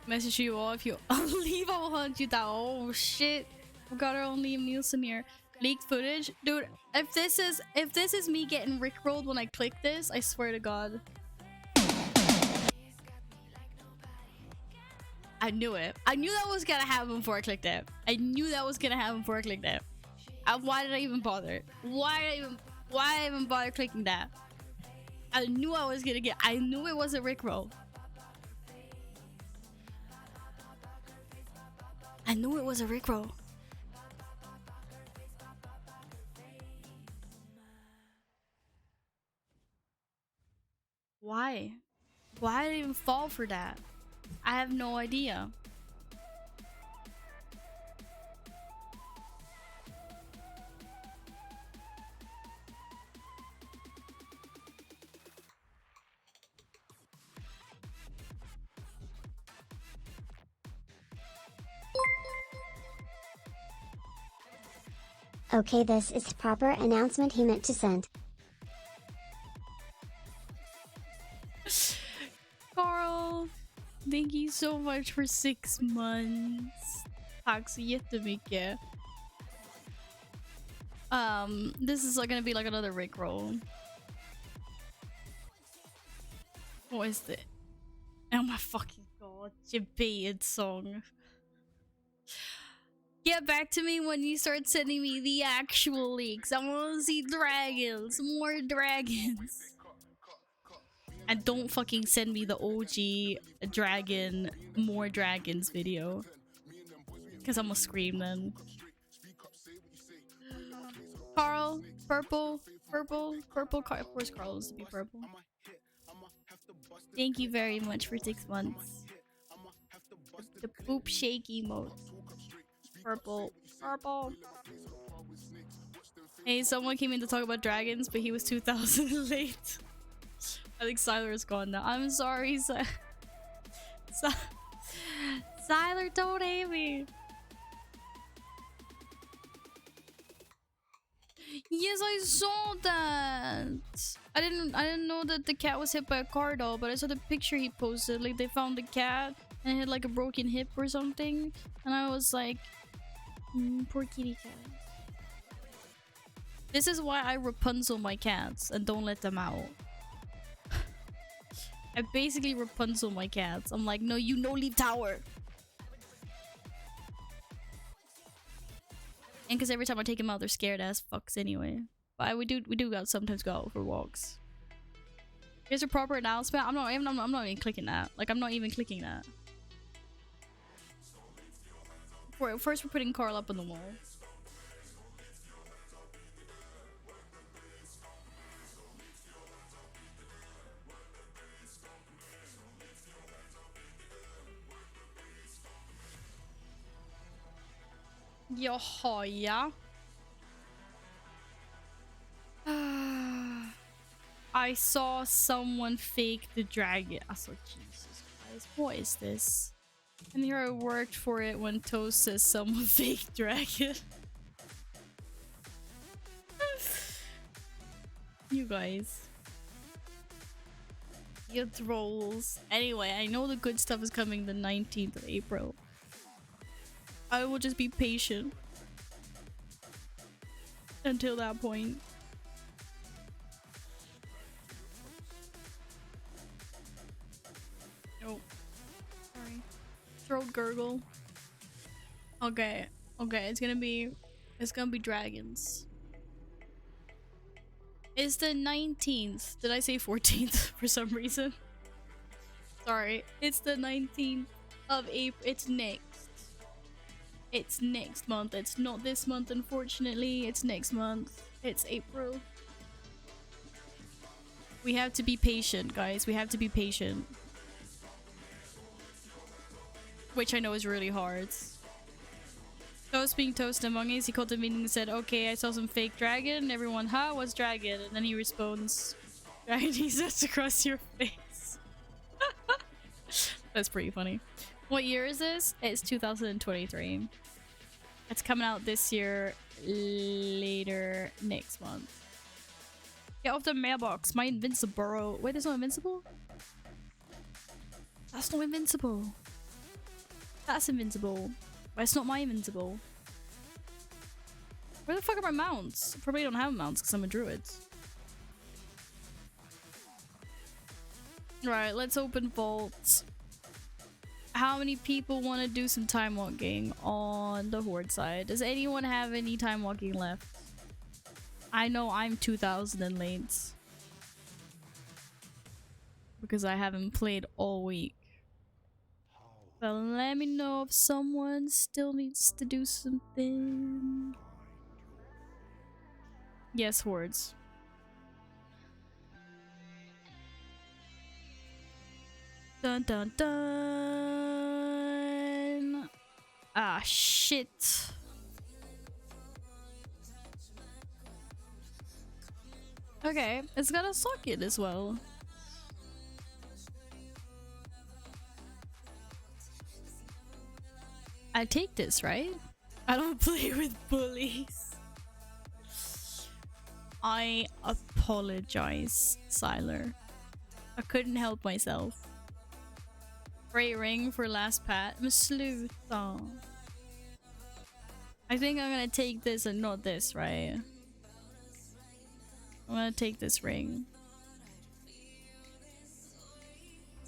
Message you all if you leave. I will hunt you down. Oh shit, we got our own Liam Nielsen here. Leaked footage, dude. If this is me getting rickrolled when I click this, I swear to God. I knew it. I knew that was gonna happen before I clicked it. I knew that was gonna happen before I clicked it. Why did I even bother? Why did I even bother clicking that? I knew I was gonna get. I knew it was a rickroll. I knew it was a rickroll. Why? Why did I even fall for that? I have no idea. Okay, this is the proper announcement he meant to send. Carl, thank you so much for 6 months. Tack så jättemycket. This is like gonna be like another rickroll. What is it? Oh my fucking god, your beard song. Get back to me when you start sending me the actual leaks. I want to see dragons, more dragons. And don't fucking send me the OG dragon, more dragons video. Because I'm gonna scream then. Carl, purple, of course Carl is to be purple. Thank you very much for 6 months. The poop shake emote. Purple. Hey, someone came in to talk about dragons, but he was 2,000 late. I think Siler is gone now. I'm sorry, Siler, don't hate me. Yes, I saw that. I didn't know that the cat was hit by a car though, but I saw the picture he posted. Like they found the cat and it had like a broken hip or something, and I was like, poor kitty cat. This is why I Rapunzel my cats and don't let them out. I basically Rapunzel my cats. I'm like, no, you no leave tower. And because every time I take them out, they're scared ass fucks anyway. But we do sometimes go out for walks. Here's a proper announcement. I'm not even clicking that. Like I'm not even clicking that. First we're putting Carl up on the wall. Jaha. I saw someone fake the dragon. I saw Jesus Christ. What is this? And here I worked for it when Toast says someone fake dragon. You guys. You trolls. Anyway, I know the good stuff is coming the 19th of April. I will just be patient until that point. Oh, sorry. Throat gurgle. Okay, it's gonna be dragons. It's the 19th. Did I say 14th for some reason? Sorry, it's the 19th of April. It's next. It's next month. It's not this month, unfortunately. It's next month. It's April. We have to be patient, guys. We have to be patient. Which I know is really hard. Toast being toast among us, he called the meeting and said, okay, I saw some fake dragon. Everyone, huh? What's dragon? And then he responds, dragon Jesus across your face. That's pretty funny. What year is this? It's 2023. It's coming out this year, later next month. Get off the mailbox. My invincible. Wait, there's no invincible? That's not invincible. That's invincible. But it's not my invincible. Where the fuck are my mounts? I probably don't have mounts because I'm a druid. Right, let's open vaults. How many people want to do some time walking on the horde side? Does anyone have any time walking left? I know I'm 2000 and late. Because I haven't played all week. But let me know if someone still needs to do something. Yes, hordes. Dun dun dun. Ah, shit. Okay, it's got a socket as well. I take this, right? I don't play with bullies. I apologize, Siler. I couldn't help myself. Great ring for last pat. Maslut. Oh. I think I'm gonna take this and not this, right? I'm gonna take this ring.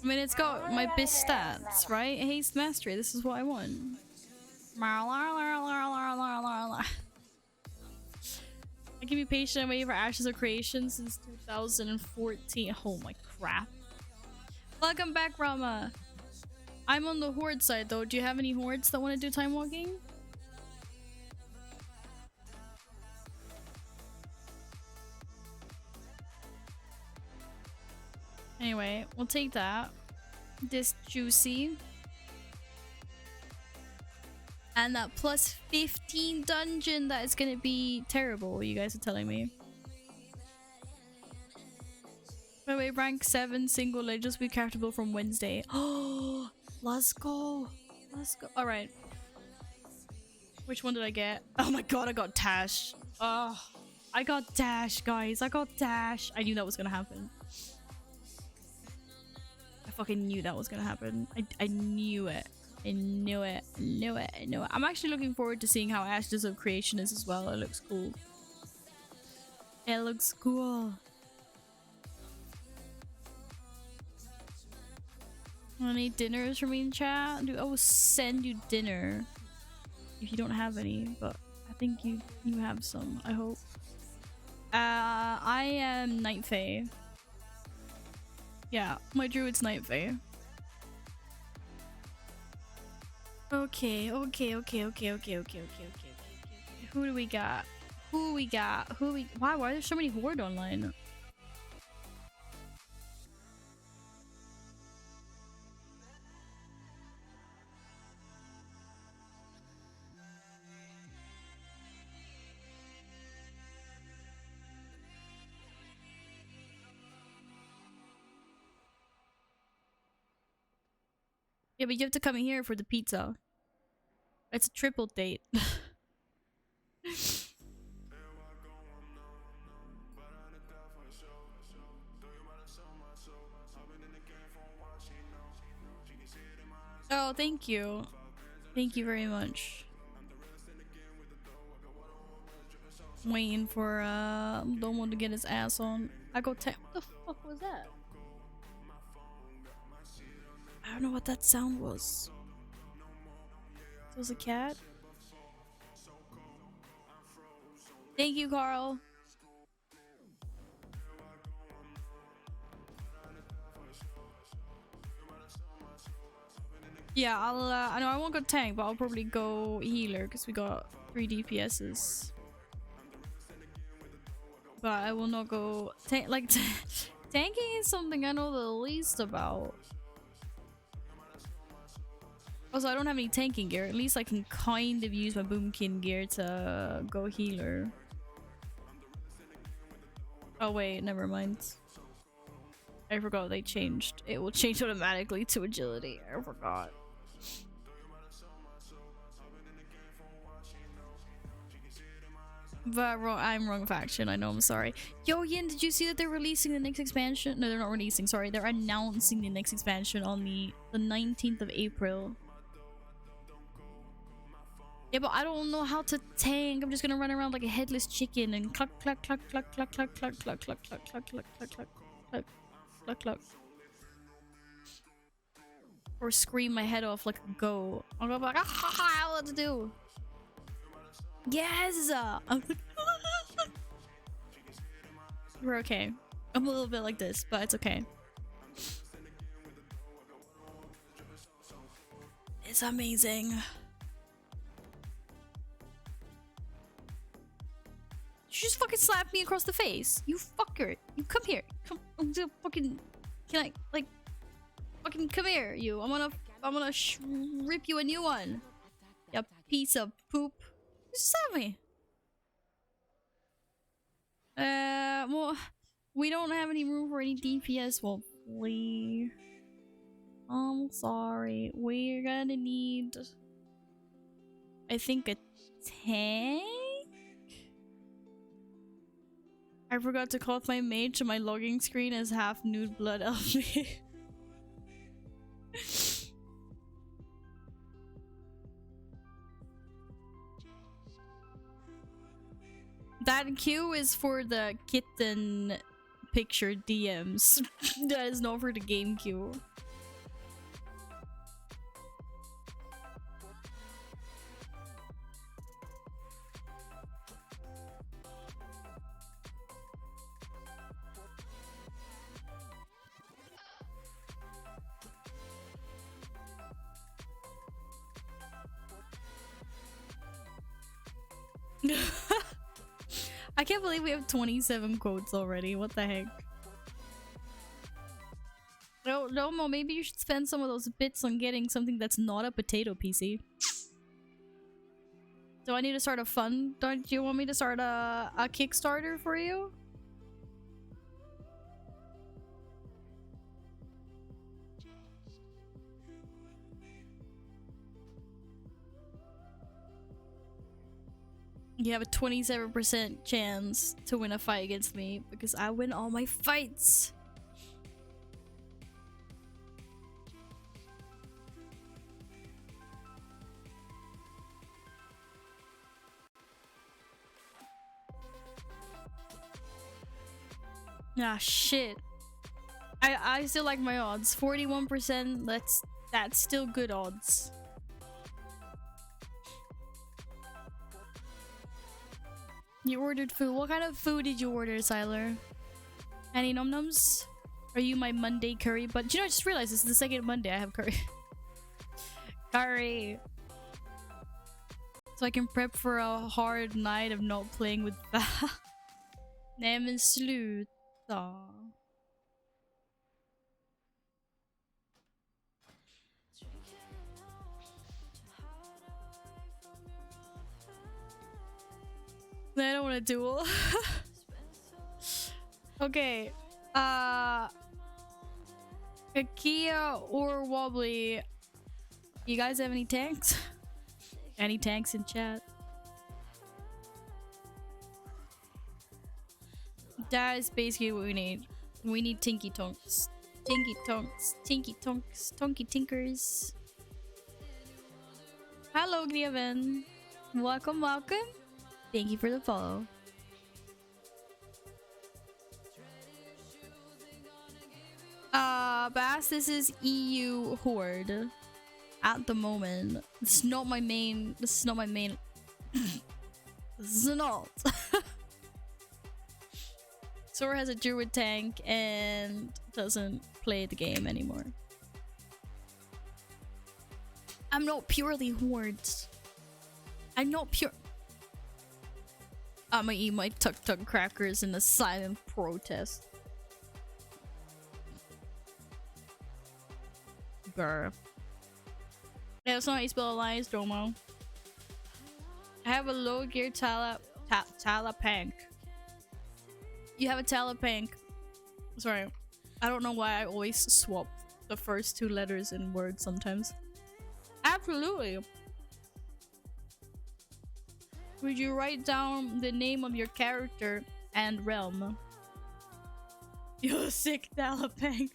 I mean, it's got my best stats, right? Haste Mastery, this is what I want. I can be patient and wait for Ashes of Creation since 2014. Oh my crap. Welcome back, Rama. I'm on the horde side though. Do you have any hordes that want to do time walking? Anyway, we'll take that. This juicy. And that plus 15 dungeon that is gonna be terrible, you guys are telling me. By the way, rank 7 single leg, just be comfortable from Wednesday. Oh, let's go. Let's go. Alright. Which one did I get? Oh my god, I got Tash. Oh, I got Dash, guys. I got Dash. I knew that was gonna happen. I fucking knew that was gonna happen. I knew it. I knew it. I knew it. I knew it. I'm actually looking forward to seeing how Ashes of Creation is as well. It looks cool. It looks cool. Any dinners for me in chat? Dude, I will send you dinner if you don't have any, but I think you have some, I hope. I am Night Fae. Yeah, my druid's Night Fae. Okay. Who do we got? Why are there so many horde online? Yeah, but you have to come in here for the pizza. It's a triple date. Oh, thank you. Thank you very much. Waiting for Domo to get his ass on. I go what the fuck was that? I don't know what that sound was. It was a cat? Thank you, Carl. Yeah, I know I won't go tank, but I'll probably go healer because we got 3 DPSs. But I will not go tank. Like tanking is something I know the least about. Also, I don't have any tanking gear. At least I can kind of use my boomkin gear to go healer. Oh wait, never mind. I forgot they changed. It will change automatically to agility. I forgot. But I'm wrong faction. I know. I'm sorry. Yo, Yin, did you see that they're releasing the next expansion? No, they're not releasing. Sorry, they're announcing the next expansion on the 19th of April. Yeah, but I don't know how to tank. I'm just gonna run around like a headless chicken and cluck cluck cluck cluck cluck cluck cluck cluck cluck cluck cluck cluck cluck cluck cluck cluck cluck. Or scream my head off like a goat. I'll go like, ah, what to do? Yes! We're okay. I'm a little bit like this, but it's okay. It's amazing. You just fucking slapped me across the face. You fucker. You come here. Come fucking. Can I like fucking come here, you. I'm gonna rip you a new one. You piece of poop. You slapped me. Well, we don't have any room for any DPS. Well, I'm sorry. We're gonna need, I think, a tank? I forgot to call my mage and my logging screen as half nude blood LP. That queue is for the kitten picture DMs. That is not for the game queue. I can't believe we have 27 quotes already. What the heck? No, Mo, maybe you should spend some of those bits on getting something that's not a potato PC. Do I need to start a fund? Don't you want me to start a Kickstarter for you? You have a 27% chance to win a fight against me because I win all my fights. Ah, shit. I still like my odds. 41%, that's still good odds. You ordered food. What kind of food did you order, Siler? Any num nums? Are you my Monday curry? But you know, I just realized this is the second Monday I have curry. Curry. So I can prep for a hard night of not playing with that. Nej men sluta. I don't want to duel. Okay. Kia or Wobbly. You guys have any tanks? Any tanks in chat? That is basically what we need. We need Tinky Tonks. Tinky Tonks. Tinky Tonks. Tonky Tinkers. Hello, Grieven. Welcome, welcome. Thank you for the follow. Bass, this is EU Horde. At the moment. This is not my main. This is not my main. This is not. Sora has a druid tank and doesn't play the game anymore. I'm not purely hordes. I'm not pure. I'm gonna eat my tuk tuk crackers in a silent protest. Grr. Yeah, that's not how you spell alliance, Domo. I have a low gear Talapank. You have a Talapank. Sorry. I don't know why I always swap the first two letters in words sometimes. Absolutely. Would you write down the name of your character and realm? You're a sick Talapank.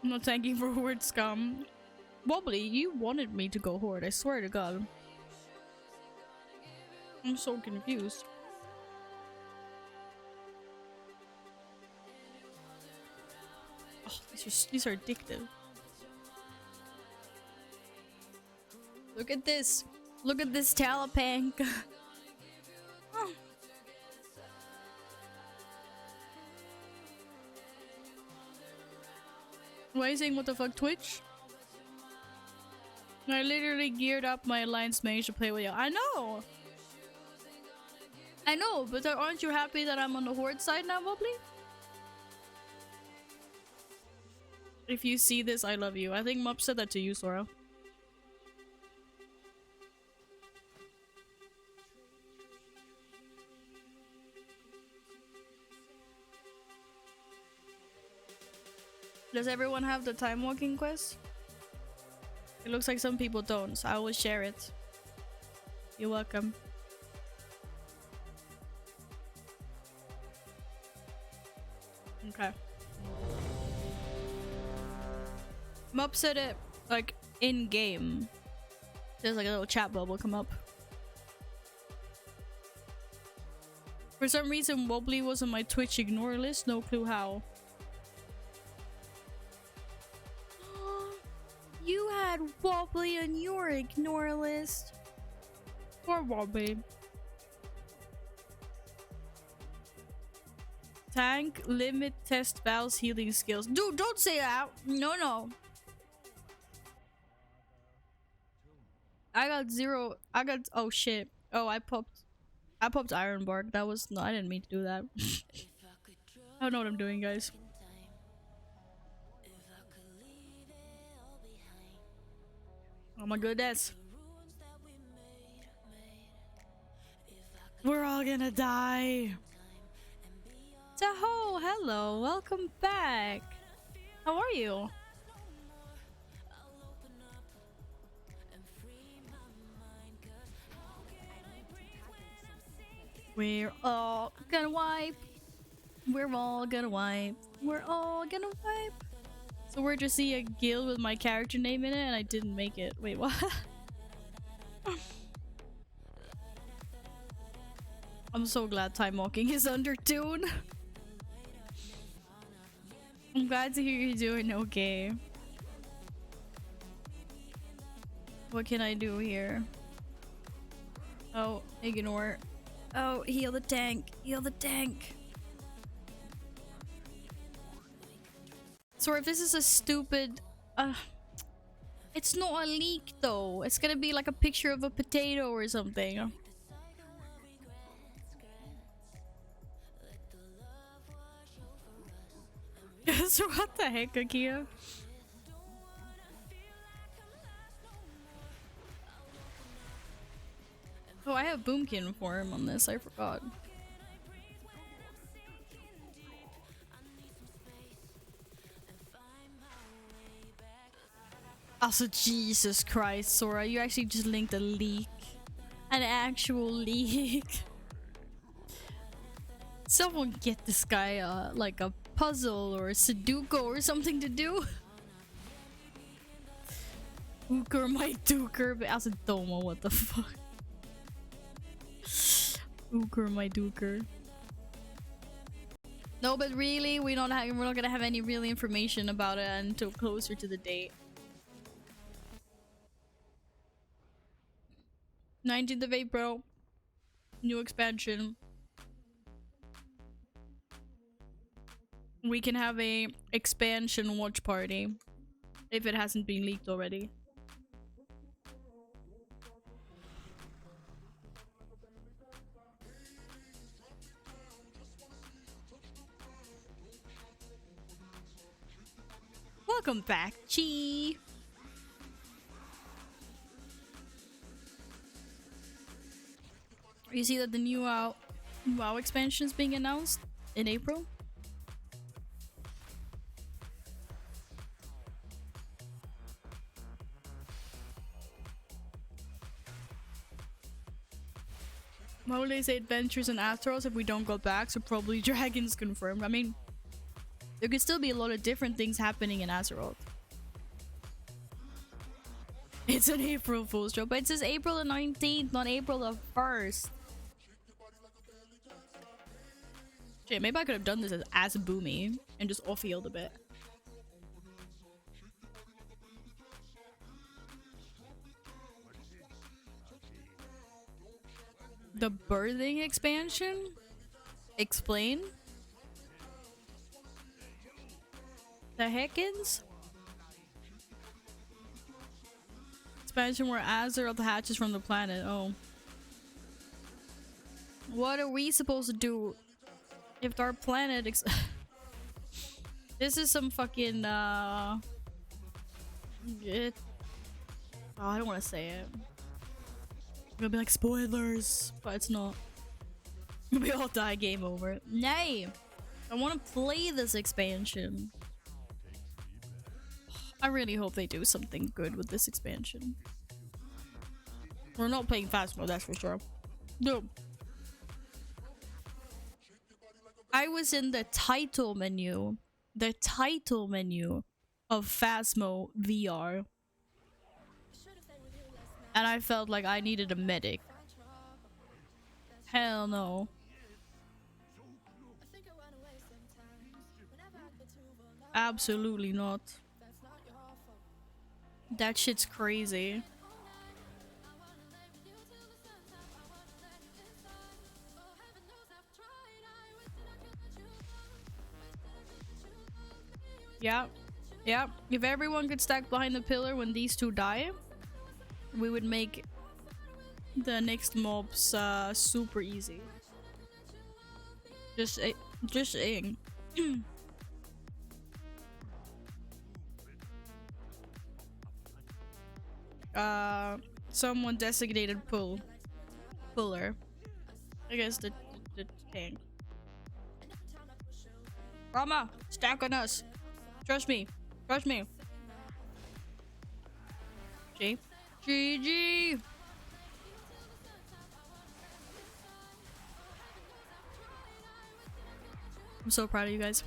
No thanking for horde scum. Wobbly, you wanted me to go horde, I swear to god. I'm so confused. Oh, these are addictive. Look at this. Look at this Talapank. Oh. Why are you saying what the fuck, Twitch? I literally geared up my alliance mage to play with you. I know! I know, but aren't you happy that I'm on the horde side now, Wobbly? If you see this, I love you. I think Mup said that to you, Sora. Does everyone have the time walking quest? It looks like some people don't, so I will share it. You're welcome. Okay. Mup said it like in game. There's like a little chat bubble come up. For some reason, Wobbly was on my Twitch ignore list. No clue how. You had Wobbly on your ignore list. Poor Wobbly. Tank limit test Val's healing skills. Dude, don't say that. No, no. I got 0. I got. Oh shit. Oh, I popped Ironbark. That was. No, I didn't mean to do that. I don't know what I'm doing, guys. Oh my goodness. We're all gonna die. Taho, hello. Welcome back. How are you? We're all gonna wipe. We're all gonna wipe. We're all gonna wipe. So where'd you see a guild with my character name in it and I didn't make it? Wait, what? I'm so glad Timewalking is under tune. I'm glad to hear you're doing okay. What can I do here? Oh, ignore. Oh, heal the tank. Heal the tank. So if this is a stupid... it's not a leak though. It's gonna be like a picture of a potato or something. So what the heck, Akia? Oh, I have Boomkin for him on this. I forgot. Also, Jesus Christ, Sora, you actually just linked a leak. An actual leak. Someone get this guy like a puzzle or a Sudoku or something to do. Ooker my duker, but as a domo, what the fuck? Ooker my duker. No, but really, we're not gonna have any real information about it until closer to the date. 19th of April, new expansion. We can have a expansion watch party if it hasn't been leaked already. Welcome back, Chi. You see that the new WoW expansion is being announced in April? Why would they say adventures in Azeroth if we don't go back? So probably dragons confirmed. I mean, there could still be a lot of different things happening in Azeroth. It's an April Fool's joke, but it says April the 19th, not April the 1st. Shit, maybe I could have done this as Boomy and just off-healed a bit. The birthing expansion? Explain? The Heckins? Expansion where Azeroth hatches from the planet. Oh. What are we supposed to do if our planet this is some fucking I don't want to say it. I'm gonna be like spoilers, but it's not. We all die, game over. Nay! I want to play this expansion. I really hope they do something good with this expansion. We're not playing fast mode, that's for sure. No. I was in the title menu. The title menu of Phasmo VR. And I felt like I needed a medic. Hell no. Absolutely not. That shit's crazy. Yeah. Yeah. If everyone could stack behind the pillar when these two die, we would make the next mobs super easy. Just saying. Someone designated puller. I guess the tank. Rama, stack on us. Trust me. Trust me. GG. I'm so proud of you guys.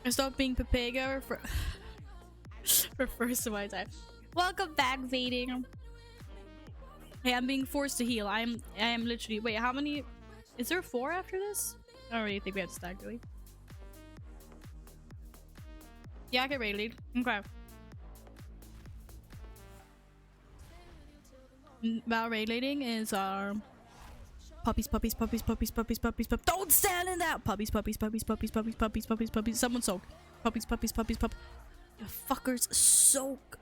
I stopped being Pepega for first of my time. Welcome back, Vading. Hey, I'm being forced to heal. I am literally. Wait, how many? Is there 4 after this? I don't really think we have to stack, do we? Yeah, I get ready, lead. Okay. About regulating is our puppies. Don't stand in that! Puppies. Someone soak. Puppies. You fuckers soak.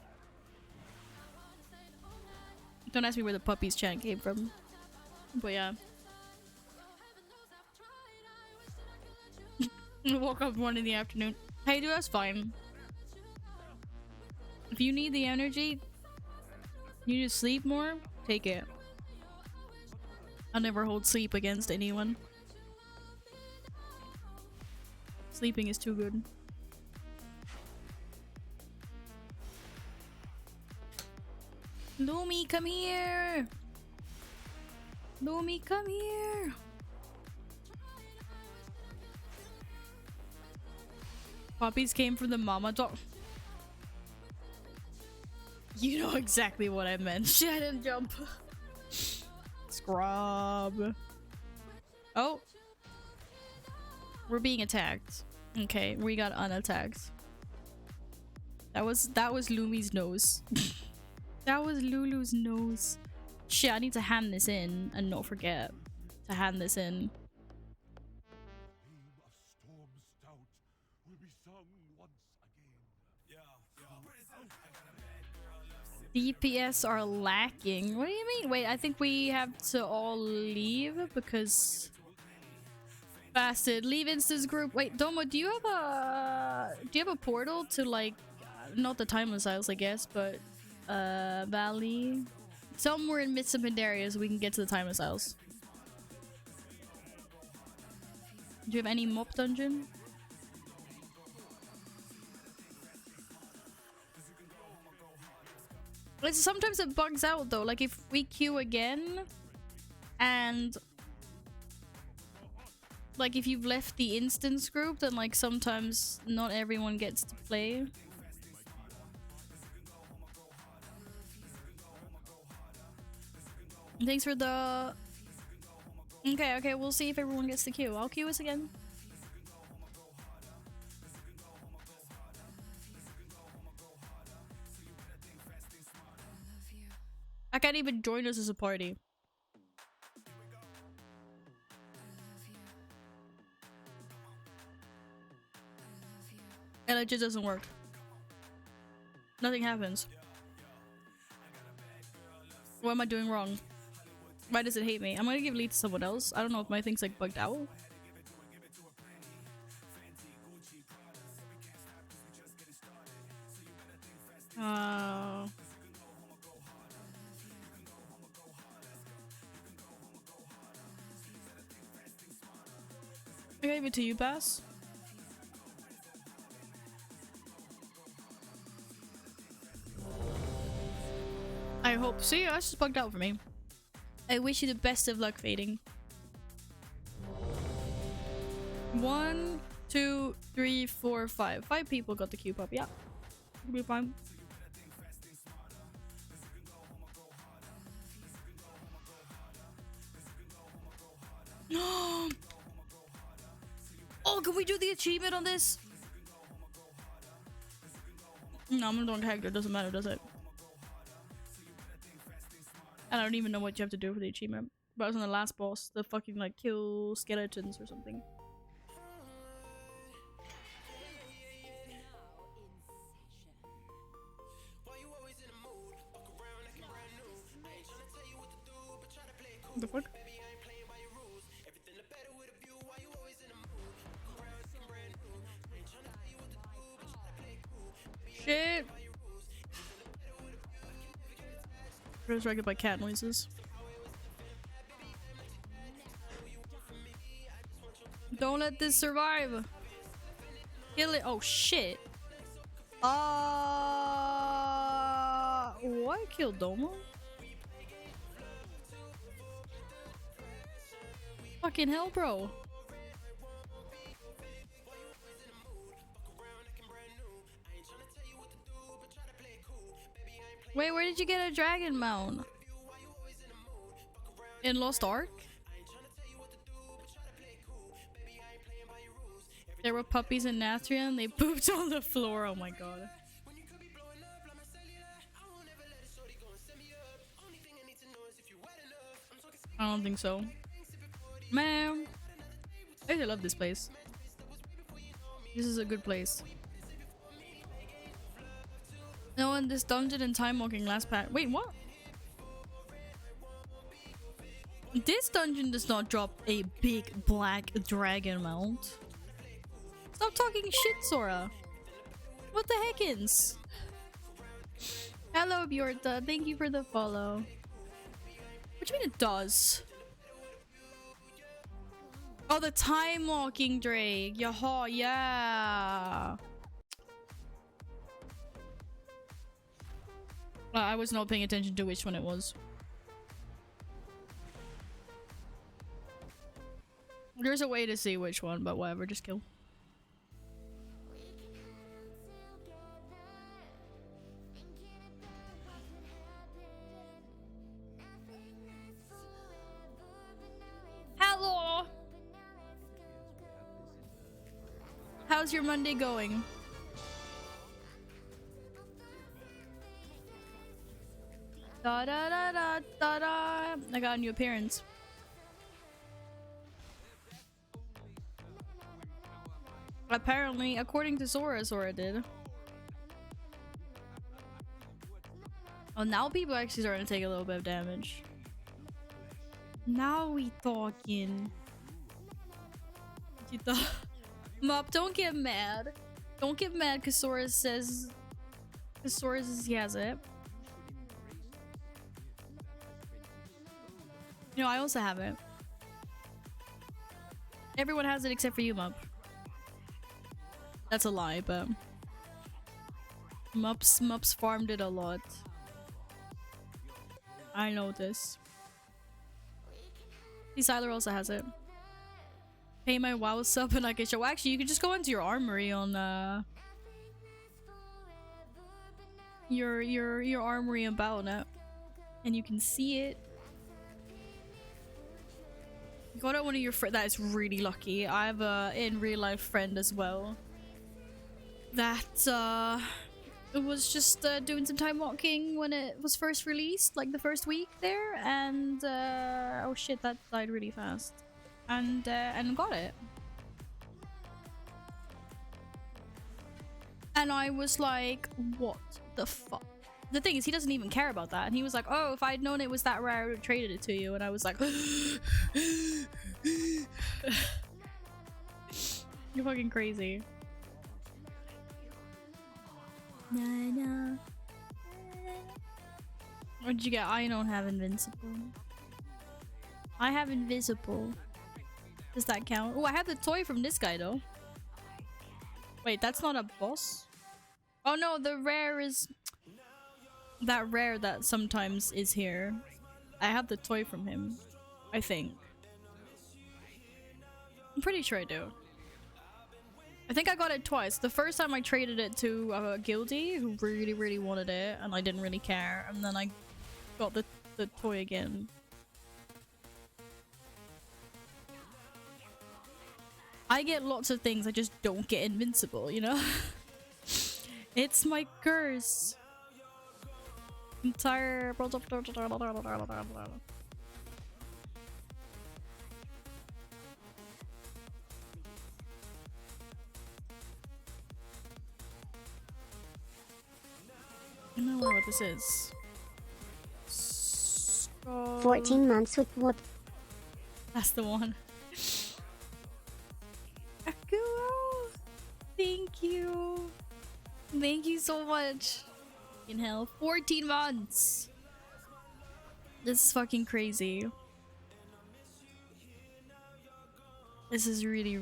Don't ask me where the puppies chant came from. But yeah. Woke up 1 in the afternoon. Hey dude, that's fine. If you need the energy, you need to sleep more, take it. I'll never hold sleep against anyone. Sleeping is too good. Lumi, come here! Lumi, come here! Puppies came from the mama dog. You know exactly what I meant. Shit, I didn't jump. Scrub. Oh. We're being attacked. Okay, we got unattacked. That was Lumi's nose. That was Lulu's nose. Shit, I need to hand this in and not forget to hand this in. DPS are lacking. What do you mean? Wait, I think we have to all leave because Bastard, leave instance group. Wait, Domo, do you have a portal to like not the Timeless Isles, I guess, but Valley. Somewhere in Midst of Pandaria so we can get to the Timeless Isles. Do you have any mob dungeon? Sometimes it bugs out though, like if we queue again and like if you've left the instance group, then like sometimes not everyone gets to play. Thanks for the... Okay, we'll see if everyone gets to queue. I'll queue us again. I can't even join us as a party. And it just doesn't work. Nothing happens. What am I doing wrong? Why does it hate me? I'm gonna give lead to someone else. I don't know if my thing's like bugged out. I gave it to you, Bass. I hope. See, that's just bugged out for me. I wish you the best of luck, Fading. 1, 2, 3, 4, 5. 5 people got the queue up. Yeah, it'll be fine. Oh, can we do the achievement on this? No, I'm doing character. Doesn't matter, does it? And I don't even know what you have to do for the achievement. But I was on the last boss, the fucking like kill skeletons or something. What the fuck? Shit! Distracted by cat noises. Don't let this survive. Kill it. Oh shit. What killed Domo? Fucking hell, bro. Wait, where did you get a dragon mount? In Lost Ark? There were puppies in Nathria and they pooped on the floor. Oh my god. I don't think so. Man, I really love this place. This is a good place. No, in this dungeon and Timewalking last patch. Wait, what? This dungeon does not drop a big black dragon mount. Stop talking shit, Sora. What the heckins? Hello, Bjorta. Thank you for the follow. What do you mean it does? Oh, the Timewalking Drake. Yaha, yeah. I was not paying attention to which one it was. There's a way to see which one, but whatever, just kill. Hello! How's your Monday going? Da da da da da da. I got a new appearance. Apparently, according to Zora, Zora did. Oh, now people actually starting to take a little bit of damage. Now we talking. Mop, don't get mad. Don't get mad because Sora says The source he has it. You know, I also have it. Everyone has it except for you, Mup. That's a lie, but Mups farmed it a lot. I know this. Siler also has it. Pay my WoW sub and I can show. Actually, you can just go into your armory on your armory on Battle.net, and you can see it. Got it one of your friends. That is really lucky. I have a in real life friend as well. That was just doing some time walking when it was first released, like the first week there, and oh shit, that died really fast. And got it. And I was like, what the fuck? The thing is, he doesn't even care about that. And he was like, oh, if I'd known it was that rare, I would have traded it to you. And I was like, you're fucking crazy. What'd you get? I don't have invincible. I have invisible. Does that count? Oh, I have the toy from this guy though. Wait, that's not a boss? Oh no, the rare is that rare that sometimes is here. I have the toy from him, I think. I'm pretty sure I do. I think I got it twice. The first time I traded it to a guildie who really wanted it, and I didn't really care. And then I got the toy again. I get lots of things, I just don't get invincible, you know? It's my curse. Entire... I don't know what this is. 14 months with whoop. That's the one. Akuo! Thank you. Thank you so much. In hell. 14 months. This is fucking crazy. This is really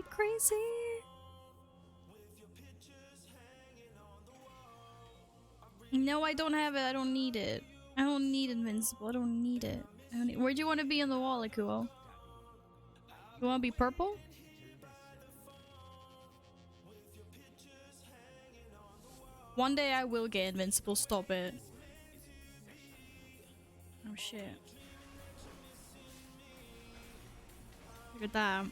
crazy. No, I don't have it. I don't need it. I don't need invincible. I don't need it. Where do you want to be on the wall, Akuo? You want to be purple? One day I will get invincible. Stop it. Oh shit. Look at that.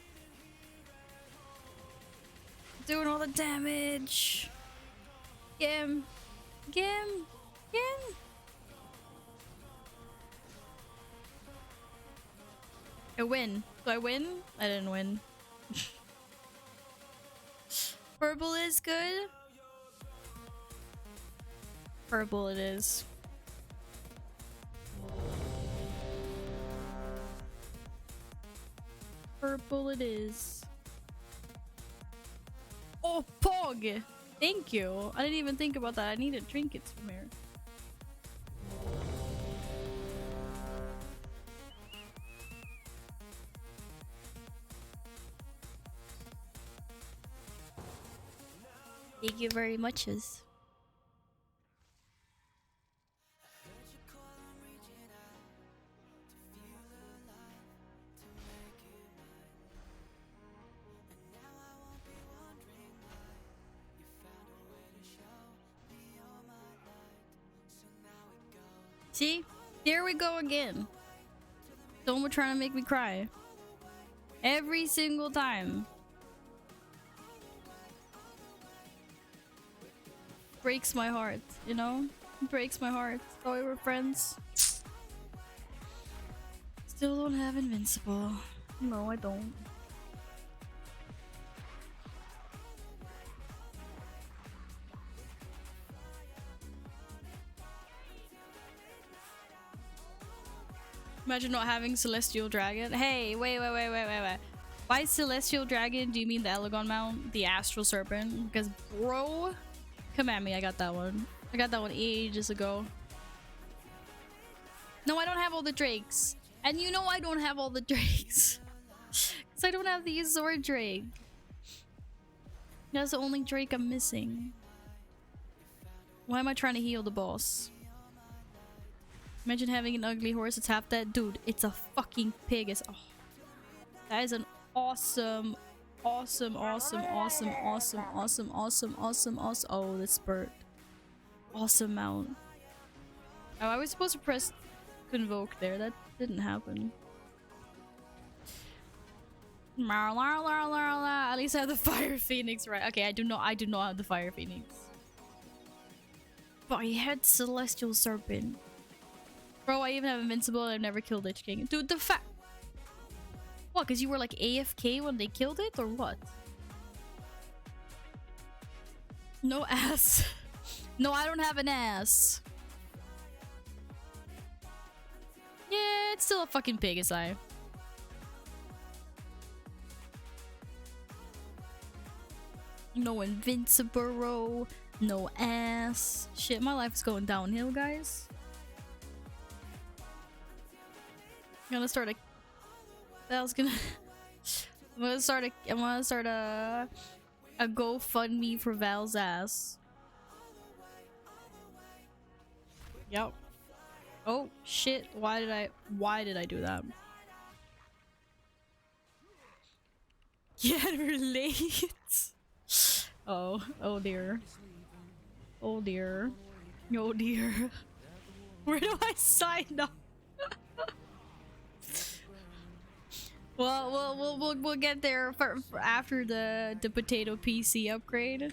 Doing all the damage. Get him. Get him. Get him. I win. Do I win? I didn't win. Purple is good. Purple it is. Purple it is. Oh, Pog! Thank you. I didn't even think about that. I needed trinkets from here. Thank you very much. See? Here we go again. Someone trying to make me cry. Every single time. Breaks my heart, you know? Breaks my heart. Thought we were friends. Still don't have invincible. No, I don't. Imagine not having Celestial Dragon. Hey, wait. By Celestial Dragon, do you mean the Elegon Mount? The Astral Serpent? Because, bro, Come at me, I got that one. I got that one ages ago. No, I don't have all the drakes. And you know I don't have all the drakes. Because I don't have the Azor drake. That's the only drake I'm missing. Why am I trying to heal the boss? Imagine having an ugly horse that's half dead. Dude, it's a fucking pig. It's, oh, that is an awesome, awesome, awesome, awesome, awesome, awesome, awesome, awesome, awesome. Oh, the spurt. Awesome mount. Oh, I was supposed to press Convoke there. That didn't happen. At least I have the Fire Phoenix, right? Okay, I do not have the Fire Phoenix. But I had Celestial Serpent. Bro, I even have Invincible and I've never killed Lich King. Dude, the fact... What, because you were like AFK when they killed it, or what? No ass. No, I don't have an ass. Yeah, it's still a fucking pig, is I. No Invincible, no ass. Shit, my life is going downhill, guys. I'm gonna start a... I was gonna... I'm gonna start a GoFundMe for Val's ass. Yep. Oh shit, why did I do that? Can't relate. Oh dear. Oh dear. Oh dear. Where do I sign up? Well, we'll get there for after the potato PC upgrade.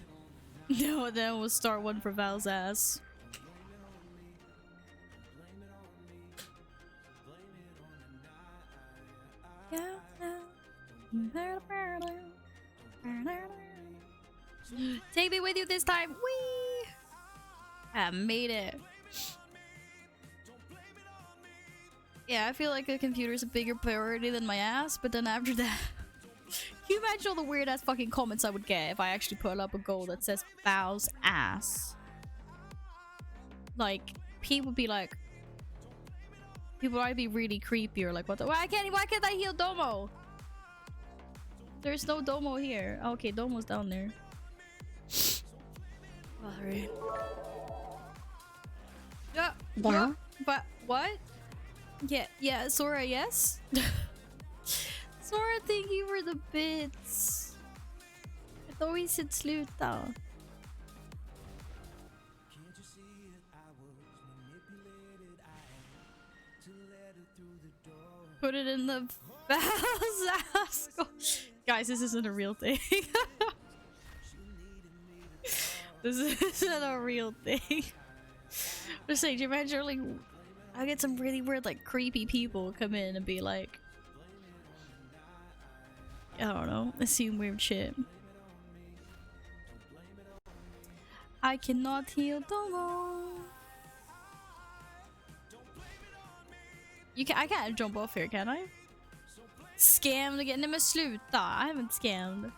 No, then we'll start one for Val's ass. Take me with you this time. Whee! I made it. Yeah, I feel like a computer's a bigger priority than my ass, but then after that... Can you imagine all the weird ass fucking comments I would get if I actually put up a goal that says Val's ass? Like, people would be like... People might be really creepy or like, what the... Why can't I heal Domo? There's no Domo here. Okay, Domo's down there. Alright. Yeah, but what? Yeah, Sora, yes? Sora, thank you for the bits. I thought we said sluta. Put it in the Val's ass. Guys, this isn't a real thing. This isn't a real thing. Just saying, do you imagine like I get some really weird like creepy people come in and be like, I don't know, assume weird shit. I cannot heal Domo. I can't jump off here, can I? Scammed again. Nej men sluta. I haven't scammed.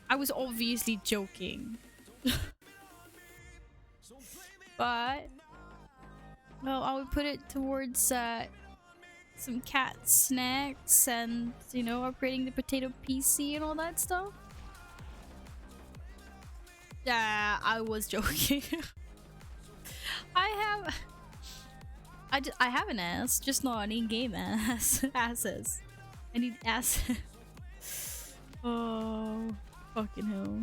I was obviously joking. But well, I would put it towards some cat snacks and, you know, upgrading the potato PC and all that stuff. Yeah, I was joking. I have an ass, just not an in-game ass. Asses. I need ass. Oh, fucking hell.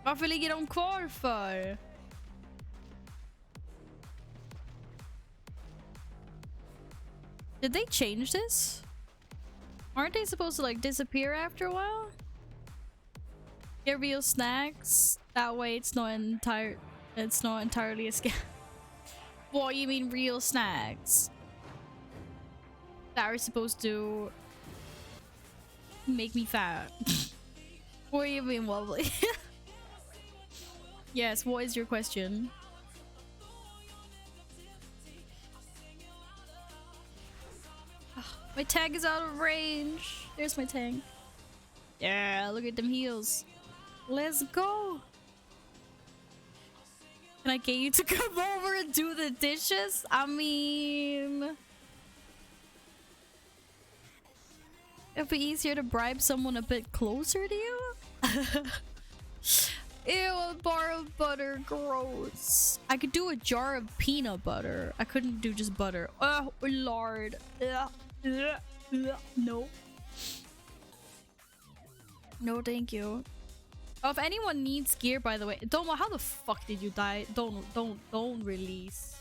Varför ligger de kvar för? Did they change this? Aren't they supposed to like disappear after a while? Get real snacks. That way it's not entirely a scam. What, you mean real snacks? That are supposed to make me fat. What do you mean wobbly? Yes, what is your question? My tank is out of range. There's my tank. Yeah, look at them heels. Let's go. Can I get you to come over and do the dishes? I mean, it'd be easier to bribe someone a bit closer to you. Ew, a bar of butter, gross. I could do a jar of peanut butter. I couldn't do just butter. Oh, lord. No. No, thank you. Oh, if anyone needs gear, by the way, Domo, how the fuck did you die? Don't release.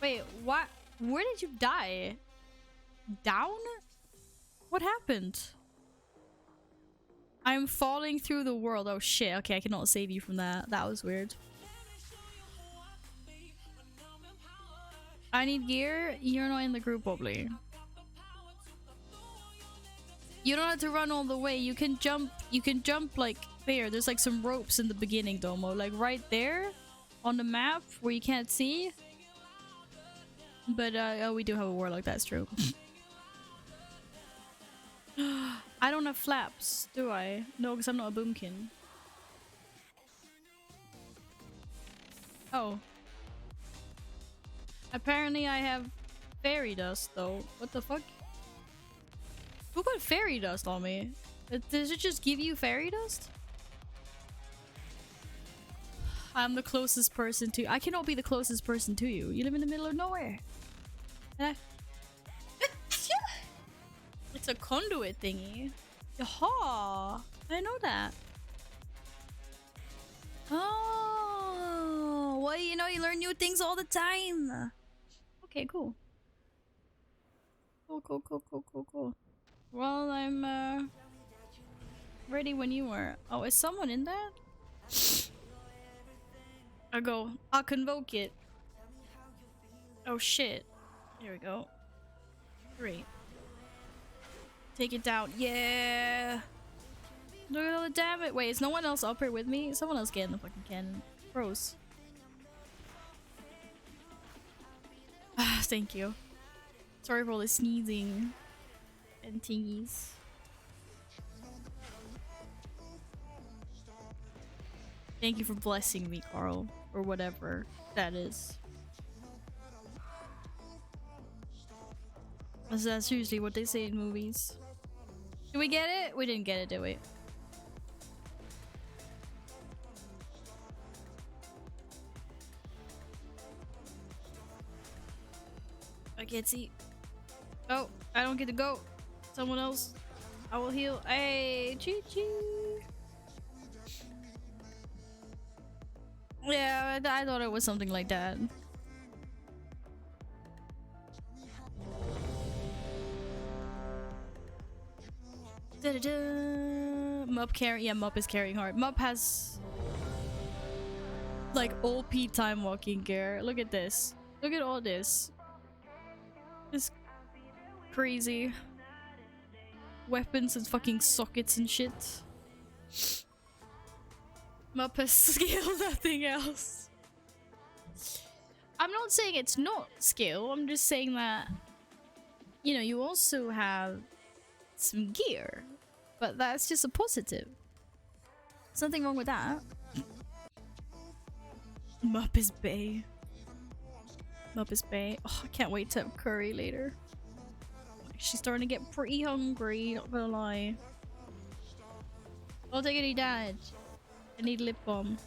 Wait, what? Where did you die? Down? What happened? I'm falling through the world. Oh shit, okay, I cannot save you from that. That was weird. I need gear. You're not in the group, probably. You don't have to run all the way. You can jump like there. There's like some ropes in the beginning, Domo. Like right there on the map where you can't see. But oh, we do have a warlock, that's true. I don't have flaps, do I? No, because I'm not a boomkin. Oh. Apparently I have fairy dust though. What the fuck? Who put fairy dust on me? Does it just give you fairy dust? I'm the closest person to— I cannot be the closest person to you. You live in the middle of nowhere. It's a conduit thingy. Yaha! I know that. Oh, well, you know, you learn new things all the time. Okay, cool. Cool. Well, I'm ready when you are. Oh, is someone in that? I'll convoke it. Oh shit. Here we go. 3. Take it down. Yeah. Look at all the damage. Wait, is no one else up here with me? Someone else get in the fucking cannon. Gross. Ah, thank you. Sorry for all the sneezing and tingies. Thank you for blessing me, Carl. Or whatever that is. That's usually what they say in movies. Did we get it? We didn't get it, did we? I can't see. Oh, I don't get to go. Someone else. I will heal. Hey, Chi-Chi. Yeah, I thought it was something like that. Mup carry— yeah, Mup is carrying hard. Mup has like OP time walking gear. Look at this. Look at all this. It's crazy. Weapons and fucking sockets and shit. Mup has skill, nothing else. I'm not saying it's not skill. I'm just saying that, you know, you also have some gear. But that's just a positive. There's nothing wrong with that. Mup is bae. Mup is bae. Oh, I can't wait to have curry later. She's starting to get pretty hungry, not gonna lie. I'll take any damage. I need lip balm.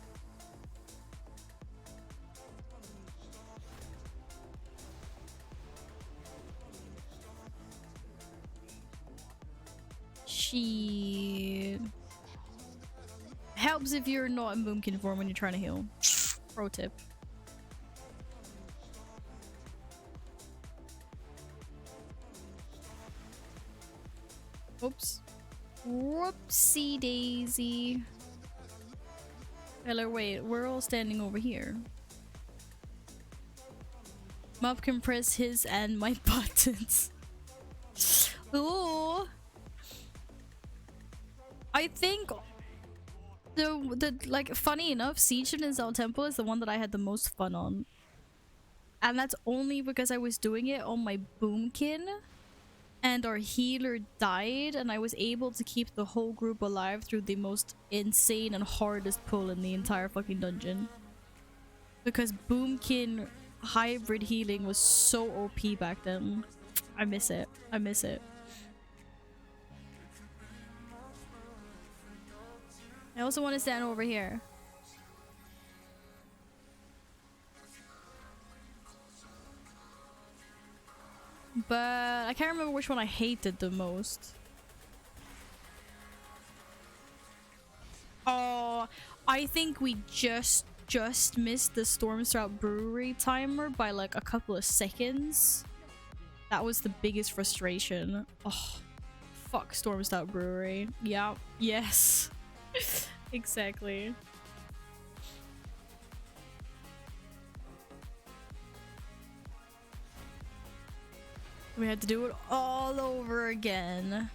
She helps if you're not in boomkin form when you're trying to heal. Pro tip. Oops. Whoopsie daisy. Hello, wait, we're all standing over here. Mup can press his and my buttons. Ooh. I think the like, funny enough, Siege of Nizal Temple is the one that I had the most fun on. And that's only because I was doing it on my boomkin. And our healer died, and I was able to keep the whole group alive through the most insane and hardest pull in the entire fucking dungeon. Because boomkin hybrid healing was so OP back then. I miss it. I miss it. I also want to stand over here. But I can't remember which one I hated the most. Oh, I think we just missed the Stormstrout Brewery timer by like a couple of seconds. That was the biggest frustration. Oh, fuck Stormstrout Brewery. Yeah, yes. Exactly. We had to do it all over again.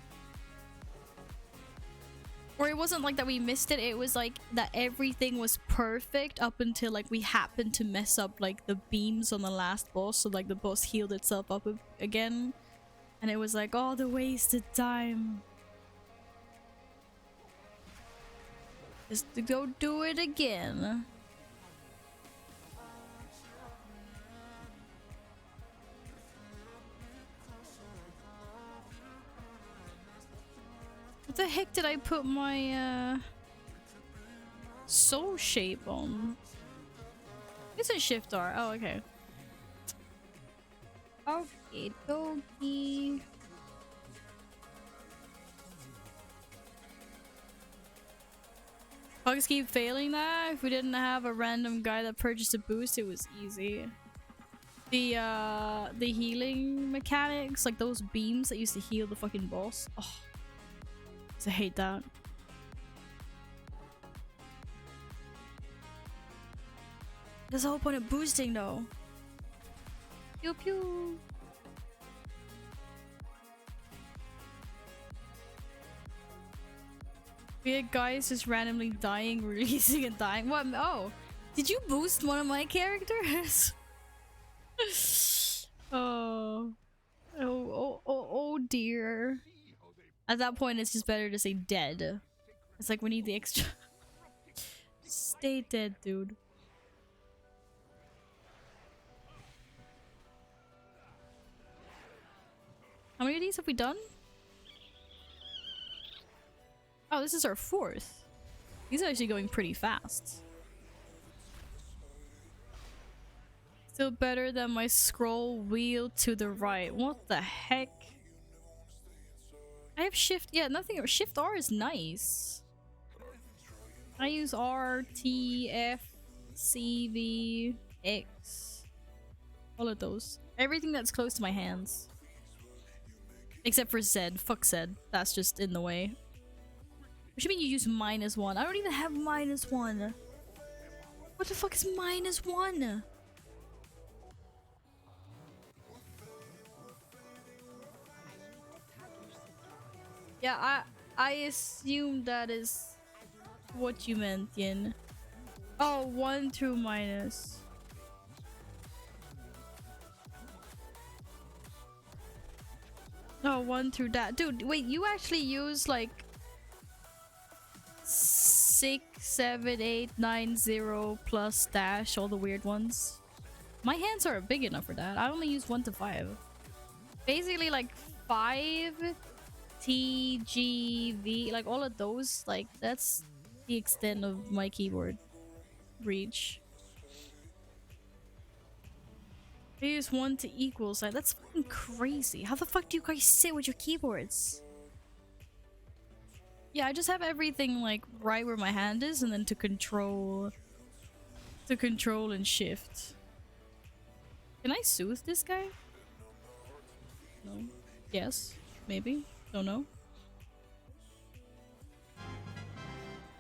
Or it wasn't like that we missed it, it was like that everything was perfect up until like we happened to mess up like the beams on the last boss, so like the boss healed itself up again. And it was like all the wasted time. Just to go do it again. What the heck did I put my soul shape on? It's a shift R. Oh, okay. Okay, dokie. Bugs keep failing that. If we didn't have a random guy that purchased a boost, it was easy. The healing mechanics, like those beams that used to heal the fucking boss. Oh, I hate that. There's the whole point of boosting though. Pew pew. We had guys just randomly dying, releasing and dying. What? Oh, did you boost one of my characters? Oh dear. At that point, it's just better to say dead. It's like we need the extra. Stay dead, dude. How many of these have we done? Oh, this is our 4th. These are actually going pretty fast. Still better than my scroll wheel to the right. What the heck? I have shift. Yeah, nothing. Shift R is nice. I use R, T, F, C, V, X. All of those. Everything that's close to my hands. Except for Z. Fuck Z. That's just in the way. What do you mean you use -1? I don't even have -1. What the fuck is -1? Yeah, I assume that is what you meant, Yin. Oh, 1 through minus. Oh, 1 through that. Dude, wait, you actually use like 6, 7, 8, 9, 0 plus dash, all the weird ones. My hands are big enough for that. I only use 1 to 5. Basically like 5, T, G, V, like all of those, like that's the extent of my keyboard reach. I use 1 to equal sign. That's fucking crazy. How the fuck do you guys sit with your keyboards? Yeah, I just have everything like right where my hand is, and then to control and shift. Can I soothe this guy? No. Yes. Maybe. Don't know.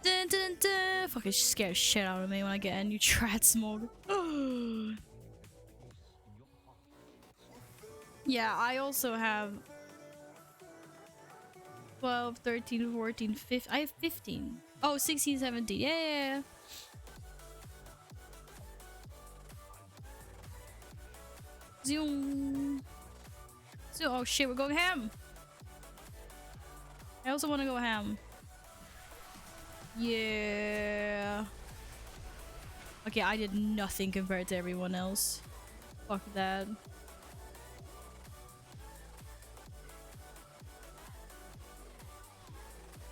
Dun, dun, dun. Fucking scare shit out of me when I get into trats mode. Yeah, I also have 12, 13, 14, 15. I have 15. Oh, 16, 17. Yeah. Zoom. Zoom. Oh shit, we're going ham. I also want to go ham. Yeah. Okay, I did nothing compared to everyone else. Fuck that.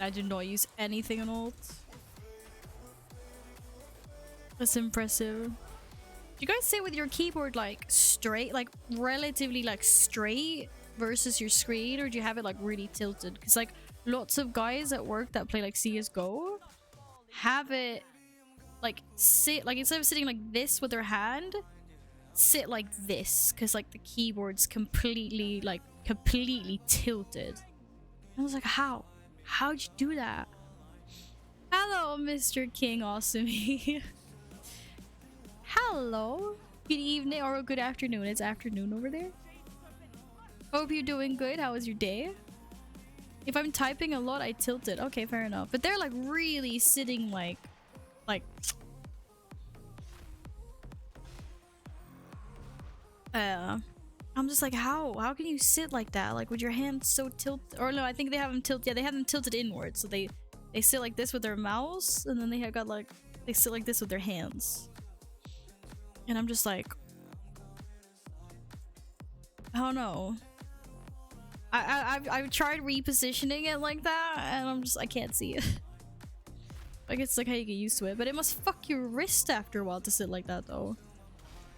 I did not use anything on ult. That's impressive. Do you guys sit with your keyboard like straight, like relatively like straight versus your screen, or do you have it like really tilted? Because like lots of guys at work that play like CSGO have it like sit like instead of sitting like this with their hand, sit like this because like the keyboard's completely tilted. I was like, how'd you do that? Hello, Mr. King Awesome. Hello. Good evening or good afternoon. It's afternoon over there. Hope you're doing good. How was your day? If I'm typing a lot, I tilt it. Okay, fair enough. But they're like really sitting like I'm just like, how can you sit like that? Like with your hands so tilted? Or no, I think they have them tilted. Yeah, they have them tilted inwards. So they sit like this with their mouse, and then they have got like they sit like this with their hands. And I'm just like, I don't know. I've tried repositioning it like that, and I can't see it. Like it's like how you get used to it, but it must fuck your wrist after a while to sit like that though.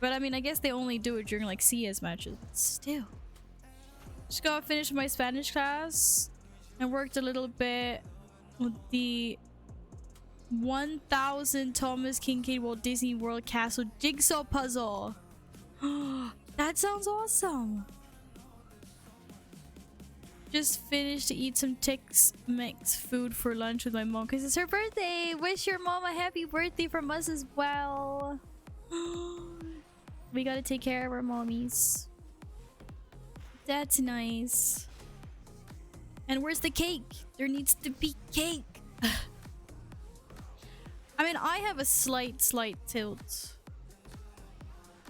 But I mean, I guess they only do it during like CS matches, but still. Just gotta finish my Spanish class and worked a little bit with the 1000 Thomas Kincaid Walt Disney World Castle jigsaw puzzle. That sounds awesome. Just finished to eat some Tex-Mex food for lunch with my mom because it's her birthday. Wish your mom a happy birthday from us as well. We gotta take care of our mommies. That's nice. And where's the cake? There needs to be cake. I mean, I have a slight tilt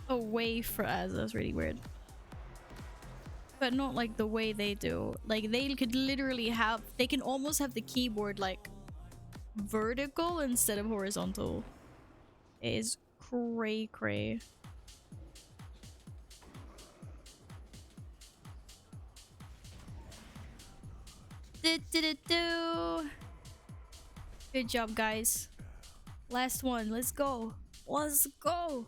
away from us. That's really weird. But not like the way they do. Like they could literally have, they can almost have the keyboard like vertical instead of horizontal. It is cray. Good job, guys. Last one. Let's go. Let's go.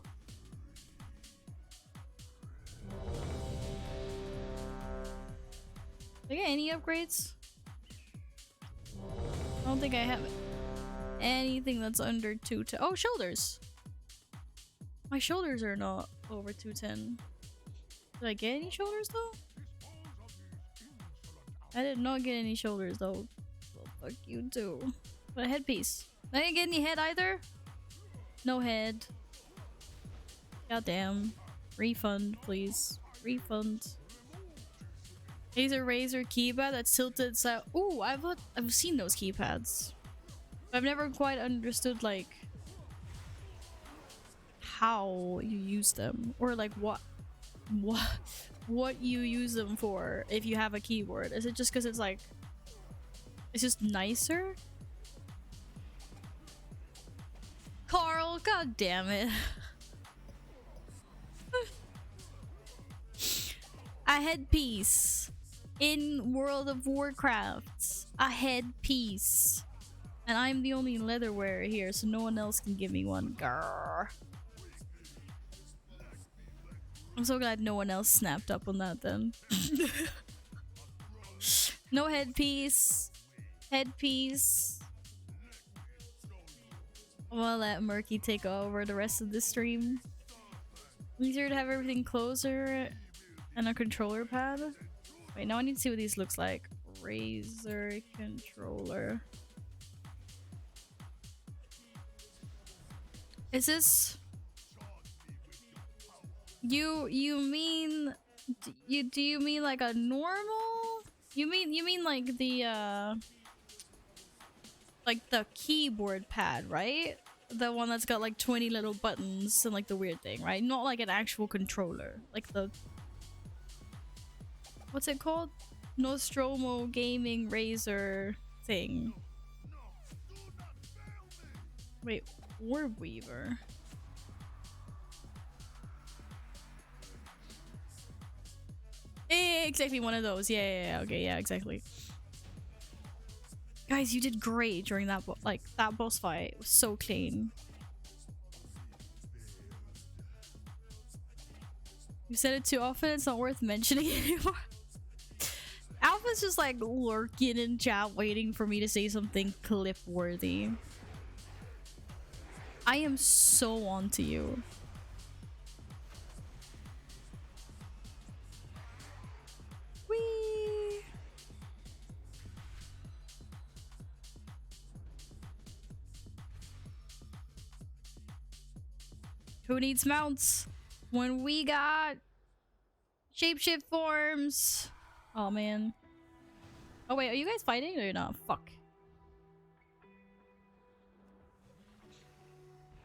Did I get any upgrades? I don't think I have anything that's under 210. Oh, shoulders. My shoulders are not over 210. Did I get any shoulders though? I did not get any shoulders though. Well, fuck you too. But a headpiece. I didn't get any head either. No head. Goddamn. Refund, please. Refund. Razor keypad that's tilted so. Ooh, I've seen those keypads. But I've never quite understood like how you use them or like what you use them for if you have a keyboard. Is it just because it's like it's just nicer? Carl, god damn it. A headpiece in World of Warcraft. A headpiece. And I'm the only leather wearer here, so no one else can give me one. Grrr. I'm so glad no one else snapped up on that then. No headpiece. Headpiece. I'll let Murky take over the rest of the stream. Easier to have everything closer and a controller pad. Wait, now I need to see what these looks like. Razer controller. Is this... You mean... Do you mean like a normal? You mean like the keyboard pad, right? the one that's got like 20 little buttons and like the weird thing, right? Not like an actual controller. Like the... What's it called? Nostromo Gaming Razor thing. Wait, Orb Weaver. Exactly one of those. Yeah, okay, yeah, exactly. Guys, you did great during that that boss fight. It was so clean. You said it too often, it's not worth mentioning anymore. Alpha's just like lurking in chat waiting for me to say something clip worthy. I am so onto you. Whee! Who needs mounts when we got shapeshift forms? Oh man. Oh wait, are you guys fighting or not? Fuck.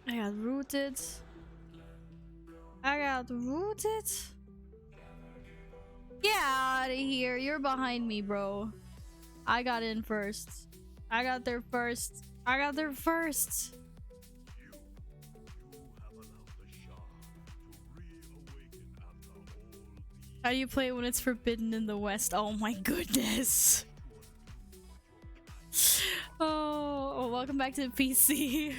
I got rooted. I got rooted. Get out of here. You're behind me, bro. I got in first. I got there first. I got there first. How do you play it when it's forbidden in the West? Oh my goodness. Oh, welcome back to the PC.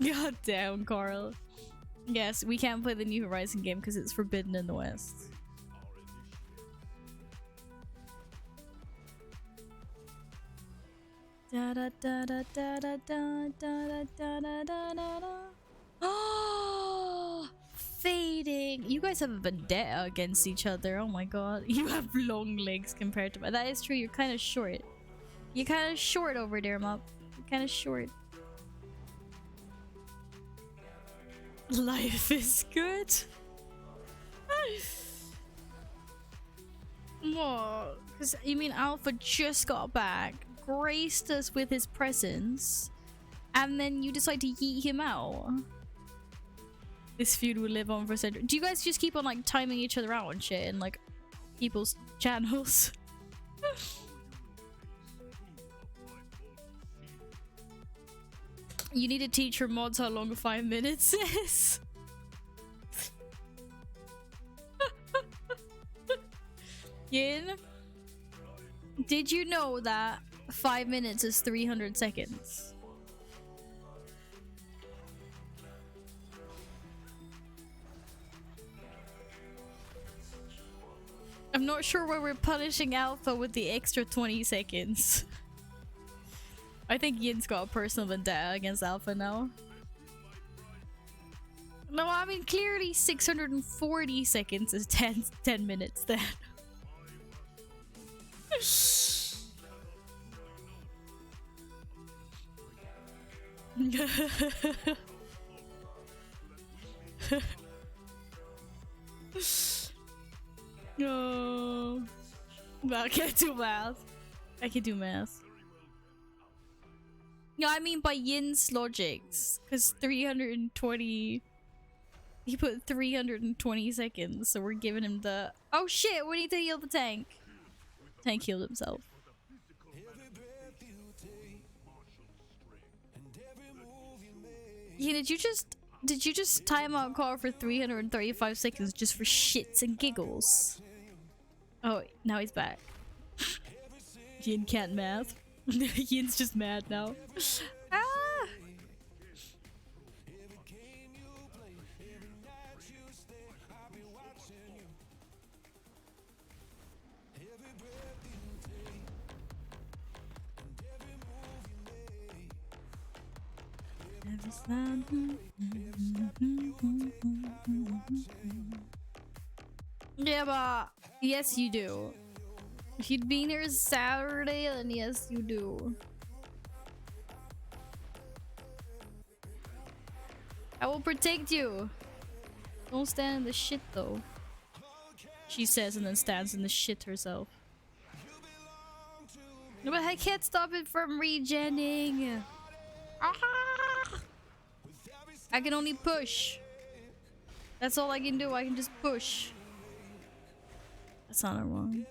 God damn, Carl. Yes, we can't play the New Horizon game because it's forbidden in the West. Da da da da da da da da da da da da. Oh, fading. You guys have a vendetta against each other. Oh my god. You have long legs compared to mine. That is true. You're kind of short. You're kind of short over there, Mop. You're kind of short. Life is good. What? Because you mean Alpha just got back, graced us with his presence, and then you decide to yeet him out. This feud will live on for centuries. Do you guys just keep on like timing each other out and shit in like people's channels? You need to teach your mods how long 5 minutes is. Yin, did you know that 5 minutes is 300 seconds? I'm not sure why we're punishing Alpha with the extra 20 seconds. I think Yin's got a personal vendetta against Alpha now. No, I mean clearly 640 seconds is 10 minutes then. No. I can't do math. I can do math. No, I mean by Yin's logics, because 320. He put 320 seconds, so we're giving him the. Oh shit! We need to heal the tank. Tank healed himself. Yeah, did you just time out call for 335 seconds just for shits and giggles? Oh, now he's back. Yin can't math. Yin's just mad now. Ah! Yeah, but yes, you do. If you'd been here Saturday, then yes, you do. I will protect you. Don't stand in the shit, though. She says and then stands in the shit herself. No, but I can't stop it from regenning. Ah! I can only push. That's all I can do. I can just push. That's not wrong.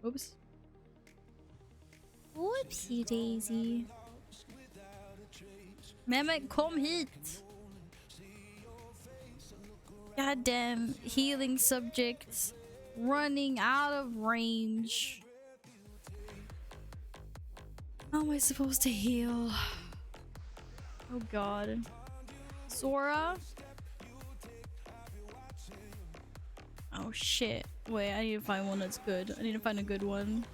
Oops. Whoopsie daisy. Mehmet, kom hit. Goddamn healing subjects running out of range. How am I supposed to heal? Oh god. Sora? Oh shit. Wait, I need to find one that's good. I need to find a good one.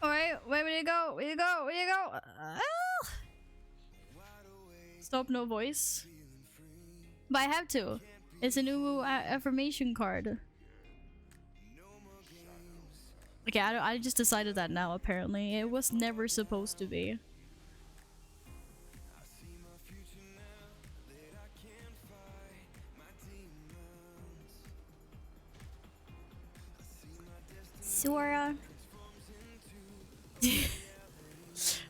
Alright, wait, where you go? Where you go? Where you go? Stop, no voice. But I have to. It's a new affirmation card. Okay, I just decided that now, apparently. It was never supposed to be. Sora.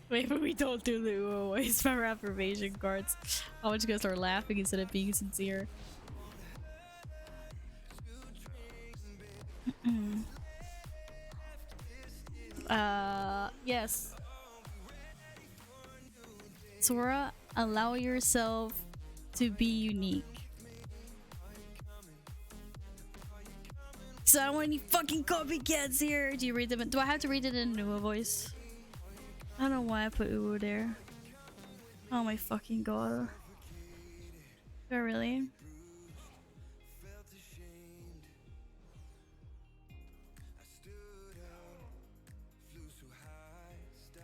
Maybe we don't do the always for affirmation cards. I'm just gonna start laughing instead of being sincere. Yes. Sora, allow yourself to be unique. So I don't want any fucking copycats here. Do you read them? Do I have to read it in a newer voice? I don't know why I put Uwu there. Oh my fucking god. Do I really?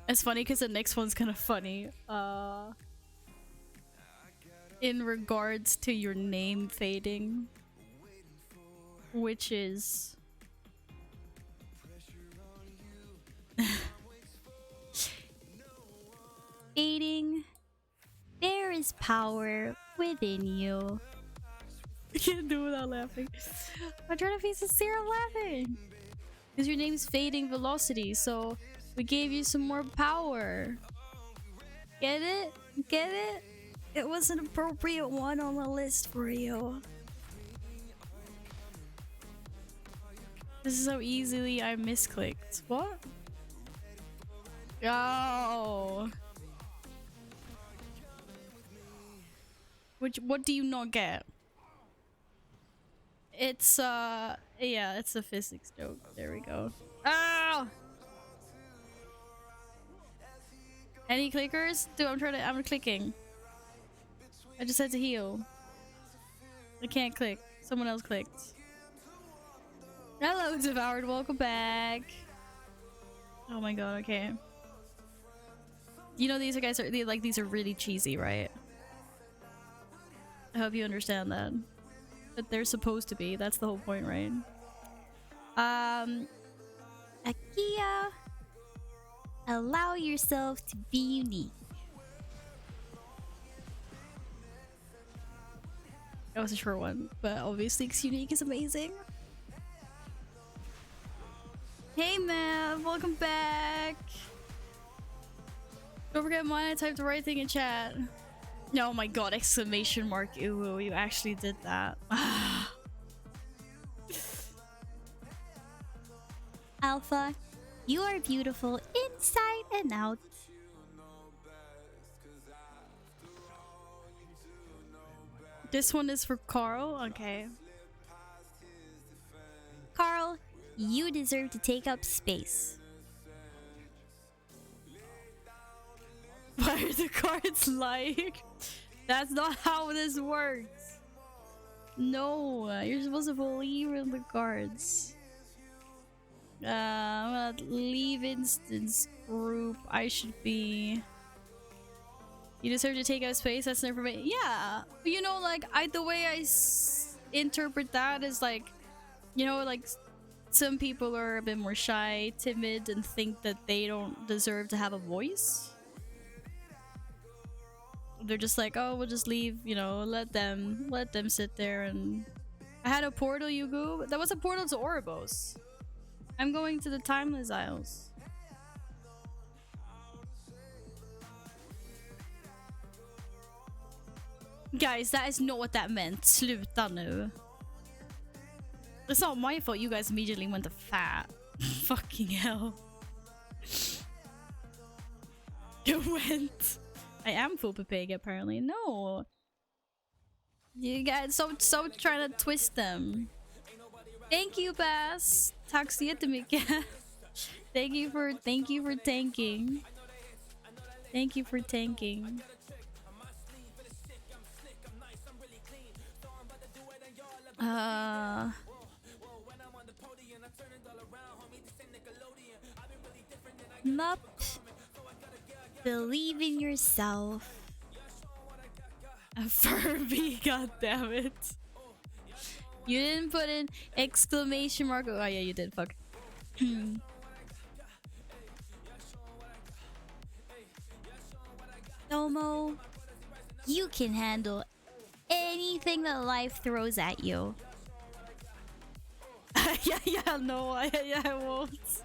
It's funny because the next one's kind of funny. In regards to your name fading. Which is... fading. There is power within you. I can't do it without laughing. I'm trying to be sincere, I'm laughing. Because your name's Fading Velocity, so we gave you some more power. Get it? Get it? It was an appropriate one on the list for you. This is how easily I misclicked. What? Oh. What do you not get? It's yeah, it's a physics joke. There we go. Oh! Any clickers? Dude, I'm clicking. I just had to heal. I can't click. Someone else clicked. Hello, Devoured. Welcome back. Oh my god, okay. You know these guys are these are really cheesy, right? I hope you understand that. But they're supposed to be. That's the whole point, right? Akia, allow yourself to be unique. That was a short one, but obviously unique is amazing. Hey man, welcome back. Don't forget mine, I typed the right thing in chat. Oh my god, exclamation mark, ooh, you actually did that. Alpha, you are beautiful inside and out. This one is for Carl, okay. Carl, you deserve to take up space. Why are the cards like? That's not how this works. No, you're supposed to believe in the cards. I'm gonna leave instance group. I should be... You deserve to take up space. That's an information. Yeah, you know, like the way I interpret that is like, you know, like some people are a bit more shy, timid, and think that they don't deserve to have a voice. They're just like, oh, we'll just leave, you know, let them sit there. And I had a portal, Yugu. That was a portal to Oribos. I'm going to the Timeless Isles. Guys, that is not what that meant. Sluta nu. It's not my fault you guys immediately went to fat. Fucking hell. You went. I am full pig apparently. No. You guys so trying to twist them. Thank you, Bass. Tack så jättemycket. Thank you for tanking. Thank you for tanking. Mup. Believe in yourself. A Furby, goddammit. You didn't put in exclamation mark. Oh yeah, you did. Fuck. Domo, you can handle anything that life throws at you. yeah, no, I won't.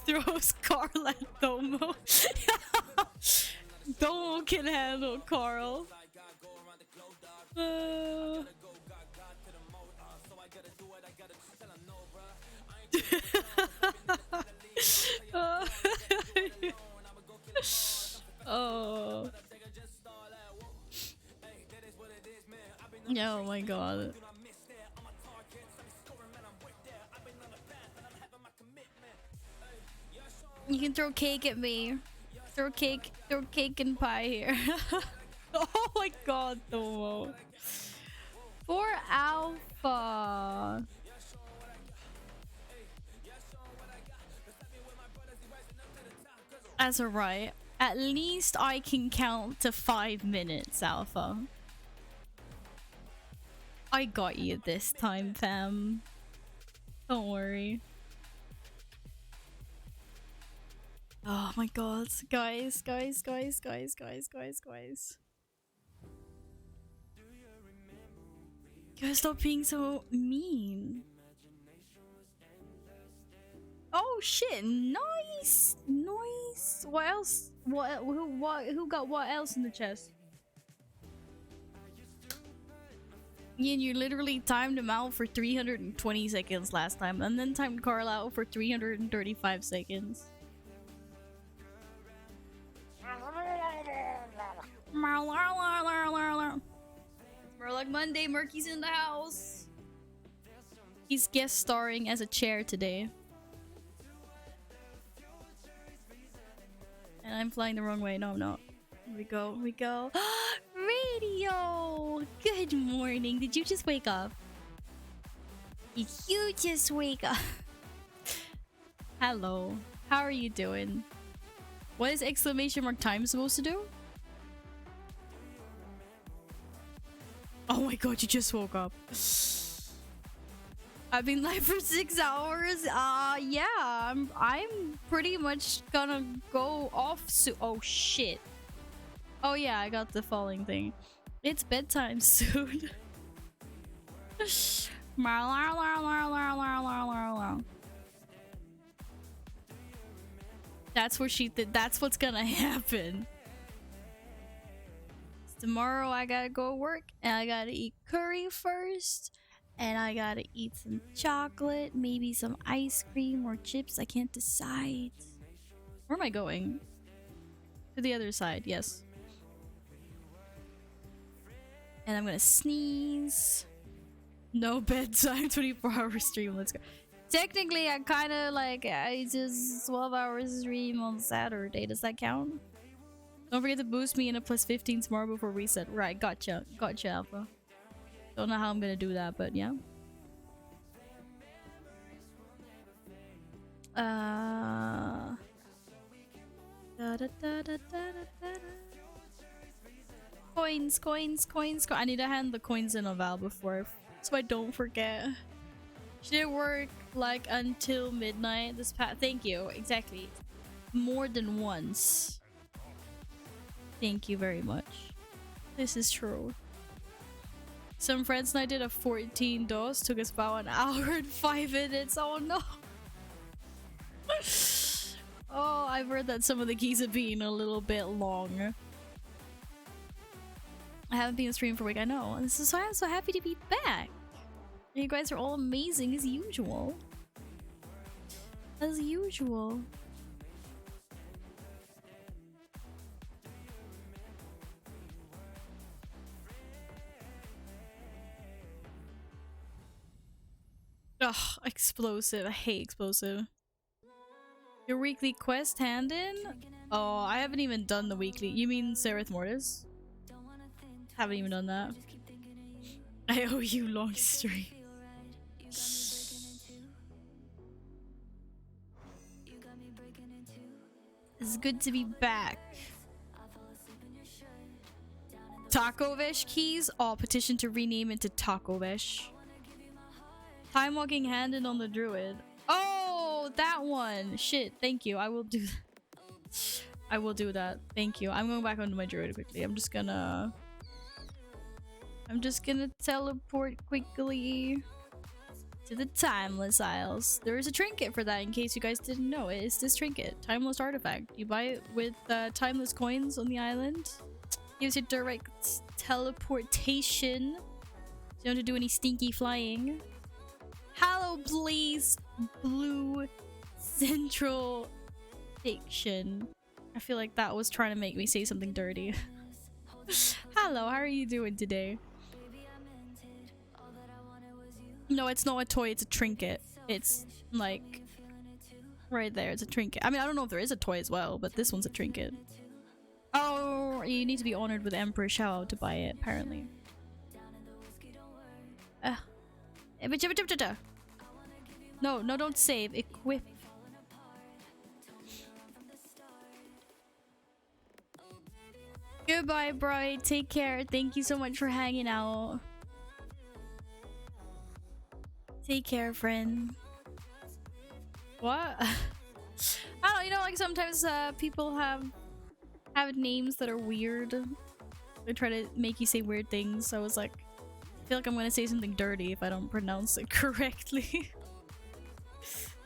Throws Carl at Domo. Domo can handle Carl. Oh. Oh my god. You can throw cake at me. Throw cake and pie here. Oh my god, Tomo. For Alpha. That's alright. At least I can count to 5 minutes, Alpha. I got you this time, fam. Don't worry. Oh my god, guys. Guys, stop being so mean. Oh shit, nice! Nice! What else? Who got what else in the chest? Ian, you literally timed him out for 320 seconds last time, and then timed Carl out for 335 seconds. Murloc Monday, Murky's in the house. He's guest starring as a chair today. And I'm flying the wrong way. No, I'm not. Here we go. Radio! Good morning. Did you just wake up? Did you just wake up? Hello. How are you doing? What is exclamation mark time supposed to do? Oh my god, you just woke up. I've been live for 6 hours. Yeah, I'm pretty much gonna go off soon. Oh shit. Oh yeah, I got the falling thing. It's bedtime soon. That's where that's what's gonna happen. Tomorrow I gotta go work and I gotta eat curry first. And I gotta eat some chocolate, maybe some ice cream or chips. I can't decide. Where am I going? To the other side, yes. And I'm gonna sneeze. No bedtime, 24-hour stream, let's go. Technically, I kinda like, I just 12 hours stream on Saturday. Does that count? Don't forget to boost me in a +15 tomorrow before reset. Right, gotcha. Gotcha, Alpha. Don't know how I'm gonna do that, but yeah. coins, coins, coins, I need to hand the coins in on Val before, so I don't forget. She did work like until midnight this past. Thank you. Exactly. More than once. Thank you very much. This is true. Some friends and I did a 14 DOS. Took us about an hour and 5 minutes. Oh no. Oh, I've heard that some of the keys have been a little bit long. I haven't been streaming for a week. I know. This is why I'm so happy to be back. You guys are all amazing as usual. As usual. Ugh, explosive. I hate explosive. Your weekly quest hand in? Oh, I haven't even done the weekly. You mean Sereth Mortis? Haven't even done that. I owe you long stream. It's good to be back. Taco Vesh keys? Oh, petition to rename it to Taco Vesh. Timewalking handed on the druid. Oh, that one. Shit, thank you. I will do that. I will do that. Thank you. I'm going back onto my druid quickly. I'm just gonna teleport quickly to the Timeless Isles. There is a trinket for that in case you guys didn't know. It is this trinket. Timeless artifact. You buy it with timeless coins on the island. Gives you direct teleportation. So you don't have to do any stinky flying. Hello, Blaze Blue Central Fiction. I feel like that was trying to make me say something dirty. Hello, how are you doing today? No, it's not a toy, it's a trinket. It's like right there, it's a trinket. I mean, I don't know if there is a toy as well, but this one's a trinket. Oh, you need to be honored with Emperor Shao to buy it, apparently. No, no, don't save. Equip. Goodbye, Bright. Take care. Thank you so much for hanging out. Take care, friend. What? I don't know, you know, like sometimes people have names that are weird. They try to make you say weird things, so I was like, I feel like I'm gonna say something dirty if I don't pronounce it correctly.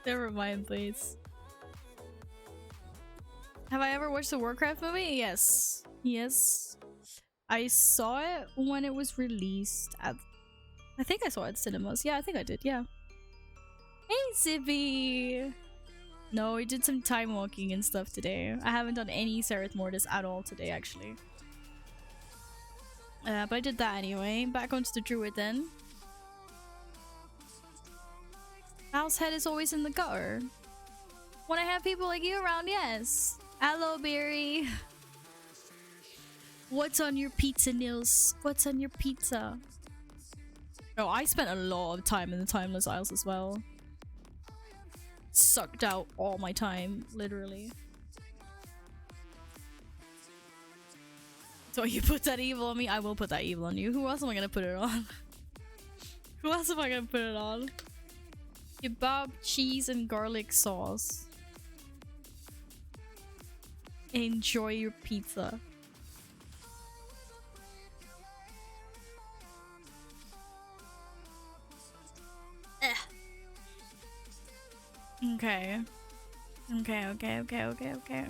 Never mind, please. Have I ever watched the Warcraft movie? Yes. Yes. I saw it when it was released at... I think I saw it at cinemas. Yeah, I think I did, yeah. Hey, Zippy! No, we did some time walking and stuff today. I haven't done any Sereth Mortis at all today, actually. But I did that anyway. Back onto the druid then. Mouse head is always in the gutter. When I have people like you around, yes. Hello, Berry. What's on your pizza, Nils? What's on your pizza? Oh, I spent a lot of time in the Timeless Isles as well. Sucked out all my time, literally. So you put that evil on me? I will put that evil on you. Who else am I gonna put it on? Who else am I gonna put it on? Kebab, cheese, and garlic sauce. Enjoy your pizza. Okay. Okay.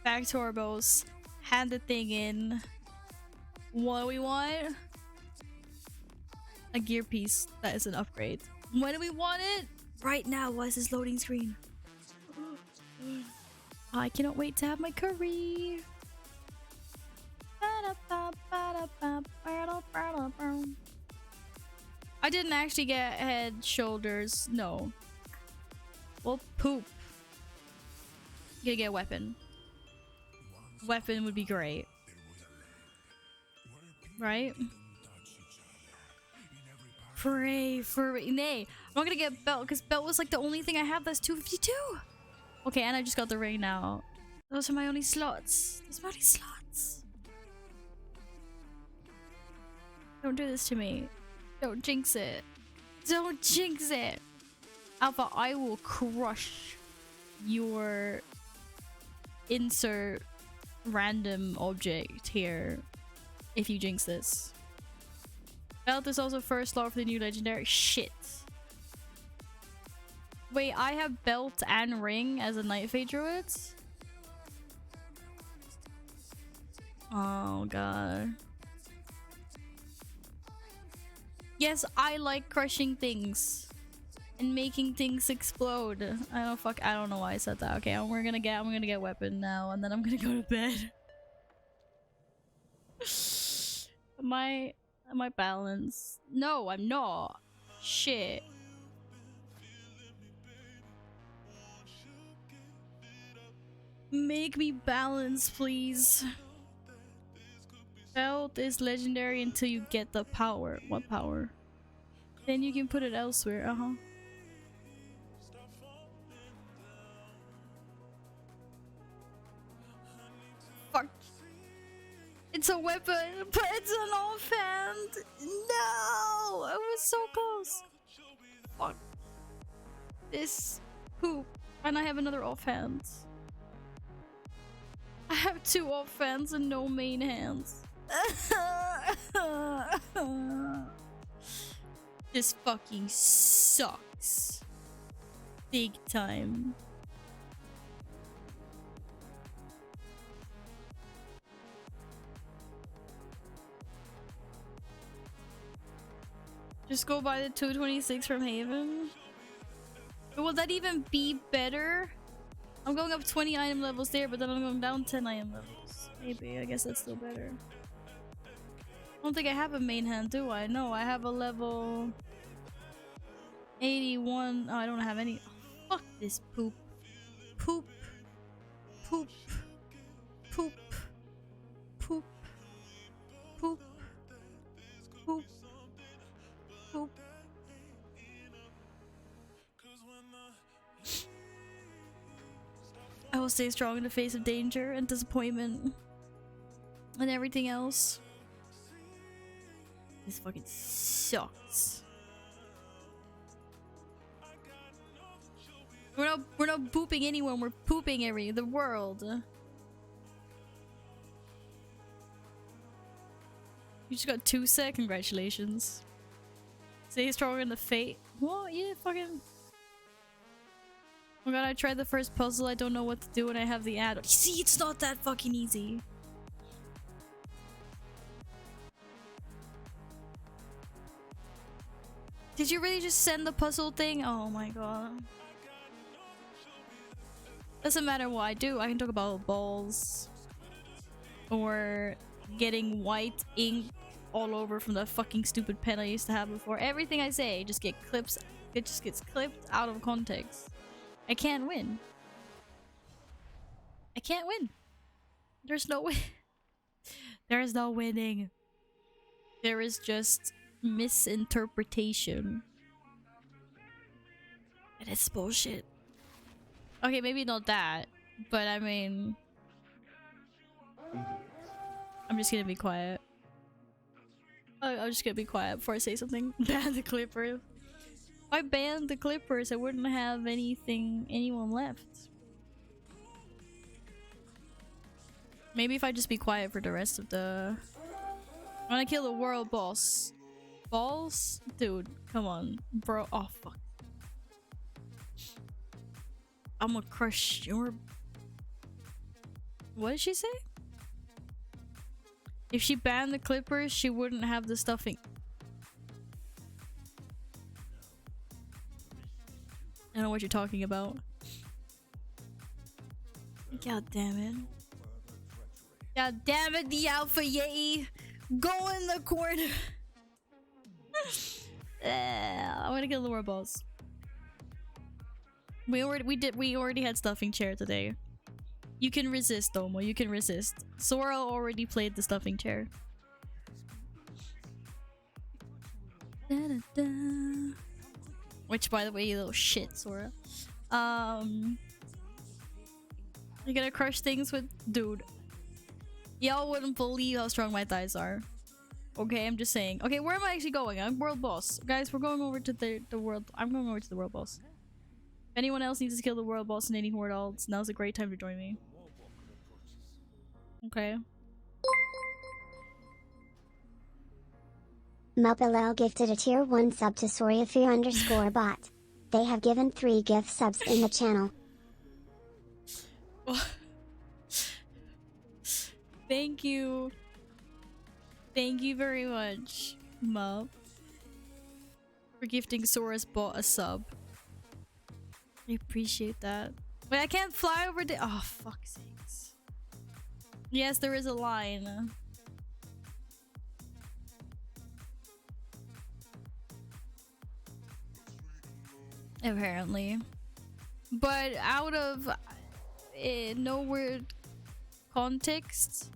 Back to our bows. Hand the thing in. What do we want? A gear piece. That is an upgrade. When do we want it? Right now. Why is this loading screen? I cannot wait to have my curry. I didn't actually get head, shoulders. No. Well, poop. You gotta get a weapon. Weapon would be great. Right? Pray for me. Nay, I'm not gonna get belt because belt was like the only thing I have that's 252. Okay, and I just got the ring now. Those are my only slots. Those are my only slots. Don't do this to me. Don't jinx it. Don't jinx it. Alpha, I will crush your insert random object here if you jinx this. Belt is also first slot for the new legendary. Shit. Wait, I have belt and ring as a Night Fade Druid? Oh god. Yes, I like crushing things and making things explode. I don't know why I said that. Okay, I'm gonna get weapon now and then I'm gonna go to bed. Am I balanced? No, I'm not. Shit. Make me balance, please. Belt is legendary until you get the power. What power? Then you can put it elsewhere. Uh-huh. Fuck. It's a weapon, but it's an offhand. No! I was so close. Fuck. This poop. And I have another offhand. I have 2 offhands and no main hands. This fucking sucks. Big time. Just go buy the 226 from Haven. Will that even be better? I'm going up 20 item levels there, but then I'm going down 10 item levels. Maybe. I guess that's still better. I don't think I have a main hand, do I? No, I have a level 81. Oh, I don't have any. Oh, fuck this poop. Poop. Poop. Poop. Poop. Poop. Poop. Poop. I will stay strong in the face of danger and disappointment and everything else. This fucking sucks. We're not booping anyone, we're pooping the world. You just got 2 set, congratulations. Stay strong in the fate. What? Yeah, fucking. Oh god, I tried the first puzzle, I don't know what to do, and I have the ad. See, it's not that fucking easy. Did you really just send the puzzle thing? Oh my god. Doesn't matter what I do, I can talk about balls. Or getting white ink all over from the fucking stupid pen I used to have before. Everything I say just gets clipped out of context. I can't win. I can't win. There's no win. There is no winning. There is just misinterpretation. And it's bullshit. Okay, maybe not that, but I mean... I'm just gonna be quiet. I'm just gonna be quiet before I say something. Ban the Clippers. If I banned the Clippers, I wouldn't have anyone left. Maybe if I just be quiet for the rest of the... I wanna kill the world boss. Balls? Dude, come on. Bro, oh fuck. I'm gonna crush your... What did she say? If she banned the Clippers, she wouldn't have the stuffing. I don't know what you're talking about. God damn it. God damn it, the alpha yay! Go in the corner! I wanna kill the war boss. We already had stuffing chair today. You can resist, Domo. You can resist. Sora already played the stuffing chair. Da, da, da. Which, by the way, you little shit, Sora. You're gonna crush things with... Dude. Y'all wouldn't believe how strong my thighs are. Okay, I'm just saying. Okay, where am I actually going? I'm world boss. Guys, we're going over to the world... I'm going over to the world boss. If anyone else needs to kill the world boss in any horde alts, now's a great time to join me. Okay. Mupalel gifted a tier 1 sub to Soryafu_bot. They have given 3 gift subs in the channel. Thank you. Thank you very much, Mup, for gifting Sora's bot a sub. I appreciate that. Wait, I can't fly over the... Oh, fuck's sakes. Yes, there is a line. Apparently. But out of no word context,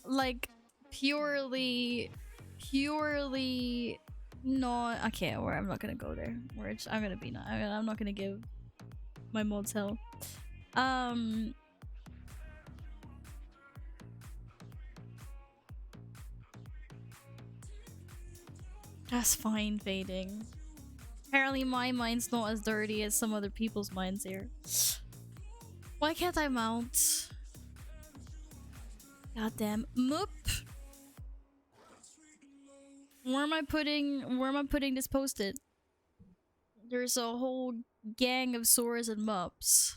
like purely not okay. Or I'm not gonna go there. I'm gonna be not. I'm not gonna give my mods hell. That's fine, fading. Apparently my mind's not as dirty as some other people's minds here. Why can't I mount? Goddamn Moop. Where am I putting this post-it? There's a whole gang of Soras and Mups.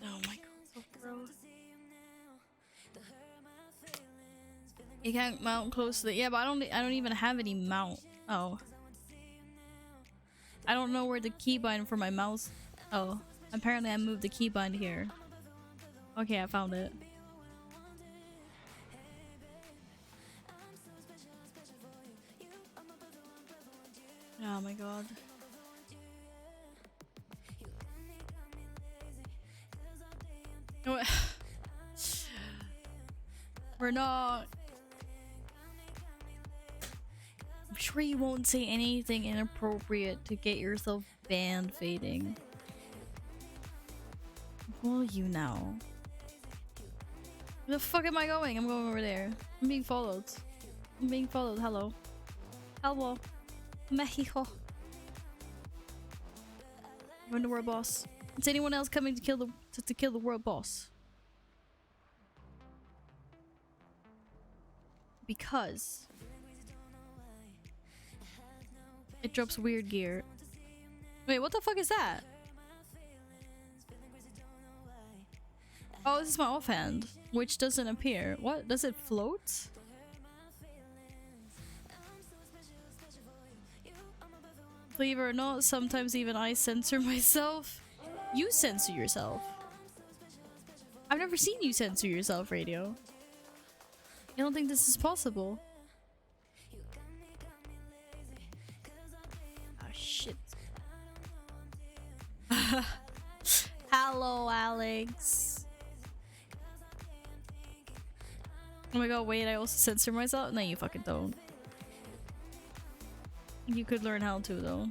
Oh my god, so gross. You can't mount close to the... Yeah, but I don't even have any mount. Oh. I don't know where the keybind for my mouse... Oh. Apparently I moved the keybind here. Okay, I found it. Oh my god. We're not... I'm sure you won't say anything inappropriate to get yourself banned, fading. Will you now? Where the fuck am I going? I'm going over there. I'm being followed. I'm being followed. Hello. Hello. Mexico. I'm the world boss. Is anyone else coming to kill the world boss? Because it drops weird gear. Wait, what the fuck is that? Oh, this is my offhand, which doesn't appear. What? Does it float? Believe it or not, sometimes even I censor myself. You censor yourself. I've never seen you censor yourself, Radio. I don't think this is possible. Oh shit. Hello, Alex. Oh my god, wait, I also censor myself? No, you fucking don't. You could learn how to, though.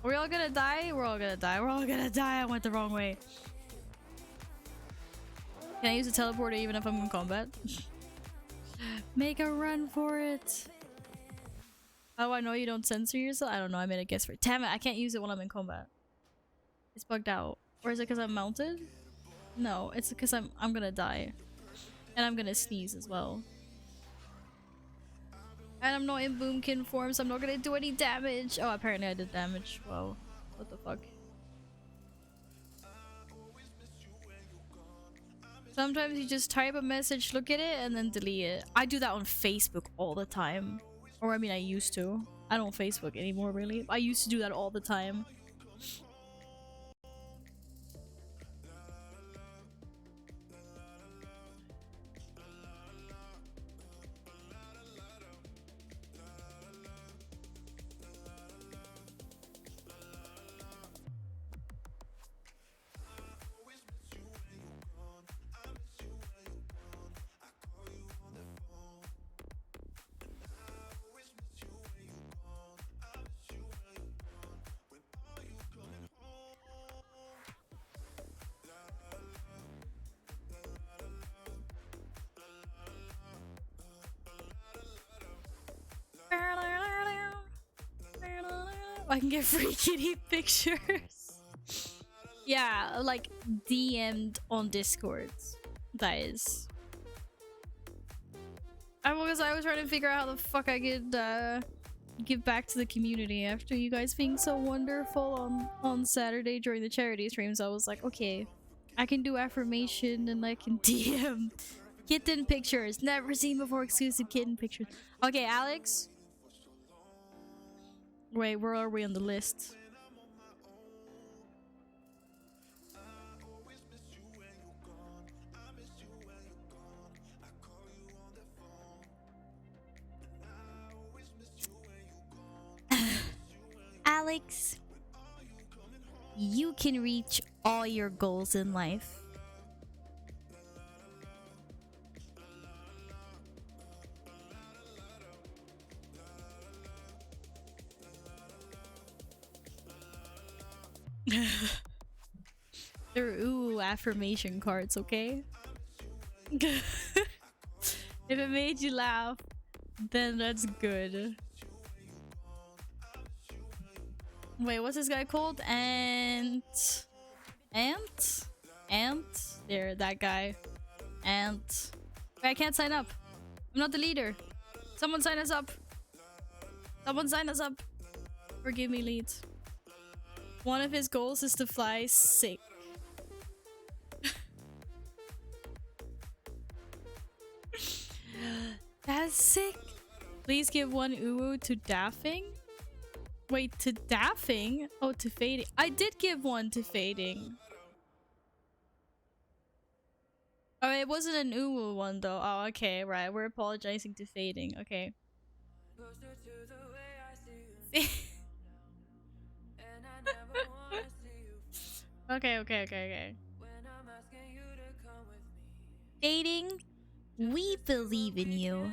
Are we all gonna die? We're all gonna die. We're all gonna die. I went the wrong way. Can I use a teleporter even if I'm in combat? Make a run for it. How do I know you don't censor yourself? I don't know. I made a guess for it. Damn it, I can't use it when I'm in combat. It's bugged out. Or is it because I'm mounted? No, it's because I'm gonna die. And I'm gonna sneeze as well. And I'm not in boomkin form, so I'm not gonna do any damage. Oh, apparently I did damage. Whoa. What the fuck? Sometimes you just type a message, look at it, and then delete it. I do that on Facebook all the time. Or I mean, I used to. I don't Facebook anymore, really. I used to do that all the time. I can get free kitty pictures. Yeah, like DM'd on Discord. That is. I was trying to figure out how the fuck I could give back to the community after you guys being so wonderful on Saturday during the charity streams. I was like, okay, I can do affirmation and I can DM kitten pictures. Never seen before exclusive kitten pictures. Okay, Alex. Wait, where are we on the list? Alex, you can reach all your goals in life. They're ooh affirmation cards, okay? If it made you laugh, then that's good. Wait, what's this guy called? Ant? There, that guy. Ant. Wait, I can't sign up. I'm not the leader. Someone sign us up. Someone sign us up. Or give me lead. One of his goals is to fly sick. That's sick. Please give one uwu to Daffing. Wait, to Daffing? Oh, to Fading. I did give one to Fading. Oh, it wasn't an uwu one though. Oh, okay, right. We're apologizing to Fading. Okay. Okay. Fading, we believe in you.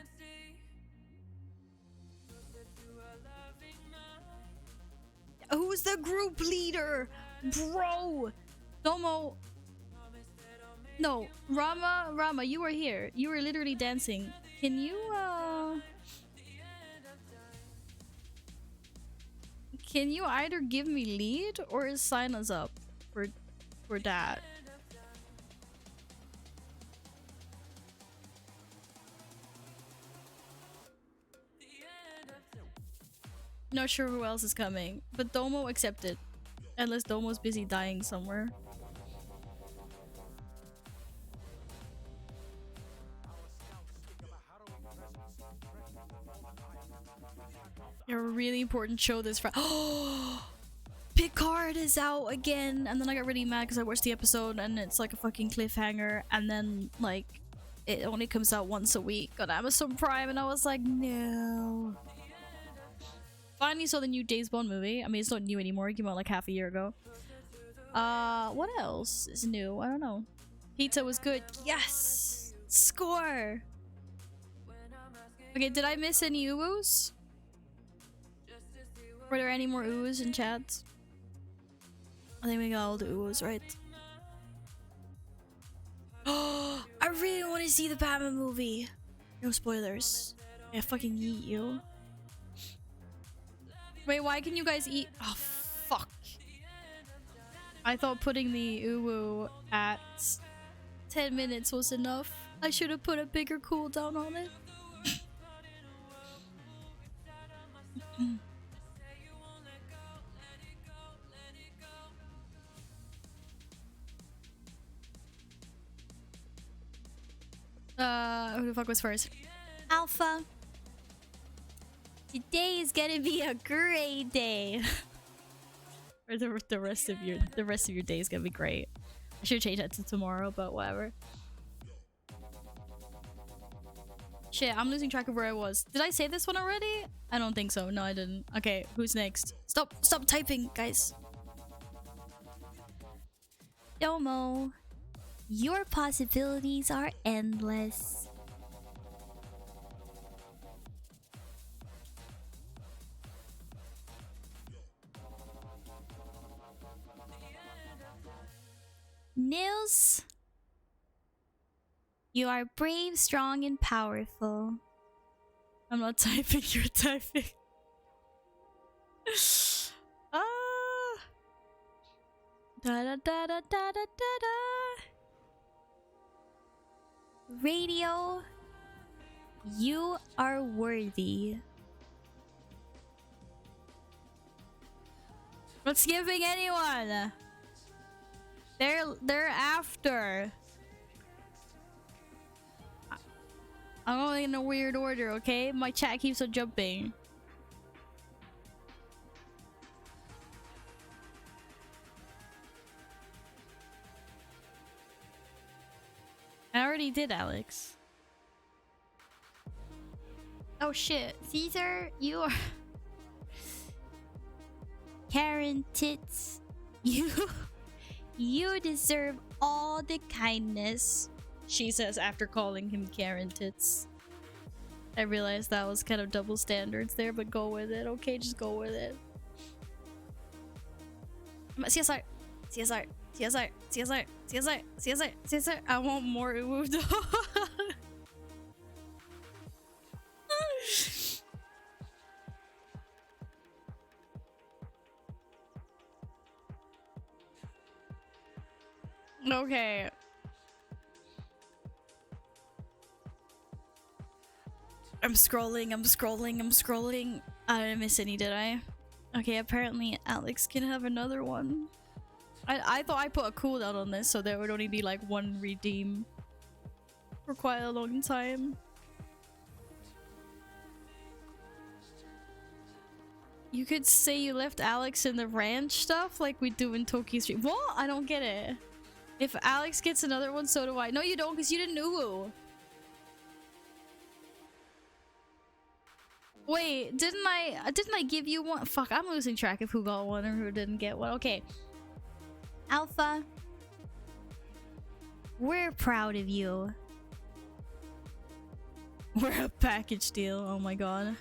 Who's the group leader? Bro! Domo. No, Rama, you were here. You were literally dancing. Can you, can you either give me lead or sign us up for that? Not sure who else is coming, but Domo accepted. Unless Domo's busy dying somewhere. A really important show this Friday. Oh, Picard is out again, and then I got really mad because I watched the episode and it's like a fucking cliffhanger, and then like it only comes out once a week on Amazon Prime, and I was like, no. Finally saw the new James Bond movie. I mean, it's not new anymore. It came out like half a year ago. What else is new? I don't know. Pizza was good. Yes! Score! Okay, did I miss any uwus? Were there any more uwus in chat? I think we got all the uwus, right? Oh, I really want to see the Batman movie. No spoilers. Yeah, fucking eat you. Wait, why can you guys eat? Oh, fuck. I thought putting the uwu at 10 minutes was enough. I should have put a bigger cooldown on it. Who the fuck was first? Alpha. Today is gonna be a great day. Or the rest of your day is gonna be great. I should change that to tomorrow, but whatever. Shit, I'm losing track of where I was. Did I say this one already? I don't think so. No, I didn't. Okay, who's next? Stop typing, guys. Domo. Your possibilities are endless. Nils, you are brave, strong, and powerful. I'm not typing, you're typing. Da da da da da da da da. Radio, you are worthy. Not skipping anyone. They're after. I'm going in a weird order, okay? My chat keeps on jumping. I already did, Alex. Oh shit. Caesar, you are... Karen Tits. You deserve all the kindness, she says after calling him Karen Tits. I realized that was kind of double standards there, but go with it. Okay, just go with it. CSR. CSR. CSR. CSR. CSR. CSR. CSR. I want more removed. Okay. I'm scrolling. I didn't miss any, did I? Okay, apparently Alex can have another one. I thought I put a cooldown on this so there would only be like one redeem for quite a long time. You could say you left Alex in the ranch stuff like we do in Tokyo Street. What? I don't get it. If Alex gets another one, so do I. No, you don't, because you didn't know. Wait, didn't I give you one? Fuck, I'm losing track of who got one or who didn't get one. Okay. Alpha. We're proud of you. We're a package deal. Oh my god.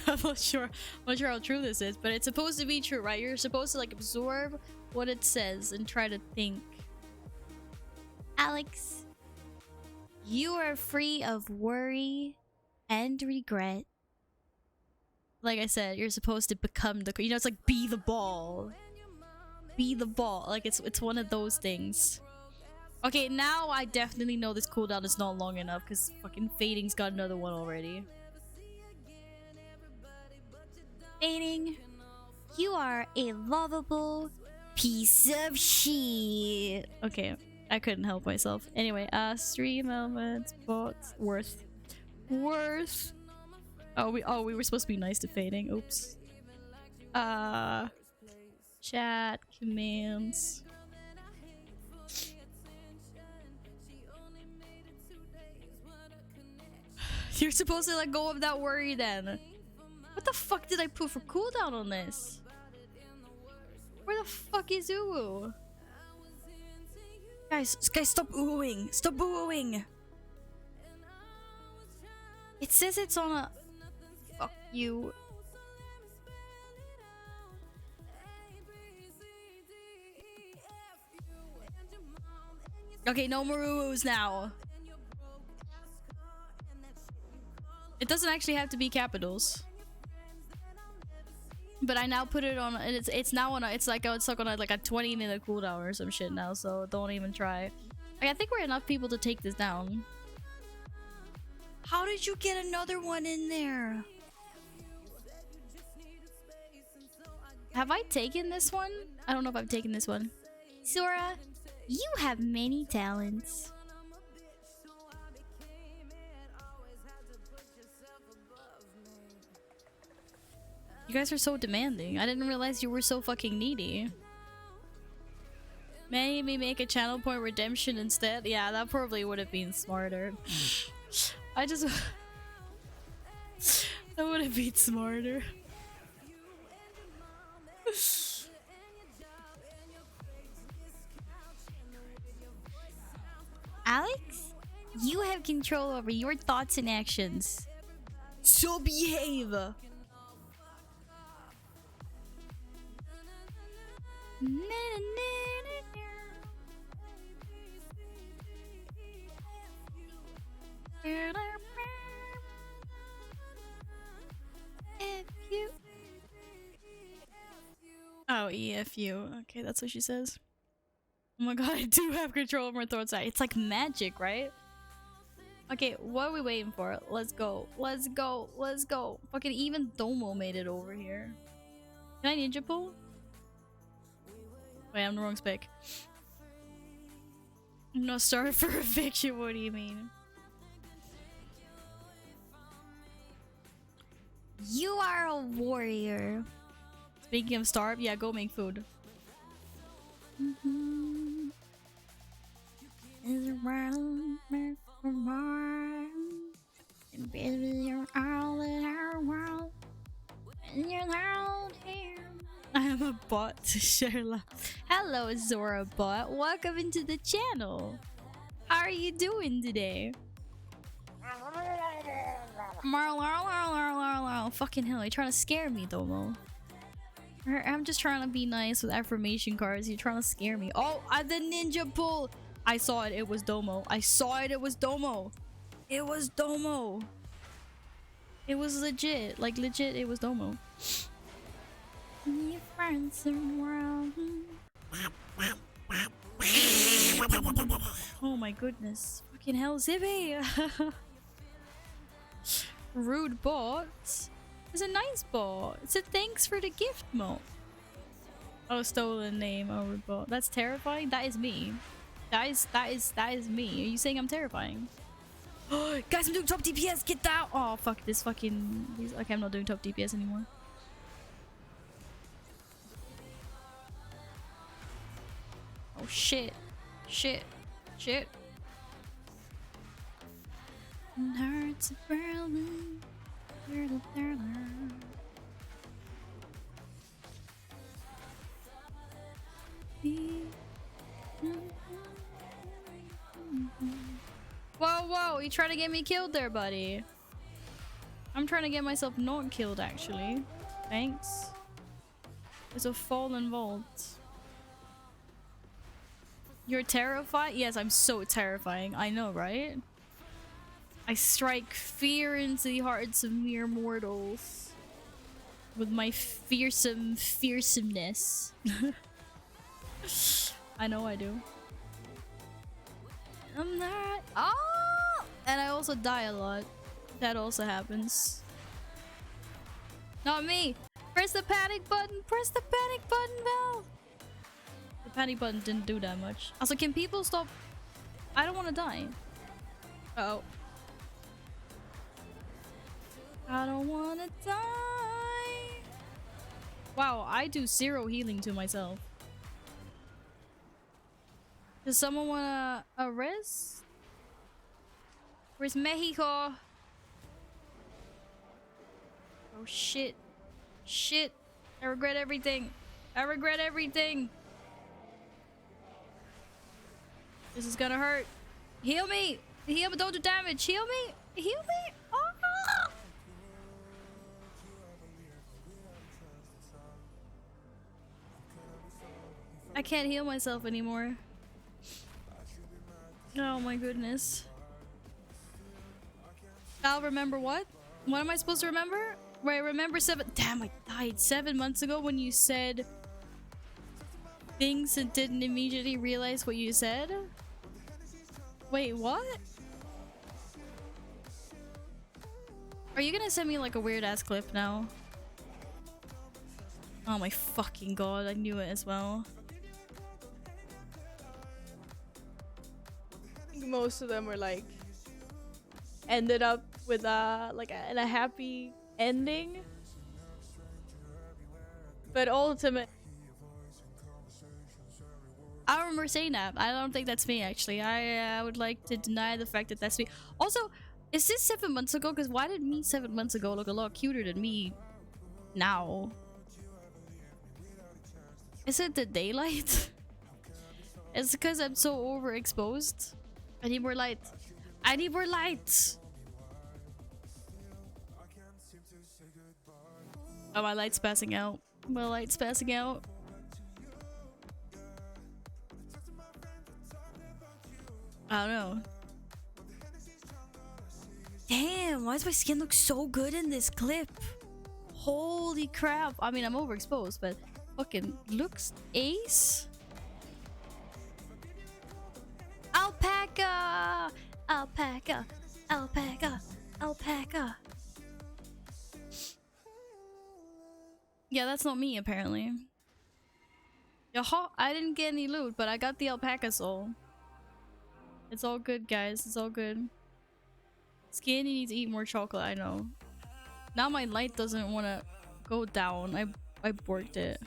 I'm not sure how true this is, but it's supposed to be true, right? You're supposed to like absorb what it says and try to think. Alex, you are free of worry and regret. Like I said, you're supposed to become the, you know, it's like be the ball. Be the ball. Like it's one of those things. Okay, now I definitely know this cooldown is not long enough because fucking Fading's got another one already. Fading, you are a lovable piece of shit. Okay, I couldn't help myself. Anyway, stream elements, bots, worth. Oh, we were supposed to be nice to Fading. Oops. Chat commands. You're supposed to let go of that worry then. What the fuck did I put for cooldown on this? Where the fuck is Uwu? Guys, stop oohing! Stop oohing! It says it's on a... Fuck you. Okay, no more oohs now. It doesn't actually have to be capitals. But I now put it on, and it's now on a, it's like on like a 20-minute cooldown or some shit now, so don't even try. Like, I think we're enough people to take this down. How did you get another one in there? Have I taken this one? I don't know if I've taken this one. Sora, you have many talents. You guys are so demanding. I didn't realize you were so fucking needy. Maybe make a channel point redemption instead. Yeah, that probably would have been smarter. I just... that would have been smarter. Alex? You have control over your thoughts and actions. So behave! If you EFU. Okay, that's what she says. Oh my god, I do have control of my throat side. It's like magic, right? Okay, what are we waiting for? Let's go. Let's go. Let's go. Fucking even Domo made it over here. Can I ninja pull? Wait, I'm the wrong spec. I'm not starved for eviction. What do you mean? You are a warrior. Speaking of starved, yeah, go make food. Is around me for more. And baby, you're all in our world. And you're out here. I am a bot to share love. Hello, Zora bot. Welcome into the channel. How are you doing today? Fucking hell, you're trying to scare me, Domo. I'm just trying to be nice with affirmation cards. You're trying to scare me. Oh, the ninja pull. I saw it. It was Domo. I saw it. It was Domo. It was Domo. It was legit. Like, legit, it was Domo. Your friends around. Oh my goodness. Fucking hell, Zippy. Rude bot. It's a nice bot. It's a thanks for the gift mo. Oh, stolen name. Oh, rude bot. That's terrifying. That is me. That is me. Are you saying I'm terrifying? Guys, I'm doing top DPS. Get down. Oh, fuck this fucking. Okay, I'm not doing top DPS anymore. Oh shit. Shit. Shit. Hearts of Berlin. Whoa, whoa, you trying to get me killed there, buddy? I'm trying to get myself not killed, actually. Thanks. There's a fallen vault. You're terrified? Yes, I'm so terrifying. I know, right? I strike fear into the hearts of mere mortals with my fearsomeness. I know I do. I'm not. Oh! And I also die a lot. That also happens. Not me! Press the panic button! Press the panic button, Val! The panic button didn't do that much. Also, can people stop? I don't want to die. Uh-oh. I don't want to die. Wow, I do 0 healing to myself. Does someone want a res? Where's Mexico? Oh shit. Shit. I regret everything. I regret everything. This is gonna hurt. Heal me. Heal me. Don't do damage. Heal me. Heal me. Oh. I can't heal myself anymore. Oh my goodness. I'll remember what? What am I supposed to remember? Wait, remember 7— Damn, I died 7 months ago when you said things and didn't immediately realize what you said? Wait, what? Are you gonna send me like a weird ass clip now? Oh my fucking god, I knew it as well. Most of them were like ended up with a happy ending, but ultimate. I don't remember saying that. I don't think that's me actually. I would like to deny the fact that that's me. Also, is this 7 months ago? Because why did me 7 months ago look a lot cuter than me now? Is it the daylight? It's because I'm so overexposed. I need more light. I need more light. Oh, my light's passing out. My light's passing out. I don't know. Damn, why does my skin look so good in this clip? Holy crap. I mean, I'm overexposed, but fucking looks ace. Alpaca! Alpaca! Alpaca! Alpaca! Yeah, that's not me apparently. Yaha, I didn't get any loot, but I got the alpaca soul. It's all good, guys. It's all good. Skinny needs to eat more chocolate, I know. Now my light doesn't want to go down. I borked it.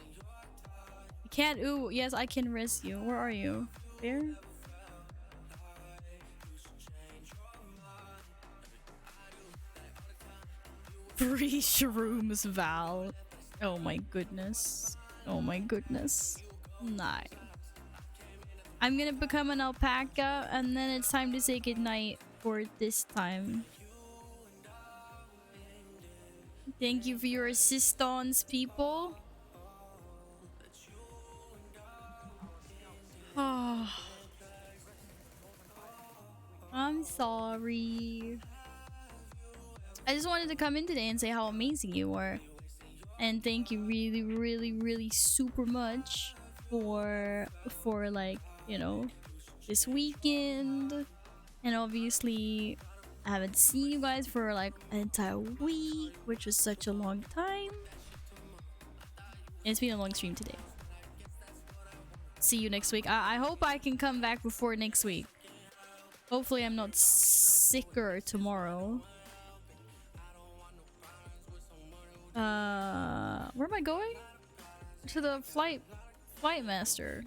You can't. Ooh, yes, I can res you. Where are you? There? Free shrooms, Val. Oh my goodness. Oh my goodness. Nah. I'm gonna become an alpaca and then it's time to say goodnight for this time. Thank you for your assistance, people. Oh. I'm sorry. I just wanted to come in today and say how amazing you were. And thank you really, really, really super much for like, you know, this weekend. And obviously I haven't seen you guys for like an entire week, which was such a long time. And it's been a long stream today. See you next week. I hope I can come back before next week. Hopefully I'm not sicker tomorrow. Where am I going? To the flight master.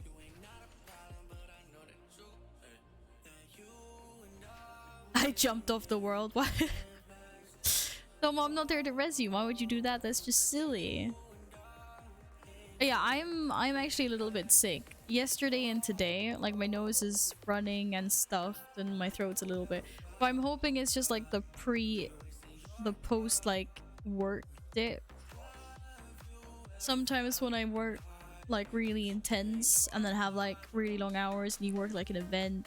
I jumped off the world. What? No, I'm not there to res you. Why would you do that? That's just silly. Yeah, I'm actually a little bit sick. Yesterday and today, like my nose is running and stuffed and my throat's a little bit. But I'm hoping it's just like the post like work dip. Sometimes when I work like really intense and then have like really long hours and you work like an event,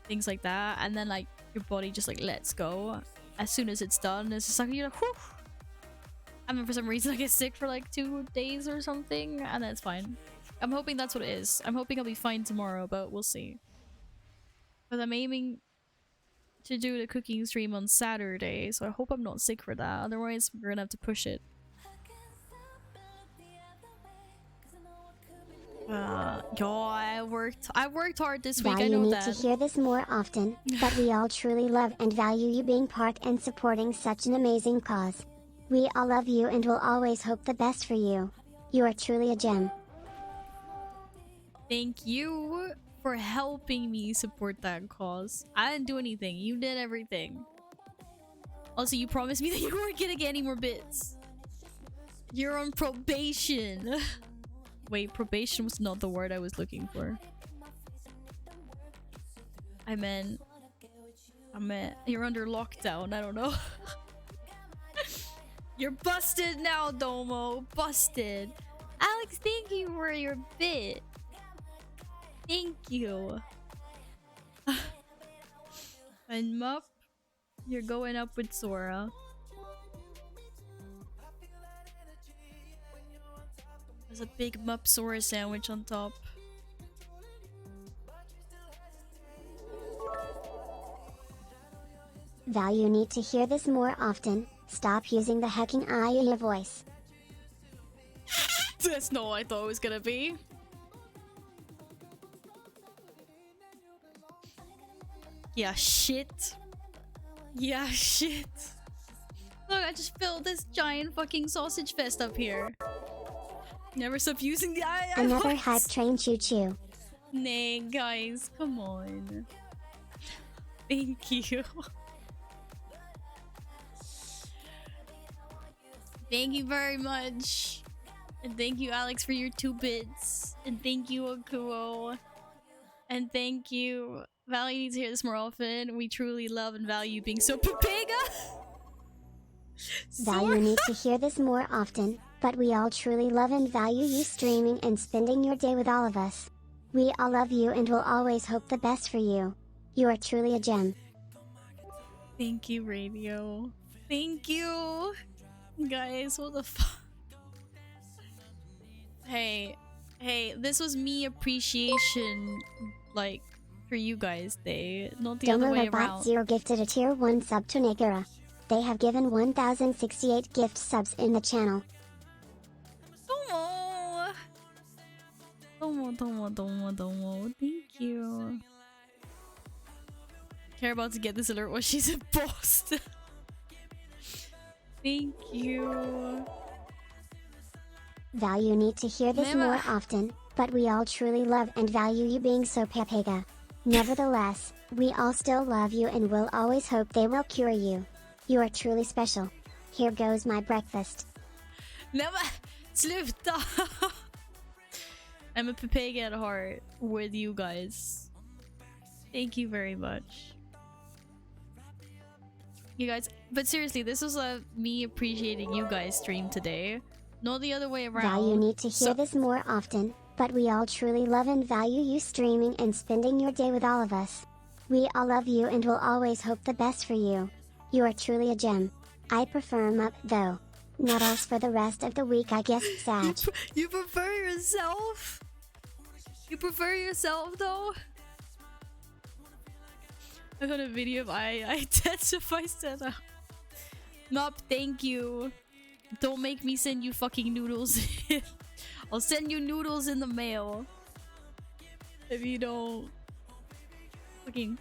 things like that, and then like your body just like lets go as soon as it's done. It's just like you're like, whew. And then for some reason I get sick for like 2 days or something, and then it's fine. I'm hoping that's what it is. I'm hoping I'll be fine tomorrow, but we'll see. But I'm aiming to do the cooking stream on Saturday, so I hope I'm not sick for that. Otherwise, we're gonna have to push it. Yo, I worked hard this week. I know need that. to hear this more often, but we all truly love and value you being part and supporting such an amazing cause. We all love you and will always hope the best for you. You are truly a gem. Thank you for helping me support that cause. I didn't do anything. You did everything. Also, you promised me that you weren't gonna get any more bits. You're on probation. Wait, probation was not the word I was looking for. I meant you're under lockdown. I don't know. You're busted now, Domo. Busted. Alex, thank you for your bit. Thank you. And Mup, you're going up with Sora. There's a big Mup Sora sandwich on top. Val, you need to hear this more often. Stop using the hecking Aya voice. That's not what I thought it was gonna be. Yeah, shit. Yeah, shit. Look, I just filled this giant fucking sausage fest up here. Never stop using the eye. Another hype train choo-choo. Nay, guys, come on. Thank you. Thank you very much. And thank you, Alex, for your 2 bits. And thank you, Akuo. And thank you. Val, you need to hear this more often. We truly love and value being so Pepega. Val, you need to hear this more often, but we all truly love and value you streaming and spending your day with all of us. We all love you and will always hope the best for you. You are truly a gem. Thank you, Radio. Thank you. Guys, what the fuck? Hey, this was me appreciation, like, for you guys day, not the other Domo way Robot around. Zero gifted a tier 1 sub to Nagura. They have given 1068 gift subs in the channel. Domo. Thank you. Care about to get this alert while she's in Boston. Thank you. Val, you need to hear this more Mama. often, but we all truly love and value you being so pepega. Nevertheless, we all still love you and will always hope they will cure you. You are truly special. Here goes my breakfast. Nej men, sluta! I'm a Pepega at heart with you guys. Thank you very much. You guys, but seriously, this was me appreciating you guys stream today. Not the other way around. Val, you need to hear this more often, but we all truly love and value you streaming and spending your day with all of us. We all love you and will always hope the best for you. You are truly a gem. I prefer him up though. Not else for the rest of the week, I guess. Sag. You prefer yourself? You prefer yourself though? I got a video of I intensify setup. Nope, thank you. Don't make me send you fucking noodles. I'll send you noodles in the mail. If you don't fucking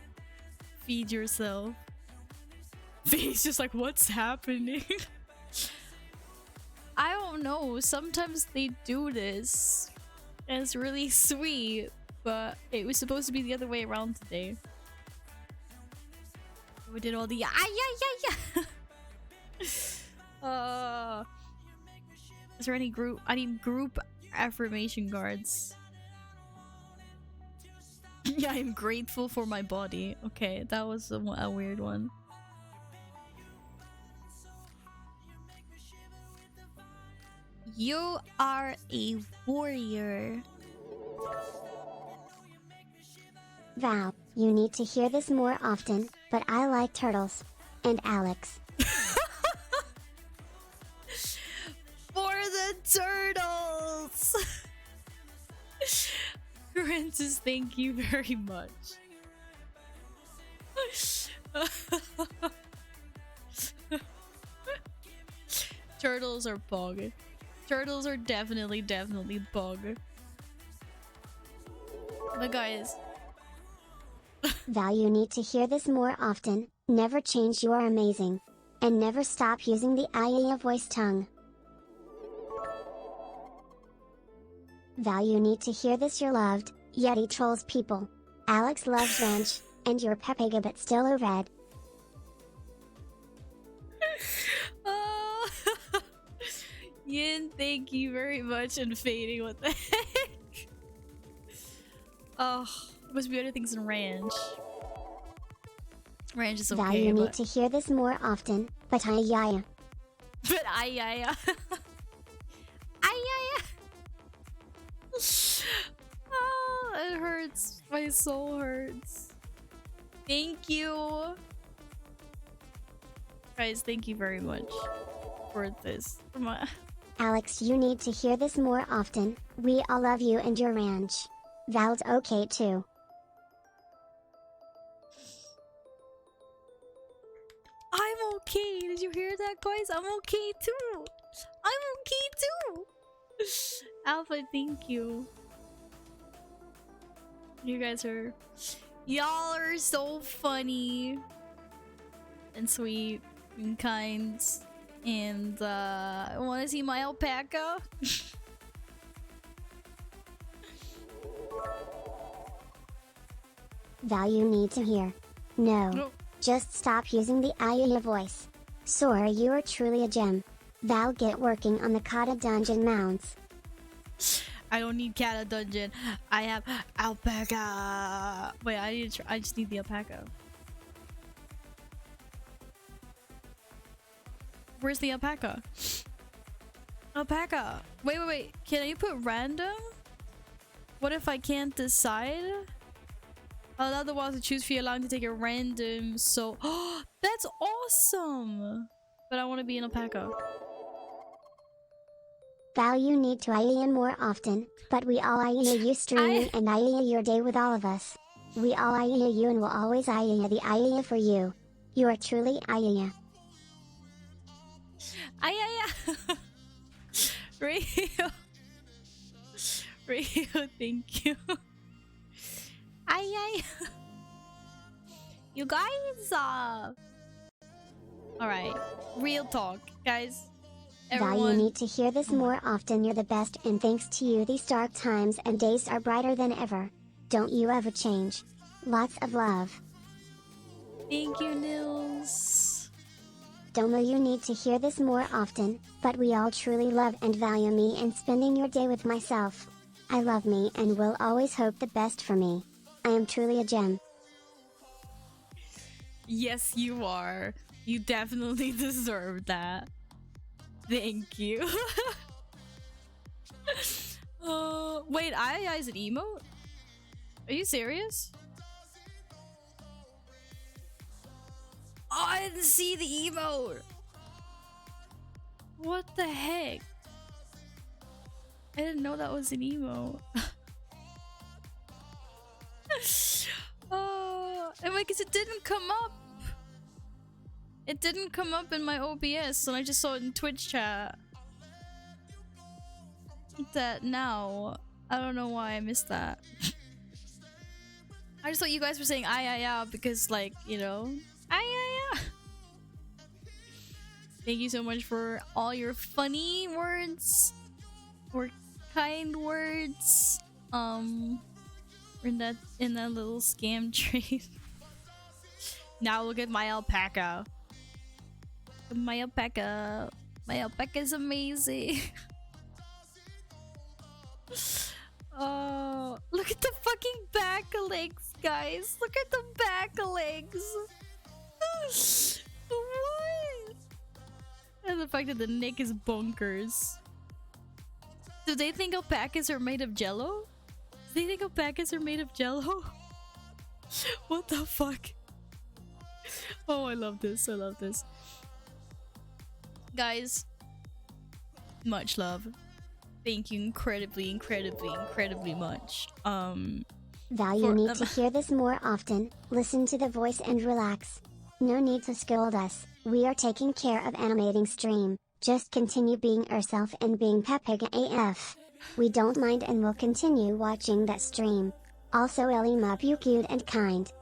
feed yourself. He's just like, what's happening? I don't know. Sometimes they do this. And it's really sweet. But it was supposed to be the other way around today. We did all the is there any group? I need group affirmation cards. Yeah, I'm grateful for my body. Okay, that was a weird one. You are a warrior. Val, you need to hear this more often, but I like turtles. And Alex. For the turtles! Francis, thank you very much. Turtles are pog. Turtles are definitely pog. But guys, Val, you need to hear this more often. Never change, you are amazing. And never stop using the Iya voice tongue. Val, you need to hear this, you're loved. Yeti trolls people. Alex loves ranch, and you're Pepega but still a red. Yin, thank you very much, and fading, what the heck? Oh, must be other things in ranch. Ranch is okay, Val, you need but... to hear this more often, but Iya. But Ayaya. Ayaya. Oh, it hurts. My soul hurts. Thank you. Guys, thank you very much for this. Alex, you need to hear this more often. We all love you and your ranch. Val's okay too. I'm okay. Did you hear that, guys? I'm okay too. I'm okay too. Alpha, thank you. You guys are... Y'all are so funny. And sweet. And kind. And, wanna see my alpaca? Val, you need to hear. No. Just stop using the Iya voice. Sora, you are truly a gem. Val, get working on the Kata dungeon mounts. I don't need Kata dungeon. I have alpaca. Wait, I just need the alpaca. Where's the alpaca? Alpaca. Wait. Can you put random? What if I can't decide? Allow the wild to choose for you, allowing to take a random. So, oh, that's awesome. But I want to be an alpaca. Val, you need to IEA more often, but we all IEA you streaming and IEA your day with all of us. We all IEA you and will always IEA the IEA for you. You are truly IEA. Rio. Rio, thank you. You guys, alright, real talk, guys. Everyone. Val, you need to hear this more often. You're the best, and thanks to you these dark times and days are brighter than ever. Don't you ever change. Lots of love. Thank you, Nils. Domo, you need to hear this more often, but we all truly love and value me and spending your day with myself. I love me and will always hope the best for me. I am truly a gem. Yes, you are. You definitely deserve that. Thank you. Wait, I is an emote? Are you serious? Oh, I didn't see the emote. What the heck? I didn't know that was an emote. Oh, and because it didn't come up. It didn't come up in my OBS, and I just saw it in Twitch chat. That now. I don't know why I missed that. I just thought you guys were saying yeah because, like, you know, yeah. Thank you so much for all your funny words or kind words. In that little scam trade. Now look at my alpaca. My alpaca is amazing. Oh, look at the fucking back legs, guys. Look at the back legs. What? And the fact that the neck is bonkers. Do they think alpacas are made of jello? Do they think alpacas are made of jello? What the fuck? Oh, I love this. I love this. Guys, much love. Thank you incredibly much. Val, you need to hear this more often. Listen to the voice and relax. No need to scold us. We are taking care of animating stream. Just continue being yourself and being Pepeg AF. We don't mind and will continue watching that stream. Also, Ellie Mup, you cute and kind.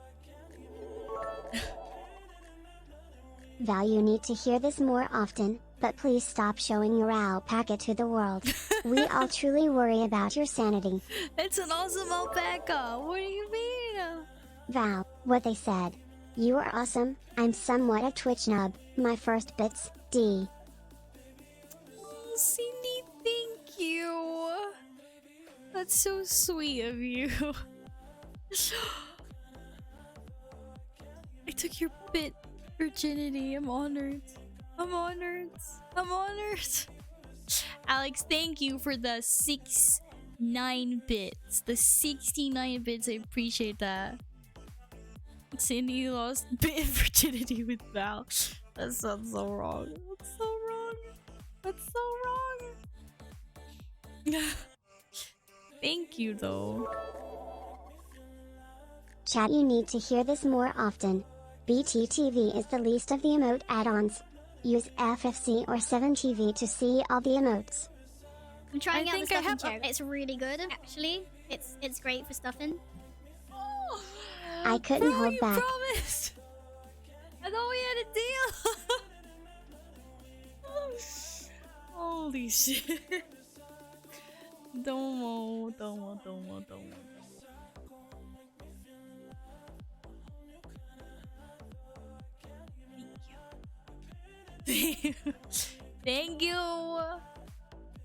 Val, you need to hear this more often, but please stop showing your alpaca to the world. We all truly worry about your sanity. It's an awesome alpaca. What do you mean? Val, what they said. You are awesome. I'm somewhat a Twitch nub. My first bits, D. Oh, Cindy, thank you. That's so sweet of you. I took your bit virginity. I'm honored. I'm honored. I'm honored. Alex, thank you for the 69 bits. The 69 bits. I appreciate that. Cindy lost bit virginity with Val. That sounds so wrong. That's so wrong. That's so wrong. Thank you, though. Chat, you need to hear this more often. BTTV is the least of the emote add-ons. Use FFC or 7TV to see all the emotes. I'm trying out the stuffing chair. It's really good, actually. It's great for stuffing. Oh, I couldn't hold back. Promised. I thought we had a deal. Holy shit. Domo.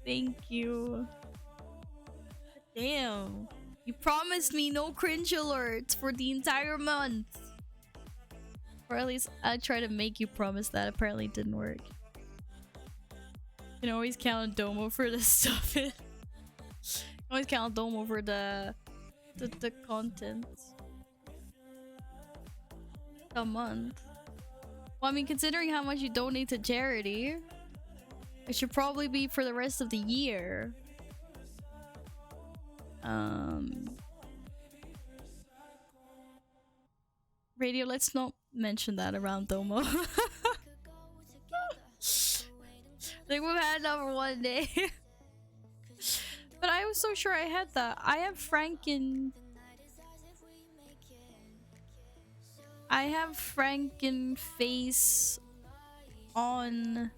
Thank you. Damn. You promised me no cringe alerts for the entire month. Or at least I tried to make you promise that. Apparently it didn't work. You can always count on Domo for the stuff. Always count on Domo for the content. A month. Well, I mean, considering how much you donate to charity, It should probably be for the rest of the year. Radio, let's not mention that around Domo. Like we've had number one day. But I was so sure I had that. I have Franken face on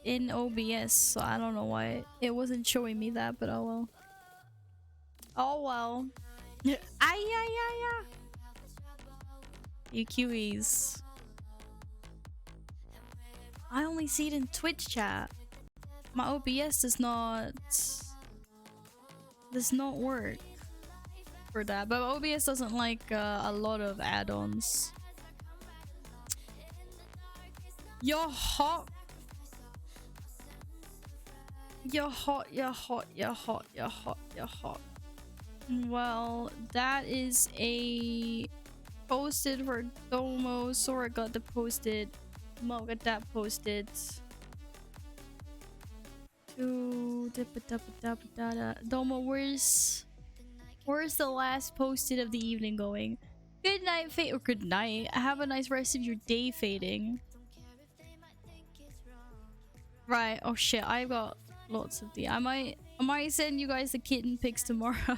in OBS, so I don't know why it wasn't showing me that, but oh well. Oh well. You QEs. I only see it in Twitch chat. My OBS does not work for that, but OBS doesn't like a lot of add-ons. You're hot. You're hot, you're hot, you're hot, you're hot, you're hot. Well, that is a posted for Domo. Sora got the posted. Mo got that posted. Domo, where's the last posted of the evening going? Good night, Fate, or good night. Have a nice rest of your day, Fading. Right. Oh shit, I've got lots of the. I might send you guys the kitten pics tomorrow.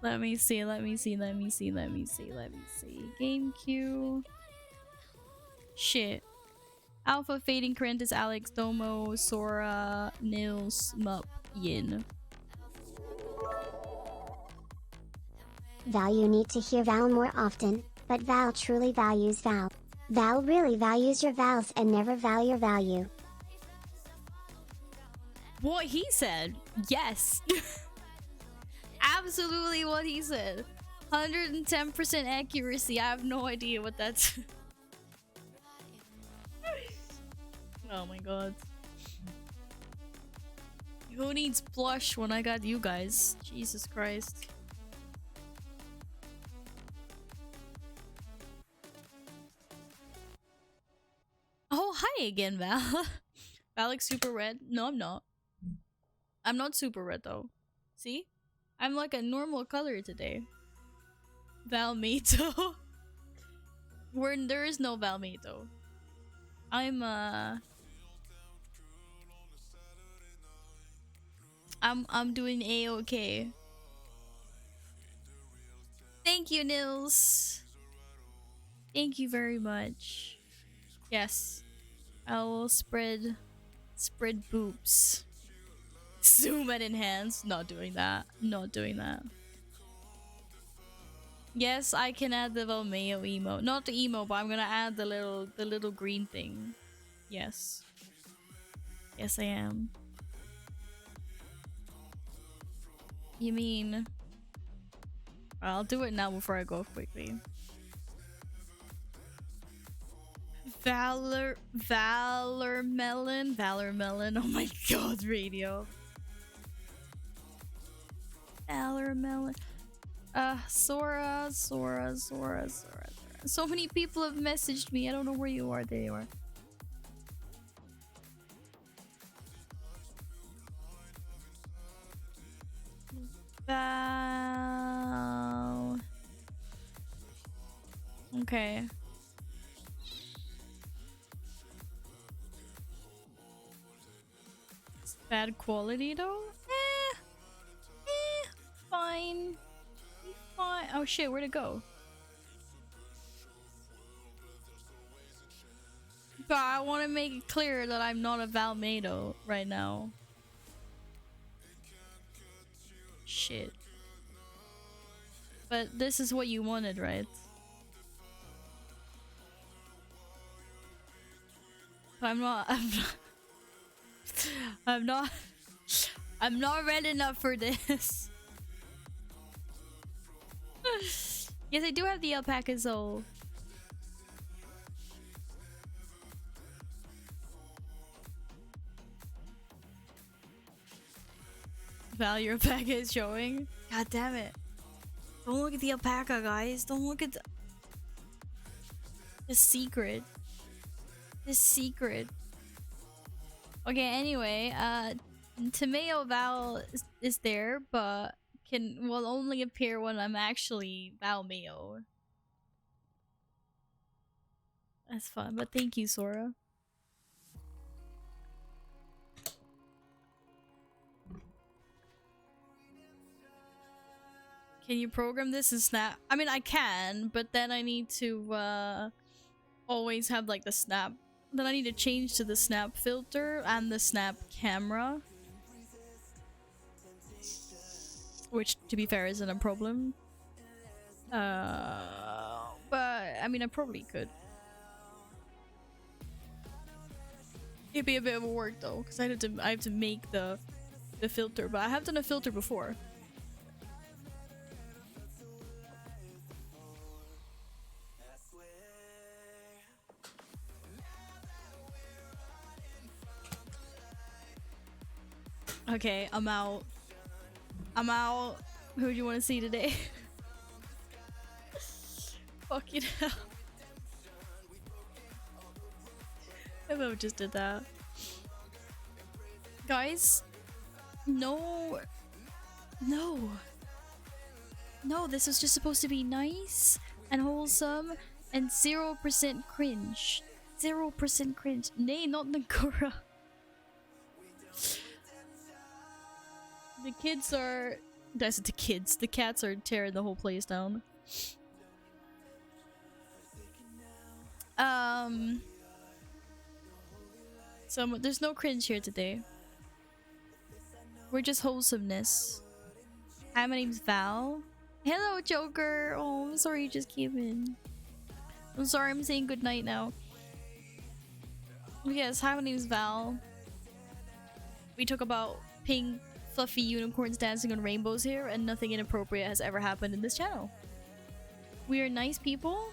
Let me see. Game queue. Shit. Alpha, Fading, Corentus, Alex, Domo, Sora, Nils, Mup, Yin. Val, you need to hear Val more often, but Val truly values Val. Val really values your vals and never Val your value. What he said? Yes. Absolutely what he said. 110% accuracy. I have no idea what that's. Oh my god. Who needs blush when I got you guys? Jesus Christ. Oh, hi again, Val. Alex super red? No, I'm not. I'm not super red though. See? I'm like a normal color today. Valmeto. Where there is no Valmeto. I'm doing A-okay. Thank you, Nils. Thank you very much. Yes. I will spread boobs. Zoom and enhance. Not doing that. Not doing that. Yes, I can add the Valmeo emote. Not the emote, but I'm gonna add the little green thing. Yes. Yes, I am. You mean... I'll do it now before I go quickly. Valor Melon. Oh my god, radio. Valor Melon. Sora. So many people have messaged me. I don't know where you are. There you are. Val. Okay. It's bad quality though? Fine. Fine. Oh shit, where'd it go? But I want to make it clear that I'm not a Valmedo right now. Shit. But this is what you wanted, right? I'm not red enough for this. Yes, I do have the alpaca soul. Val, your alpaca is showing. God damn it. Don't look at the alpaca, guys. Don't look at the... The secret. The secret. Okay, anyway, Tomeo Val is there, but will only appear when I'm actually Val Mayo. That's fun, but thank you, Sora. Can you program this in Snap? I mean, I can, but then I need to always have like the Snap. Then I need to change to the Snap filter and the Snap camera. Which, to be fair, isn't a problem. But, I mean, I probably could. It'd be a bit of a work though, because I have to make the filter, but I have done a filter before. Okay, I'm out. I'm out. Who do you want to see today? Fucking hell. I just did that. Guys, no, this was just supposed to be nice and wholesome and 0% cringe. 0% cringe. Nay, not Nagora. The kids are... That's the kids. The cats are tearing the whole place down. So there's no cringe here today. We're just wholesomeness. Hi, my name's Val. Hello, Joker. Oh, I'm sorry you just came in. I'm sorry, I'm saying goodnight now. Yes, hi, my name's Val. We talk about pink, fluffy unicorns dancing on rainbows here, and nothing inappropriate has ever happened in this channel. We are nice people.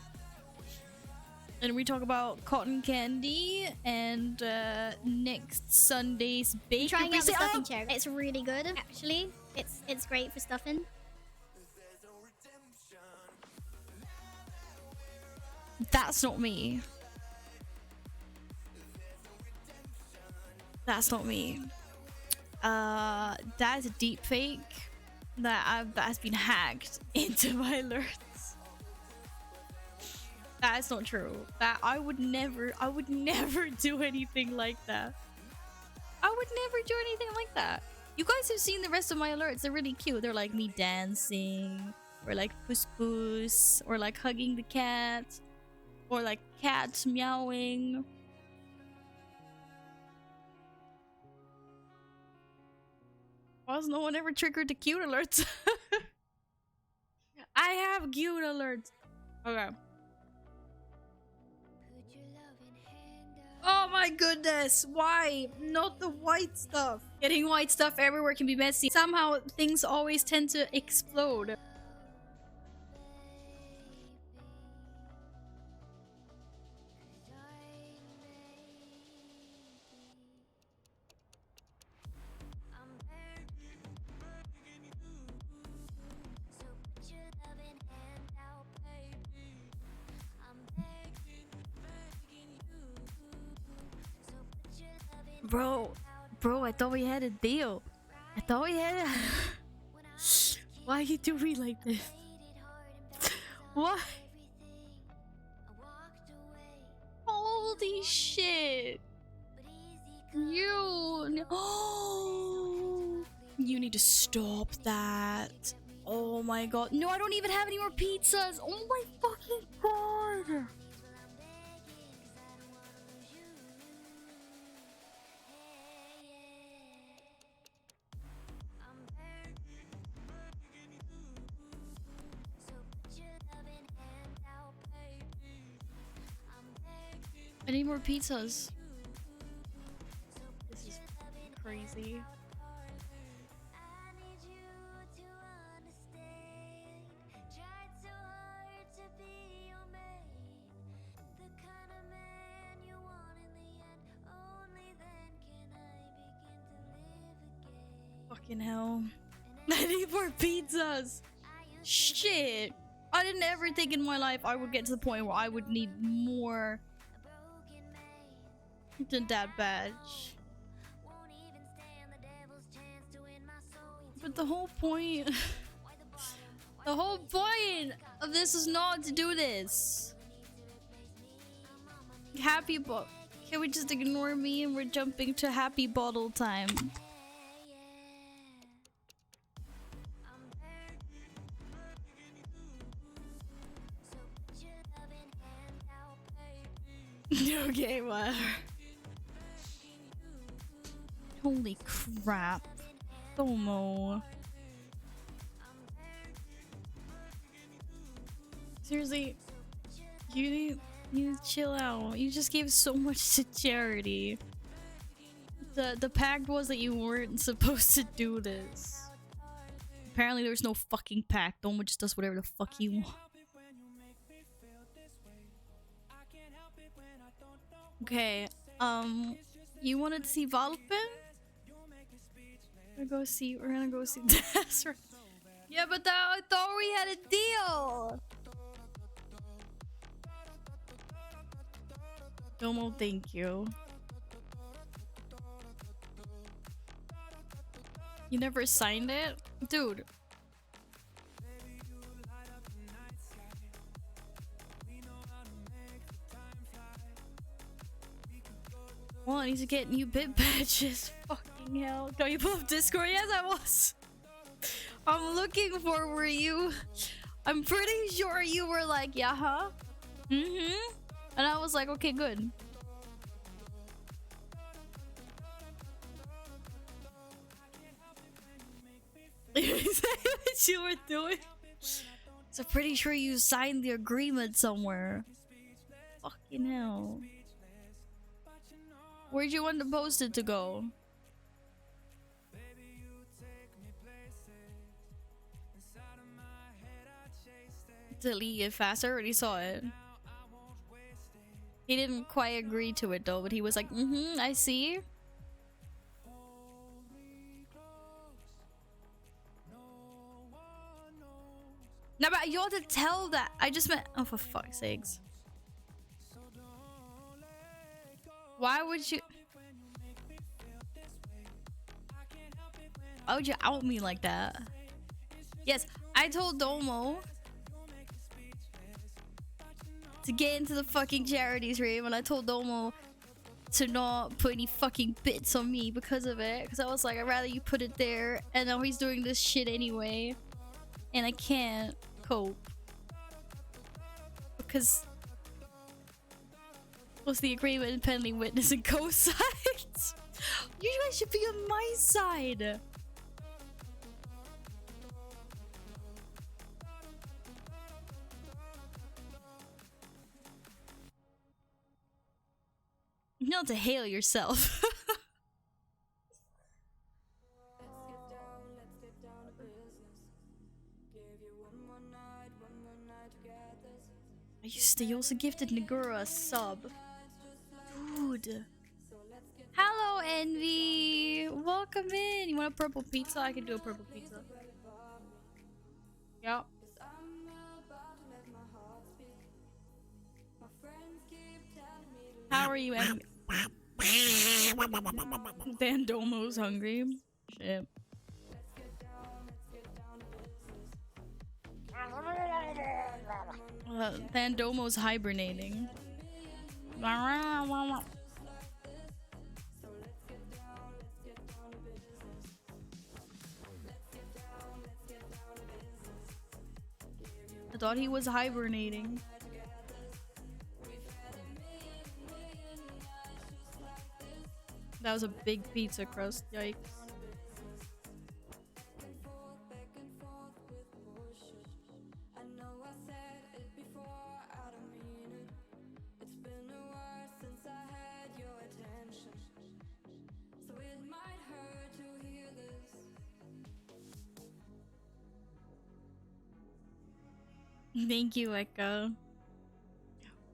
And we talk about cotton candy and next Sunday's bake. Trying out the stuffing chair. It's really good, actually. It's great for stuffing. That's not me. That's not me. That is a deep fake that has been hacked into my alerts. That is not true. That I would never do anything like that. I would never do anything like that. You guys have seen the rest of my alerts. They're really cute. They're like me dancing, or like puss puss, or like hugging the cat, or like cats meowing. Why has no one ever triggered the cute alerts? I have cute alerts. Okay. Oh my goodness, why? Not the white stuff. Getting white stuff everywhere can be messy. Somehow things always tend to explode. Bro, I thought we had a deal. I thought we had a... Why you do me like this? What? Holy shit. You... Oh, you need to stop that. Oh my god. No, I don't even have any more pizzas. Oh my fucking god. I need more pizzas. This is crazy. Fucking hell. I need more pizzas. Shit. I didn't ever think in my life I would get to the point where I would need more than that badge. But the whole point the whole point of this is not to do this. Happy book. Can we just ignore me and we're jumping to happy bottle time? Okay, whatever. Holy crap. Domo. Seriously, you need to chill out. You just gave so much to charity. The pact was that you weren't supposed to do this. Apparently there's no fucking pact. Domo just does whatever the fuck he wants. Okay, you wanted to see Valpen? We're gonna go see Das. Yeah, but I thought we had a deal. Domo, thank you. You never signed it? Dude. Well, I need to get new bit badges. Fucking hell. Don't you pull up Discord? Yes, I was. I'm looking for were you. I'm pretty sure you were like, yeah, huh? Mm-hmm. And I was like, okay, good. Exactly what you were doing. So pretty sure you signed the agreement somewhere. Fucking hell. Where'd you want the post-it to go? Delete it fast. I already saw it. He didn't quite agree to it though, but he was like, mm-hmm, I see. No, but you ought to tell that. I just meant, oh, for fuck's sakes. Why would you? Why would you out me like that? Yes, I told Domo to get into the fucking charities room, and I told Domo to not put any fucking bits on me because of it. Because I was like, I'd rather you put it there, and now he's doing this shit anyway, and I can't cope because what's the agreement? Independently witness and co-sides. You guys should be on my side. You know to hail yourself. You also gifted Nagura a sub. Dude. Hello, Envy. Welcome in. You want a purple pizza? I can do a purple pizza. Yep. How are you, Envy? Bandomo's hungry. Shit. Bandomo's hibernating. I thought he was hibernating. That was a big pizza crust. Yikes. Thank you, Echo.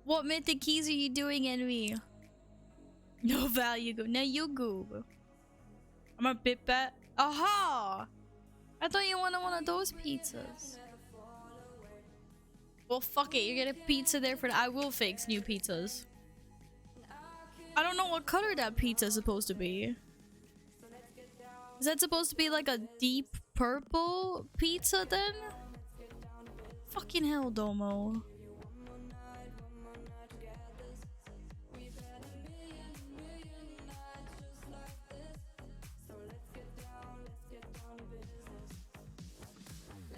What mythic keys are you doing, Envy? No value go. Now you go. I'm a bit bet. Aha! I thought you wanted one of those pizzas. Well, fuck it. You get a pizza there for. I will fix new pizzas. I don't know what color that pizza is supposed to be. Is that supposed to be like a deep purple pizza then? Fucking hell, Domo.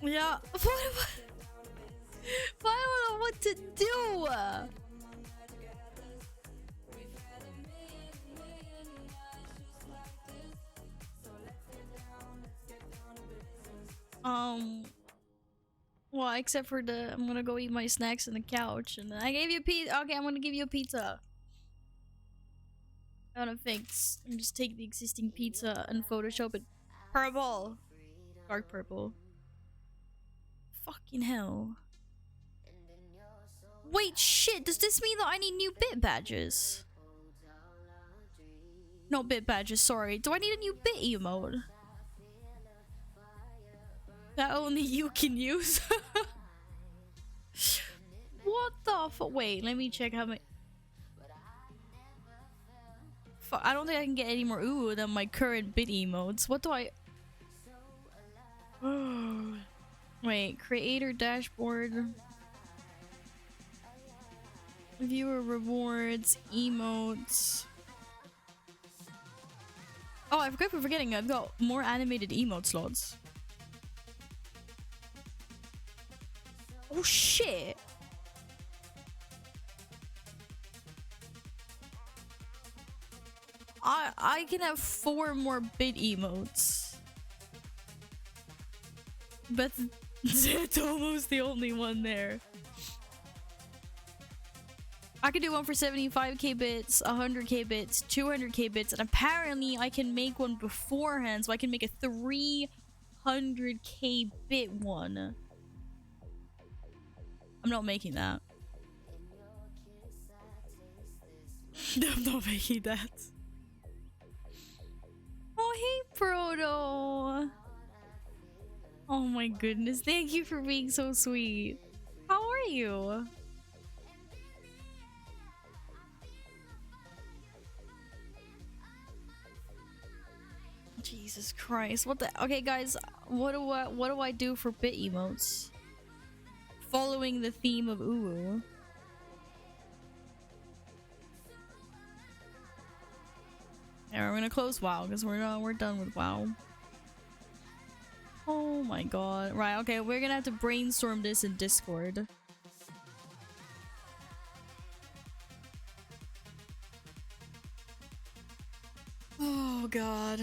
Yeah. Why don't I know what to do? Well, except for the I'm gonna go eat my snacks on the couch, and then I gave you a pizza. Okay, I'm gonna give you a pizza. I'm gonna fix. I'm just take the existing pizza and Photoshop it purple, dark purple. Fucking hell. Wait, shit. Does this mean that I need new bit badges? No bit badges. Sorry. Do I need a new bit emote? That only you can use. What the fuck? Wait, let me check how many. Fuck, I don't think I can get any more ooh than my current bit emotes. What do I? Wait, creator dashboard, viewer rewards, emotes. Oh, I forgot for forgetting. I've got more animated emote slots. Oh shit! I can have 4 more bit emotes. But it's almost the only one there. I can do one for 75k bits, 100k bits, 200k bits, and apparently I can make one beforehand, so I can make a 300k bit one. I'm not making that. I'm not making that. Oh, hey, Proto. Oh my goodness. Thank you for being so sweet. How are you? Jesus Christ. What the? Okay, guys. What do I do for bit emotes? Following the theme of Uwu. Yeah, we're gonna close WoW because we're done with WoW. Oh my god. Right, okay, we're gonna have to brainstorm this in Discord. Oh god.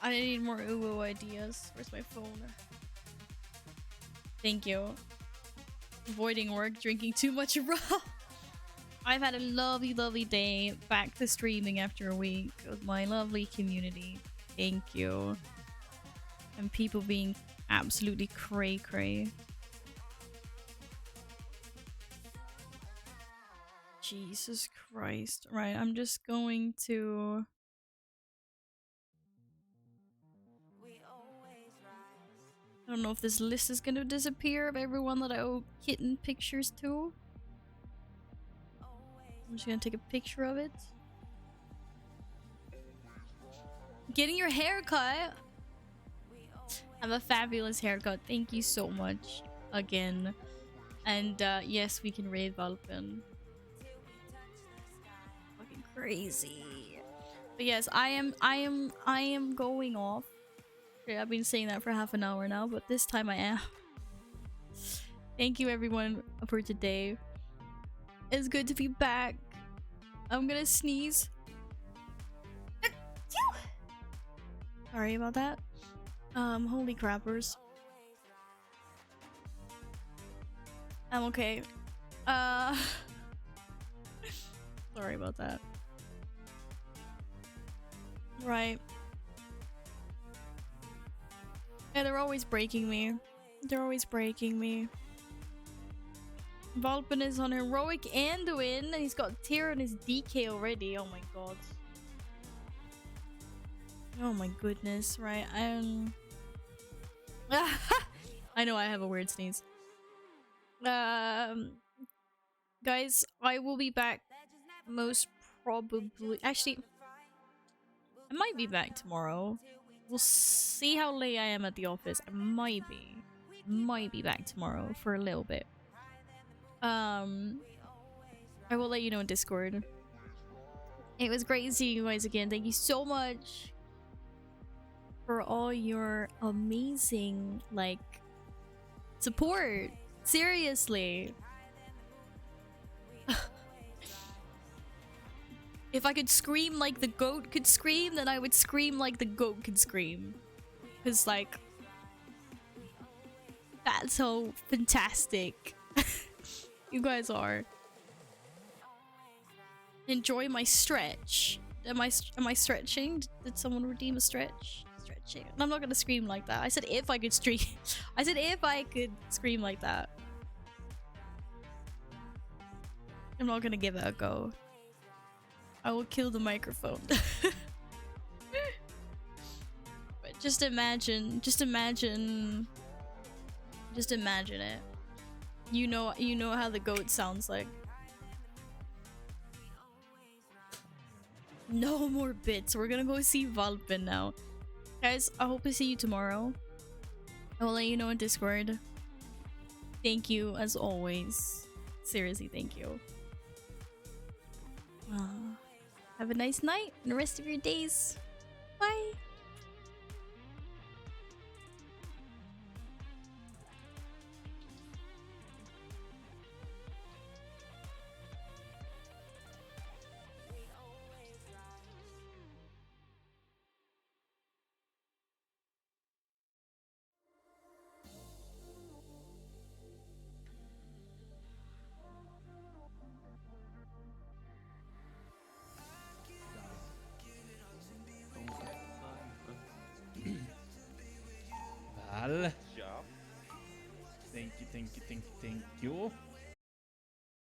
I need more Uwu ideas. Where's my phone? Thank you. Avoiding work, drinking too much raw. I've had a lovely day back to streaming after a week with my lovely community. Thank you. And people being absolutely cray. Jesus Christ. Right, I'm just going to... I don't know if this list is gonna disappear of everyone that I owe kitten pictures to. I'm just gonna take a picture of it. Getting your haircut! I have a fabulous haircut. Thank you so much again. And yes, we can raid Valpen. Fucking crazy. But yes, I am going off. Okay, I've been saying that for half an hour now, but this time I am. Thank you everyone for today. It's good to be back. I'm gonna sneeze. Sorry about that. Holy crappers. I'm okay. Sorry about that. Right. Yeah, they're always breaking me. They're always breaking me. Valpen is on heroic Anduin, and he's got tear on his DK already. Oh my god. Oh my goodness. Right, I know I have a weird sneeze. Guys, I will be back most probably. Actually, I might be back tomorrow. We'll see how late I am at the office. I might be back tomorrow for a little bit. I will let you know in Discord. It was great seeing you guys again. Thank you so much for all your amazing, like, support. Seriously. If I could scream like the goat could scream, then I would scream like the goat could scream. Because, like, that's how fantastic you guys are. Enjoy my stretch. Am I stretching? Did someone redeem a stretch? Stretching. I'm not gonna scream like that. I said if I could scream. I said if I could scream like that. I'm not gonna give it a go. I will kill the microphone. But just imagine it. You know how the goat sounds like. No more bits. We're gonna go see Valpin now. Guys, I hope to see you tomorrow. I will let you know in Discord. Thank you as always. Seriously, thank you. Have a nice night and the rest of your days. Bye. Vel. Thank you.